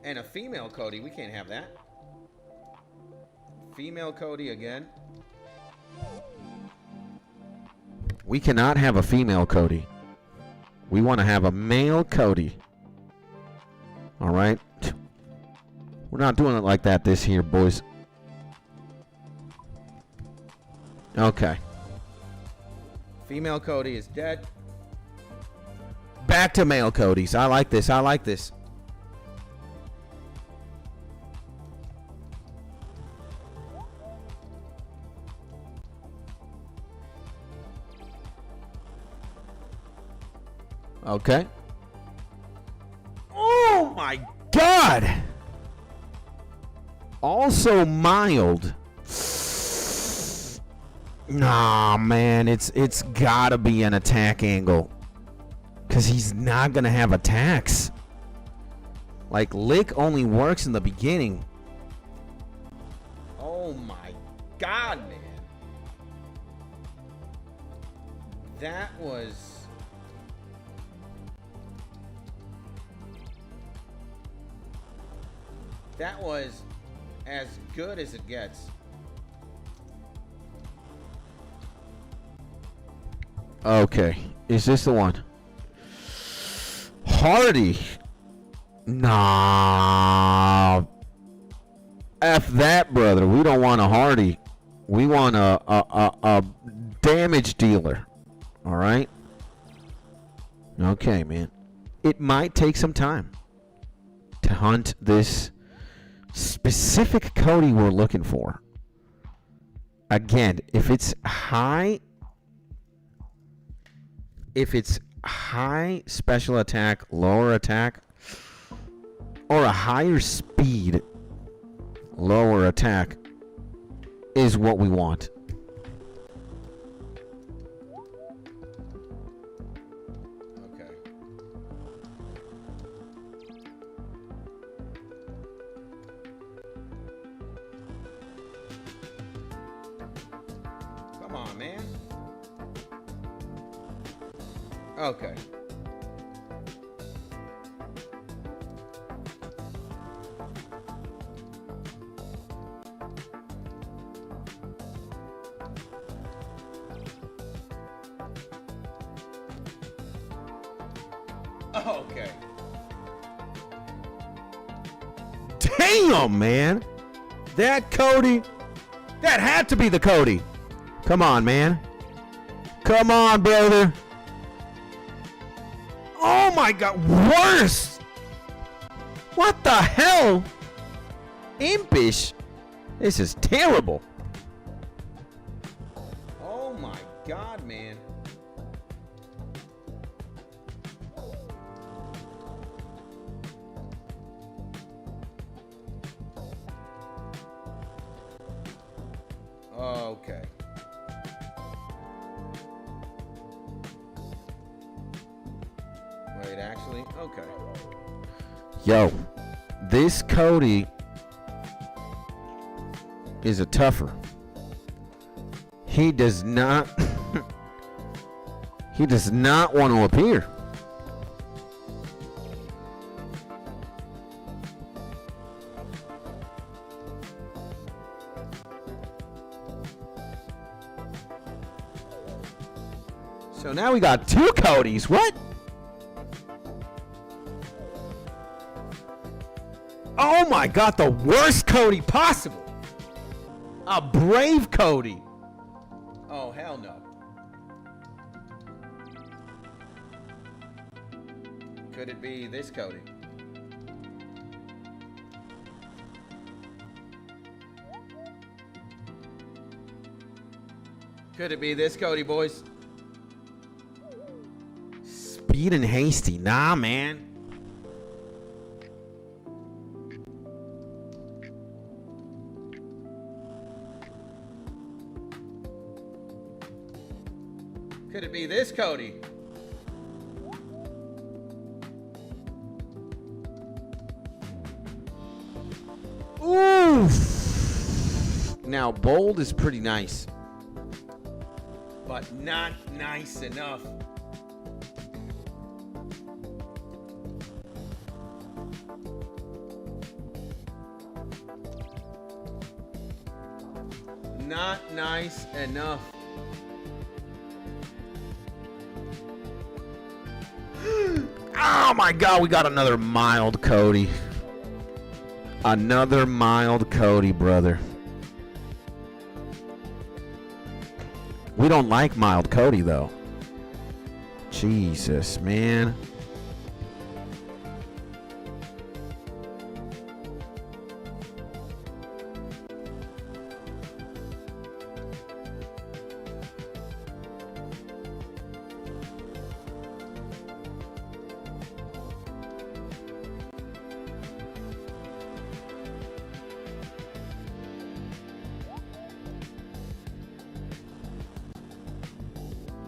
And a female Cody. We can't have that. Female Cody again. We cannot have a female Cody. We want to have a male Cody. All right. We're not doing it like that this here, boys. Okay. Female Cody is dead. Back to male Codys. I like this. I like this. Okay. Oh my God. Also mild. Nah, man, it's gotta be an attack angle. Cause he's not gonna have attacks. Like, lick only works in the beginning. Oh my God, man. That was... That was as good as it gets. Okay, is this the one? Hardy. Nah. F that, brother. We don't want a Hardy. We want a damage dealer. All right? Okay, man. It might take some time to hunt this specific Cody we're looking for. Again, if it's high special attack, lower attack, or a higher speed, lower attack is what we want. Okay. Come on, man. Okay. Okay. Damn, man. That Cody. That had to be the Cody. Come on, man. Come on, brother. Oh my God, worse! What the hell? Impish? This is terrible. Oh my God, man. Okay. Wait, actually, okay. Yo, this Cody is a tougher. He does not he does not want to appear. Now we got 2 Codys. What? Oh my god, the worst Cody possible. A brave Cody. Oh, hell no. Could it be this Cody? Could it be this Cody, boys? Speed and hasty. Nah, man. Could it be this Cody? Oof. Now, bold is pretty nice, but not nice enough. Not nice enough. Oh my god, we got another mild Cody. Another mild Cody, brother. We don't like mild Cody, though. Jesus, man.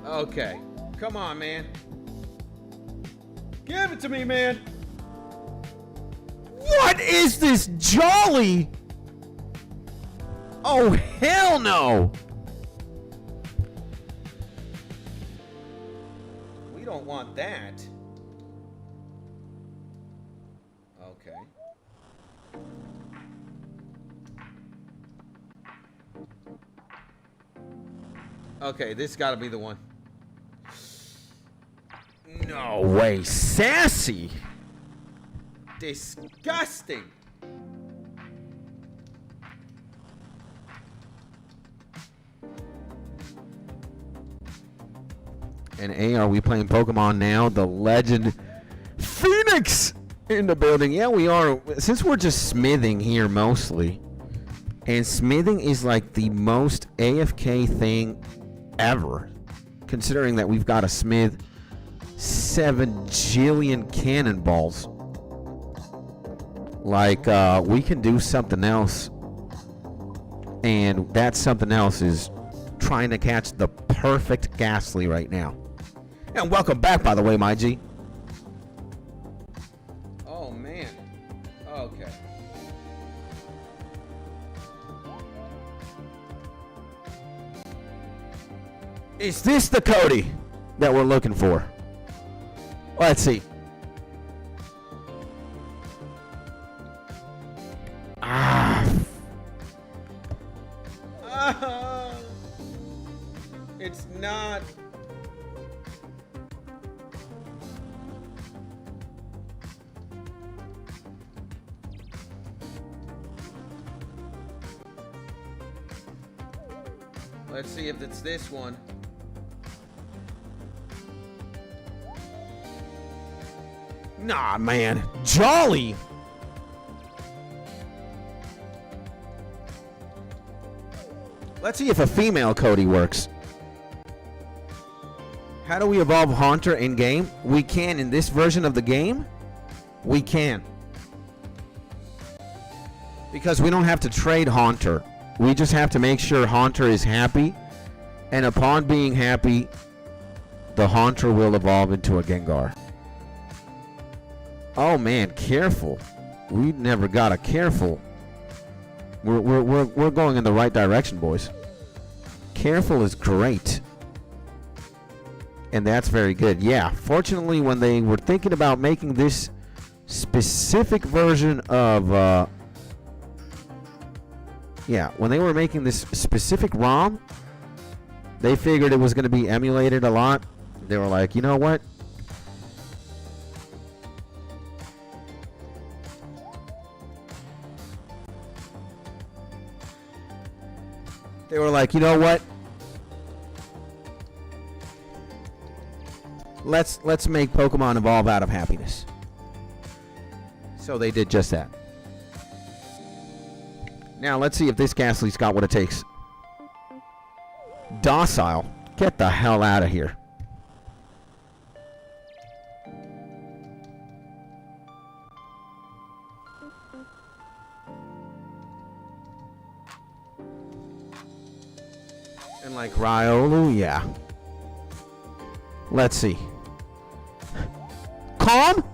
Okay, come on, man. Give it to me, man. What is this Jolly? Oh, hell no. We don't want that. Okay. Okay, this gotta be the one. No way. Sassy. Disgusting. And A, are we playing Pokemon now? The legend Phoenix in the building. Yeah, we are. Since we're just smithing here mostly. And smithing is like the most AFK thing ever. Considering that we've got to smith 7 jillion cannonballs. Like, we can do something else. And that something else is trying to catch the perfect Ghastly right now. And welcome back, by the way, my G. Oh, man. Okay. Is this the Cody that we're looking for? Let's see. It's not. Let's see if it's this one. Nah, man. Jolly. Let's see if a female Cody works. How do we evolve Haunter in game? We can in this version of the game. We can. Because we don't have to trade Haunter. We just have to make sure Haunter is happy. And upon being happy, the Haunter will evolve into a Gengar. Oh man, careful. We never got a careful. We're going in the right direction, boys. Careful is great. And that's very good. Yeah, fortunately, when they were thinking about making this specific version of... when they were making this specific ROM, they figured it was going to be emulated a lot. They were like, you know what? They were like, you know what? Let's make Pokemon evolve out of happiness. So they did just that. Now let's see if this Ghastly's got what it takes. Docile? Get the hell out of here. And like Riolu, yeah. Let's see. Calm?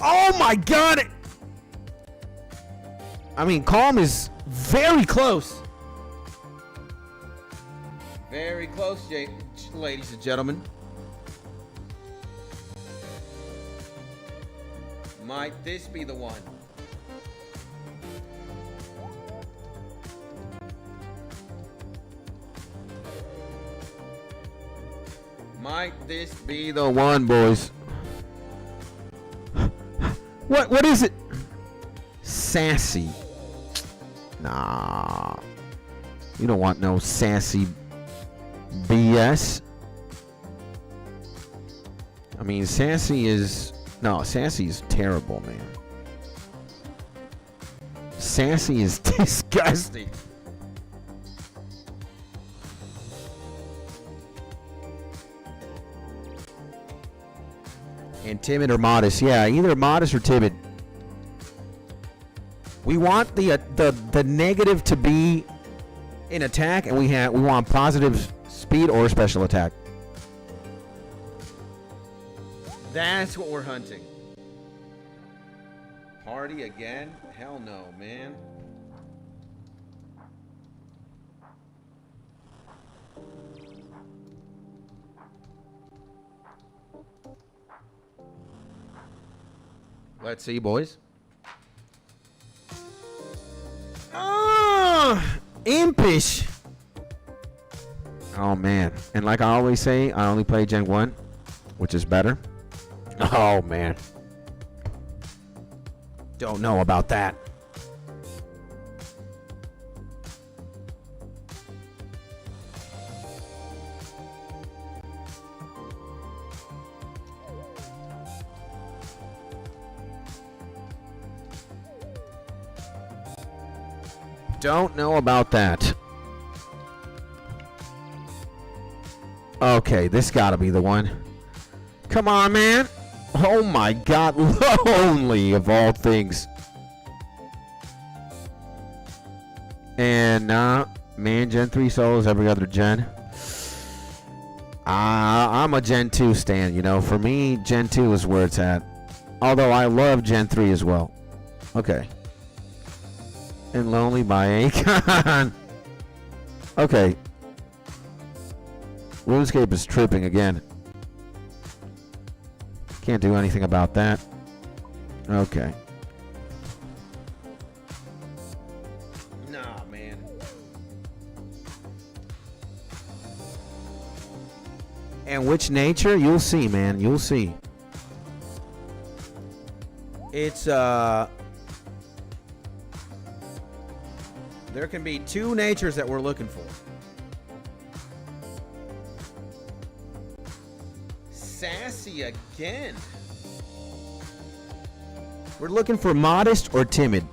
Oh my god! I mean, Calm is very close. Very close, ladies and gentlemen. Might this be the one? Might this be the one, boys? What is it? Sassy. Nah. You don't want no sassy BS. I mean, Sassy is... No, Sassy is terrible, man. Sassy is disgusting. And timid or modest. Yeah, either modest or timid. We want the negative to be in attack, and we want positive speed or special attack. That's what we're hunting. Party again? Hell no, man. Let's see, boys. Impish. Oh, man. And like I always say, I only play Gen 1, which is better. Oh, man. Don't know about that. Don't know about that. Okay, this gotta be the one. Come on, man. Oh my god, Lonely of all things. And man, Gen 3 solos every other gen. I'm a Gen 2 stan, you know. For me, Gen 2 is where it's at. Although I love Gen 3 as well. Okay. And Lonely by Akon. Okay. RuneScape is tripping again. Can't do anything about that. Okay. Nah, man. And which nature? You'll see, man. You'll see. It's, there can be two natures that we're looking for. Sassy again. We're looking for modest or timid.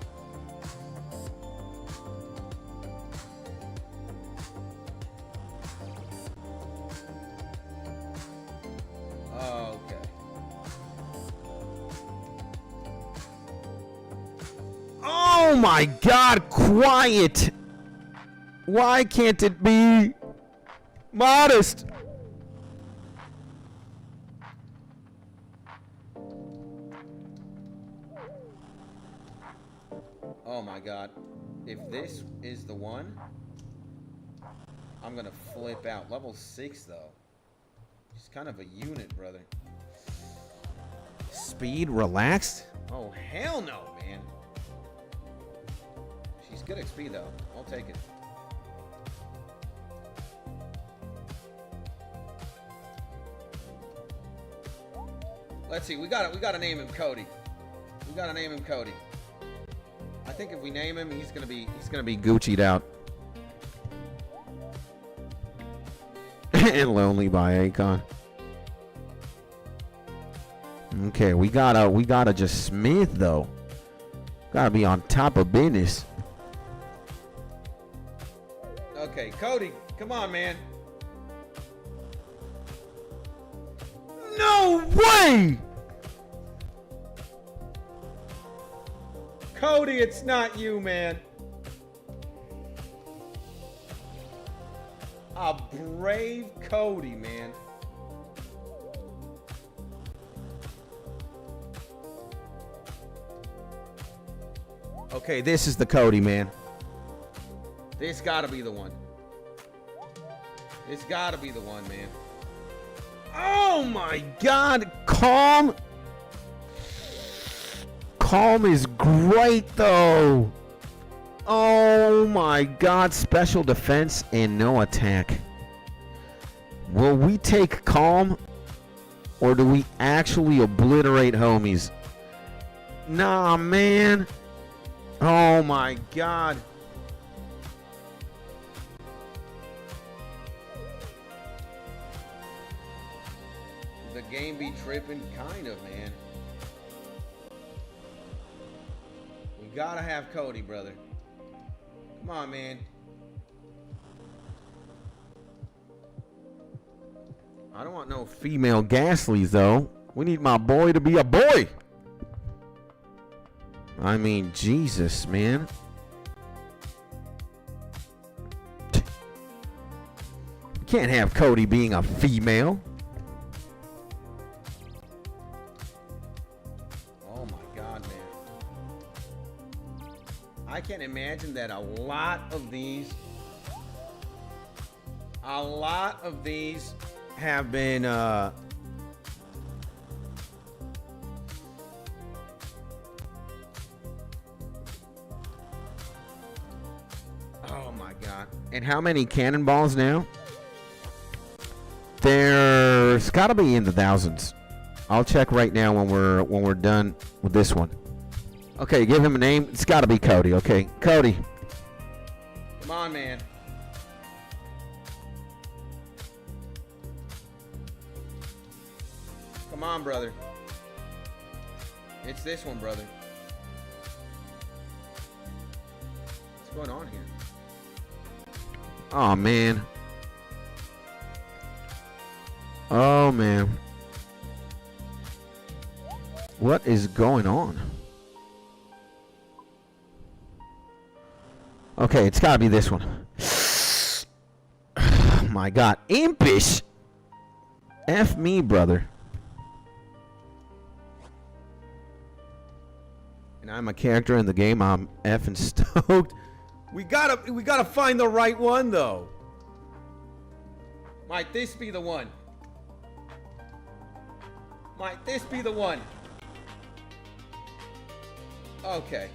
Okay. Oh my God, quiet. Why can't it be modest? Oh my God. If this is the one, I'm gonna flip out. Level 6 though. She's kind of a unit, brother. Speed relaxed? Oh hell no, man. She's good at speed though. I'll take it. Let's see. We gotta name him Cody. We gotta name him Cody. I think if we name him, he's gonna be Gucci'd out. And Lonely by Akon. Okay, we gotta just Smith though. Gotta be on top of business. Okay, Cody, come on, man. No way! Cody, it's not you, man. A brave Cody, man. Okay, this is the Cody, man. This gotta be the one. This gotta be the one, man. Oh my God, Calm. Calm is great though. Oh my God, special defense and no attack. Will we take Calm or do we actually obliterate homies? Nah, man. Oh my God. The game be tripping, kind of, man. We gotta have Cody, brother. Come on, man. I don't want no female Ghastlies, though. We need my boy to be a boy. I mean, Jesus, man. You can't have Cody being a female. Oh my God, man. I can imagine that a lot of these have been oh my God. And how many cannonballs now? There's gotta be in the thousands. I'll check right now when we're done with this one. Okay, give him a name. It's gotta be Cody, okay? Cody. Come on, man. Come on, brother. It's this one, brother. What's going on here? Oh, man. Oh, man. What is going on? Okay, it's gotta be this one. Oh my God. Impish! F me, brother. And I'm a character in the game. I'm effing stoked. We gotta find the right one, though. Might this be the one? Might this be the one? Okay.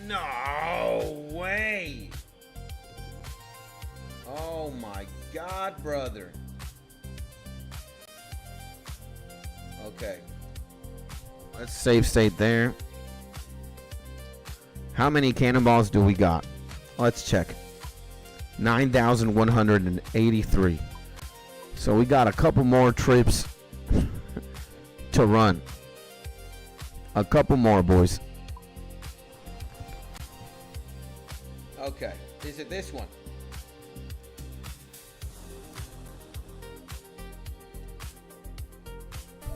No way. Oh my God, brother. Okay. Let's save state there. How many cannonballs do we got? Let's check. 9,183. So we got a couple more trips to run. A couple more, boys. Okay. Is it this one?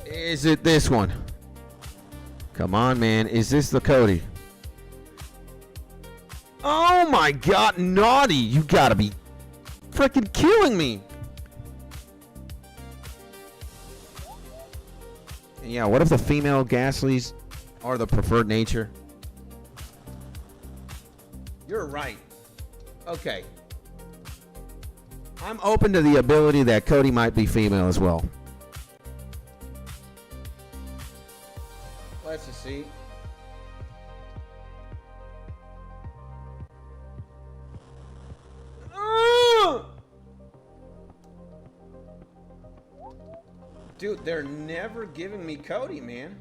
Is it this one? Come on, man. Is this the Cody? Oh my God, naughty. You gotta be freaking killing me. Yeah, what if the female Ghastlies are the preferred nature? You're right. Okay. I'm open to the ability that Cody might be female as well. Let's just see. Dude, they're never giving me Cody, man.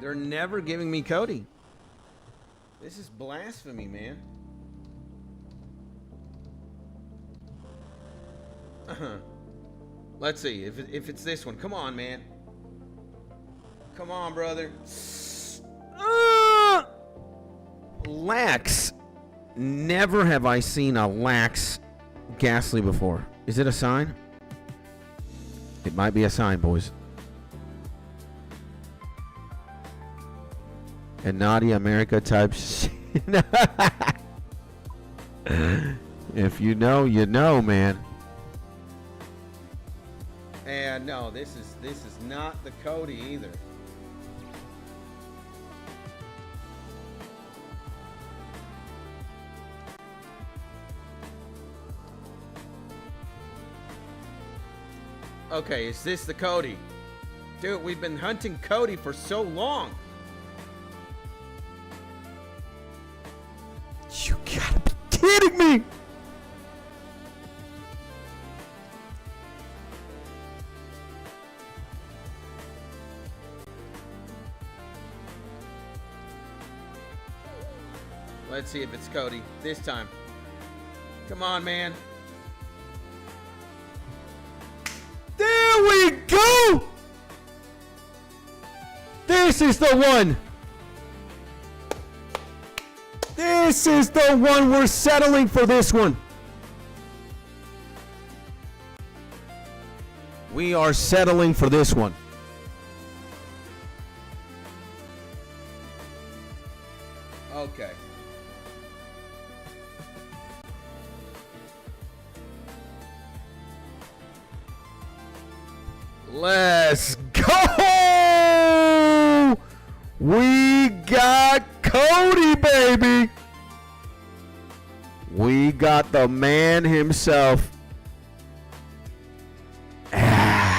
They're never giving me Cody. This is blasphemy, man. Let's see if it's this one. Come on, man. Come on, brother. Lax. Never have I seen a lax Ghastly before. Is it a sign? It might be a sign, boys. And 𝗦𝗬𝗡𝗚𝗧𝗜𝗖 type shit. If you know, you know, man. And no, this is not the Cody either. Okay, is this the Cody? Dude, we've been hunting Cody for so long. You gotta be kidding me! Let's see if it's Cody this time. Come on, man. There we go! This is the one. This is the one. We're settling for this one. We are settling for this one. Okay. Let's go! We got Cody, baby! We got the man himself. Nice!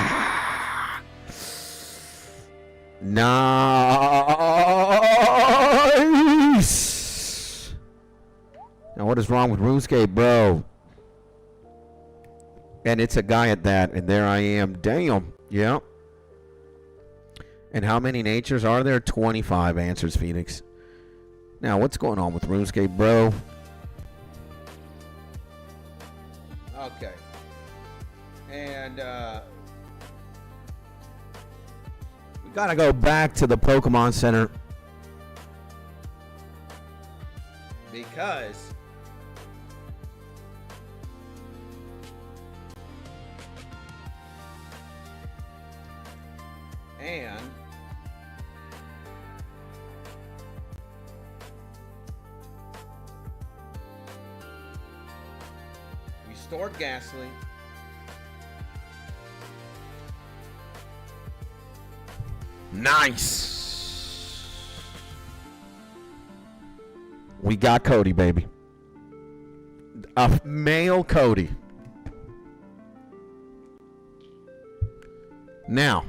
Now, what is wrong with RuneScape, bro? And it's a guy at that, and there I am. Damn. Yeah. And how many natures are there? 25 answers, Phoenix. Now, what's going on with RuneScape, bro? Okay. And, we gotta go back to the Pokemon Center. Because and we stored Ghastly. Nice. We got Cody, baby. A male Cody. Now,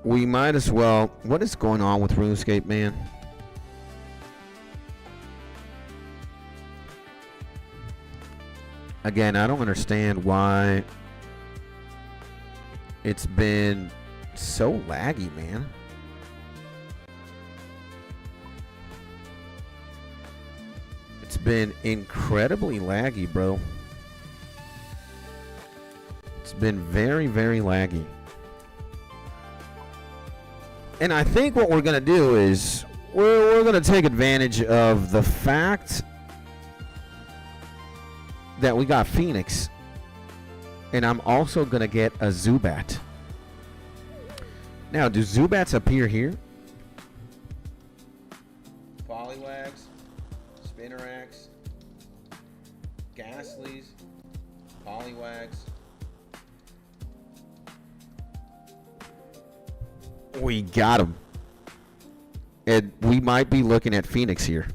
we might as well. What is going on with RuneScape, man? Again, I don't understand why it's been so laggy, man. It's been incredibly laggy, bro. It's been very, very laggy. And I think what we're going to do is we're going to take advantage of the fact that we got Phoenix. And I'm also going to get a Zubat. Now, do Zubats appear here? Poliwags, Spinnerax, Ghastlies, Poliwags. We got him. And we might be looking at Phoenix here.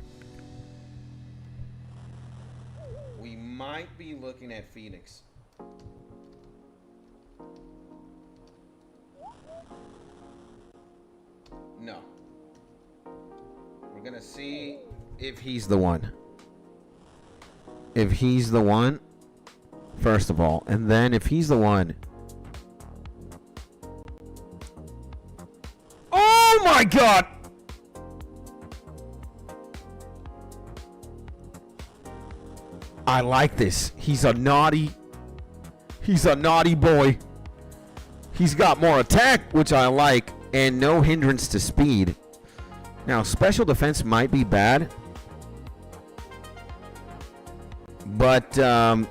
We might be looking at Phoenix. No. We're going to see if he's the one. if he's the one, first of all. And then if he's the one. Oh my God! I like this. He's a naughty boy. He's got more attack, which I like, and no hindrance to speed. Now, special defense might be bad, but I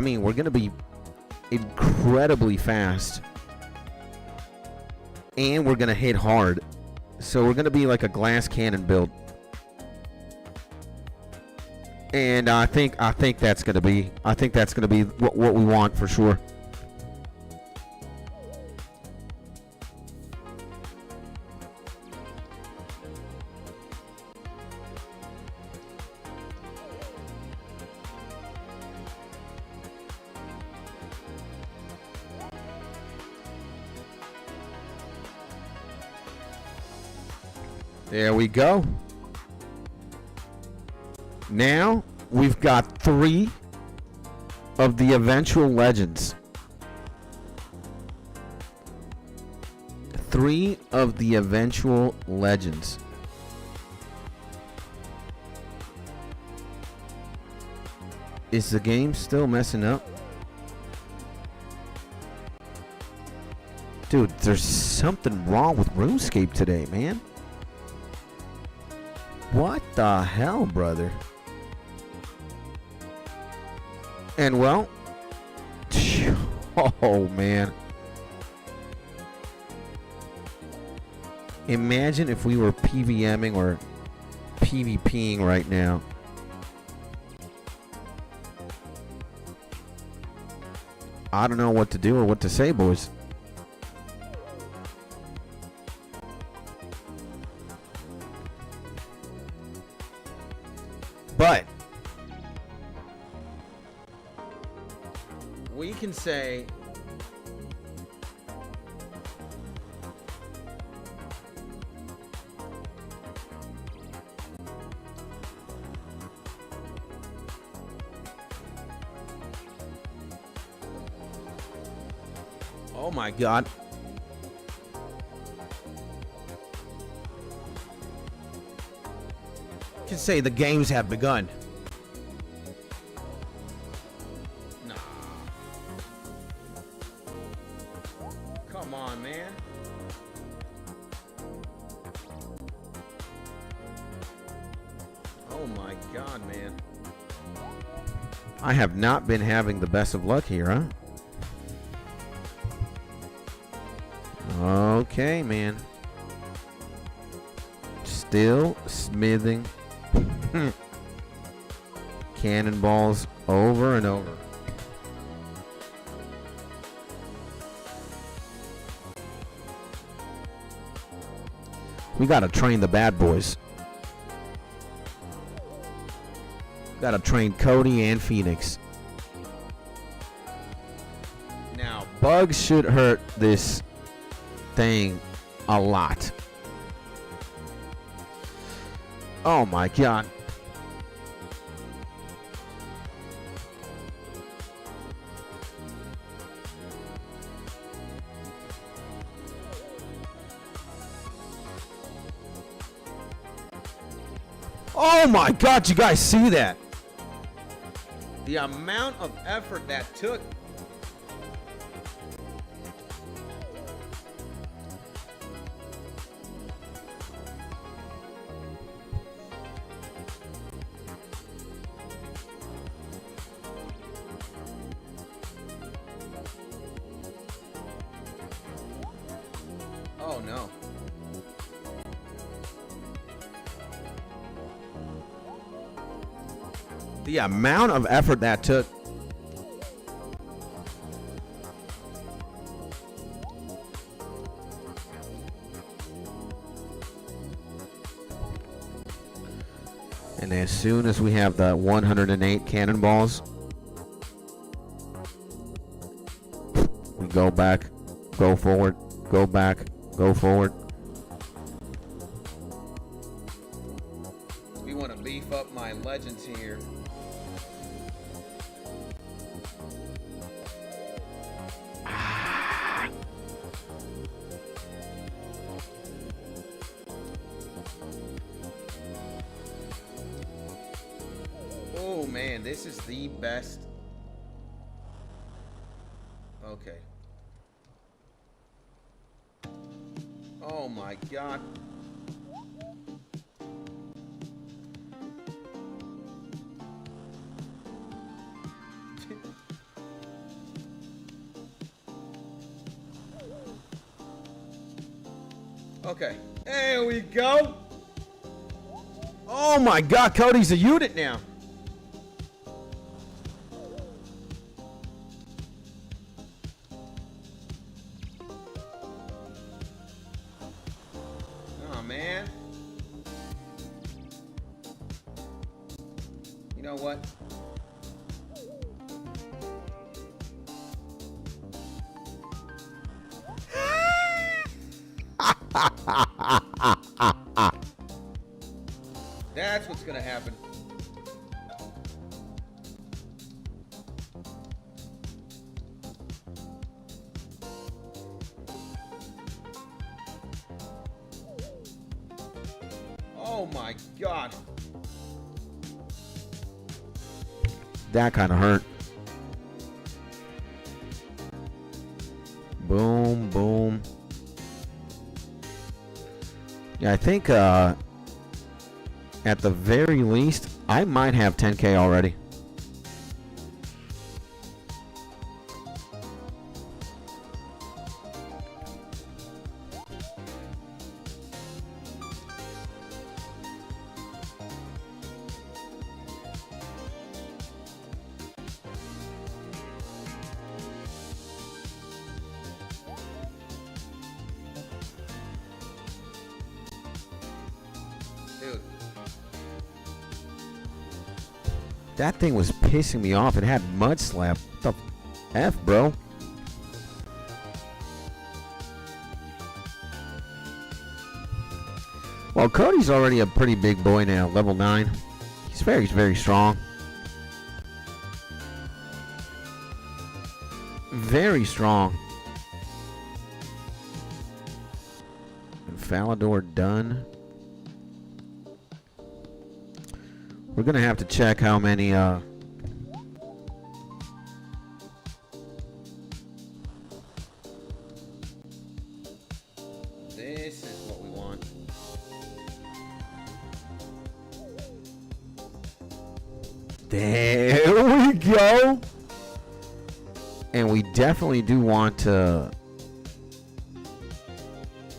mean, we're gonna be incredibly fast, and we're gonna hit hard. So we're gonna be like a glass cannon build. And I think that's gonna be what we want for sure. There we go. Now we've got 3 of the eventual legends. 3 of the eventual legends. Is the game still messing up? Dude, there's something wrong with RuneScape today, man. What the hell, brother? And well, oh man. Imagine if we were PVMing or PvPing right now. I don't know what to do or what to say, boys. But we can say oh my God. You can say the games have begun. Nah. Come on, man. Oh my God, man. I have not been having the best of luck here, huh? Okay, man. Still smithing cannonballs over and over. We gotta train the bad boys. Gotta train Cody and Phoenix. Now, bugs should hurt this thing a lot. Oh my God. Oh my God, you guys see that? The amount of effort that took. Oh no. The amount of effort that took. And as soon as we have the 108 cannonballs, we go back, go forward, go back, go forward. We want to beef up my legends here. Oh man, this is the best. Okay. Oh my god. Okay, there we go. Oh my god, Cody's a unit now. Oh man. You know what? That's what's gonna happen. Oh my god. That kind of hurt. Boom, boom. Yeah, I think at the very least, I might have 10K already. Dude. That thing was pissing me off. It had mud slap. What the F, bro? Well, Cody's already a pretty big boy now, level 9. He's very strong. Very strong. And Falador done. We're gonna have to check how many this is what we want. There we go. And we definitely do want to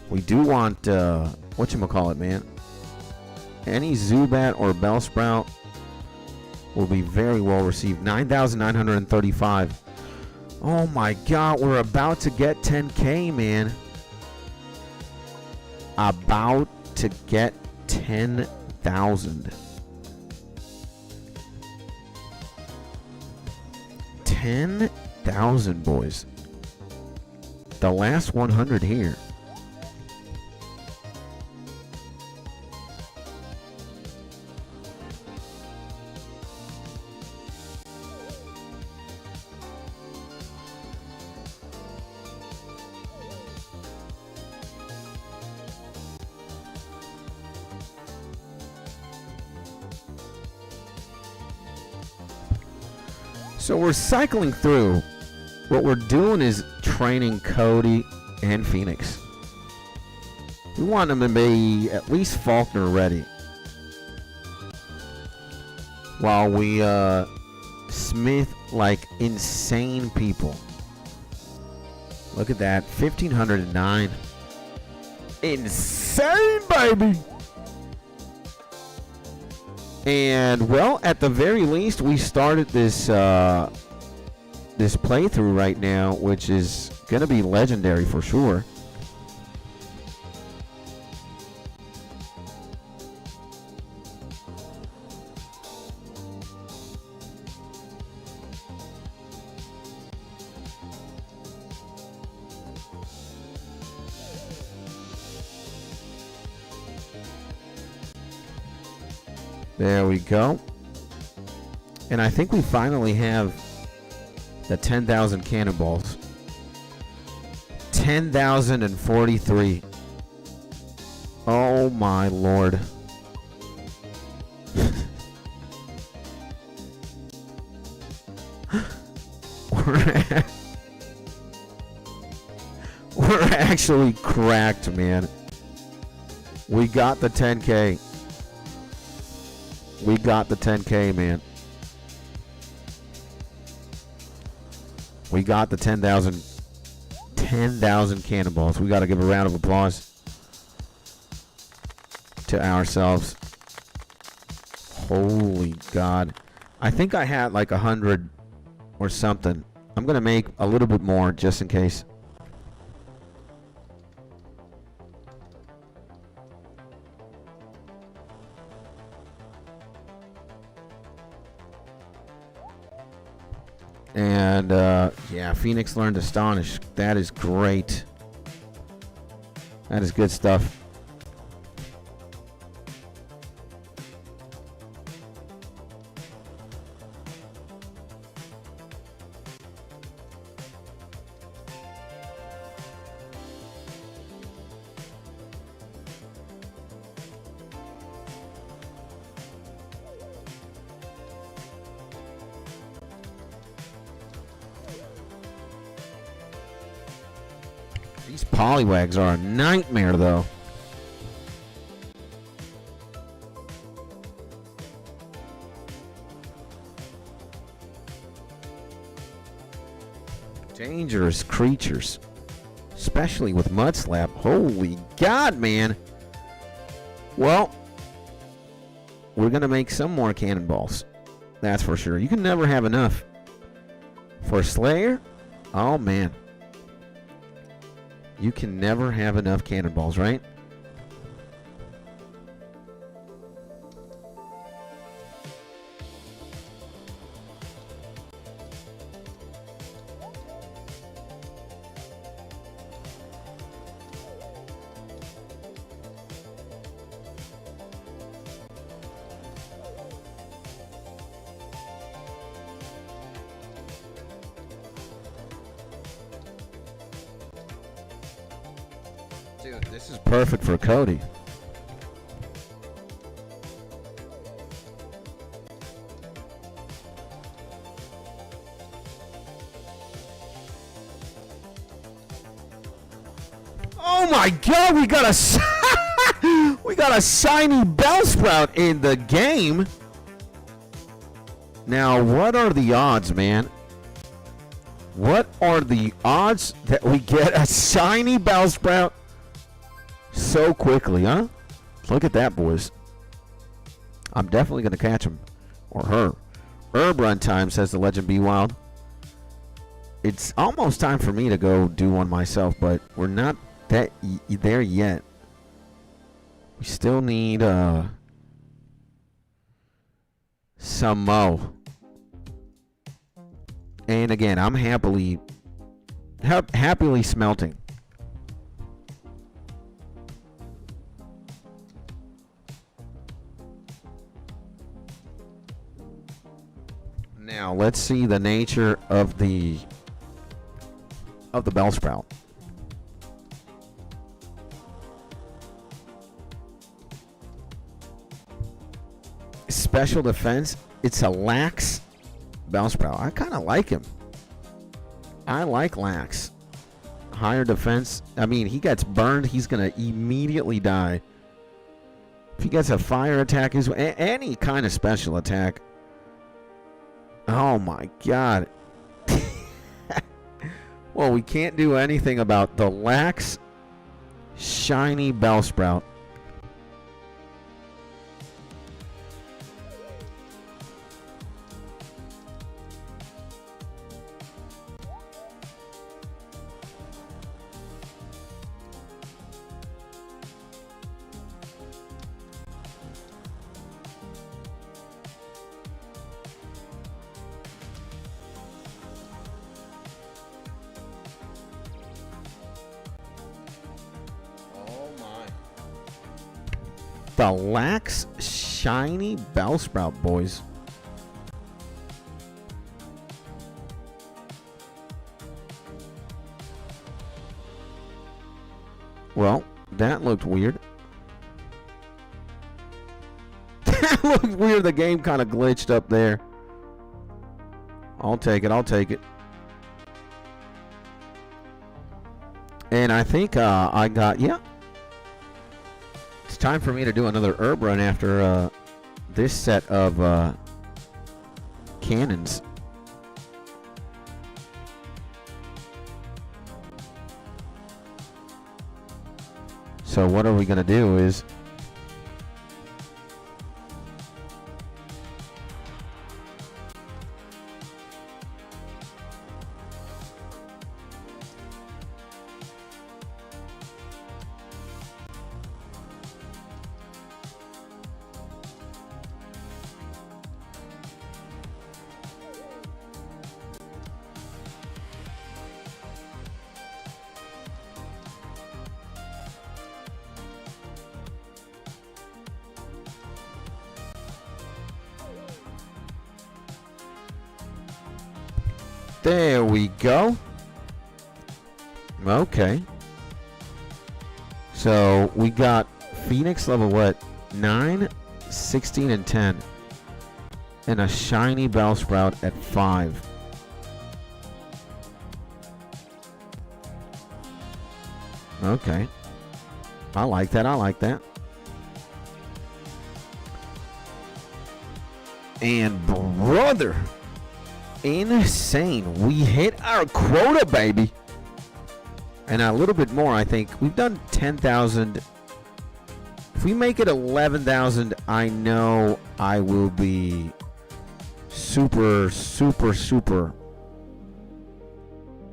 whatchamacallit, man. Any Zubat or Bellsprout will be very well received. 9,935. Oh my god, we're about to get 10K, man. About to get 10,000. 10,000, boys. The last 100 here. So we're cycling through. What we're doing is training Cody and Phoenix. We want them to be at least Faulkner ready. While we smith like insane people. Look at that. 1,509. Insane, baby! And, well, at the very least, we started this this playthrough right now, which is going to be legendary for sure. There we go. And I think we finally have the 10,000 cannonballs. 10,043. Oh my lord. We're actually cracked, man. We got the 10K. We got the 10K, man. We got the 10,000 cannonballs. We got to give a round of applause to ourselves. Holy God. I think I had like 100 or something. I'm going to make a little bit more just in case. And yeah, Phoenix learned Astonish. That is great. That is good stuff. These Poliwags are a nightmare, though. Dangerous creatures. Especially with Mudslap. Holy God, man. Well, we're going to make some more cannonballs. That's for sure. You can never have enough. For Slayer? Oh, man. You can never have enough cannonballs, right? Dude, this is perfect for Cody. Oh my God, we got a we got a shiny Bellsprout in the game. Now, what are the odds, man? What are the odds that we get a shiny Bellsprout so quickly, huh? Look at that, boys. I'm definitely going to catch him. Or her. Herb run time, says the Legend Be Wild. It's almost time for me to go do one myself, but we're not that there yet. We still need some Mo. And again, I'm happily smelting. Now, let's see the nature of the Bellsprout. Special defense. It's a lax Bellsprout. I kind of like him. I like lax. Higher defense. I mean, he gets burned, he's going to immediately die. If he gets a fire attack, any kind of special attack. Oh my God. Well, we can't do anything about the lax, shiny Bellsprout. The lax shiny Bellsprout, boys. Well, that looked weird. That looked weird. The game kind of glitched up there. I'll take it. I'll take it. And I think I got, yeah. It's time for me to do another herb run after this set of cannons. So what are we going to do is there we go. Okay. So we got Phoenix level what? 9, 16, and 10. And a shiny Bellsprout at 5. Okay. I like that. I like that. And brother, insane. We hit our quota, baby. And a little bit more, I think. We've done 10,000. If we make it 11,000, I know I will be super, super, super,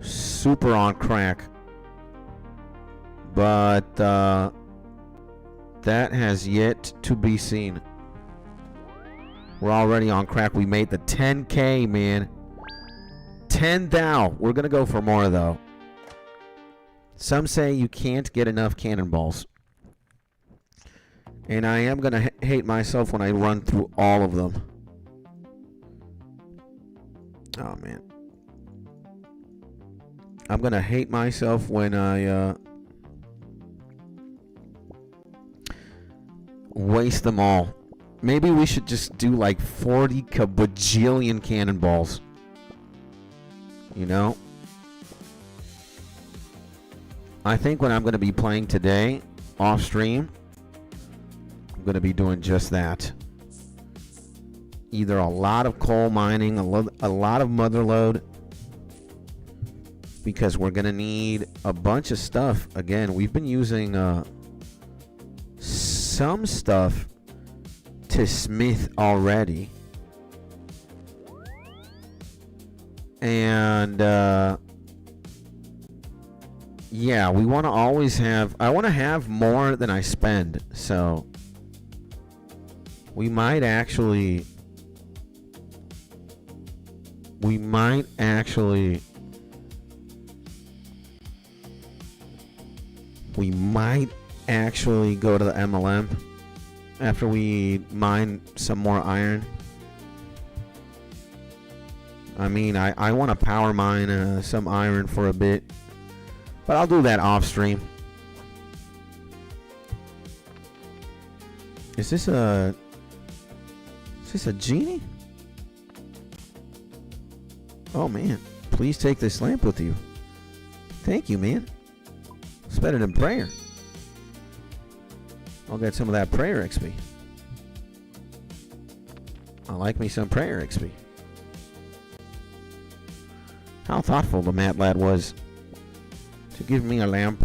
super on crack. But that has yet to be seen. We're already on crack. We made the 10K, man. 10,000. We're going to go for more, though. Some say you can't get enough cannonballs. And I am going to hate myself when I run through all of them. Oh, man. I'm going to hate myself when I waste them all. Maybe we should just do like 40 kabajillion cannonballs. You know? I think when I'm going to be playing today, off stream, I'm going to be doing just that. Either a lot of coal mining, a lot of mother load, because we're going to need a bunch of stuff. Again, we've been using some stuff to smith already. And yeah, we want to always have, I want to have more than I spend. So we might actually go to the MLM after we mine some more iron. I mean, I want to power mine some iron for a bit, but I'll do that off stream. Is this a genie? Oh man, please take this lamp with you. Thank you, man. It's better than prayer. I'll get some of that prayer XP. I like me some prayer XP. How thoughtful the Matt lad was to give me a lamp.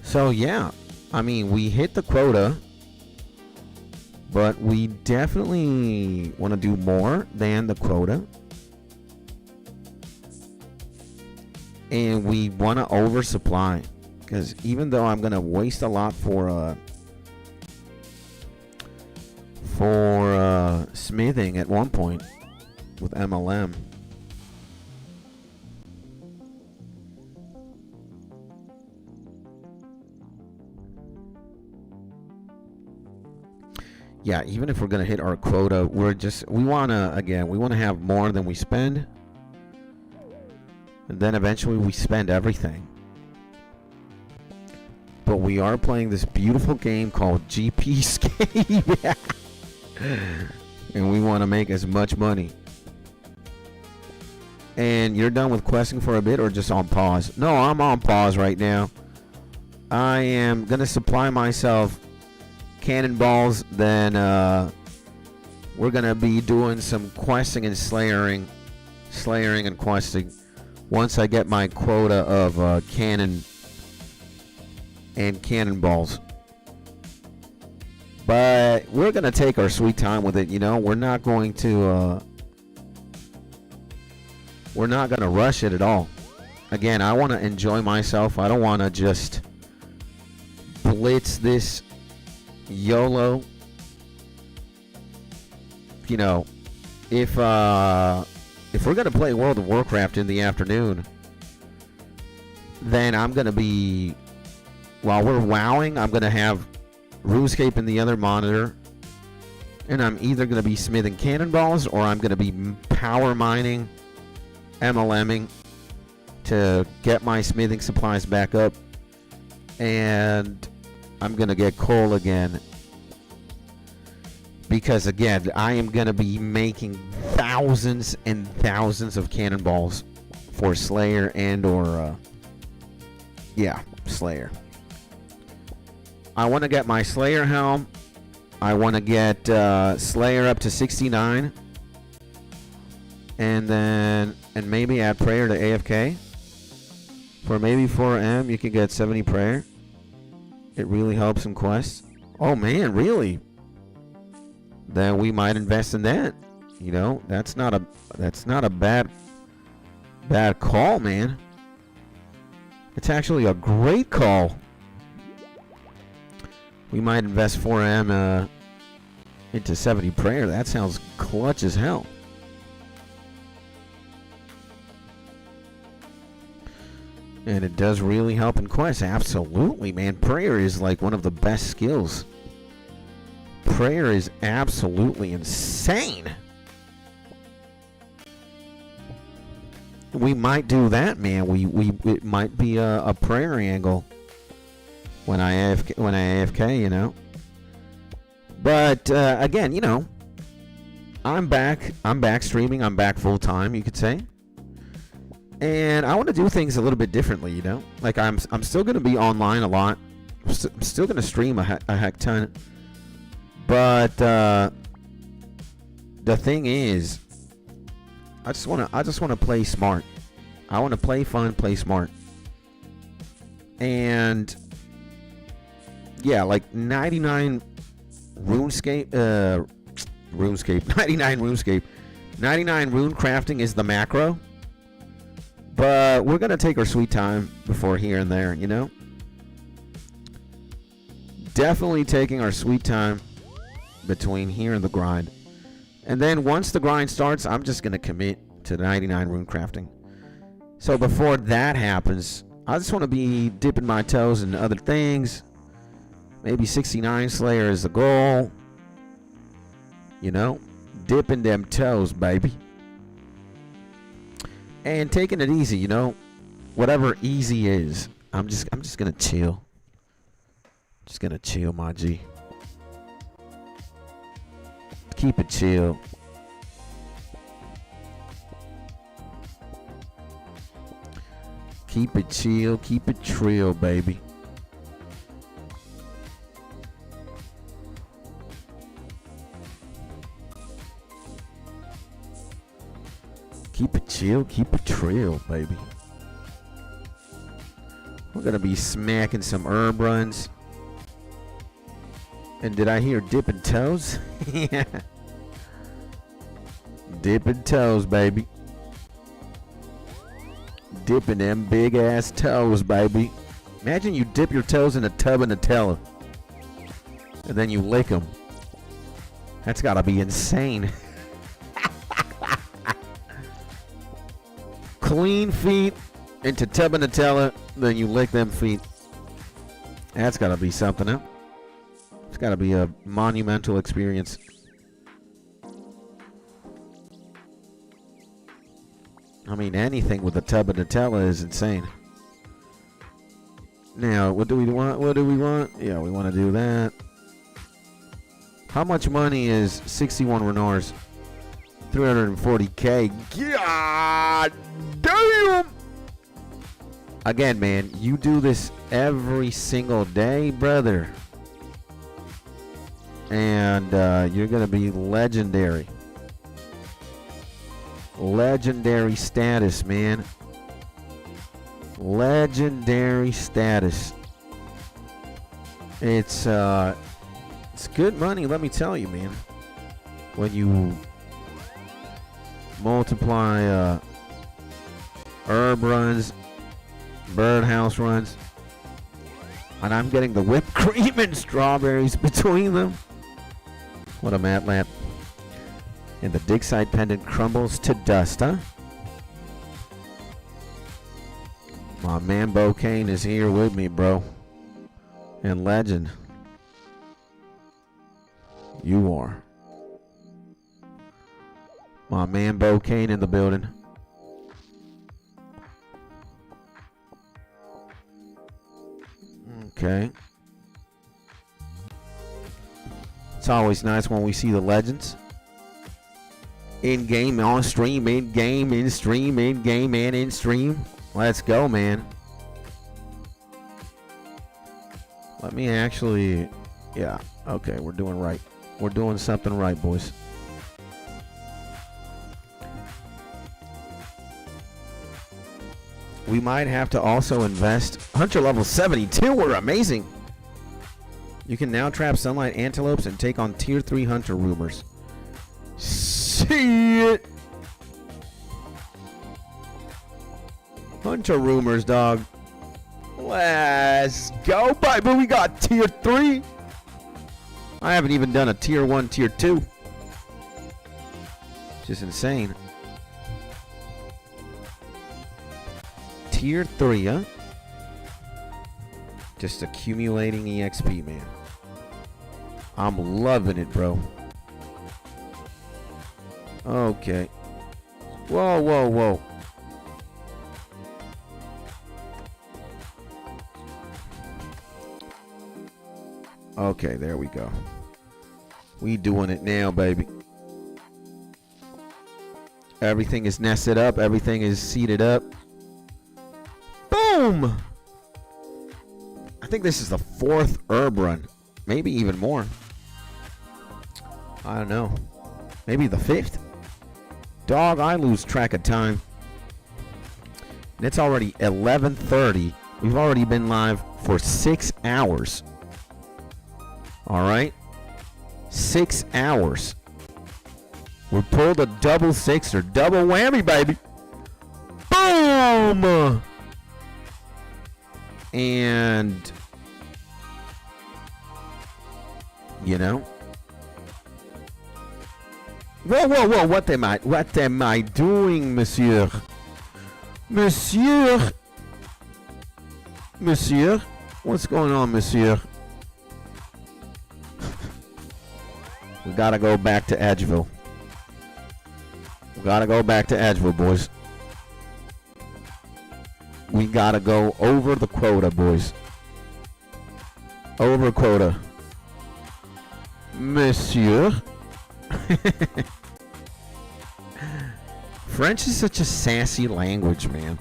So yeah, I mean, we hit the quota, but we definitely want to do more than the quota. And we want to oversupply, because even though I'm going to waste a lot for smithing at one point with MLM, yeah, even if we're gonna hit our quota, we wanna have more than we spend, and then eventually we spend everything. But we are playing this beautiful game called GPscape, and we want to make as much money. And you're done with questing for a bit, or just on pause? No, I'm on pause right now. I am gonna supply myself cannonballs, then we're gonna be doing some questing and slayering and questing once I get my quota of cannon and cannonballs. But we're gonna take our sweet time with it, you know. We're not going to rush it at all. Again, I want to enjoy myself. I don't want to just blitz this YOLO. You know, if we're gonna play World of Warcraft in the afternoon, then I'm gonna be, while we're wowing, I'm gonna have RuneScape in the other monitor, and I'm either gonna be smithing cannonballs or I'm gonna be power mining, MLMing to get my smithing supplies back up, and I'm gonna get coal again, because again I am gonna be making thousands and thousands of cannonballs for Slayer and or Slayer. I want to get my Slayer helm. I want to get Slayer up to 69, and maybe add prayer to AFK. For maybe 4M, you can get 70 prayer. It really helps in quests. Oh man, really? Then we might invest in that. You know, that's not a bad call, man. It's actually a great call. We might invest 4M into 70 prayer. That sounds clutch as hell. And it does really help in quests. Absolutely, man. Prayer is like one of the best skills. Prayer is absolutely insane. We might do that, man. It might be a prayer angle when I AFK, you know. But again, you know, I'm back streaming. I'm back full time, you could say. And I want to do things a little bit differently, you know. Like I'm still going to be online a lot. I'm still going to stream a heck ton. But the thing is, I just want to play smart. I want to play fun, play smart. And yeah, like 99 RuneScape, 99 RuneScape. 99 runecrafting is the macro. But we're going to take our sweet time before here and there, you know? Definitely taking our sweet time between here and the grind. And then once the grind starts, I'm just going to commit to 99 runecrafting. So before that happens, I just want to be dipping my toes in other things. Maybe 69 Slayer is the goal. You know? Dipping them toes, baby. And taking it easy, you know, whatever easy is. I'm just gonna chill. Just gonna chill, my G. Keep it chill. Keep it chill. Keep it trill, baby. Keep it chill, keep it trill, baby. We're gonna be smacking some herb runs. And did I hear dipping toes? Yeah. Dipping toes, baby. Dipping them big ass toes, baby. Imagine you dip your toes in a tub of Nutella. And then you lick them. That's gotta be insane. Clean feet into tub of Nutella, then you lick them feet. That's gotta be something, huh? It's got to be a monumental experience. I mean, anything with the 𝗧𝗘𝗏𝗡𝗧𝗜𝗖 is insane. Now, what do we want? What do we want? Yeah, we want to do that. How much money is 61 Renars? 340K. God damn! Again, man, you do this every single day, brother. And you're going to be legendary. Legendary status, man. Legendary status. It's good money, let me tell you, man. When you multiply herb runs, birdhouse runs, and I'm getting the whipped cream and strawberries between them. What a mat lamp. And the dig side pendant crumbles to dust, huh? My man 𝗬𝗡𝗚𝗏 is here with me, bro. And legend. You are. My man 𝗬𝗡𝗚𝗏 in the building. Okay. It's always nice when we see the legends. In game, on stream, in game, in stream, in game, and in stream. Let's go, man. Let me actually, yeah, okay, we're doing right. We're doing something right, boys. We might have to also invest. Hunter level 72, we're amazing. You can now trap sunlight antelopes and take on tier 3 hunter rumors. See it. Hunter rumors, dog. Let's go, baby. We got tier 3. I haven't even done a tier 1, tier 2. Just insane. Tier 3, huh? Just accumulating EXP, man. I'm loving it, bro. Okay. Whoa, whoa, whoa. Okay, there we go. We doing it now, baby. Everything is nested up. Everything is seated up. Boom! I think this is the 4th herb run. Maybe even more. I don't know. Maybe the 5th. Dog, I lose track of time. And it's already 11:30. We've already been live for 6 hours. Alright? 6 hours. We pulled a double sixer. Double whammy, baby. Boom! And, you know. Whoa, whoa, whoa. What am I doing, monsieur? Monsieur? Monsieur? What's going on, monsieur? We gotta go back to Edgeville. We gotta go back to Edgeville, boys. We gotta go over the quota, boys. Over quota. Monsieur. French is such a sassy language, man.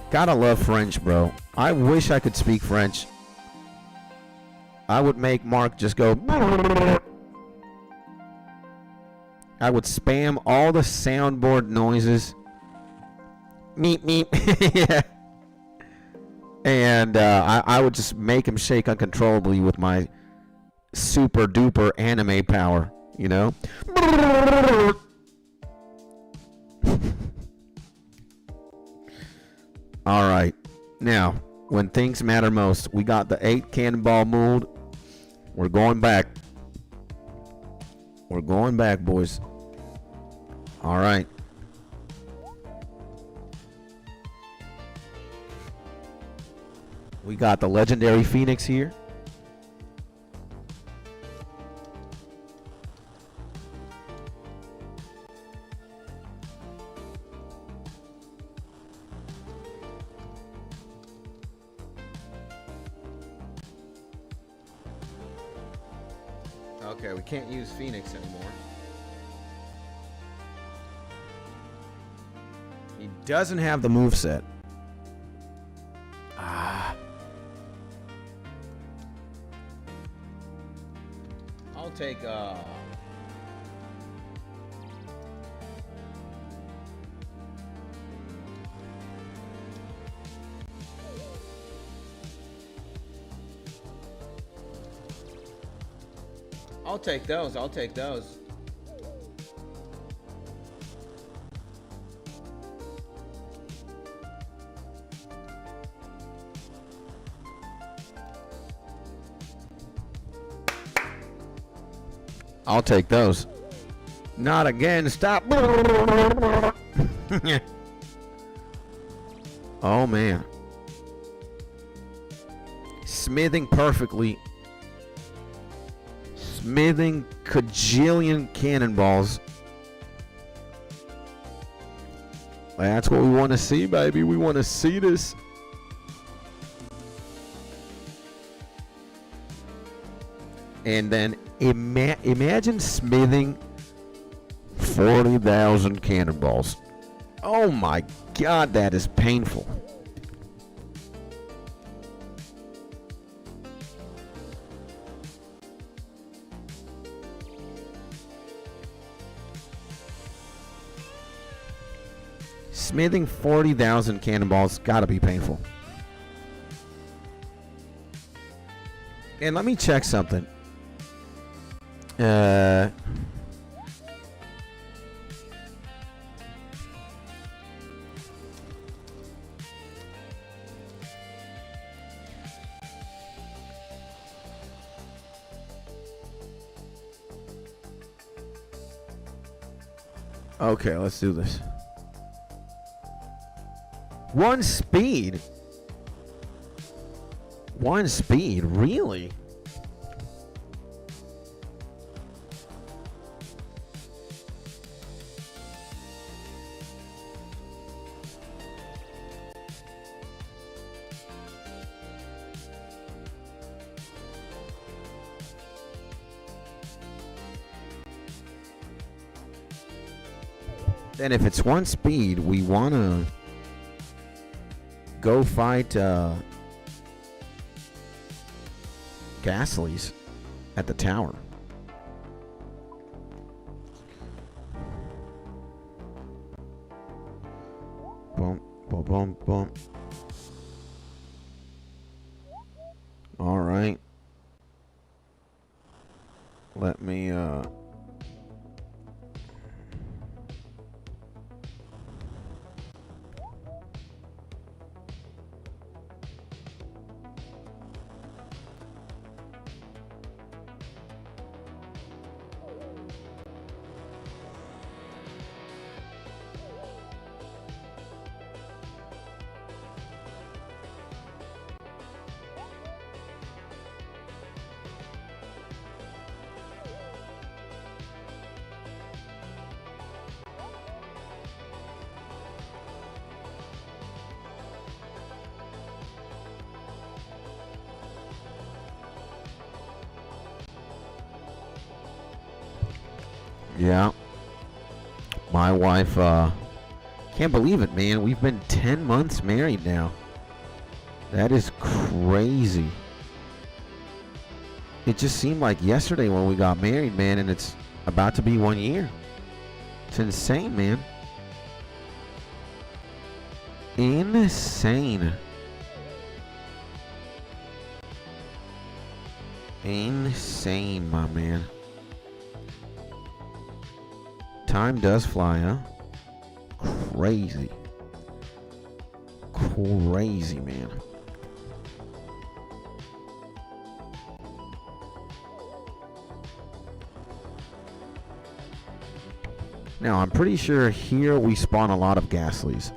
Gotta love French, bro. I wish I could speak French. I would make Mark just go. I would spam all the soundboard noises. Meep, meep. Yeah. And I would just make him shake uncontrollably with my super duper anime power, you know? All right. Now, when things matter most, we got the 8 cannonball mold. We're going back. We're going back, boys. All right. We got the legendary Phoenix here. Okay, we can't use Phoenix anymore. He doesn't have the moveset. Ah. I'll take I'll take those. I'll take those. I'll take those. Not again. Stop. Oh, man. Smithing perfectly. Smithing kajillion cannonballs. That's what we want to see, baby. We want to see this. And then imagine smithing 40,000 cannonballs. Oh my God, that is painful. Smithing 40,000 cannonballs gotta be painful. And let me check something. Okay, let's do this. One speed? One speed? Really? Then if it's one speed, we want to go fight 𝗧𝗘𝗟𝗘𝗧𝗜𝗖 at the tower. Boom, boom, boom, boom. All right. Let me yeah. My wife, can't believe it, man. We've been 10 months married now. That is crazy. It just seemed like yesterday when we got married, man, and it's about to be 1 year. It's insane, man. Insane. Insane, my man. Time does fly, huh? Crazy. Crazy, man. Now, I'm pretty sure here we spawn a lot of ghastlies.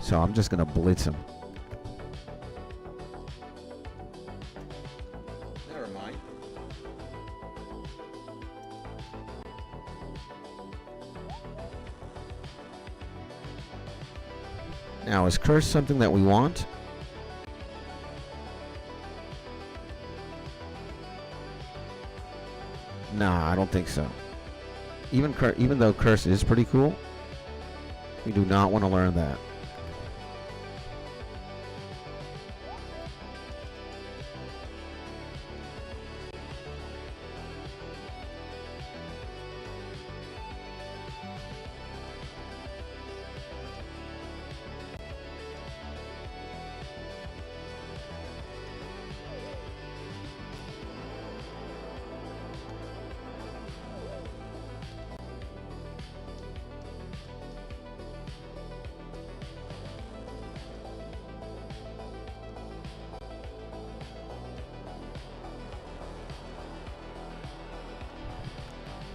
So I'm just going to blitz them. Never mind. Now, is curse something that we want? Nah, I don't think so. Even though curse is pretty cool, we do not want to learn that.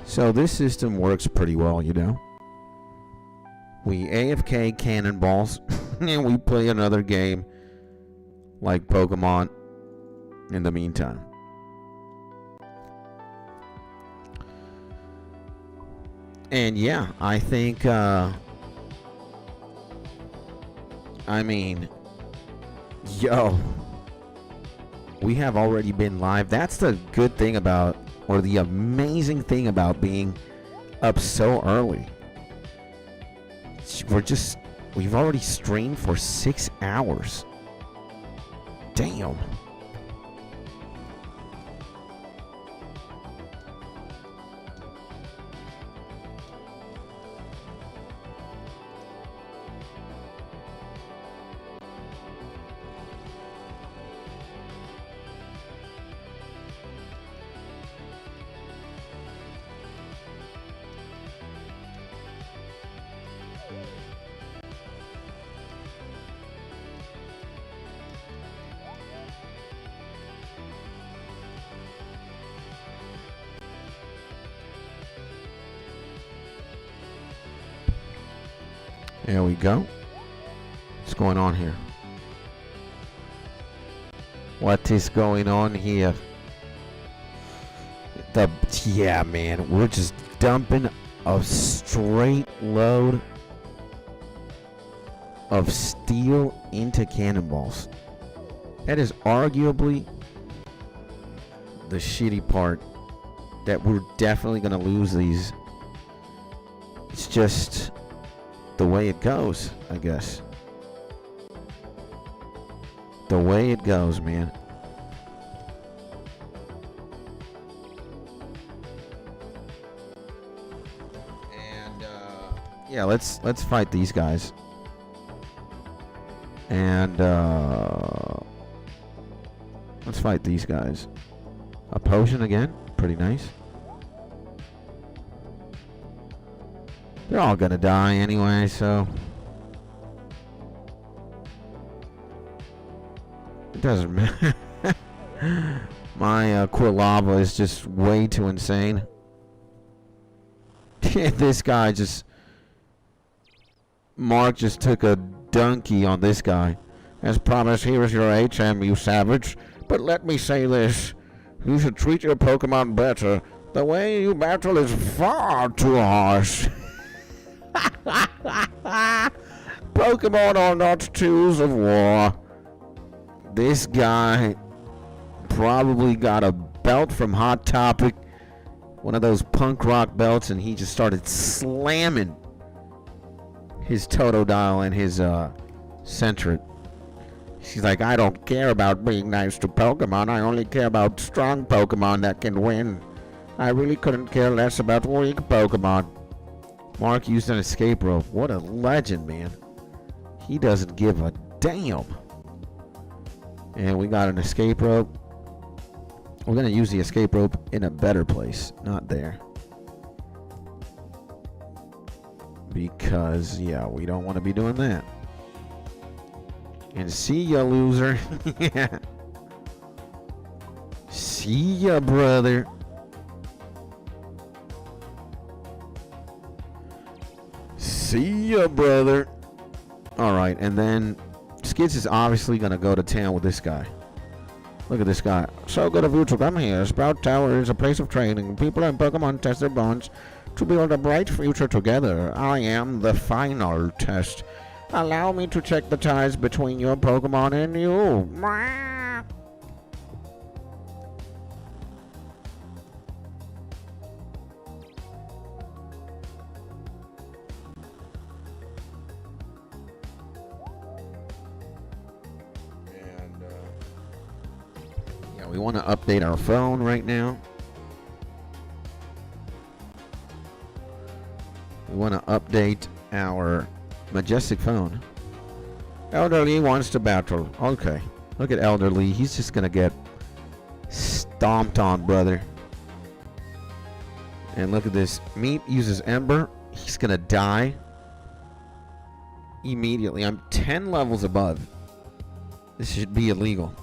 So this system works pretty well, you know. We AFK cannonballs and we play another game like Pokemon in the meantime. And yeah, I think I mean, yo, we have already been live. That's the good thing about, or the amazing thing about being up so early. We've already streamed for 6 hours. Damn. There we go. What's going on here? What is going on here? Yeah, man, we're just dumping a straight load of steel into cannonballs. That is arguably the shitty part, that we're definitely going to lose these. It's just the way it goes, I guess. The way it goes, man. And yeah, let's fight these guys. And let's fight these guys. A potion again, pretty nice. They're all gonna die anyway, so it doesn't matter. My 𝗧𝗘𝗏𝗧𝗏𝗧 is just way too insane. This guy just... Mark just took a donkey on this guy. As promised, here is your HM, you savage. But let me say this. You should treat your Pokemon better. The way you battle is far too harsh. Pokemon are not tools of war. This guy probably got a belt from Hot Topic, one of those punk rock belts, and he just started slamming his Totodile and his Sentret. She's like, I don't care about being nice to Pokemon. I only care about strong Pokemon that can win. I really couldn't care less about weak Pokemon. Mark used an escape rope. What a legend, man. He doesn't give a damn. And we got an escape rope. We're going to use the escape rope in a better place. Not there. Because, yeah, we don't want to be doing that. And see ya, loser. Yeah. See ya, brother. See ya, brother. Alright, and then Skids is obviously going to go to town with this guy. Look at this guy. So good of you to come here. Sprout Tower is a place of training. People and Pokemon test their bonds to build a bright future together. I am the final test. Allow me to check the ties between your Pokemon and you. we want to update our phone right now. We want to update our majestic phone. Elderly wants to battle. Okay. Look at Elderly. He's just going to get stomped on, brother. And look at this. Meat uses Ember. He's going to die immediately. I'm 10 levels above. This should be illegal.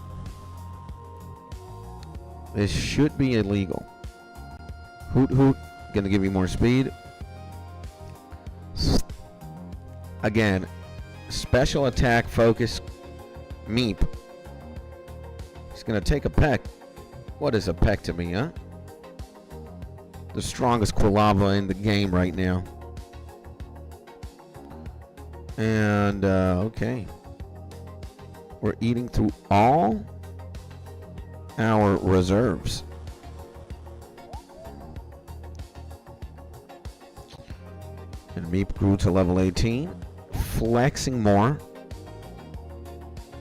This should be illegal. Hoot Hoot. Going to give you more speed. Again, special attack focus Meep. He's gonna take a peck. What is a peck to me, huh? The strongest Quilava in the game right now. And okay. We're eating through all our reserves. And Meep grew to level 18. Flexing more.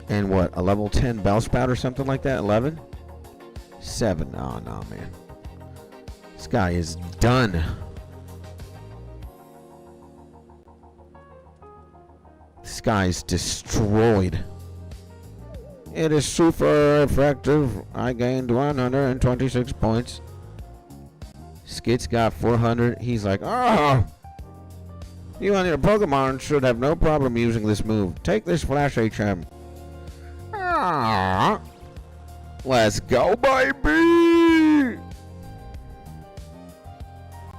And what? A level 10 Bellsprout or something like that? 11? 7. Oh, no, man. This guy is done. This guy's destroyed. It is super effective. I gained 126 points. Skit's got 400. He's like, oh! You and your Pokemon should have no problem using this move. Take this Flash HM. Ah, let's go, baby!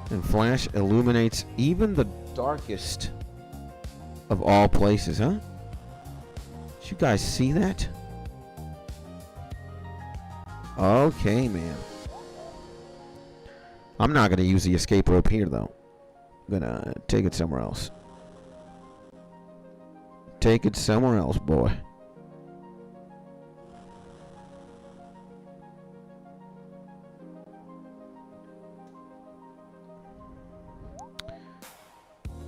And Flash illuminates even the darkest of all places, huh? Did you guys see that? Okay, man. I'm not going to use the escape rope here, though. I'm gonna take it somewhere else. Take it somewhere else, boy.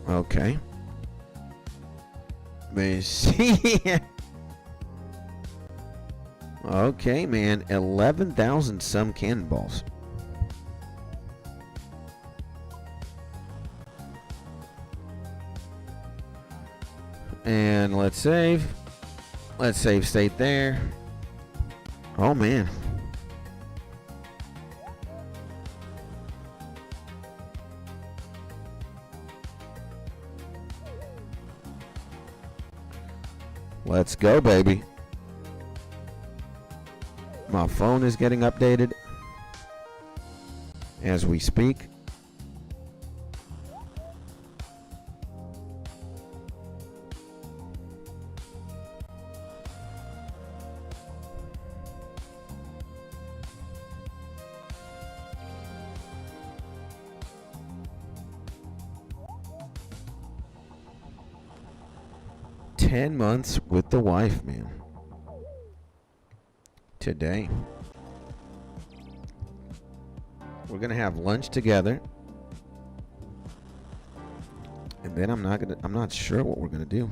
Okay. Okay, man. 11,000 some cannonballs. And let's save. Let's save state there. Oh, man. Let's go, baby. My phone is getting updated as we speak. "10 months with the wife, man. Today. We're gonna have lunch together. And then I'm not sure what we're gonna do.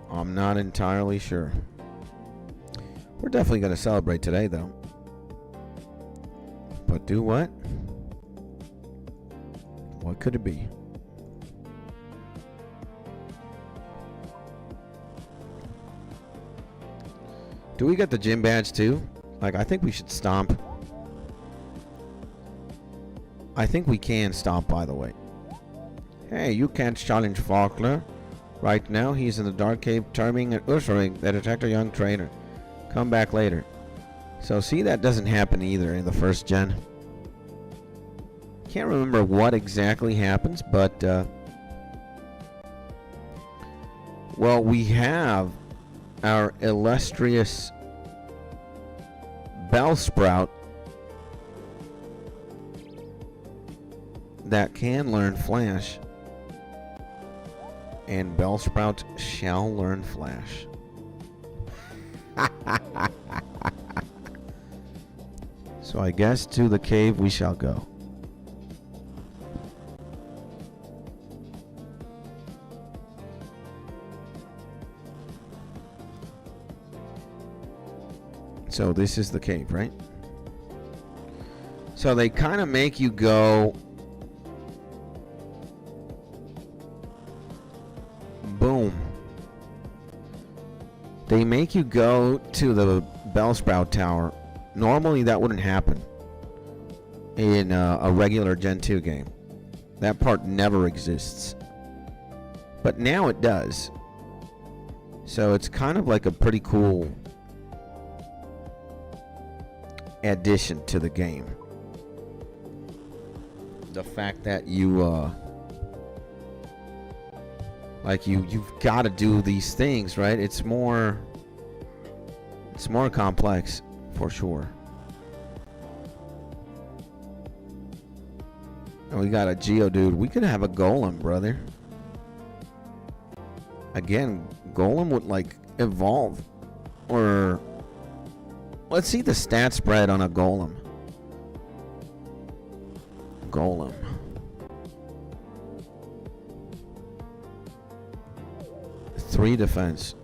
I'm not entirely sure. We're definitely going to celebrate today, though. But do what? What could it be? Do we get the gym badge, too? Like, I think we should stomp. I think we can stomp, by the way. Hey, you can't challenge Faulkner. Right now, he's in the dark cave terming and ushering that attacked a young trainer. Come back later. So, see, that doesn't happen either in the first gen. Can't remember what exactly happens, but, well, we have our illustrious Bellsprout that can learn Flash. And Bellsprout shall learn Flash. So I guess to the cave we shall go. So this is the cave, right? So they kind of make you go... Boom. They make you go to the Bellsprout Tower. Normally that wouldn't happen in a regular Gen 2 game. That part never exists. But now it does. So it's kind of like a pretty cool addition to the game. The fact that you you've got to do these things, right? It's more complex for sure. And we got a Geodude. We could have a Golem, brother. Again, Golem would like evolve, or let's see the stat spread on a Golem. Golem. Three defense.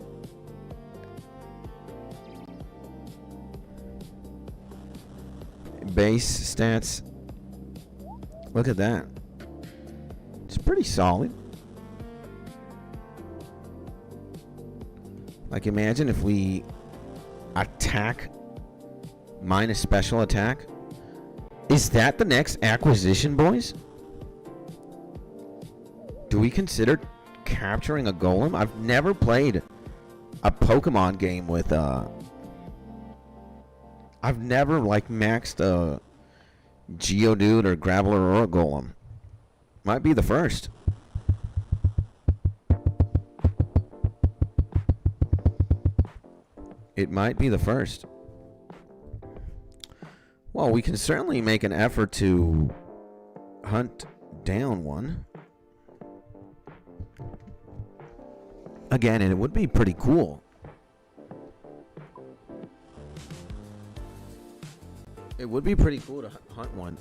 Base stats. Look at that. It's pretty solid. Like, imagine if we attack minus special attack. Is that the next acquisition, boys? Do we consider capturing a Golem? I've never played a Pokemon game with I've never like maxed a Geodude or Graveler or a Golem. Might be the first. It might be the first. Well, we can certainly make an effort to hunt down one. Again, and it would be pretty cool. It would be pretty cool to hunt one.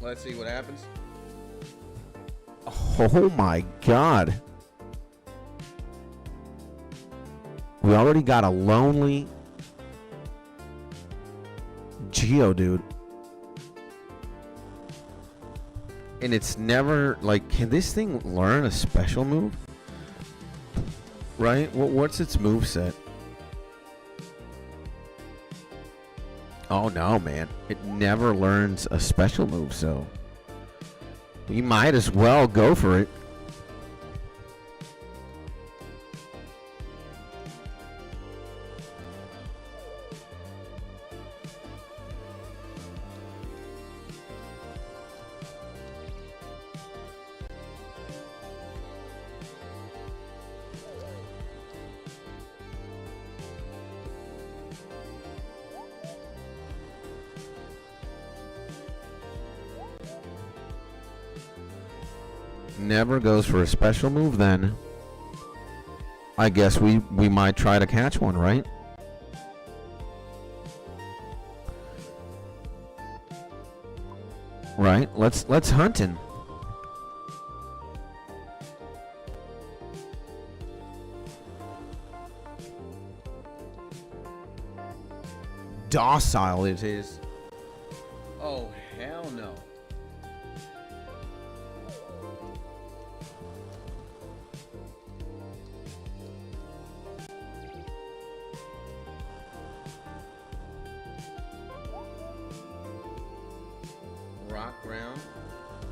Let's see what happens. Oh my god. We already got a lonely Geodude. And it's never like, can this thing learn a special move? Right? What's its move set? Oh no, man. It never learns a special move, so we might as well go for it. Never goes for a special move, then I guess we might try to catch one, right? Right? Let's hunt him. Docile it is. Oh, hell no. Rock ground.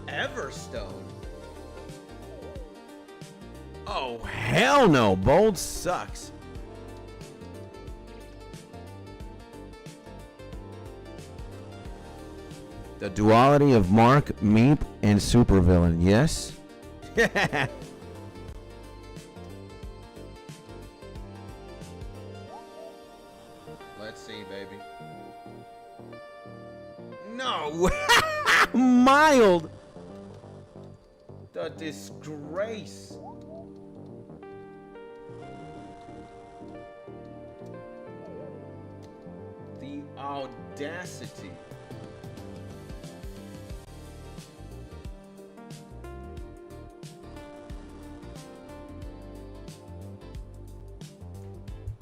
Everstone. Oh, hell no. Bold sucks. The duality of Mark, Meep, and Supervillain. Yes? Let's see, baby. No! Mild! The disgrace. The audacity.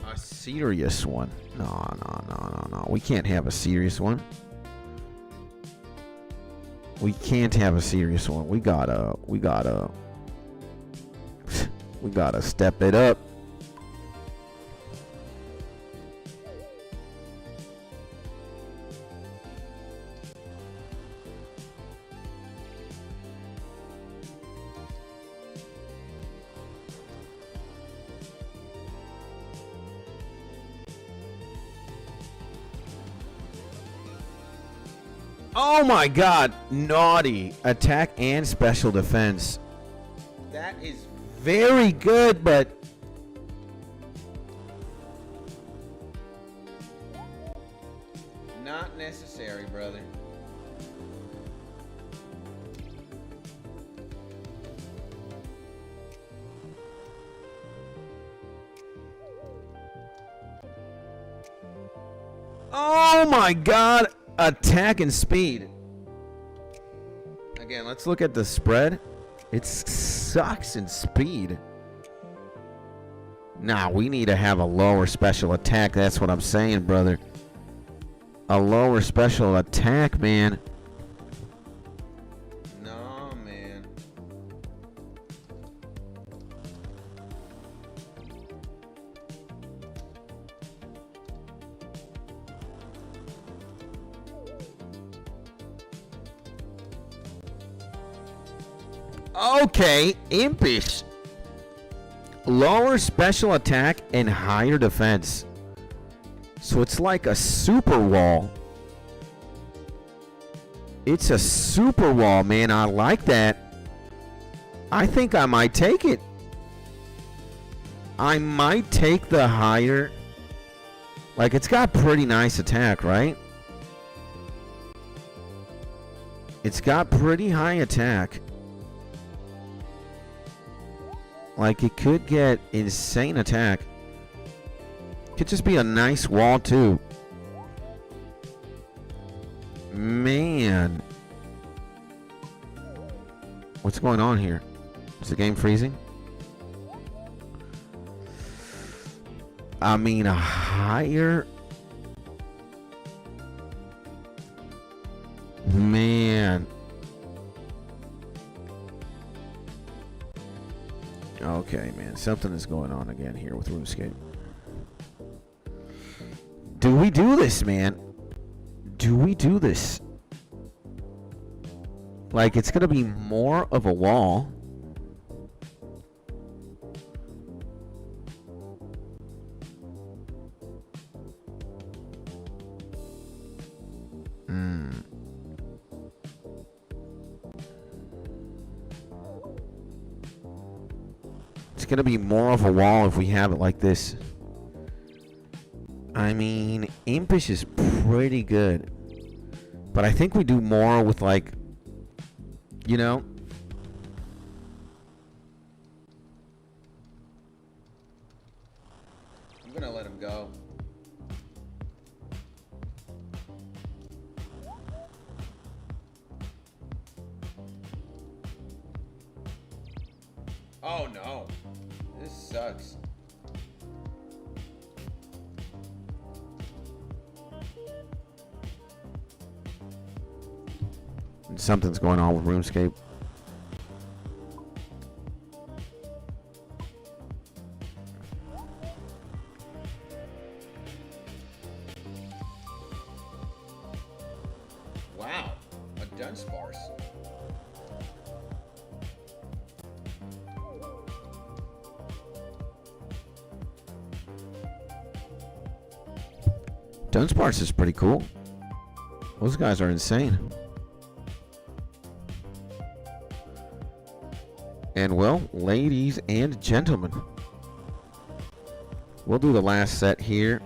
A serious one. No. We can't have a serious one. We can't have a serious one. We gotta step it up. Oh my god, naughty. Attack and special defense. That is very good, but not necessary, brother. Oh my god. Attack and speed. Again, let's look at the spread. It sucks in speed. Nah, we need to have a lower special attack. That's what I'm saying, brother. A lower special attack, man. No, man. Okay, impish. Lower special attack and higher defense. So it's like a super wall. It's a super wall, man. I like that. I think I might take it. I might take the higher. Like, it's got pretty nice attack, right? It's got pretty high attack. Like, it could get insane attack. Could just be a nice wall, too. Man. What's going on here? Is the game freezing? I mean, a higher... Man. Okay, man. Something is going on again here with RuneScape. Do we do this, man? Do we do this? Like, it's going to be more of a wall. It's going to be more of a wall if we have it like this. I mean, Impish is pretty good. But I think we do more with, like, you know? I'm going to let him go. Oh, no. This sucks. Something's going on with RuneScape. Wow, a 𝗧𝗘𝗟𝗏𝗡𝗧𝗜𝗖. 𝗧𝗘𝗏𝗡𝗧𝗏𝗏 is pretty cool. Those guys are insane. And well, ladies and gentlemen, we'll do the last set here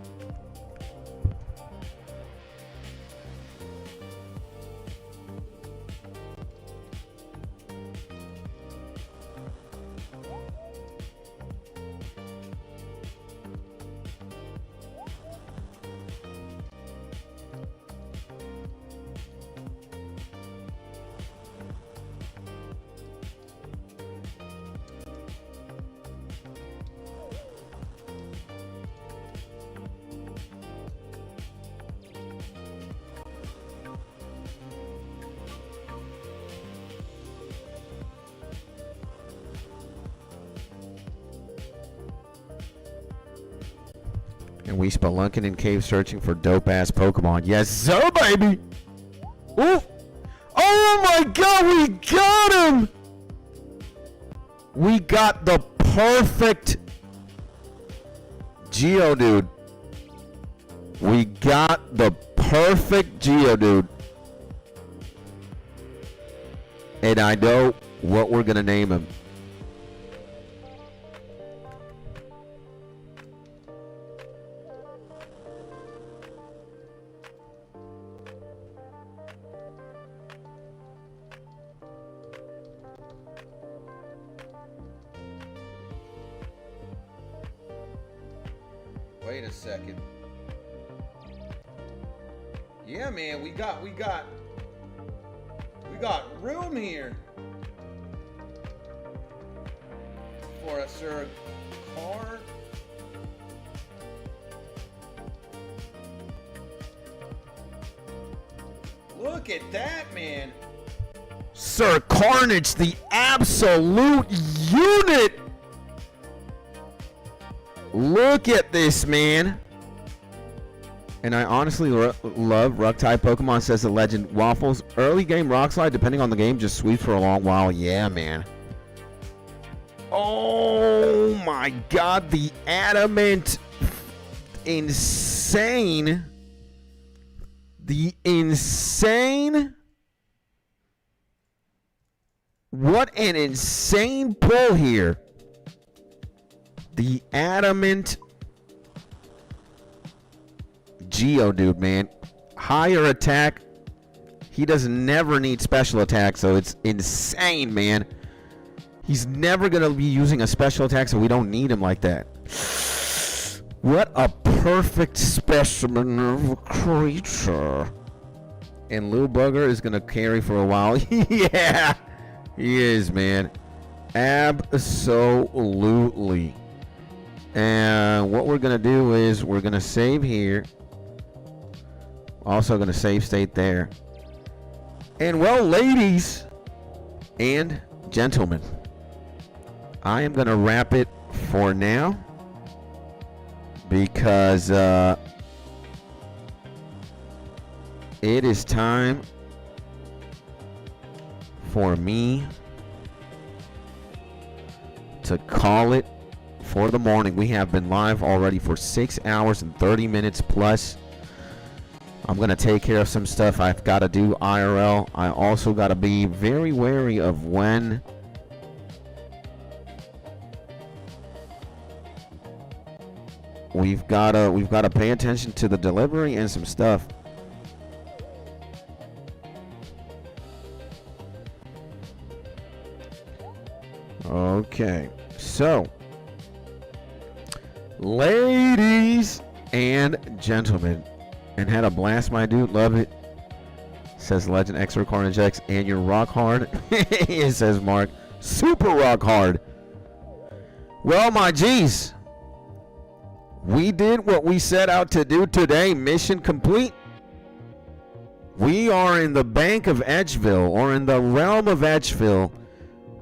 We spelunking in cave searching for dope-ass Pokemon. Yes, sir, baby! Ooh! Oh my god, we got him! We got the perfect Geodude. We got the perfect Geodude. And I know what we're gonna name him. Wait a second. Yeah, man, we got room here for a Sir Car. Look at that, man. Sir Carnage, the absolute unit. Look at this, man. And I honestly love rock type Pokemon, says the legend. Waffles, early game rock slide, depending on the game, just sweeps for a long while. Yeah, man. Oh my god, the adamant. Insane. The insane. What an insane pull here. The adamant Geodude, man. Higher attack. He doesn't never need special attack, so it's insane, man. He's never going to be using a special attack, so we don't need him like that. What a perfect specimen of a creature. And Lil Bugger is going to carry for a while. Yeah, he is, man. Absolutely. And what we're going to do is we're going to save here. Also going to save state there. And well, ladies and gentlemen, I am going to wrap it for now because it is time for me to call it for the morning. We have been live already for 6 hours and 30 minutes plus. I'm going to take care of some stuff I've got to do IRL. I also got to be very wary of when we've got to pay attention to the delivery and some stuff. Okay. So, ladies and gentlemen, and had a blast, my dude. Love it. Says Legend X Carnage X. And you're rock hard. It says Mark. Super rock hard. Well, my G's. We did what we set out to do today. Mission complete. We are in the Bank of Edgeville, or in the realm of Edgeville,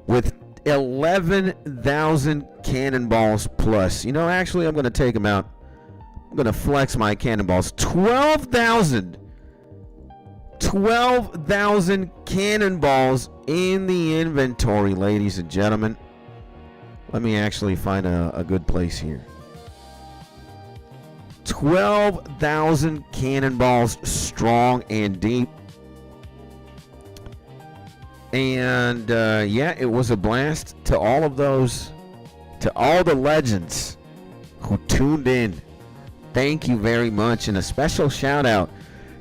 with 11,000 cannonballs plus. You know, actually, I'm going to take them out. I'm going to flex my cannonballs. 12,000 cannonballs in the inventory, ladies and gentlemen. Let me actually find a good place here. 12,000 cannonballs strong and deep. And yeah, it was a blast to all of those, to all the legends who tuned in. Thank you very much. And a special shout out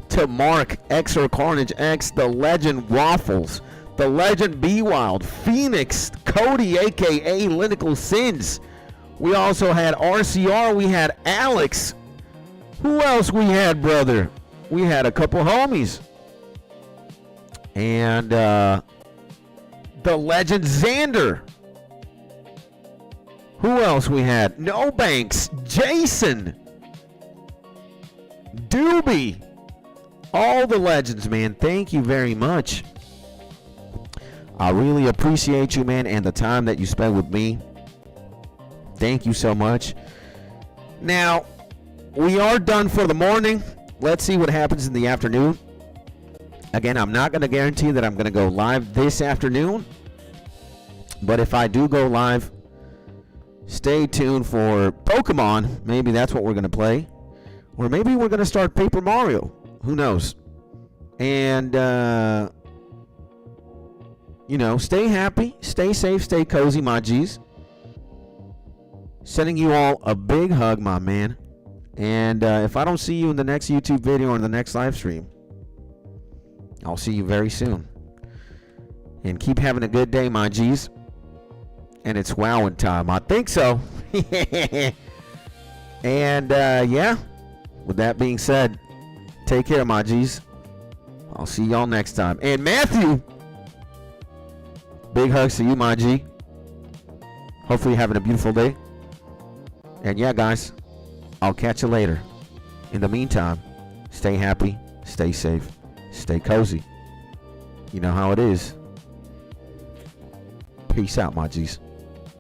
to Mark, X Carnage X, the legend Waffles, the legend Be Wild, Phoenix, Cody, aka Linical Sins. We also had RCR, we had Alex. Who else we had, brother? We had a couple homies. And the legend Xander. Who else we had? No Banks, Jason, Doobie. All the legends, man. Thank you very much. I really appreciate you, man, and the time that you spent with me. Thank you so much. Now, we are done for the morning. Let's see what happens in the afternoon. Again, I'm not going to guarantee that I'm going to go live this afternoon. But if I do go live, stay tuned for Pokemon. Maybe that's what we're going to play. Or maybe we're going to start Paper Mario. Who knows? And, you know, stay happy, stay safe, stay cozy, my G's. Sending you all a big hug, my man. And if I don't see you in the next YouTube video or in the next live stream, I'll see you very soon. And keep having a good day, my G's. And it's wowing time. I think so. And, yeah. With that being said, take care, my G's. I'll see y'all next time. And Matthew, big hugs to you, my G. Hopefully you're having a beautiful day. And yeah, guys, I'll catch you later. In the meantime, stay happy, stay safe, stay cozy. You know how it is. Peace out, my G's.